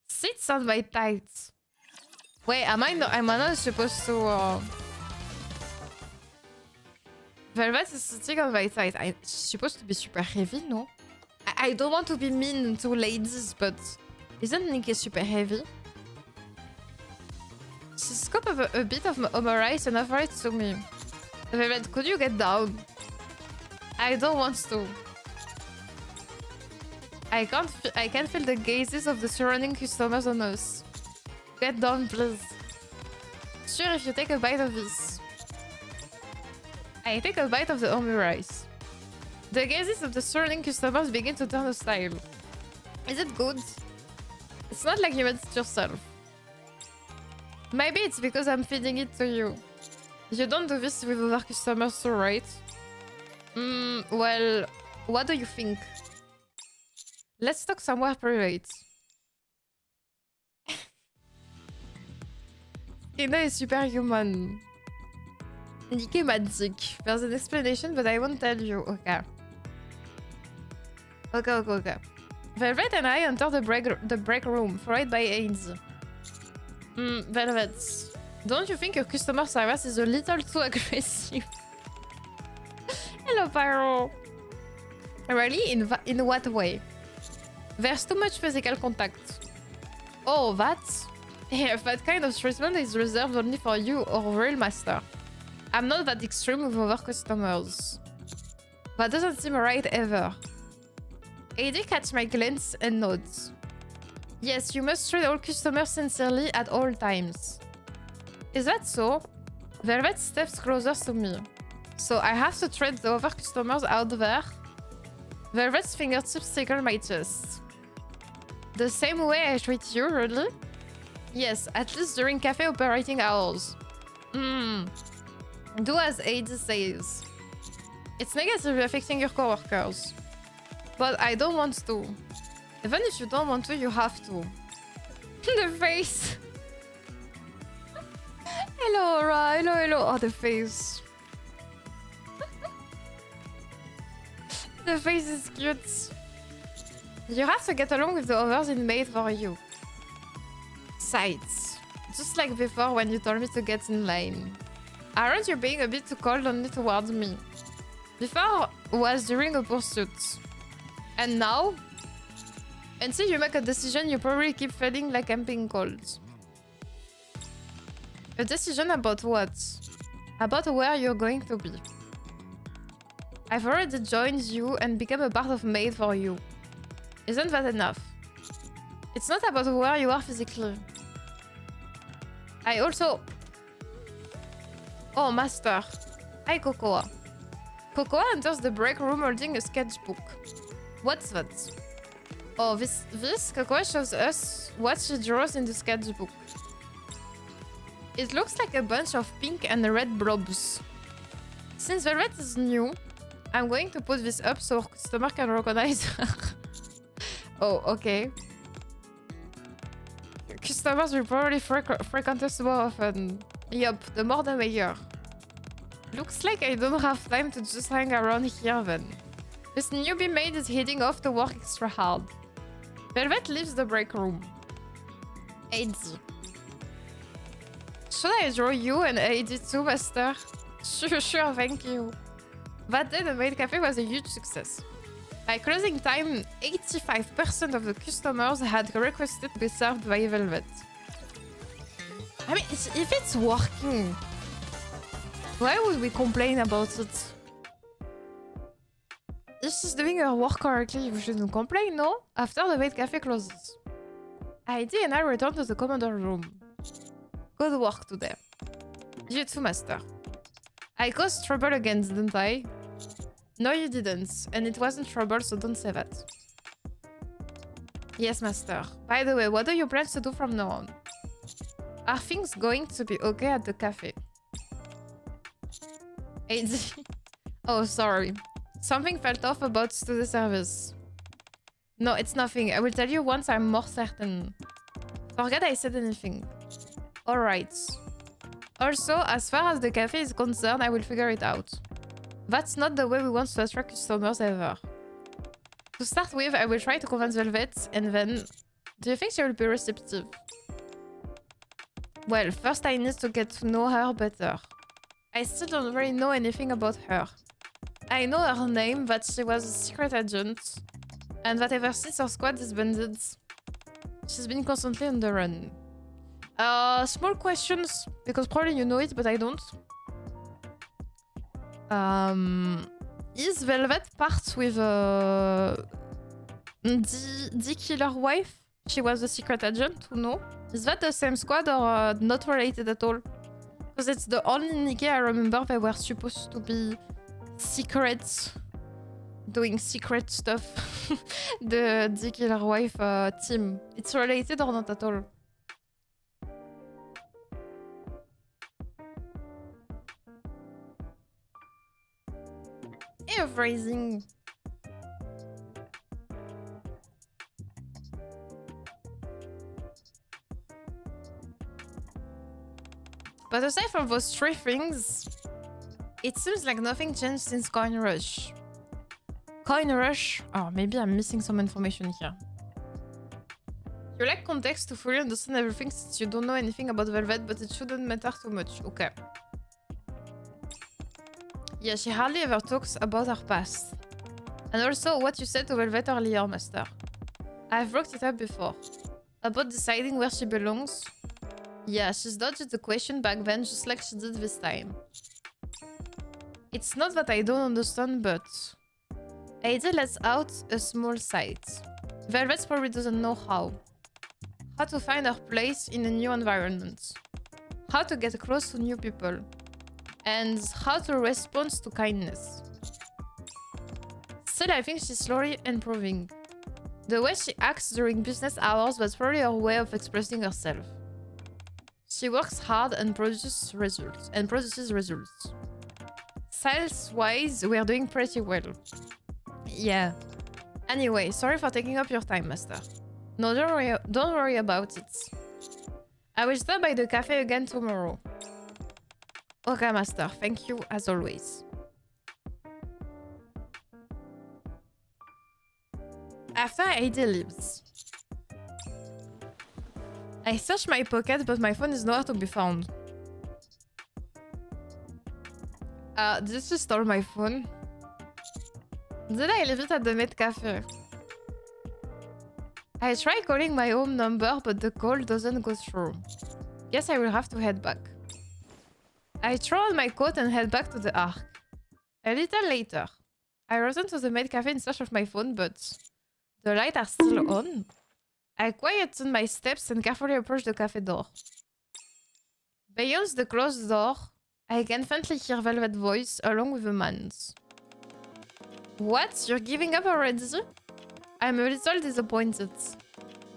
sits on my tights. Wait, am I not supposed to... Velvet is sitting on my side. She's supposed to be super heavy, no? I don't want to be mean to ladies, but isn't Nikke super heavy? She scooped up a bit of omu rice and offered it to me. Velvet, could you get down? I don't want to. I can feel the gazes of the surrounding customers on us. Get down, please. Sure, if you take a bite of this. I take a bite of the omu rice. The gazes of the surrounding customers begin to turn hostile. Is it good? It's not like you made it yourself. Maybe it's because I'm feeding it to you. You don't do this with other customers too, right? Well, what do you think? Let's talk somewhere private. Pinne is superhuman. Nikke magic. There's an explanation, but I won't tell you. Okay. Okay. Velvet and I enter the break room, followed by AD. Velvet. Don't you think your customer service is a little too aggressive? Hello, Pyro. Really? In what way? There's too much physical contact. Oh, that? Yeah, that kind of treatment is reserved only for you or real master. I'm not that extreme with other customers. That doesn't seem right ever. AD catches my glance and nods. Yes, you must treat all customers sincerely at all times. Is that so? Velvet steps closer to me. So I have to treat the other customers out there? Velvet's fingertips tickle my chest. The same way I treat you, really? Yes, at least during cafe operating hours. Do as AD says. It's negatively affecting your coworkers. But I don't want to. Even if you don't want to, you have to. The face. Hello, Aura. Hello. Oh, the face. The face is cute. You have to get along with the others in Maid for you. Sides. Just like before when you told me to get in line. Aren't you being a bit too cold only towards me? Before was during a pursuit. And now? Until you make a decision, you probably keep feeling like I'm being cold. A decision about what? About where you're going to be. I've already joined you and become a part of Maid for you. Isn't that enough? It's not about where you are physically. I also... Oh, Master. Hi, Cocoa. Cocoa enters the break room holding a sketchbook. What's that? Oh, this Cocoa shows us what she draws in the sketchbook. It looks like a bunch of pink and red blobs. Since Velvet is new, I'm going to put this up so our customer can recognize her. Oh, okay. Customers will probably frequent us more often. Yup, the more the merrier. Looks like I don't have time to just hang around here then. This newbie maid is heading off to work extra hard. Velvet leaves the break room. AD. Should I draw you and AD too, Master? Sure, thank you. That day the maid cafe was a huge success. By closing time, 85% of the customers had requested to be served by Velvet. I mean, if it's working, why would we complain about it? If she's doing her work correctly, we shouldn't complain, no? After the maid cafe closes. ID and I return to the commander room. Good work today. You too, Master. I caused trouble again, didn't I? No, you didn't. And it wasn't trouble, so don't say that. Yes, Master. By the way, what do you plan to do from now on? Are things going to be okay at the cafe? AD. Oh, sorry. Something felt off about the service. No, it's nothing. I will tell you once I'm more certain. Forget I said anything. Alright. Also, as far as the cafe is concerned, I will figure it out. That's not the way we want to attract customers ever. To start with, I will try to convince Velvet, and then... Do you think she will be receptive? Well, first I need to get to know her better. I still don't really know anything about her. I know her name, that she was a secret agent, and that ever since her squad disbanded, she's been constantly on the run. Small questions, because probably you know it, but I don't. Is Velvet part with D Killer Wife? She was a secret agent, who know? Is that the same squad or not related at all? Because it's the only Nikke I remember they were supposed to be secret, doing secret stuff. The D Killer Wife team. It's related or not at all? Air phrasing. But aside from those three things, it seems like nothing changed since Coin Rush. Coin Rush? Oh, maybe I'm missing some information here. You lack context to fully understand everything since you don't know anything about Velvet, but it shouldn't matter too much. Okay. Yeah, she hardly ever talks about her past. And also what you said to Velvet earlier, Master. I've brought it up before. About deciding where she belongs. Yeah, she's dodged the question back then just like she did this time. It's not that I don't understand, but... Ada lets out a small site. Velvet probably doesn't know how. How to find her place in a new environment. How to get close to new people. And how to respond to kindness. Still, I think she's slowly improving. The way she acts during business hours was probably her way of expressing herself. She works hard and produces results. Sales-wise, we're doing pretty well. Yeah. Anyway, sorry for taking up your time, Master. No, don't worry about it. I will stop by the cafe again tomorrow. Okay, Master. Thank you, as always. After Ada leaves, I search my pocket, but my phone is nowhere to be found. Did she stole my phone? Did I leave it at the Med Cafe? I try calling my home number, but the call doesn't go through. Guess I will have to head back. I throw on my coat and head back to the Ark. A little later, I return to the Med Cafe in search of my phone, but the lights are still on. I quieten my steps and carefully approach the cafe door. Beyond the closed door, I can faintly hear Velvet's voice along with a man's. What? You're giving up already? I'm a little disappointed.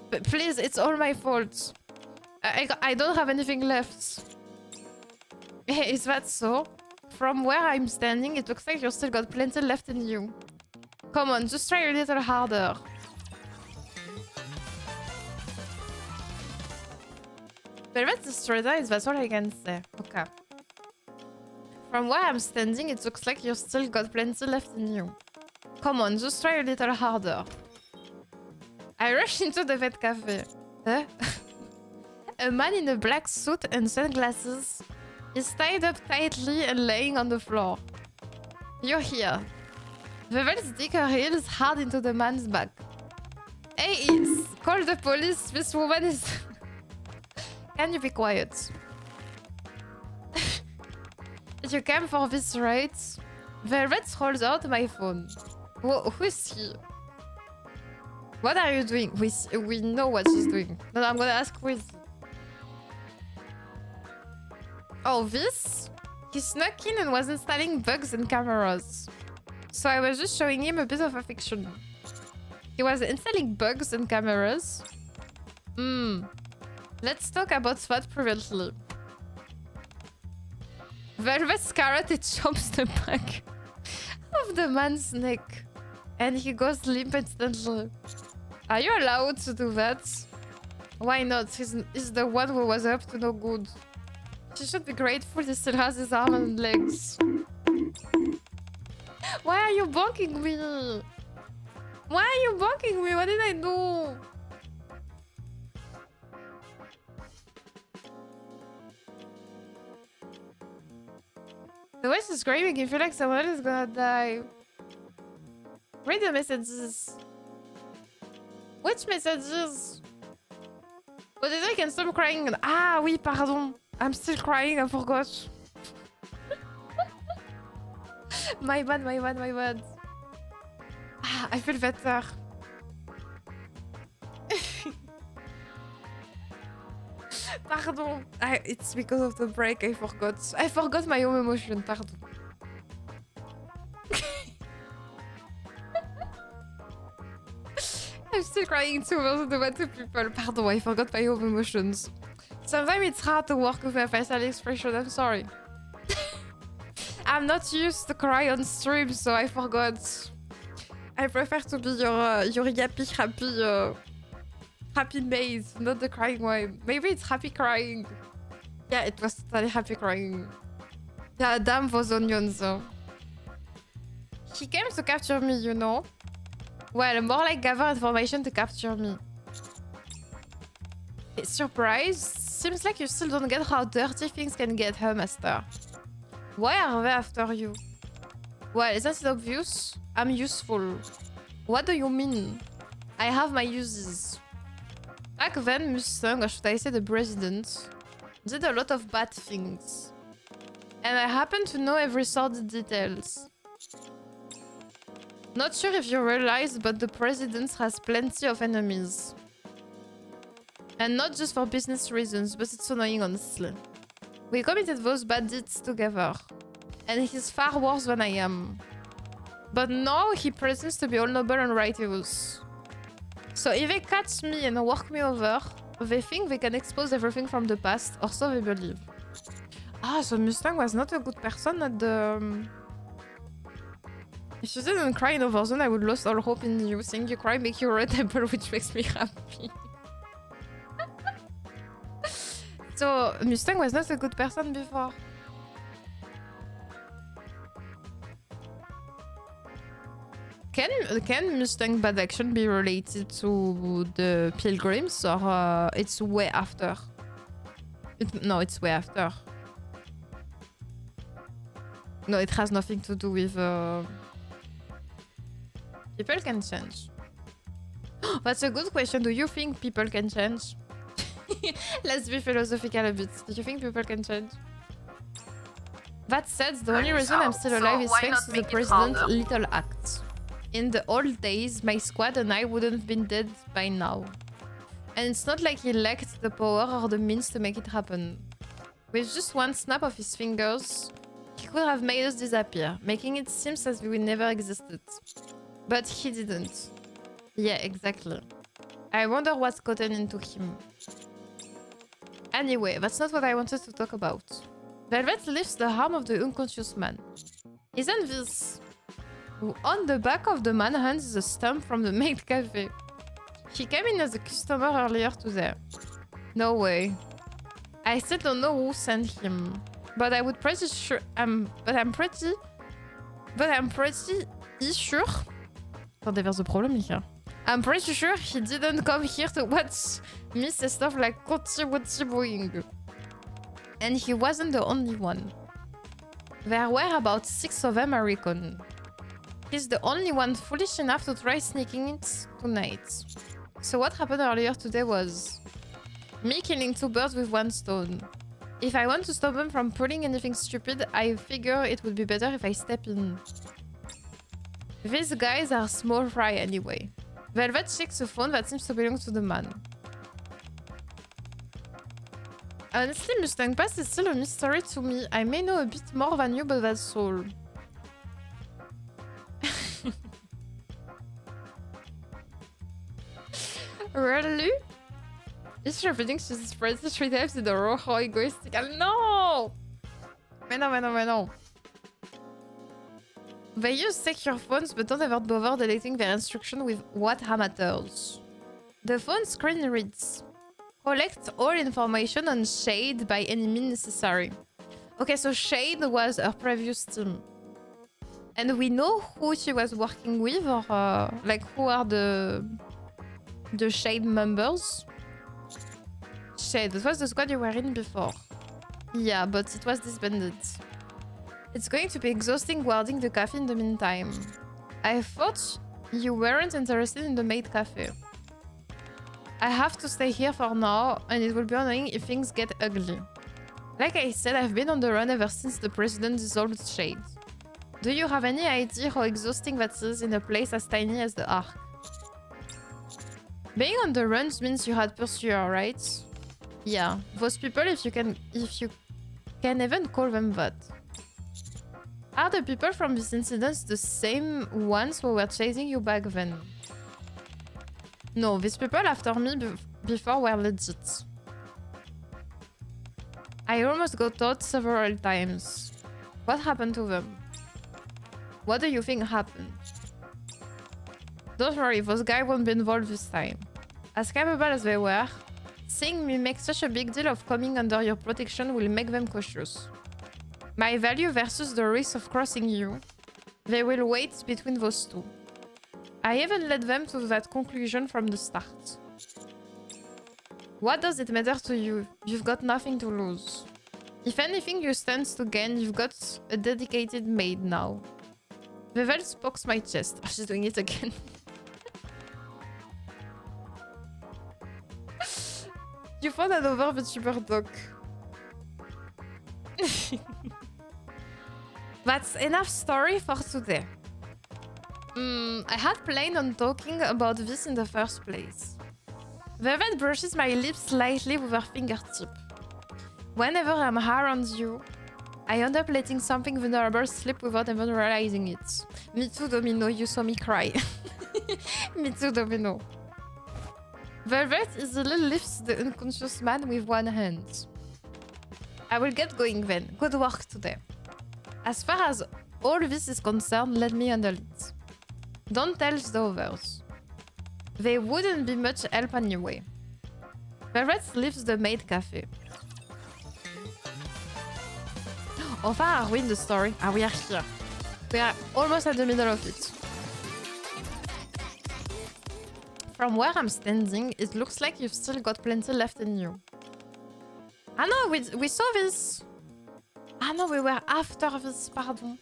But please, it's all my fault. I don't have anything left. Is that so? From where I'm standing, it looks like you've still got plenty left in you. Come on, just try a little harder. Velvet's straight eyes, that's all I can say. Okay. From where I'm standing, it looks like you've still got plenty left in you. Come on, just try a little harder. I rush into the vet cafe. Huh? A man in a black suit and sunglasses is tied up tightly and laying on the floor. You're here. Velvet dig her heels hard into the man's back. Hey, call the police. This woman is... Can you be quiet? You came for this, right? Velvet rolls out my phone. Who is he? What are you doing? We know what she's doing. But I'm gonna ask who is he? Oh, this? He snuck in and was installing bugs and cameras. So I was just showing him a bit of affection. He was installing bugs and cameras. Let's talk about that previously. Velvet's karate chops the back of the man's neck. And he goes limp instantly. Are you allowed to do that? Why not? He's the one who was up to no good. She should be grateful he still has his arms and legs. Why are you bonking me? Why are you bonking me? What did I do? The voice is screaming. You feel like someone is gonna die. Read the messages. Which messages? Oh, désolé, I can stop crying. Ah oui, pardon. I'm still crying, I forgot. My bad, my bad, my bad. Ah, I feel better. Pardon. It's because of the break, I forgot. I forgot my own emotion, pardon. I'm still crying too much about two people. Pardon, I forgot my own emotions. Sometimes it's hard to work with my facial expression, I'm sorry. I'm not used to cry on stream, so I forgot. I prefer to be your happy maid, not the crying one. Maybe it's happy crying. Yeah, it was totally happy crying. Yeah, damn those onions though. He came to capture me, you know? Well, more like gather information to capture me. Surprise? Seems like you still don't get how dirty things can get, huh, Master? Why are they after you? Well, isn't it obvious? I'm useful. What do you mean? I have my uses. Back then, Mustang, or should I say the president, did a lot of bad things. And I happen to know every sordid details. Not sure if you realize, but the president has plenty of enemies. And not just for business reasons, but it's annoying honestly. We committed those bad deeds together. And he's far worse than I am. But now he pretends to be all noble and righteous. So if they catch me and work me over, they think they can expose everything from the past, or so they believe. Ah, so Mustang was not a good person at the... If you didn't cry in Overzone, I would lose all hope in you. Seeing you cry make you relatable, which makes me happy. So, Mustang was not a good person before. Can Mustang bad action be related to the pilgrims, or it's way after? No, it's way after. No, it has nothing to do with... People can change. That's a good question. Do you think people can change? Let's be philosophical a bit. Do you think people can change? That said, the only reason I'm still alive is thanks to the president's little acts. In the old days, my squad and I wouldn't have been dead by now. And it's not like he lacked the power or the means to make it happen. With just one snap of his fingers, he could have made us disappear, making it seem as if we never existed. But he didn't. Yeah, exactly. I wonder what's gotten into him. Anyway, that's not what I wanted to talk about. Velvet lifts the arm of the unconscious man. Isn't this... On the back of the manhunt is a stump from the maid cafe. He came in as a customer earlier today. No way. I still don't know who sent him. But I would pretty sure... I'm pretty sure... Attendez, vers the problem here. I'm pretty sure he didn't come here to watch me say stuff like what's boing. And he wasn't the only one. There were about 6 of them, I reckon. He's the only one foolish enough to try sneaking it tonight. So what happened earlier today was me killing 2 birds with 1 stone. If I want to stop them from pulling anything stupid, I figure it would be better if I step in. These guys are small fry anyway. Velvet checks a phone that seems to belong to the man. Honestly, Mustang Pass is still a mystery to me. I may know a bit more than you, but that's all. Really? Is she repeating she's spread 3 times in a row? How egoistical? No! Mais non. They use secure phones, but don't ever bother deleting their instruction with what matters. The phone screen reads: collect all information on Shade by any means necessary. Okay, so Shade was her previous team. And we know who she was working with, or like who are the Shade members. Shade, that was the squad you were in before. Yeah, but it was disbanded. It's going to be exhausting guarding the cafe in the meantime. I thought you weren't interested in the maid cafe. I have to stay here for now, and it will be annoying if things get ugly. Like I said, I've been on the run ever since the president dissolved Shade. Do you have any idea how exhausting that is in a place as tiny as the Ark? Being on the run means you had pursuer, right? Yeah, those people, if you can even call them that. Are the people from this incident the same ones who were chasing you back then? No, these people after me before were legit. I almost got taught several times. What happened to them? What do you think happened? Don't worry, those guys won't be involved this time. As capable as they were, Seeing me make such a big deal of coming under your protection will make them cautious. My value versus the risk of crossing you. They will wait between those two. I even led them to that conclusion from the start. What does it matter to you? You've got nothing to lose. If anything you stand to gain, you've got a dedicated maid now. Vevel spokes my chest. Oh, she's doing it again. You found another vtuber doc. That's enough story for today. I had planned on talking about this in the first place. Velvet brushes my lips slightly with her fingertip. Whenever I'm around you, I end up letting something vulnerable slip without even realizing it. Me too, Domino, you saw me cry. Me too, Domino. Velvet easily lifts the unconscious man with one hand. I will get going then. Good work today. As far as all this is concerned, let me handle it. Don't tell the others. They wouldn't be much help anyway. Velvet leaves the maid cafe. How far are we in the story? Ah, we are here. We are almost at the middle of it. From where I'm standing, it looks like you've still got plenty left in you. Ah no, we saw this! Ah no, we were after this, pardon.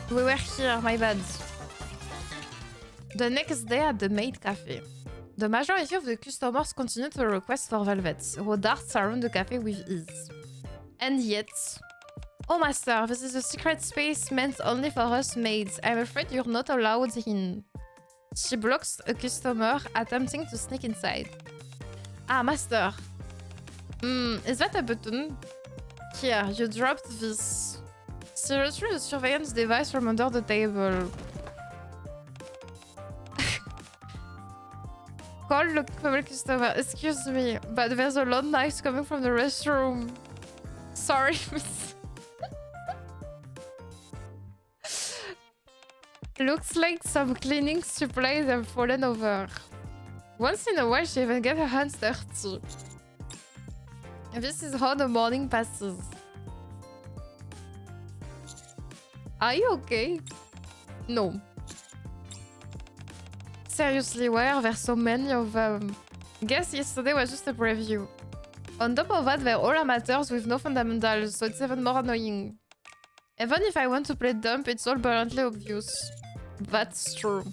We were here, my bad. The next day at the maid cafe. The majority of the customers continue to request for velvet, who darts around the cafe with ease. And yet... Oh master, this is a secret space meant only for us maids. I'm afraid you're not allowed in. She blocks a customer attempting to sneak inside. Ah, master. Is that a button? Here, you dropped this. She retrieved a surveillance device from under the table. Call the female customer. Excuse me, but there's a loud noise coming from the restroom. Sorry, miss. Looks like some cleaning supplies have fallen over. Once in a while, she even gets her hands dirty. This is how the morning passes. Are you okay? No. Seriously, why are there so many of them? Guess yesterday was just a preview. On top of that, they're all amateurs with no fundamentals, so it's even more annoying. Even if I want to play dump, it's all bluntly obvious. That's true.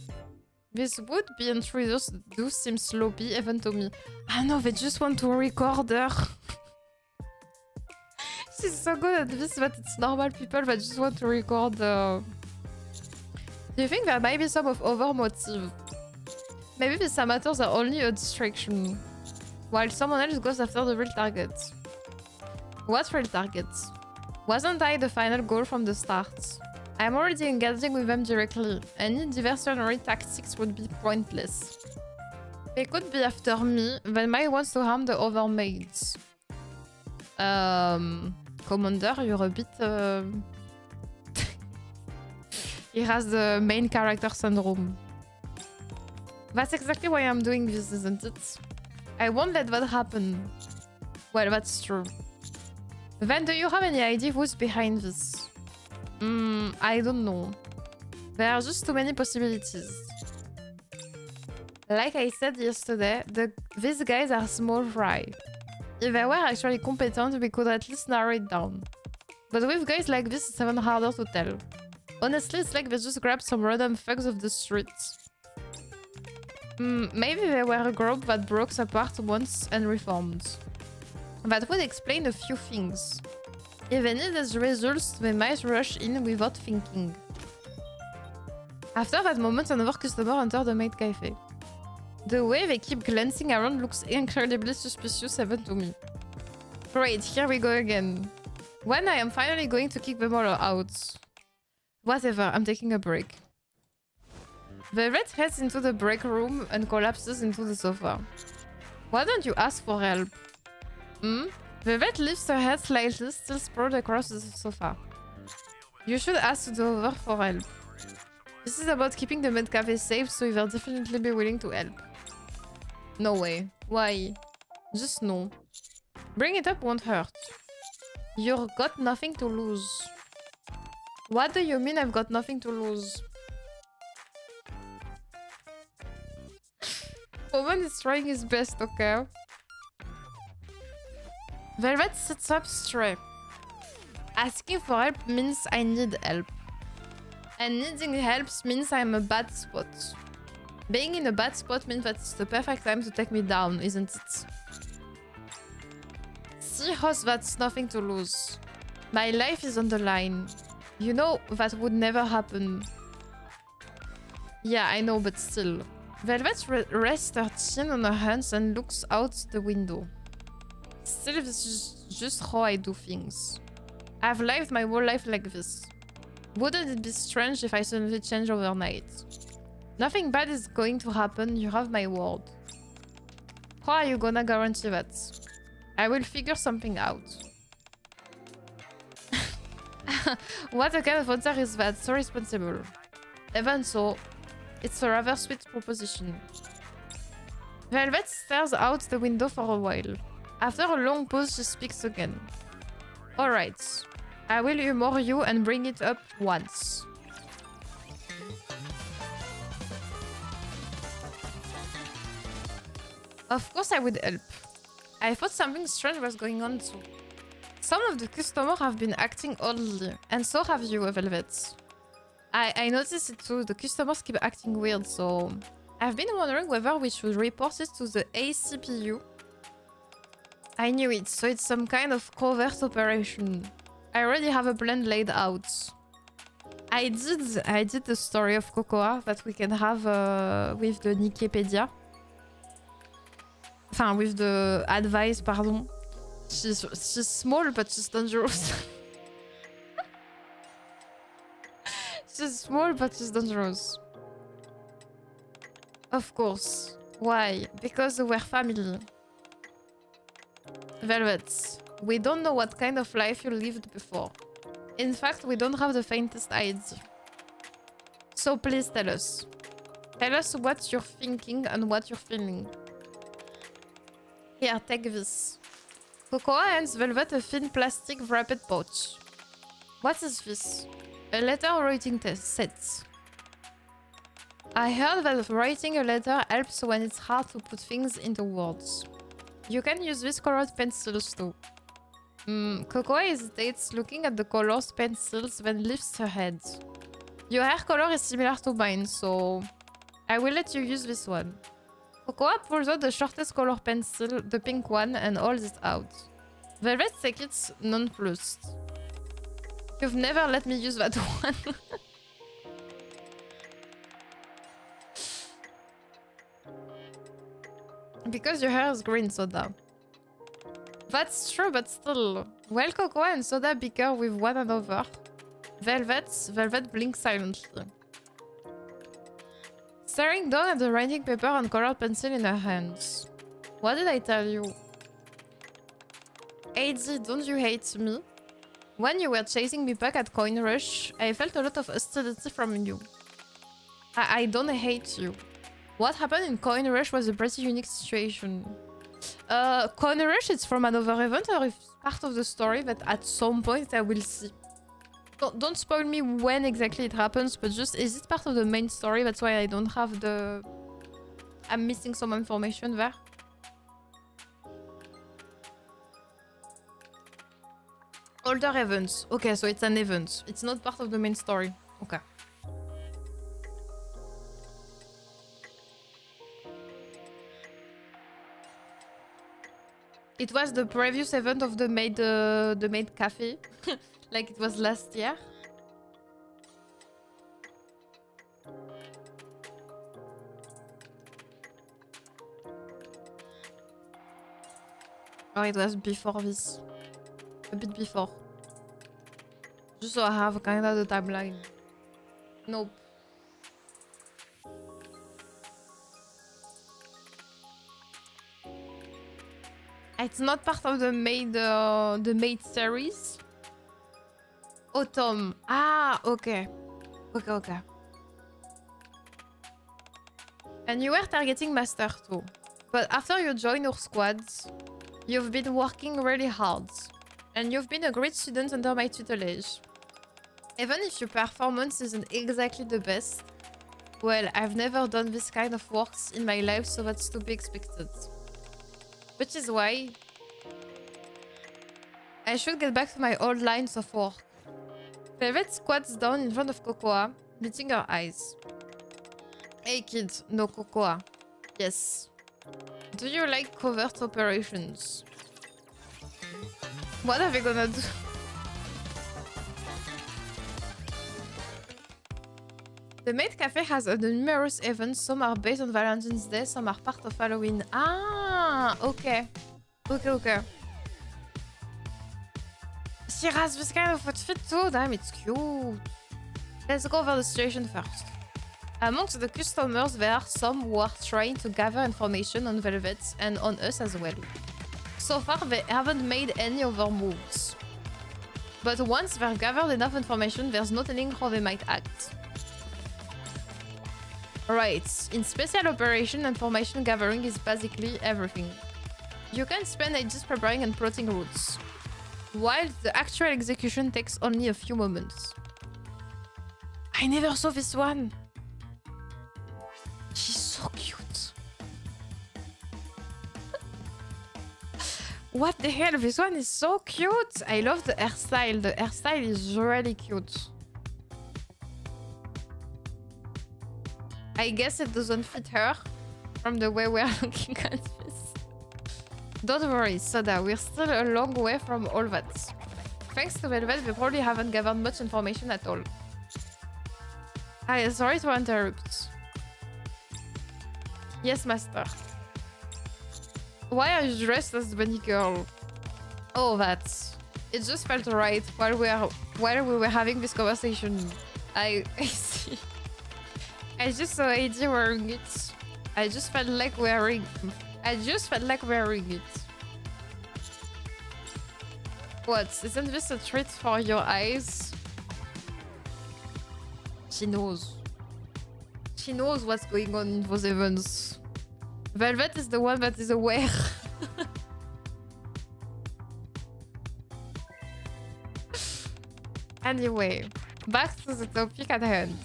These would-be intruders do seem sloppy, even to me. Ah no, they just want to record her. She's so good at this, but it's normal people that just want to record. Do you think there might be some of other motive? Maybe these amateurs are only a distraction, while someone else goes after the real target. What real target? Wasn't I the final goal from the start? I'm already engaging with them directly. Any diversionary tactics would be pointless. They could be after me, they might want to harm the other maids. Commander, you're a bit... He has the main character syndrome. That's exactly why I'm doing this, isn't it? I won't let that happen. Well, that's true. Then do you have any idea who's behind this? I don't know. There are just too many possibilities. Like I said yesterday, these guys are small fry. If they were actually competent, we could at least narrow it down. But with guys like this, it's even harder to tell. Honestly, it's like they just grabbed some random thugs off the streets. Maybe they were a group that broke apart once and reformed. That would explain a few things. If they need as results, they might rush in without thinking. After that moment, another customer entered the maid cafe. The way they keep glancing around looks incredibly suspicious even to me. Great, here we go again. When I am finally going to kick them all out. Whatever, I'm taking a break. The red heads into the break room and collapses into the sofa. Why don't you ask for help? The vet lifts her head slightly, still sprawled across the sofa. You should ask the other for help. This is about keeping the med cafe safe, so you will definitely be willing to help. No way. Why? Just no. Bring it up won't hurt. You've got nothing to lose. What do you mean I've got nothing to lose? Owen is trying his best, okay? Velvet sits up straight. Asking for help means I need help. And needing help means I'm a bad spot. Being in a bad spot means that it's the perfect time to take me down, isn't it? See how that's nothing to lose. My life is on the line. You know that would never happen. Yeah, I know, but still. Velvet rests her chin on her hands and looks out the window. Still, this is just how I do things. I've lived my whole life like this. Wouldn't it be strange if I suddenly change overnight? Nothing bad is going to happen, you have my word. How are you gonna guarantee that? I will figure something out. What a kind of answer is that? So responsible. Even so, it's a rather sweet proposition. Velvet stares out the window for a while. After a long pause, she speaks again. Alright. I will humor you and bring it up once. Of course I would help. I thought something strange was going on too. Some of the customers have been acting oddly, and so have you, Velvet. I noticed it too, the customers keep acting weird, so... I've been wondering whether we should report it to the ACPU. I knew it, so it's some kind of covert operation. I already have a plan laid out. I did the story of Cocoa that we can have with the Nikkepedia. Enfin, with the Advise, pardon. She's small, but she's dangerous. She's small, but she's dangerous. Of course. Why? Because we're family. Velvet, we don't know what kind of life you lived before. In fact, we don't have the faintest idea. So please tell us. Tell us what you're thinking and what you're feeling. Here, take this. Cocoa hands Velvet a thin plastic wrapped pouch. What is this? A letter writing set. I heard that writing a letter helps when it's hard to put things into words. You can use these colored pencils too. Cocoa hesitates, looking at the colored pencils, then lifts her head. Your hair color is similar to mine, so I will let you use this one. Cocoa pulls out the shortest color pencil, the pink one, and holds it out. Velvet takes it nonplussed. You've never let me use that one. Because your hair is green, Soda. That's true, but still. While Cocoa and Soda bicker with one another, Velvet blinks silently. Staring down at the writing paper and colored pencil in her hands. What did I tell you? AD, don't you hate me? When you were chasing me back at Coin Rush, I felt a lot of hostility from you. I don't hate you. What happened in Coin Rush was a pretty unique situation. Coin Rush is from another event or it's part of the story that at some point I will see. Don't spoil me when exactly it happens, but just is it part of the main story? That's why I don't have the... I'm missing some information there. Older events. Okay, so it's an event. It's not part of the main story. Okay. It was the previous event of the maid cafe, like it was last year. Oh, it was before this. A bit before. Just so I have kind of the timeline. Nope. It's not part of the maid series. Autumn. Ah, okay. Okay. And you were targeting Master too. But after you join your squad, you've been working really hard. And you've been a great student under my tutelage. Even if your performance isn't exactly the best, well, I've never done this kind of works in my life, so that's to be expected. Which is why I should get back to my old lines of work. Velvet squats down in front of Cocoa, meeting her eyes. Hey kid, no Cocoa. Yes. Do you like covert operations? What are we gonna do? The Maid Cafe has numerous events. Some are based on Valentine's Day, some are part of Halloween. Ah, okay. Okay. She has this kind of outfit too. Damn, it's cute. Let's go over the situation first. Amongst the customers, there are some who are trying to gather information on Velvet and on us as well. So far, they haven't made any other moves. But once they've gathered enough information, there's no telling how they might act. Right, in special operation, information gathering is basically everything. You can spend ages preparing and plotting routes, while the actual execution takes only a few moments. I never saw this one! She's so cute. What the hell? This one is so cute! I love the hairstyle. The hairstyle is really cute. I guess it doesn't fit her from the way we're looking at this. Don't worry, Soda, we're still a long way from all that. Thanks to Velvet, we probably haven't gathered much information at all. Sorry to interrupt. Yes, Master. Why are you dressed as the bunny girl? Oh, that. It just felt right while we were having this conversation. I see. I just saw AD wearing it. I just felt like wearing it. What? Isn't this a treat for your eyes? She knows. She knows what's going on in those events. Velvet is the one that is aware. Anyway, back to the topic at hand.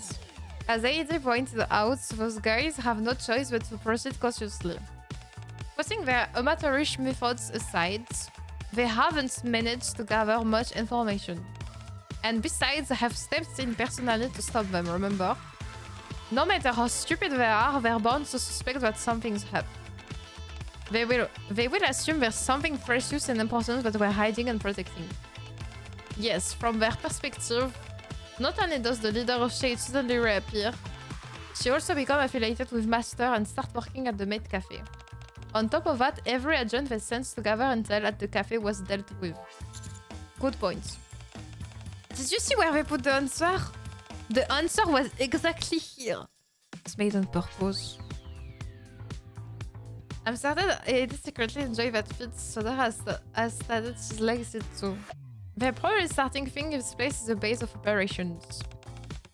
As AD pointed out, those guys have no choice but to proceed cautiously. Putting their amateurish methods aside, they haven't managed to gather much information. And besides, I have stepped in personally to stop them, remember? No matter how stupid they are, they're bound to suspect that something's up. They will assume there's something precious and important that we're hiding and protecting. Yes, from their perspective, not only does the leader of Shade suddenly reappear, she also becomes affiliated with Master and start working at the Maid Cafe. On top of that, every agent they sent to gather intel at the cafe was dealt with. Good point. Did you see where they put the answer? The answer was exactly here. It's made on purpose. I'm certain I secretly enjoy that fit. Soda has started his legs it too. The probably starting thing is this place is a base of operations.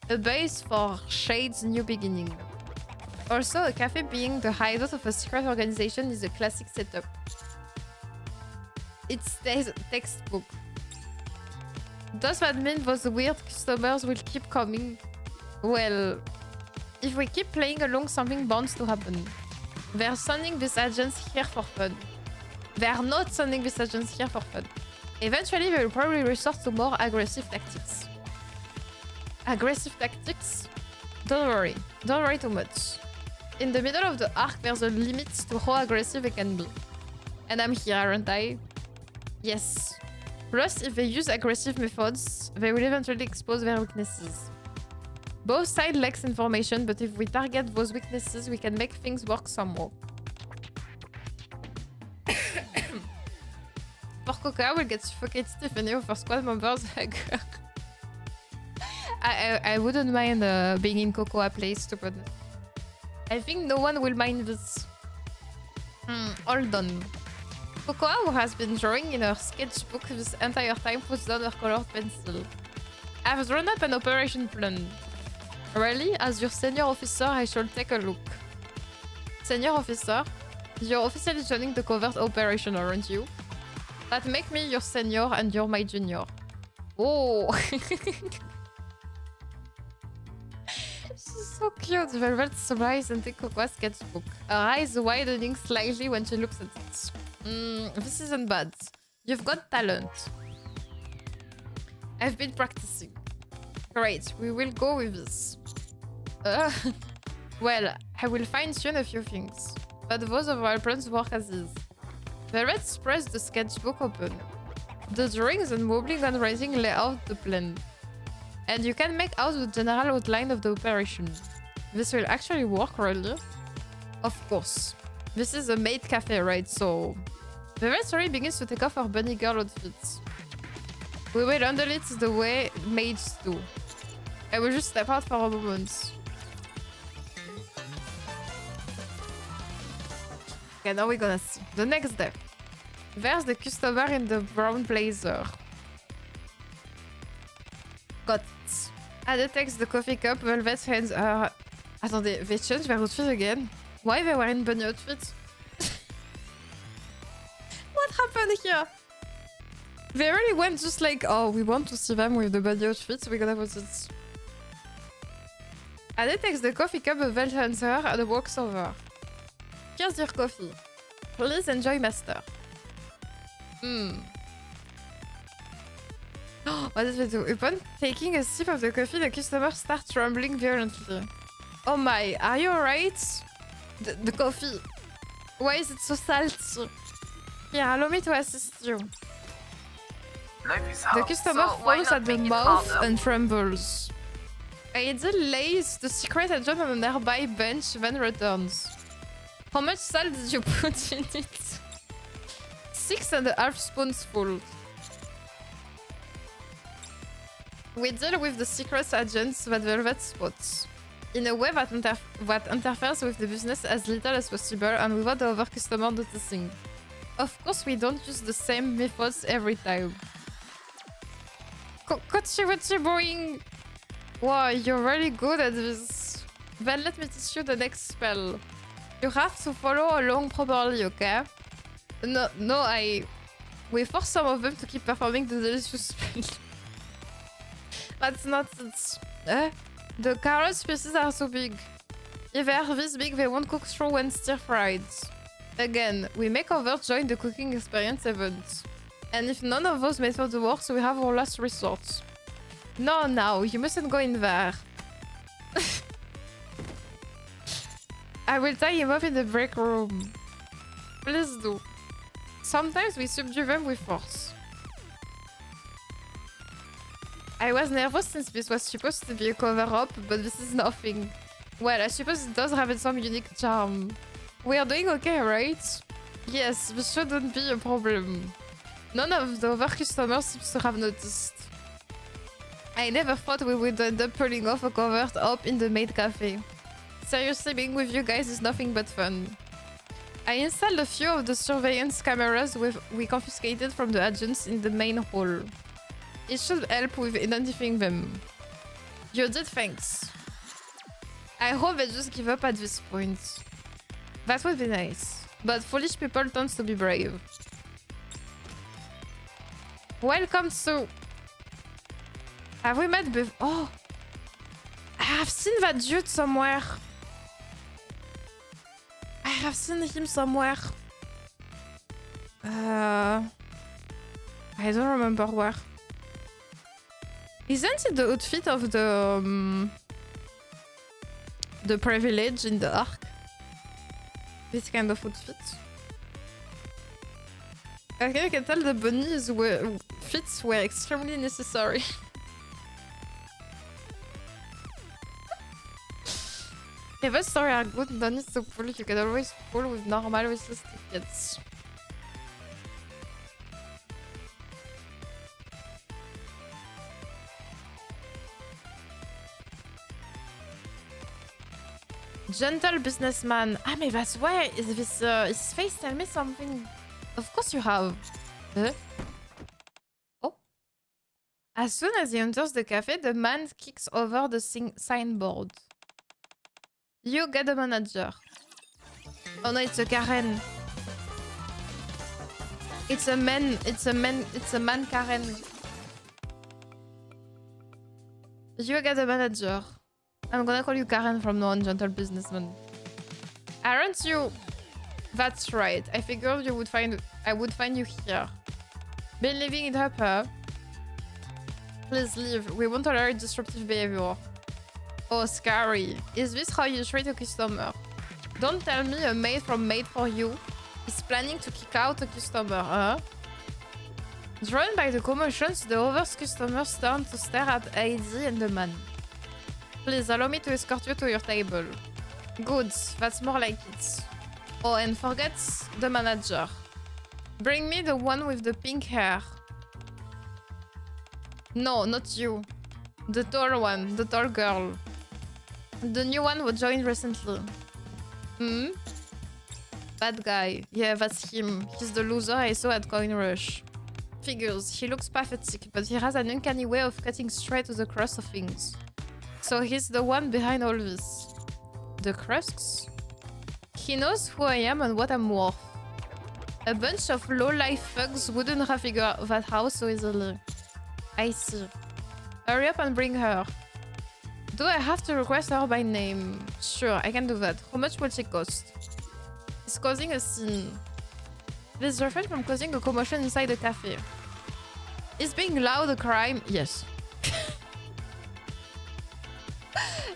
A base for Shade's new beginning. Also, a cafe being the hideout of a secret organization is a classic setup. It's textbook. Does that mean those weird customers will keep coming? Well, if we keep playing along, something bounds to happen. They're sending these agents here for fun. They're not sending these agents here for fun. Eventually, they will probably resort to more aggressive tactics. Aggressive tactics? Don't worry too much. In the middle of the arc, there's a limit to how aggressive it can be. And I'm here, aren't I? Yes. Plus, if they use aggressive methods, they will eventually expose their weaknesses. Both sides lack information, but if we target those weaknesses, we can make things work somehow. For Coca will get suffocated if any of our squad members agree. I wouldn't mind being in Cocoa place, to put it. I think no one will mind this. All done. Cocoa, who has been drawing in her sketchbook this entire time, puts down her colored pencil. I've drawn up an operation plan. Really? As your senior officer, I shall take a look. Senior officer, you're officially joining the covert operation, aren't you? That make me your senior and you're my junior. Oh! She's so cute. Velvet surprise and take Cocoa sketchbook. Her eyes widening slightly when she looks at it. This isn't bad. You've got talent. I've been practicing. Great, we will go with this. Well, I will fine-tune a few things, but those of our plans work as is. Velvet spreads the sketchbook open. The drawings and wobbling handwriting lay out the plan. And you can make out the general outline of the operation. This will actually work, really? Of course. This is a maid cafe, right? So... Velvet already begins to take off her bunny girl outfits. We will handle it the way maids do. I will just step out for a moment. Okay, now we're gonna see. The next day. There's the customer in the brown blazer. Got it. Ada takes the coffee cup, Velvet hands her... Attendez, they changed their outfit again? Why they were in bunny outfits? What happened here? They really went just like, oh, we want to see them with the bunny outfits, we're gonna put it. Ada takes the coffee cup, Velvet hands her, and walks over. Here's your coffee. Please enjoy, master. What did we do? Upon taking a sip of the coffee, the customer starts trembling violently. Oh my, are you alright? The coffee. Why is it so salty? Here, allow me to assist you. Life is The hard, customer so why falls not at the make it mouth harder? and trembles. Ada lays the secret agent on a nearby bench, then returns. How much salt did you put in it? 6.5 spoonsful. We deal with the secret agents that Velvet spots. In a way that interferes with the business as little as possible and without the other customer noticing. Of course, we don't use the same methods every time. Kochi, what you doing? Wow, you're really good at this. Then let me teach you the next spell. You have to follow along properly, okay? No, we force some of them to keep performing the delicious spell. That's not it. The carrot pieces are so big. If they are this big, they won't cook through when stir-fried. Again, we make over join the cooking experience event. And if none of those methods works, we have our last resort. No, now, you mustn't go in there. I will tie him up in the break room. Please do. Sometimes we subdue them with force. I was nervous since this was supposed to be a cover-up, but this is nothing. Well, I suppose it does have some unique charm. We are doing okay, right? Yes, this shouldn't be a problem. None of the other customers seems to have noticed. I never thought we would end up pulling off a covert up in the maid cafe. Seriously, being with you guys is nothing but fun. I installed a few of the surveillance cameras we confiscated from the agents in the main hall. It should help with identifying them. You did, thanks. I hope they just give up at this point. That would be nice. But foolish people tend to be brave. Welcome to... Have we met before? Oh! I have seen that dude somewhere. I have seen him somewhere. I don't remember where. Isn't it the outfit of the privilege in the arc? This kind of outfit. Okay, I can tell the bunnies fits were extremely necessary. If a story are good, bunnies so pull, you can always pull with normal resist tickets. Gentle businessman. Ah, mais that's why is this his face tell me something. Of course you have. Oh. As soon as he enters the cafe, the man kicks over the signboard. You get the manager. Oh no, it's a Karen. It's a man. It's a man. It's a man Karen. You get a manager. I'm gonna call you Karen from now on, gentle businessman. Aren't you? That's right. I figured you would find. I would find you here. Been living it up, huh? Please leave. We won't tolerate disruptive behavior. Oh, scary. Is this how you treat a customer? Don't tell me a maid from Made for You is planning to kick out a customer, huh? Drawn by the commotions, the other customers turn to stare at Heidi and the man. Please allow me to escort you to your table. Good, that's more like it. Oh, and forget the manager. Bring me the one with the pink hair. No, not you. The tall one, the tall girl. The new one who joined recently. Hmm? Bad guy. Yeah, that's him. He's the loser I saw at Coin Rush. Figures, he looks pathetic, but he has an uncanny way of cutting straight to the crux of things. So he's the one behind all this. The crux? He knows who I am and what I'm worth. A bunch of low-life thugs wouldn't have figured that out so easily. I see. Hurry up and bring her. Do I have to request her by name? Sure, I can do that. How much will she cost? It's causing a scene. Please refrain from causing a commotion inside the cafe. Is being loud a crime? Yes.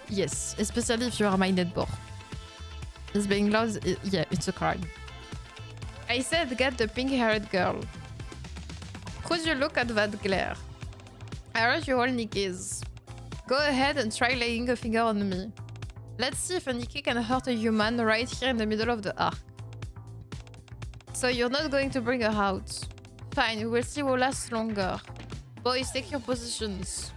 Yes, especially if you are my neighbor. Is being loud? Yeah, it's a crime. I said get the pink-haired girl. Could you look at that glare? Aren't you all Nikke's? Go ahead and try laying a finger on me. Let's see if a Nikke can hurt a human right here in the middle of the arc. So you're not going to bring her out. Fine, we'll see who lasts longer. Boys, take your positions.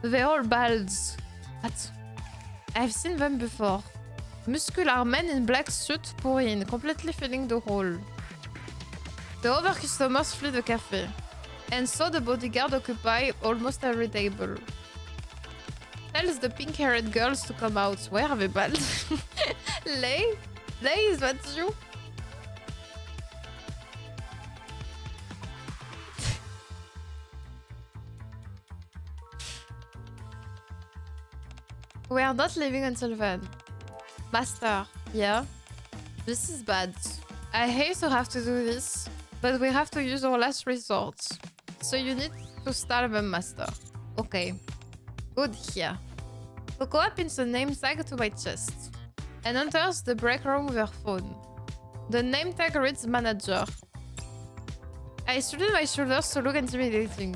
They're all balds. What? I've seen them before. Muscular men in black suit pour in, completely filling the hall. The other customers flee the cafe. And so the bodyguard occupy almost every table. Tells the pink-haired girls to come out. Where are they bald? Lay? Lay, is that you? We are not leaving until then. Master, yeah? This is bad. I hate to have to do this, but we have to use our last resort. So you need to start them, Master. Okay. Good here. Cocoa pins a name tag to my chest and enters the break room with her phone. The name tag reads Manager. I straighten my shoulders to look intimidating.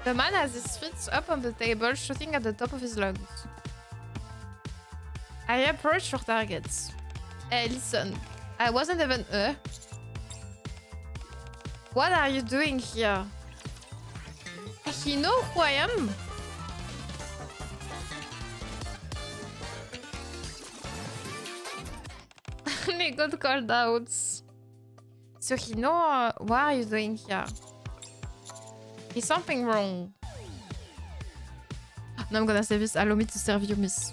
The man has his feet up on the table, shooting at the top of his lungs. I approach your targets. Hey, listen. I wasn't even... What are you doing here? He knows who I am? They got called out. So he knows what are you doing here? Is something wrong? No, I'm gonna say this. Allow me to serve you, miss.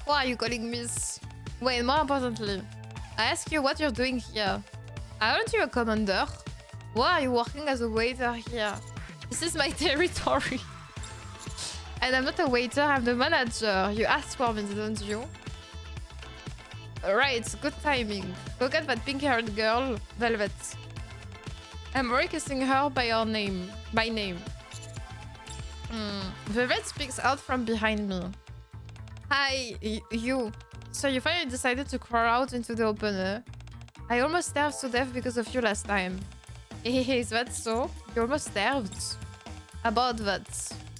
Why are you calling miss? Wait, more importantly, I ask you what you're doing here. Aren't you a commander? Why are you working as a waiter here? This is my territory. And I'm not a waiter, I'm the manager. You asked for me, didn't you? Right, good timing. Go get that pink-haired girl, Velvet. I'm requesting her by her name. By name. Velvet speaks out from behind me. Hi, you. So you finally decided to crawl out into the open air? I almost starved to death because of you last time. Is that so? You almost starved? About that.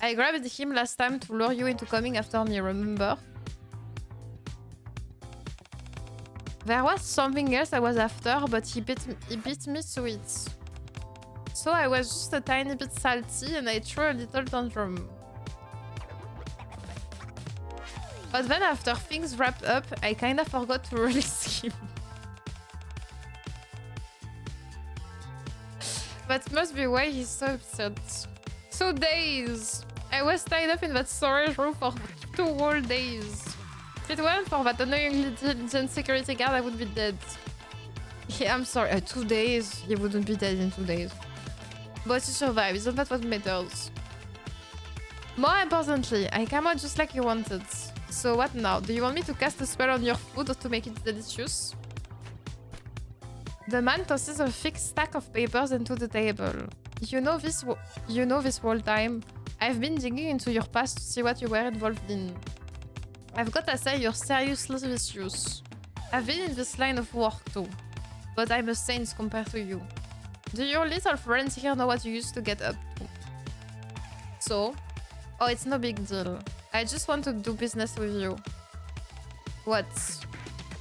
I grabbed him last time to lure you into coming after me, remember? There was something else I was after, but he beat me to it. So I was just a tiny bit salty and I threw a little tantrum. But then after things wrapped up, I kinda forgot to release him. That must be why he's so upset. 2 days! I was tied up in that storage room for 2 whole days. If it weren't for that annoying little security guard, I would be dead. Yeah, I'm sorry. 2 days? He wouldn't be dead in 2 days. But he survived. Isn't that what matters? More importantly, I came out just like you wanted. So what now? Do you want me to cast a spell on your food to make it delicious? The man tosses a thick stack of papers into the table. You know this whole time. I've been digging into your past to see what you were involved in. I've got to say you're seriously vicious. I've been in this line of work too. But I'm a saint compared to you. Do your little friends here know what you used to get up to? So? Oh, it's no big deal. I just want to do business with you. What?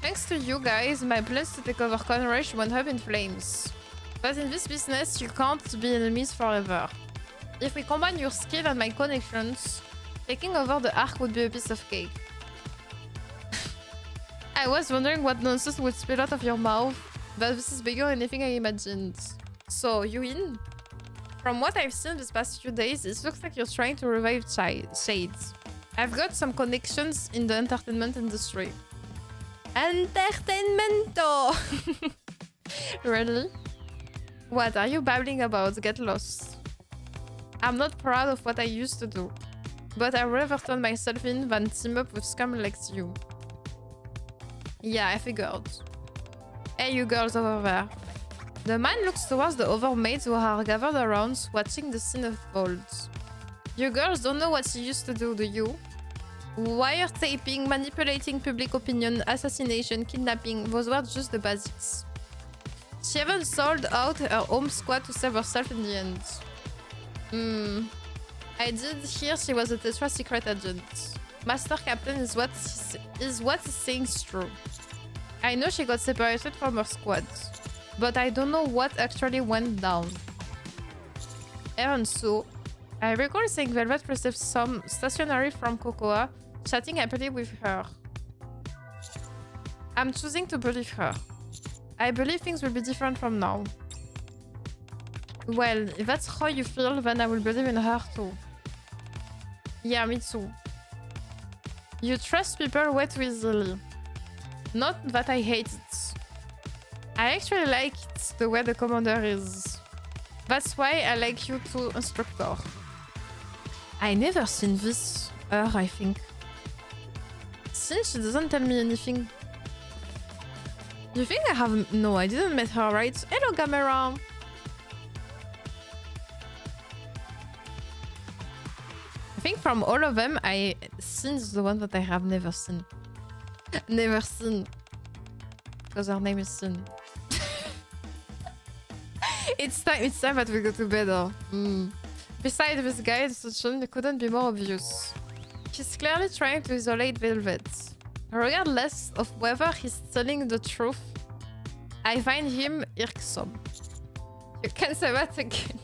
Thanks to you guys, my plans to take over Conrush went up in flames. But in this business, you can't be enemies forever. If we combine your skill and my connections, taking over the Ark would be a piece of cake. I was wondering what nonsense would spill out of your mouth, but this is bigger than anything I imagined. So, you in? From what I've seen these past few days, it looks like you're trying to revive Shades. I've got some connections in the entertainment industry. Entertainmento! Really? What are you babbling about? Get lost. I'm not proud of what I used to do, but I'd rather turn myself in than team up with scum like you. Yeah, I figured. Hey, you girls over there. The man looks towards the other maids who are gathered around, watching the scene unfold. You girls don't know what she used to do you? Wiretapping, manipulating public opinion, assassination, kidnapping, those were just the basics. She even sold out her home squad to save herself in the end. I did hear she was a Tetra secret agent. Master Captain is what he's saying is true. I know she got separated from her squad, but I don't know what actually went down. Even so, I recall seeing Velvet receive some stationery from Cocoa, chatting happily with her. I'm choosing to believe her. I believe things will be different from now. Well, if that's how you feel, then I will believe in her too. Yeah, me too. You trust people way too easily. Not that I hate it. I actually like it the way the commander is. That's why I like you too, instructor. I never seen this, I think. Since she doesn't tell me anything. You think I have... No, I didn't meet her, right? Hello, Gamera! I think from all of them, Sin is the one that I have never seen. Never seen. Because her name is Sin. It's time that we go to bed. Besides, this guy's situation couldn't be more obvious. He's clearly trying to isolate Velvet. Regardless of whether he's telling the truth, I find him irksome. You can say that again.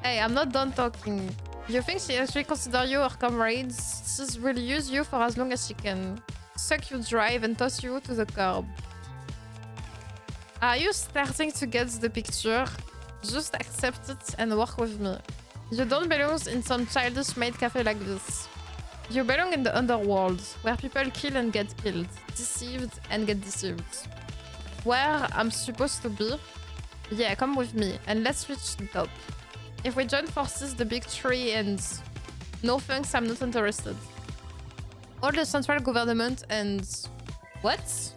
Hey, I'm not done talking. You think she actually considers you her comrades? She's will use you for as long as she can. Suck you dry and toss you to the curb. Are you starting to get the picture? Just accept it and work with me. You don't belong in some childish maid cafe like this. You belong in the underworld, where people kill and get killed, deceived and get deceived. Where I'm supposed to be? Yeah, come with me, and let's reach the top. If we join forces, the big tree ends. No thanks, I'm not interested. All the central government and... What?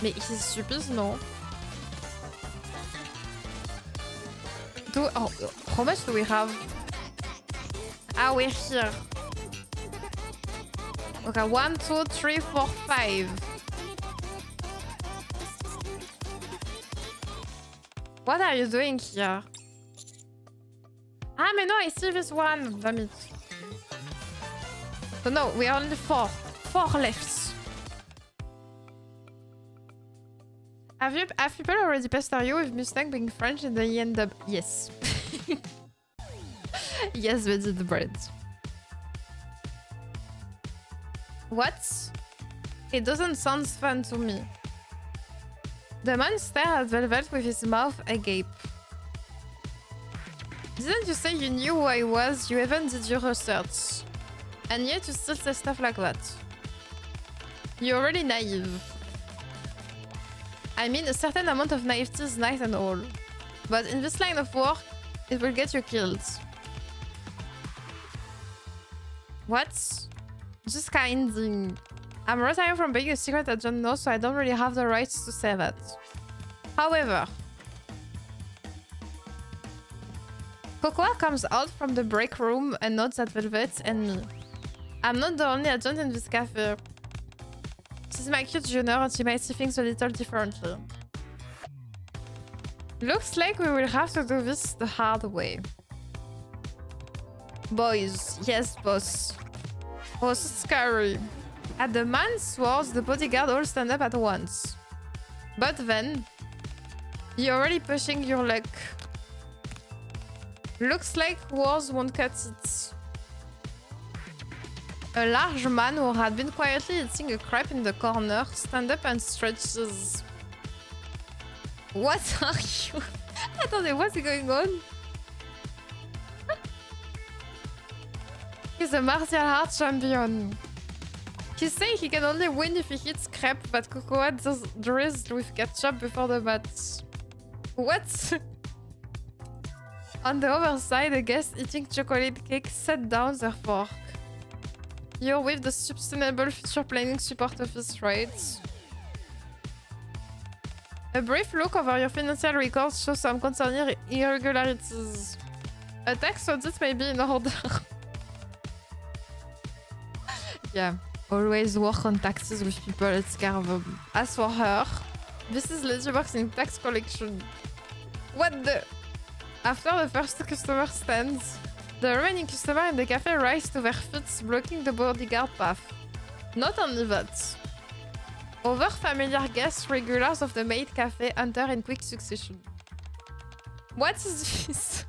Mais he's stupid, no? Oh, how much do we have? Ah, we're here. Okay, 1, 2, 3, 4, 5. What are you doing here? Ah, mais no, I see this one. Damn it. So no, we are only 4. 4 left. Have people already pestered you with Mustang being French in the ENW? Yes. Yes, they did the bread. What? It doesn't sound fun to me. The man stared at Velvet with his mouth agape. Didn't you say you knew who I was? You even did your research. And yet you still say stuff like that. You're really naive. I mean, a certain amount of naivety is nice and all. But in this line of work, it will get you killed. What? Just kinding. I'm retiring from being a secret agent now, so I don't really have the rights to say that. However, Cocoa comes out from the break room and nods at Velvet and me. I'm not the only agent in this cafe. She's my cute junior and she might see things a little differently. Looks like we will have to do this the hard way. Boys, yes boss. Oh, so scary. At the man's words, the bodyguard all stand up at once. But then, you're already pushing your luck. Looks like words won't cut it. A large man who had been quietly eating a crepe in the corner stands up and stretches. What are you? Attendez, what's going on? He's a martial arts champion. He's saying he can only win if he hits crepe, but Cocoa does drizzled with ketchup before the match. What? On the other side, a guest eating chocolate cake set down their fork. You're with the Sustainable Future Planning Support Office, right? A brief look over your financial records shows some concerning irregularities. A tax audit may be in order. Yeah, always work on taxes with people at Scarvo. As for her, this is Lady works in tax collection. What the? After the first customer stands, the remaining customer in the cafe rise to their feet, blocking the bodyguard path. Not only that, other familiar guests, regulars of the maid cafe, enter in quick succession. What is this?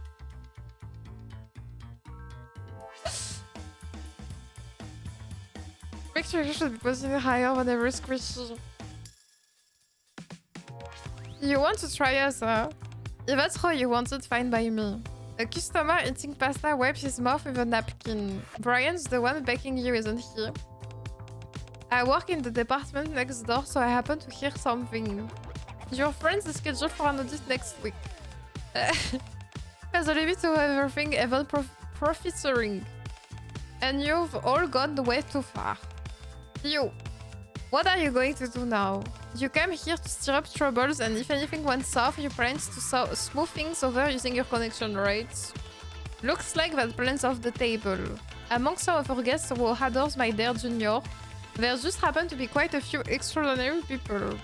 Quick succession should be positioned higher whenever squishy. You want to try us, huh? If that's how you want it, fine by me. A customer eating pasta wipes his mouth with a napkin. Brian's the one begging you, isn't he? I work in the department next door, so I happen to hear something. Your friend is scheduled for an audit next week. There's a limit to everything even profiteering. And you've all gone way too far. You, what are you going to do now? You came here to stir up troubles, and if anything went south, you plan to smooth things over using your connection, right? Looks like that plan's off the table. Among some of our guests who adores my dear junior, there just happen to be quite a few extraordinary people.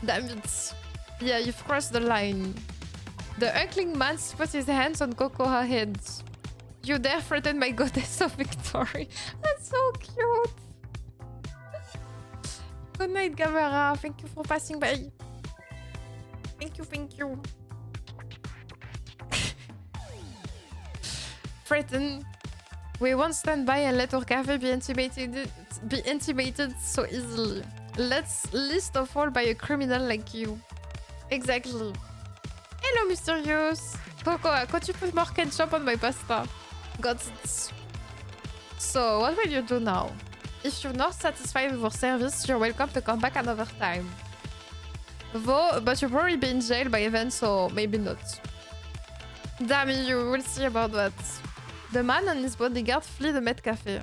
Damn it. Yeah, you've crossed the line. The uncling man puts his hands on Cocoa's head. You dare threaten my goddess of victory. That's so cute. Good night, Gamera. Thank you for passing by. Thank you, thank you. Threaten. We won't stand by and let our cafe be intimidated so easily. Let's least of all by a criminal like you. Exactly. Hello, Mysterious. Cocoa, could you put more ketchup on my pasta? Got it. So, what will you do now? If you're not satisfied with our service, you're welcome to come back another time. But you'll probably be in jail by then, so maybe not. Damn you, we'll see about that. The man and his bodyguard flee the Met Cafe.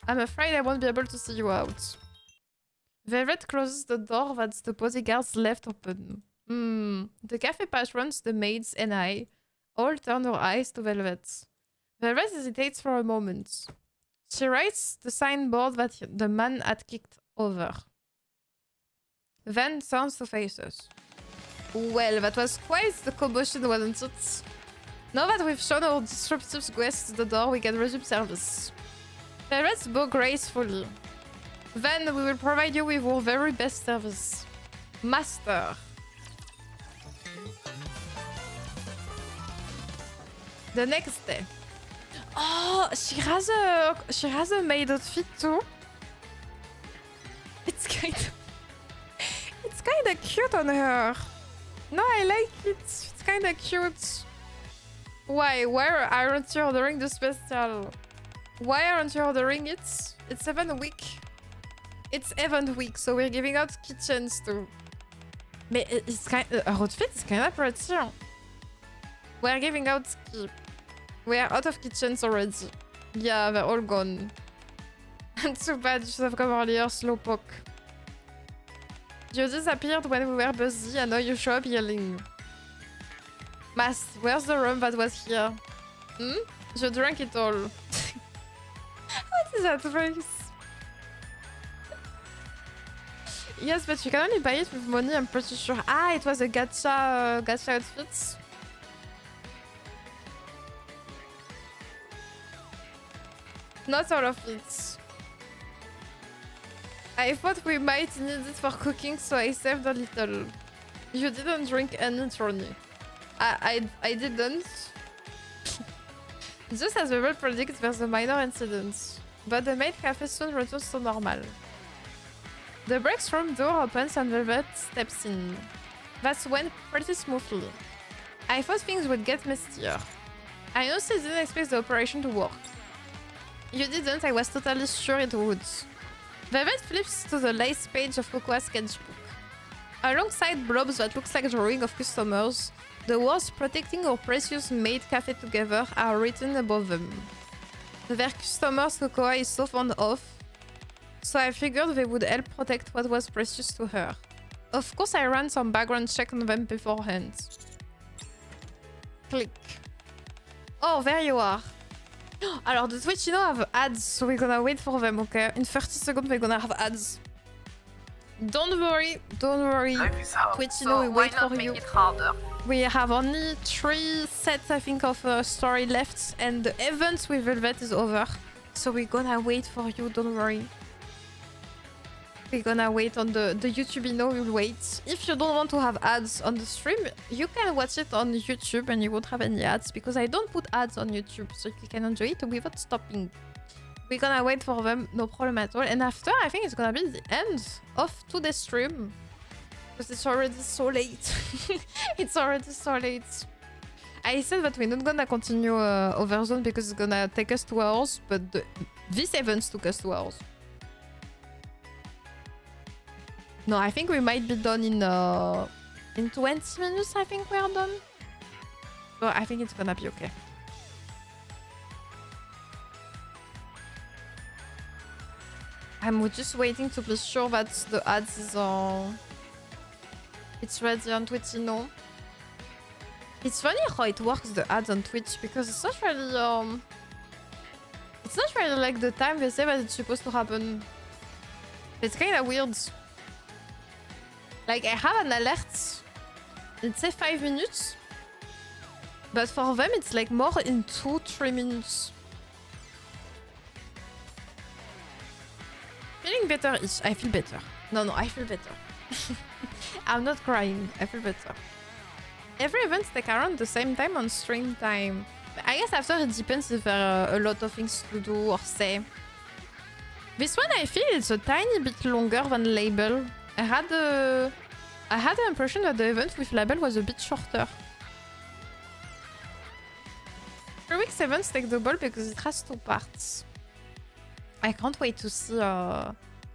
I'm afraid I won't be able to see you out. Velvet closes the door that the bodyguards left open. The cafe patrons, the maids, and I all turn our eyes to Velvet. Velvet hesitates for a moment. She writes the signboard that the man had kicked over. Then turns to face us. Well, that was quite the commotion, wasn't it? Now that we've shown our disruptive guests the door, we can resume service. Let's bow gracefully. Then we will provide you with our very best service. Master. The next day. Oh, she has a maid outfit too. It's kind of cute on her. No, I like it. It's kind of cute. Why? Why aren't you ordering the special? Why aren't you ordering it? It's event week. It's event week, so we're giving out kitchens too. But it's kind of, outfit is kind of pretty. We're giving out ski. We are out of kitchens already. Yeah, they're all gone. Too bad, you should have come earlier, slowpoke. You disappeared when we were busy and now you show up yelling. Mas, where's the rum that was here? Hmm? You drank it all. What is that voice? Yes, but you can only buy it with money, I'm pretty sure. Ah, it was a gacha outfit. Not all of it. I thought we might need it for cooking, so I saved a little. You didn't drink any, Tony. I didn't. Just as we will predict, there's a minor incident. But the maid cafe soon returns to normal. The break's room door opens and Velvet steps in. That went pretty smoothly. I thought things would get messier. I honestly didn't expect the operation to work. You didn't, I was totally sure it would. Velvet flips to the last page of Cocoa's sketchbook. Alongside blobs that looks like drawing of customers, the words protecting our precious maid cafe together are written above them. Their customers Cocoa is so fond of, so I figured they would help protect what was precious to her. Of course, I ran some background check on them beforehand. Click. Oh, there you are. Alors, the Twitch, you know, have ads, so we're gonna wait for them, okay? In 30 seconds, we're gonna have ads. Don't worry, don't worry. Twitch, you know, we wait for you. We have only 3 sets, I think, of story left, and the event with Velvet is over. So we're gonna wait for you, don't worry. We're gonna wait on the YouTube, you know, we'll wait. If you don't want to have ads on the stream, you can watch it on YouTube and you won't have any ads, because I don't put ads on YouTube, so you can enjoy it without stopping. We're gonna wait for them, no problem at all. And after, I think it's gonna be the end of today's stream. Because it's already so late. It's already so late. I said that we're not gonna continue Overzone because it's gonna take us 2 hours, but this event took us 2 hours. No, I think we might be done in 20 minutes, I think we're done. So I think it's gonna be okay. I'm just waiting to be sure that the ads is it's ready on Twitch, you know. It's funny how it works, the ads on Twitch, because it's not really like the time they say that it's supposed to happen. It's kind of weird. Like, I have an alert, it says 5 minutes, but for them it's like more in 2-3 minutes. Feeling better-ish, I feel better. No, I feel better. I'm not crying, I feel better. Every event takes around the same time on stream time. I guess after it depends if there are a lot of things to do or say. This one I feel it's a tiny bit longer than Label. I had the impression that the event with Label was a bit shorter. 3 weeks events take the ball because it has 2 parts. I can't wait to see.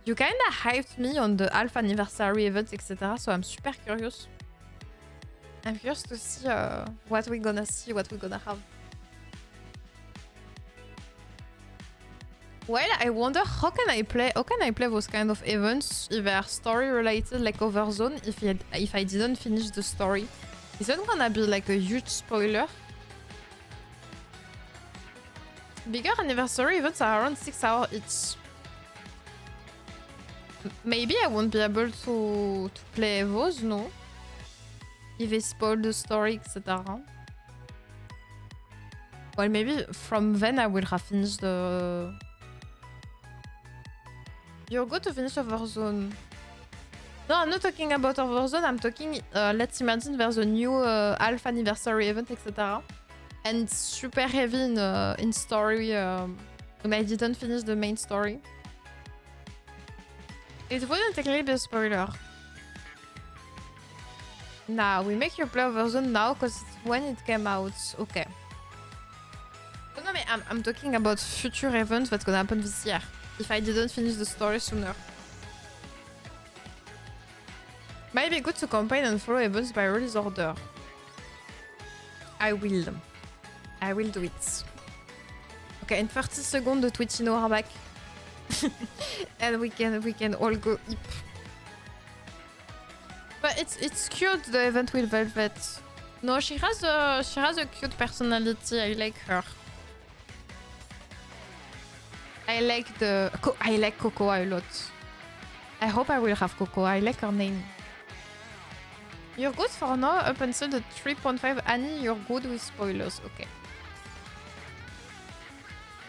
You kinda hyped me on the half anniversary event, etc. So I'm super curious. I'm curious to see what we're gonna see, what we're gonna have. Well, I wonder how can I play those kind of events if they are story related, like Overzone, if I didn't finish the story. Is that gonna be like a huge spoiler? Bigger anniversary events are around 6 hours each. Maybe I won't be able to play those, no? If they spoil the story, etc. Well, maybe from then I will have finished the... You're good to finish Overzone. No, I'm not talking about Overzone, I'm talking... let's imagine there's a new half anniversary event, etc. And it's super heavy in story, and I didn't finish the main story. It wouldn't technically be a spoiler. Nah, we make you play Overzone now because when it came out. Okay. I'm talking about future events that's gonna happen this year. If I didn't finish the story sooner. Might be good to combine and follow events by release order. I will do it. Okay, in 30 seconds the Twitchino are back. And we can all go eep. But it's cute, the event with Velvet. No, she has a cute personality. I like her. I like Cocoa a lot. I hope I will have Cocoa. I like her name. You're good for now up until the 3.5. Annie, you're good with spoilers. Okay.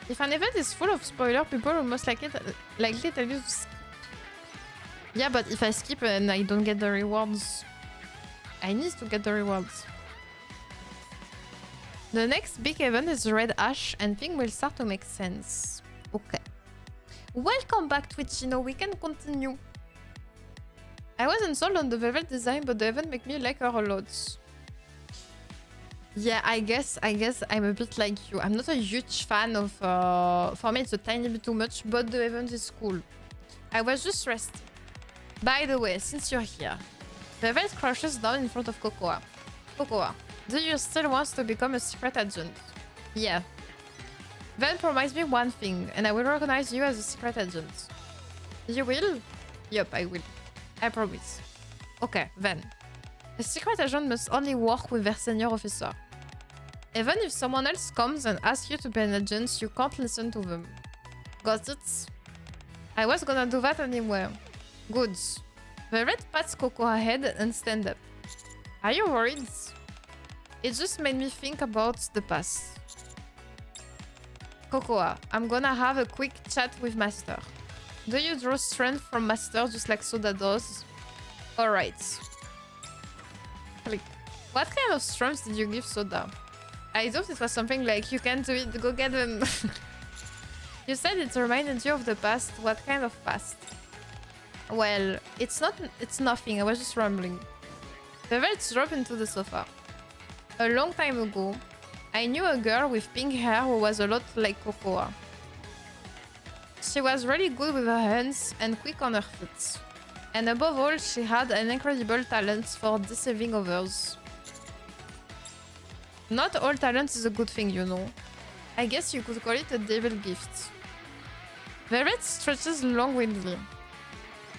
If an event is full of spoilers, people will most likely tell you to skip. Yeah, but if I skip and I don't get the rewards, I need to get the rewards. The next big event is Red Ash, and things will start to make sense. Okay. Welcome back, Twitchino. We can continue. I wasn't sold on the Velvet design, but the event made me like her a lot. Yeah, I guess I'm a bit like you. I'm not a huge fan of... for me, it's a tiny bit too much, but the event is cool. I was just resting. By the way, since you're here, Velvet crashes down in front of Cocoa. Cocoa, do you still want to become a secret agent? Yeah. Then promise me one thing, and I will recognize you as a secret agent. You will? Yup, I will. I promise. Okay, then. A secret agent must only work with their senior officer. Even if someone else comes and asks you to be an agent, you can't listen to them. Got it? I was gonna do that anyway. Good. Velvet pats Coco ahead and stand up. Are you worried? It just made me think about the past. Cocoa, I'm gonna have a quick chat with Master. Do you draw strength from Master just like Soda does? Alright. Click. What kind of strength did you give Soda? I thought it was something like, you can do it, go get them. You said it reminded you of the past. What kind of past? Well, it's nothing, I was just rambling. Velvet dropped into the sofa. A long time ago, I knew a girl with pink hair who was a lot like Cocoa. She was really good with her hands and quick on her feet. And above all, she had an incredible talent for deceiving others. Not all talent is a good thing, you know. I guess you could call it a devil gift. Velvet stretches long-windedly.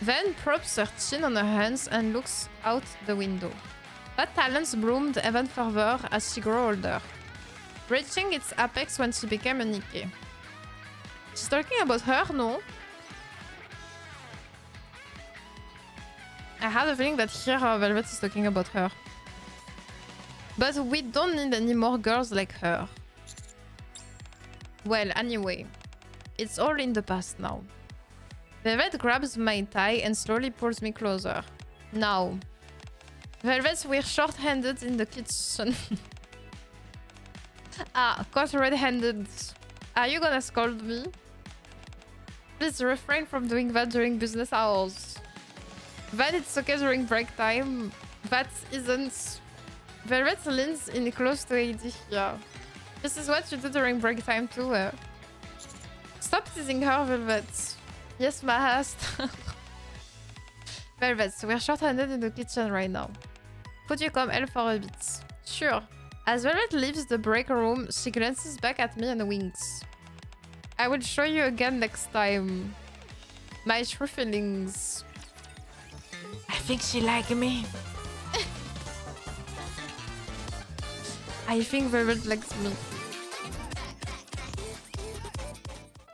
Then props her chin on her hands and looks out the window. That talent bloomed even further as she grew older, reaching its apex when she became a Nikke. She's talking about her, no? I had a feeling that here Velvet is talking about her. But we don't need any more girls like her. Well, anyway, it's all in the past now. Velvet grabs my tie and slowly pulls me closer. Now, Velvet, we're short-handed in the kitchen. Caught red-handed. Are you gonna scold me? Please refrain from doing that during business hours. That it's okay during break time. That isn't. Velvet leans in close to AD here. This is what you do during break time too. Stop teasing her, Velvet. Yes, master. Velvet, we're short-handed in the kitchen right now. Could you come help for a bit? Sure. As Velvet leaves the break room, she glances back at me and winks. I will show you again next time. My true feelings. I think she likes me. I think Velvet likes me.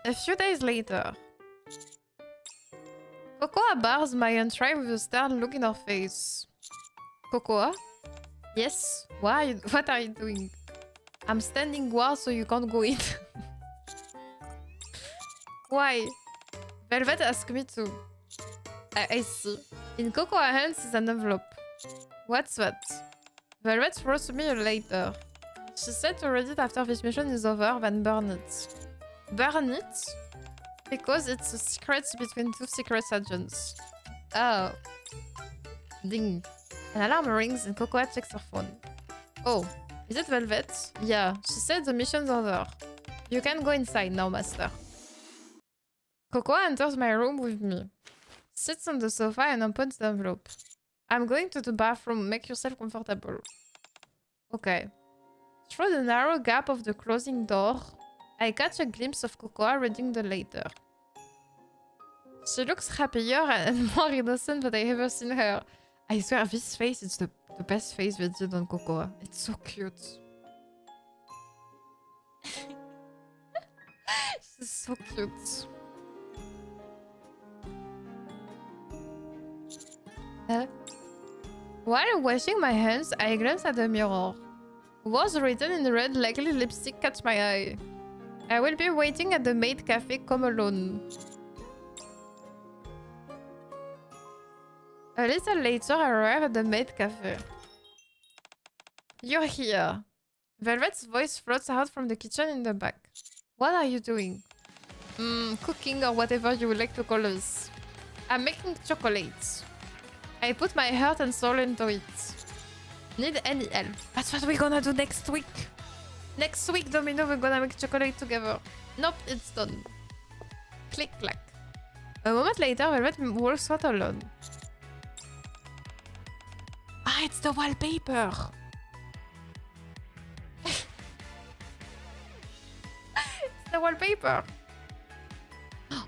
A few days later. Cocoa bars my entry with a stern look in her face. Cocoa? Yes? Why? What are you doing? I'm standing guard so you can't go in. Why? Velvet asked me to. I see. In Cocoa's hands is an envelope. What's that? Velvet wrote to me later. She said to read it after this mission is over, then burn it. Burn it? Because it's a secret between two secret agents. Oh. Ding. An alarm rings and Cocoa checks her phone. Oh, is it Velvet? Yeah, she said the mission's over. You can go inside now, master. Coco enters my room with me. Sits on the sofa and opens the envelope. I'm going to the bathroom. Make yourself comfortable. Okay. Through the narrow gap of the closing door, I catch a glimpse of Cocoa reading the letter. She looks happier and more innocent than I ever seen her. I swear, this face is the best face we did on Cocoa. It's so cute. She's so cute. While washing my hands, I glance at the mirror. Words written in red likely lipstick catch my eye. I will be waiting at the maid cafe, come alone. A little later, I arrive at the maid cafe. You're here. Velvet's voice floats out from the kitchen in the back. What are you doing? Cooking or whatever you would like to call this. I'm making chocolates. I put my heart and soul into it. Need any help? That's what we're gonna do next week. Next week, Domino, we're gonna make chocolate together. Nope, it's done. Click, clack. A moment later, Velvet walks out alone. Ah, it's the wallpaper. It's the wallpaper.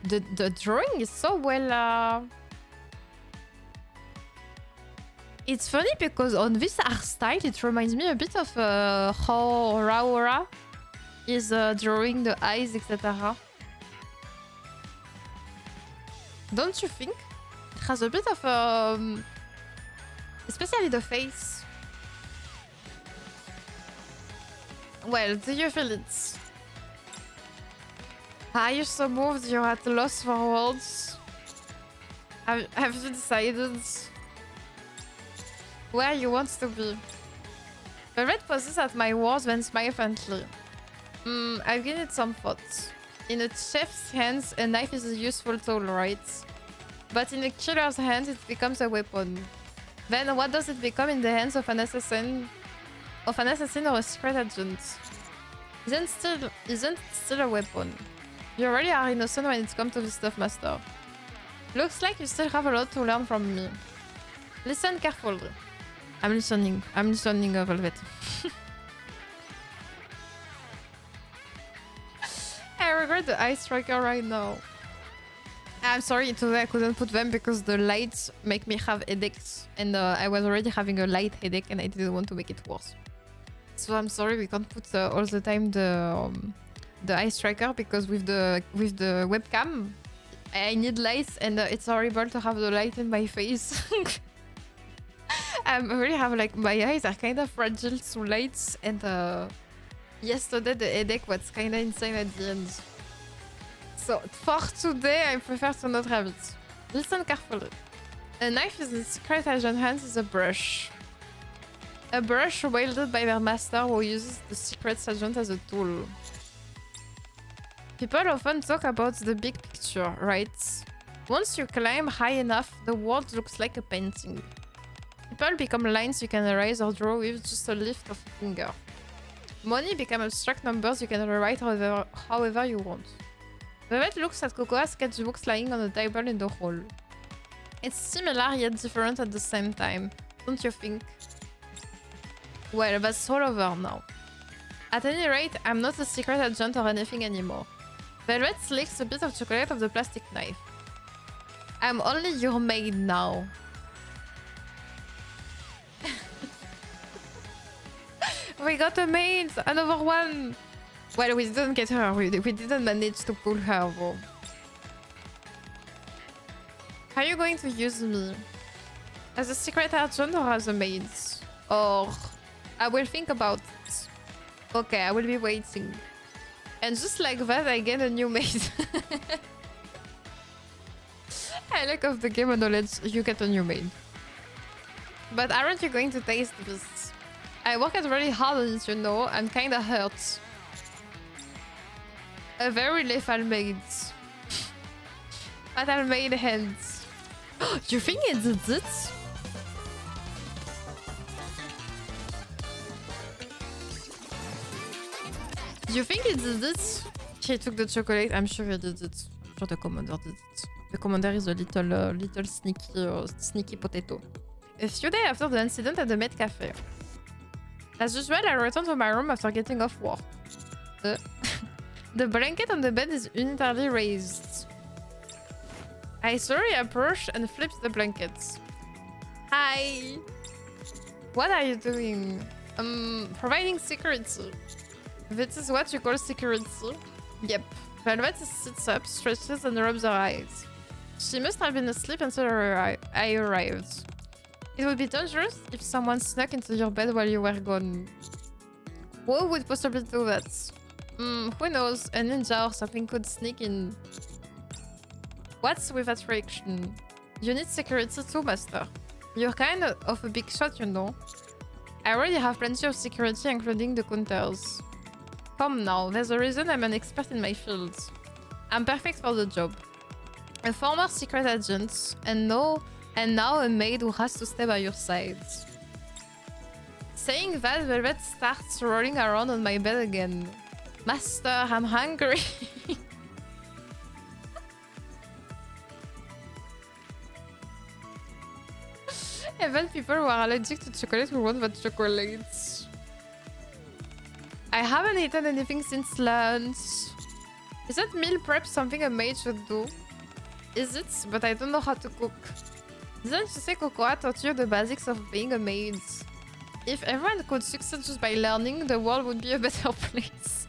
The drawing is so well... It's funny because on this art style, it reminds me a bit of how Raora is drawing the eyes, etc. Don't you think? It has a bit of... especially the face. Well, do you feel it? Are you so moved you're at a loss for words? Have you decided where you want to be? Velvet pauses at my words then smiles faintly. I've given it some thoughts. In a chef's hands, a knife is a useful tool, right? But in a killer's hands, it becomes a weapon. Then what does it become in the hands of an assassin? Of an assassin or a secret agent? Isn't still a weapon. You really are innocent when it comes to this stuff, Master. Looks like you still have a lot to learn from me. Listen carefully. I'm listening, Velvet. I regret the eye striker right now. I'm sorry, today I couldn't put them because the lights make me have headaches. And I was already having a light headache and I didn't want to make it worse. So I'm sorry we can't put all the time the eye striker because with the webcam I need lights and it's horrible to have the light in my face. I really have like my eyes are kind of fragile to lights and yesterday the headache was kind of insane at the end. So for today I prefer to not have it. Listen carefully. A knife in the secret agent hands is a brush. A brush wielded by their master who uses the secret agent as a tool. People often talk about the big picture, right? Once you climb high enough, the world looks like a painting. People become lines you can erase or draw with just a lift of a finger. Money become abstract numbers you can rewrite however you want. Velvet looks at Cocoa's sketchbooks lying on the table in the hall. It's similar yet different at the same time, don't you think? Well, that's all over now. At any rate, I'm not a secret agent or anything anymore. Velvet licks a bit of chocolate off the plastic knife. I'm only your maid now. We got a maid! Another one! Well, we didn't get her. We didn't manage to pull her though. How are you going to use me? As a secret agent or as a maid? Or... I will think about it. Okay, I will be waiting. And just like that, I get a new maid. I lack of the game knowledge, you get a new maid. But aren't you going to taste this? I worked really hard on it, you know, and kinda hurt. A very lethal maid. Fatal maid hands. You think it did it? You think it did it? He took the chocolate. I'm sure he did it. I'm sure the commander did it. The commander is a little sneaky potato. A few days after the incident at the maid cafe. As usual, I returned to my room after getting off work. The blanket on the bed is unitarily raised. I slowly approach and flip the blankets. Hi! What are you doing? Providing security. This is what you call security? Yep. Velvet sits up, stretches and rubs her eyes. She must have been asleep until I arrived. It would be dangerous if someone snuck into your bed while you were gone. Who would possibly do that? Who knows? A ninja or something could sneak in. What's with that reaction? You need security too, master. You're kind of a big shot, you know. I already have plenty of security, including the counters. Come now, there's a reason I'm an expert in my field. I'm perfect for the job. A former secret agent, and now a maid who has to stay by your side. Saying that, Velvet starts rolling around on my bed again. Master, I'm hungry. Even people who are allergic to chocolate will want that chocolate. I haven't eaten anything since lunch. Isn't meal prep something a maid should do? Is it? But I don't know how to cook. Didn't you say Cocoa taught you the basics of being a maid? If everyone could succeed just by learning, the world would be a better place.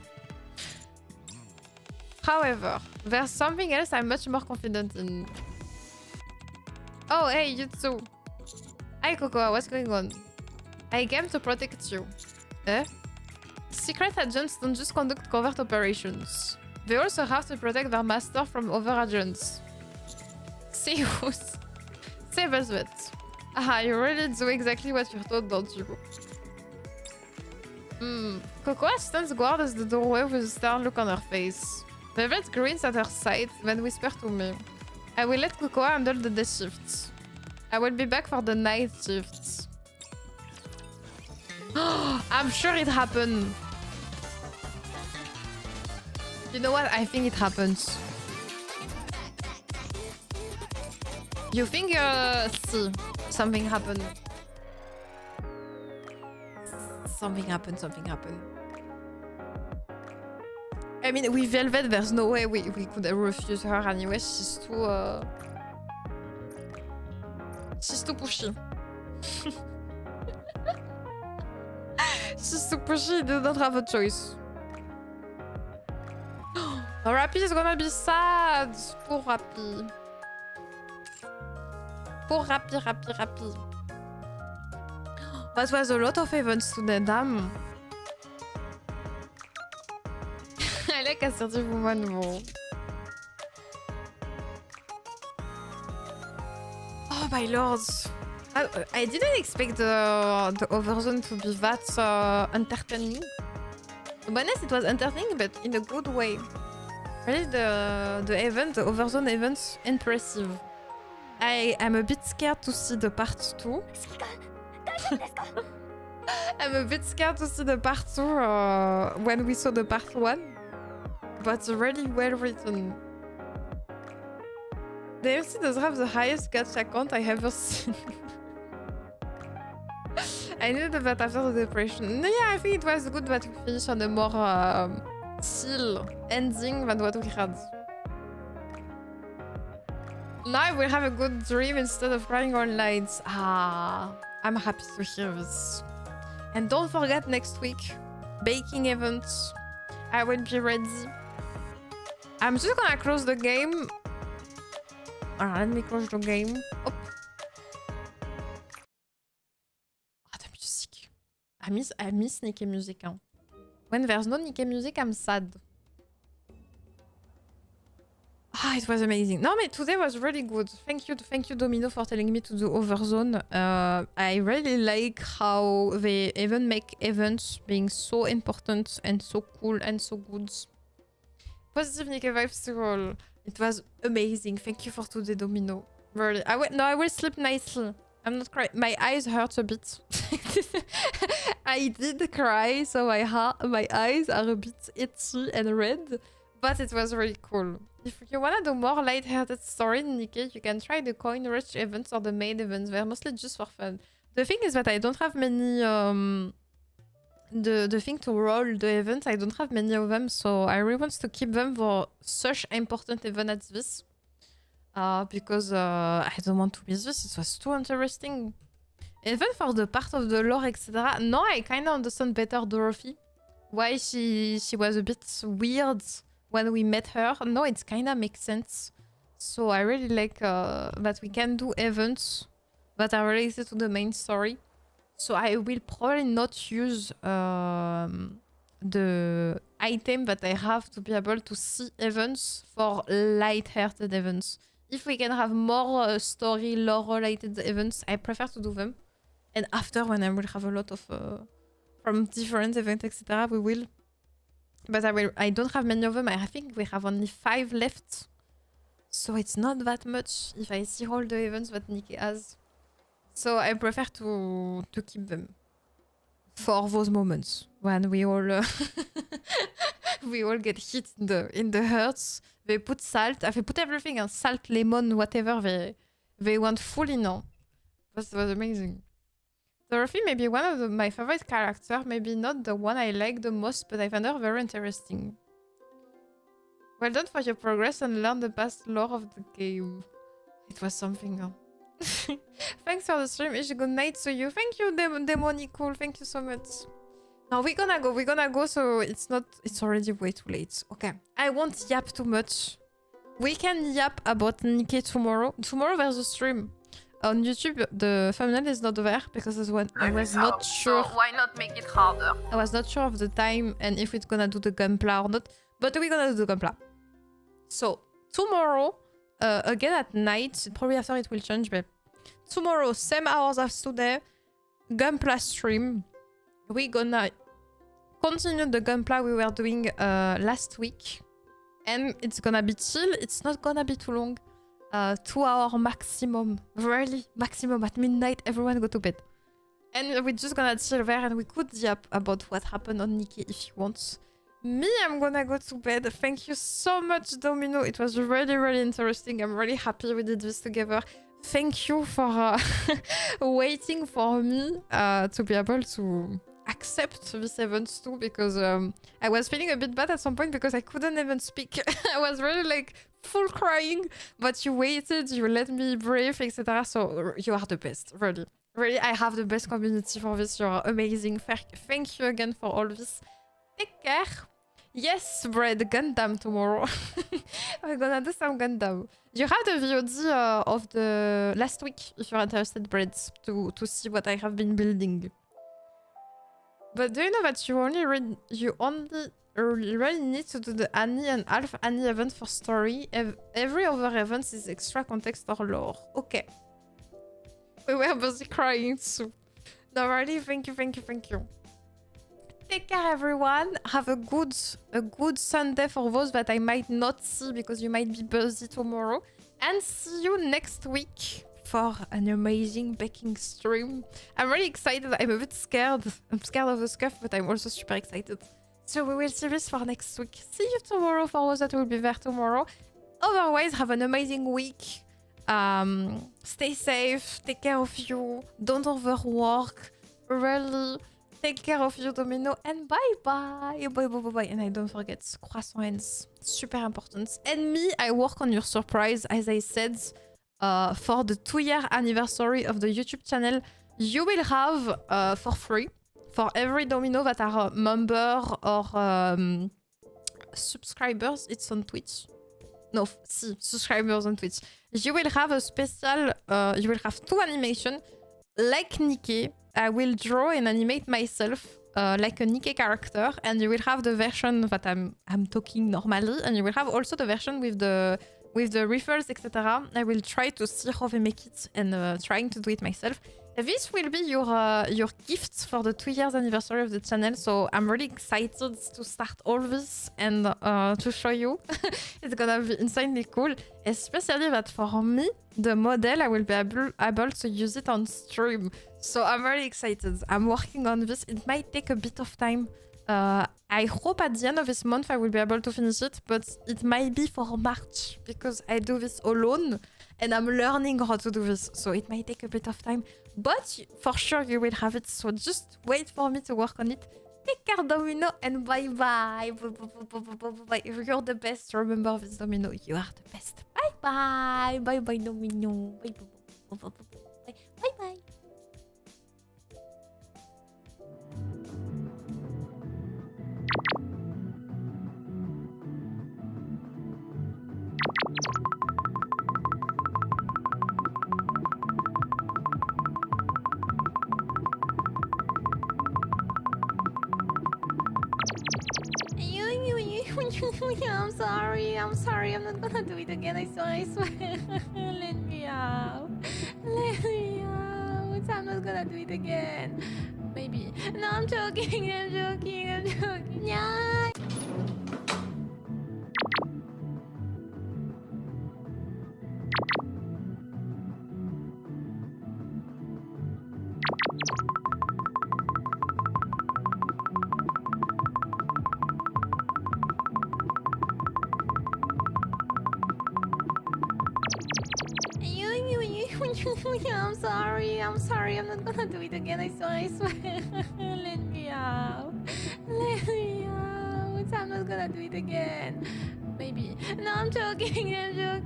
However, there's something else I'm much more confident in. Oh, hey, you too. Hi, Cocoa, what's going on? I came to protect you. Eh? Secret agents don't just conduct covert operations. They also have to protect their master from other agents. Say who's? Say Velvet. Aha, you really do exactly what you're told, don't you? Cocoa stands guard as the doorway with a stern look on her face. Velvet grins at her side, then whispers to me. I will let Cocoa handle the day shifts. I will be back for the night shifts. I'm sure it happened. You know what? I think it happens. You think see, something happened. Something happened. I mean, with Velvet, there's no way we could refuse her anyway. She's too pushy. She's too pushy. You don't have a choice. Rappy is gonna be sad. Poor Rappy. Poor Rappy. That was a lot of events today, damn. I like assertive woman more. Oh my lords. I didn't expect the Overzone to be that entertaining. To be honest, it was entertaining, but in a good way. Really, the Overzone event's impressive. I am a bit scared to see the part 2. I'm a bit scared to see the part 2 when we saw the part 1. But really well written. The MC does have the highest gacha count I ever seen. I knew that after the depression. Yeah, I think it was good that we finished on a more chill ending than what we had. Now we'll have a good dream instead of crying all night. Ah, I'm happy to hear this. And don't forget next week, baking events. I will be ready. I'm just gonna close the game. Alright, let me close the game. Hop. Ah, the music. I miss Nikke music. Hein. When there's no Nikke music, I'm sad. Ah, it was amazing. No, but today was really good. Thank you, Domino, for telling me to do Overzone. I really like how they even make events being so important and so cool and so good. Positive Nikke vibes to all. It was amazing. Thank you for today, Domino. Really. I will sleep nicely. I'm not crying. My eyes hurt a bit. I did cry, so my eyes are a bit itchy and red. But it was really cool. If you wanna do more light-hearted story, Nikke, you can try the coin rush events or the maid events. They're mostly just for fun. The thing is that I don't have many the thing to roll the events. I don't have many of them, so I really want to keep them for such important event as this. Because I don't want to miss this. It was too interesting. Even for the part of the lore, etc. No, I kind of understand better Dorothy. Why she was a bit weird when we met her. No, it kind of makes sense. So I really like that we can do events that are related to the main story. So I will probably not use the item that I have to be able to see events for light-hearted events. If we can have more story, lore-related events, I prefer to do them. And after, when I will have a lot of from different events, etc., we will. But I don't have many of them. I think we have only 5 left. So it's not that much if I see all the events that Nikke has. So I prefer to keep them for those moments when we all we all get hit in the hearts. They put salt. They put everything on salt, lemon, whatever they want fully now. That was amazing. Dorothy may be one of my favorite characters. Maybe not the one I like the most, but I found her very interesting. Well done for your progress and learn the past lore of the game. It was something. Huh? Thanks for the stream. Ish, good night to you. Thank you, Demonical. Thank you so much. Now we're gonna go. So it's already way too late. Okay. I won't yap too much. We can yap about Nikke tomorrow. Tomorrow there's a stream. On YouTube, the thumbnail is not there because I was not sure. So why not make it harder? I was not sure of the time and if it's gonna do the gunpla or not. But we're gonna do the gunpla. So tomorrow, again at night, probably after it will change, but tomorrow, same hours as today, gunpla stream. We're gonna continue the gunpla we were doing last week. And it's gonna be chill. It's not gonna be too long. 2 hours maximum. Really, maximum. At midnight, everyone go to bed. And we're just gonna chill there and we could yap about what happened on Nikke if you want. Me, I'm gonna go to bed. Thank you so much, Domino. It was really, really interesting. I'm really happy we did this together. Thank you for waiting for me to be able to accept this event too, because I was feeling a bit bad at some point because I couldn't even speak. I was really like full crying, but you waited, you let me breathe, etc. So you are the best, really. Really, I have the best community for this. You're amazing. Thank you again for all this. Take care. Yes, Bread, Gundam tomorrow. We're gonna do some Gundam. You have the VOD of the last week if you're interested, Bread, to see what I have been building. But do you know that you only really need to do the Annie and Half Annie event for story? Every other event is extra context or lore. Okay. We were busy crying too. No, really, thank you. Take care, everyone. Have a good Sunday for those that I might not see because you might be busy tomorrow. And see you next week for an amazing baking stream. I'm really excited. I'm a bit scared. I'm scared of the scuff, but I'm also super excited. So we will see this for next week. See you tomorrow for those that will be there tomorrow. Otherwise, have an amazing week. Stay safe. Take care of you. Don't overwork. Really. Take care of you, Domino, and bye-bye. Bye. And I don't forget, croissants, super important. And me, I work on your surprise, as I said, for the 2-year anniversary of the YouTube channel. You will have, for free, for every Domino that are a member or subscribers, it's on Twitch. No, subscribers on Twitch. You will have a special, you will have 2 animations, like Nikke. I will draw and animate myself like a Nikke character, and you will have the version that I'm talking normally, and you will have also the version with the riffles, etc. I will try to see how they make it and trying to do it myself. This will be your gift for the 2 years anniversary of the channel, so I'm really excited to start all this and to show you. It's gonna be insanely cool, especially that for me, the model, I will be able to use it on stream. So I'm really excited. I'm working on this. It might take a bit of time. I I hope at the end of this month I will be able to finish it, but it might be for March because I do this alone and I'm learning how to do this, so it might take a bit of time, but for sure you will have it, so just wait for me to work on it. Take care, Domino, and bye bye. Bye. You're the best. Remember this, Domino. You are the best. Bye bye. Bye bye, Domino. Bye bye. Bye bye. I'm sorry, I'm not gonna do it again, I swear. Let me out. Let me out. I'm not gonna do it again. Maybe. No, I'm joking. Yeah. I'm sorry, I'm not gonna do it again, I swear. Let me out. Let me out. I'm not gonna do it again. Maybe. No, I'm joking. Yeah.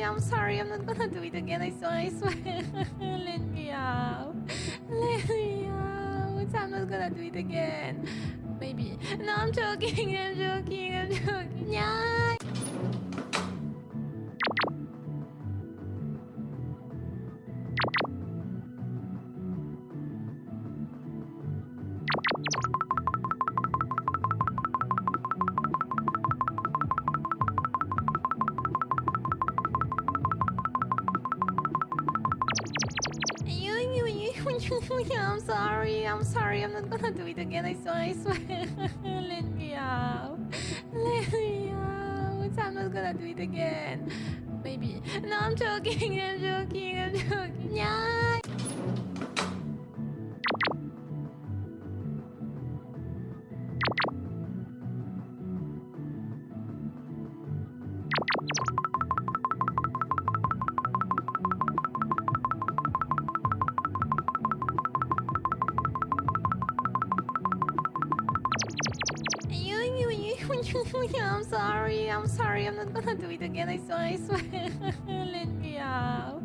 I'm sorry, I'm not gonna do it again, I swear. Let me out. Let me out. I'm not gonna do it again. Maybe. No, I'm joking. Yeah. I'm sorry, I'm not gonna do it again, I swear. Let me out. Let me out. I'm not gonna do it again. Maybe. No, I'm joking. Yeah. I'm sorry, I'm not gonna do it again, I swear. Let me out.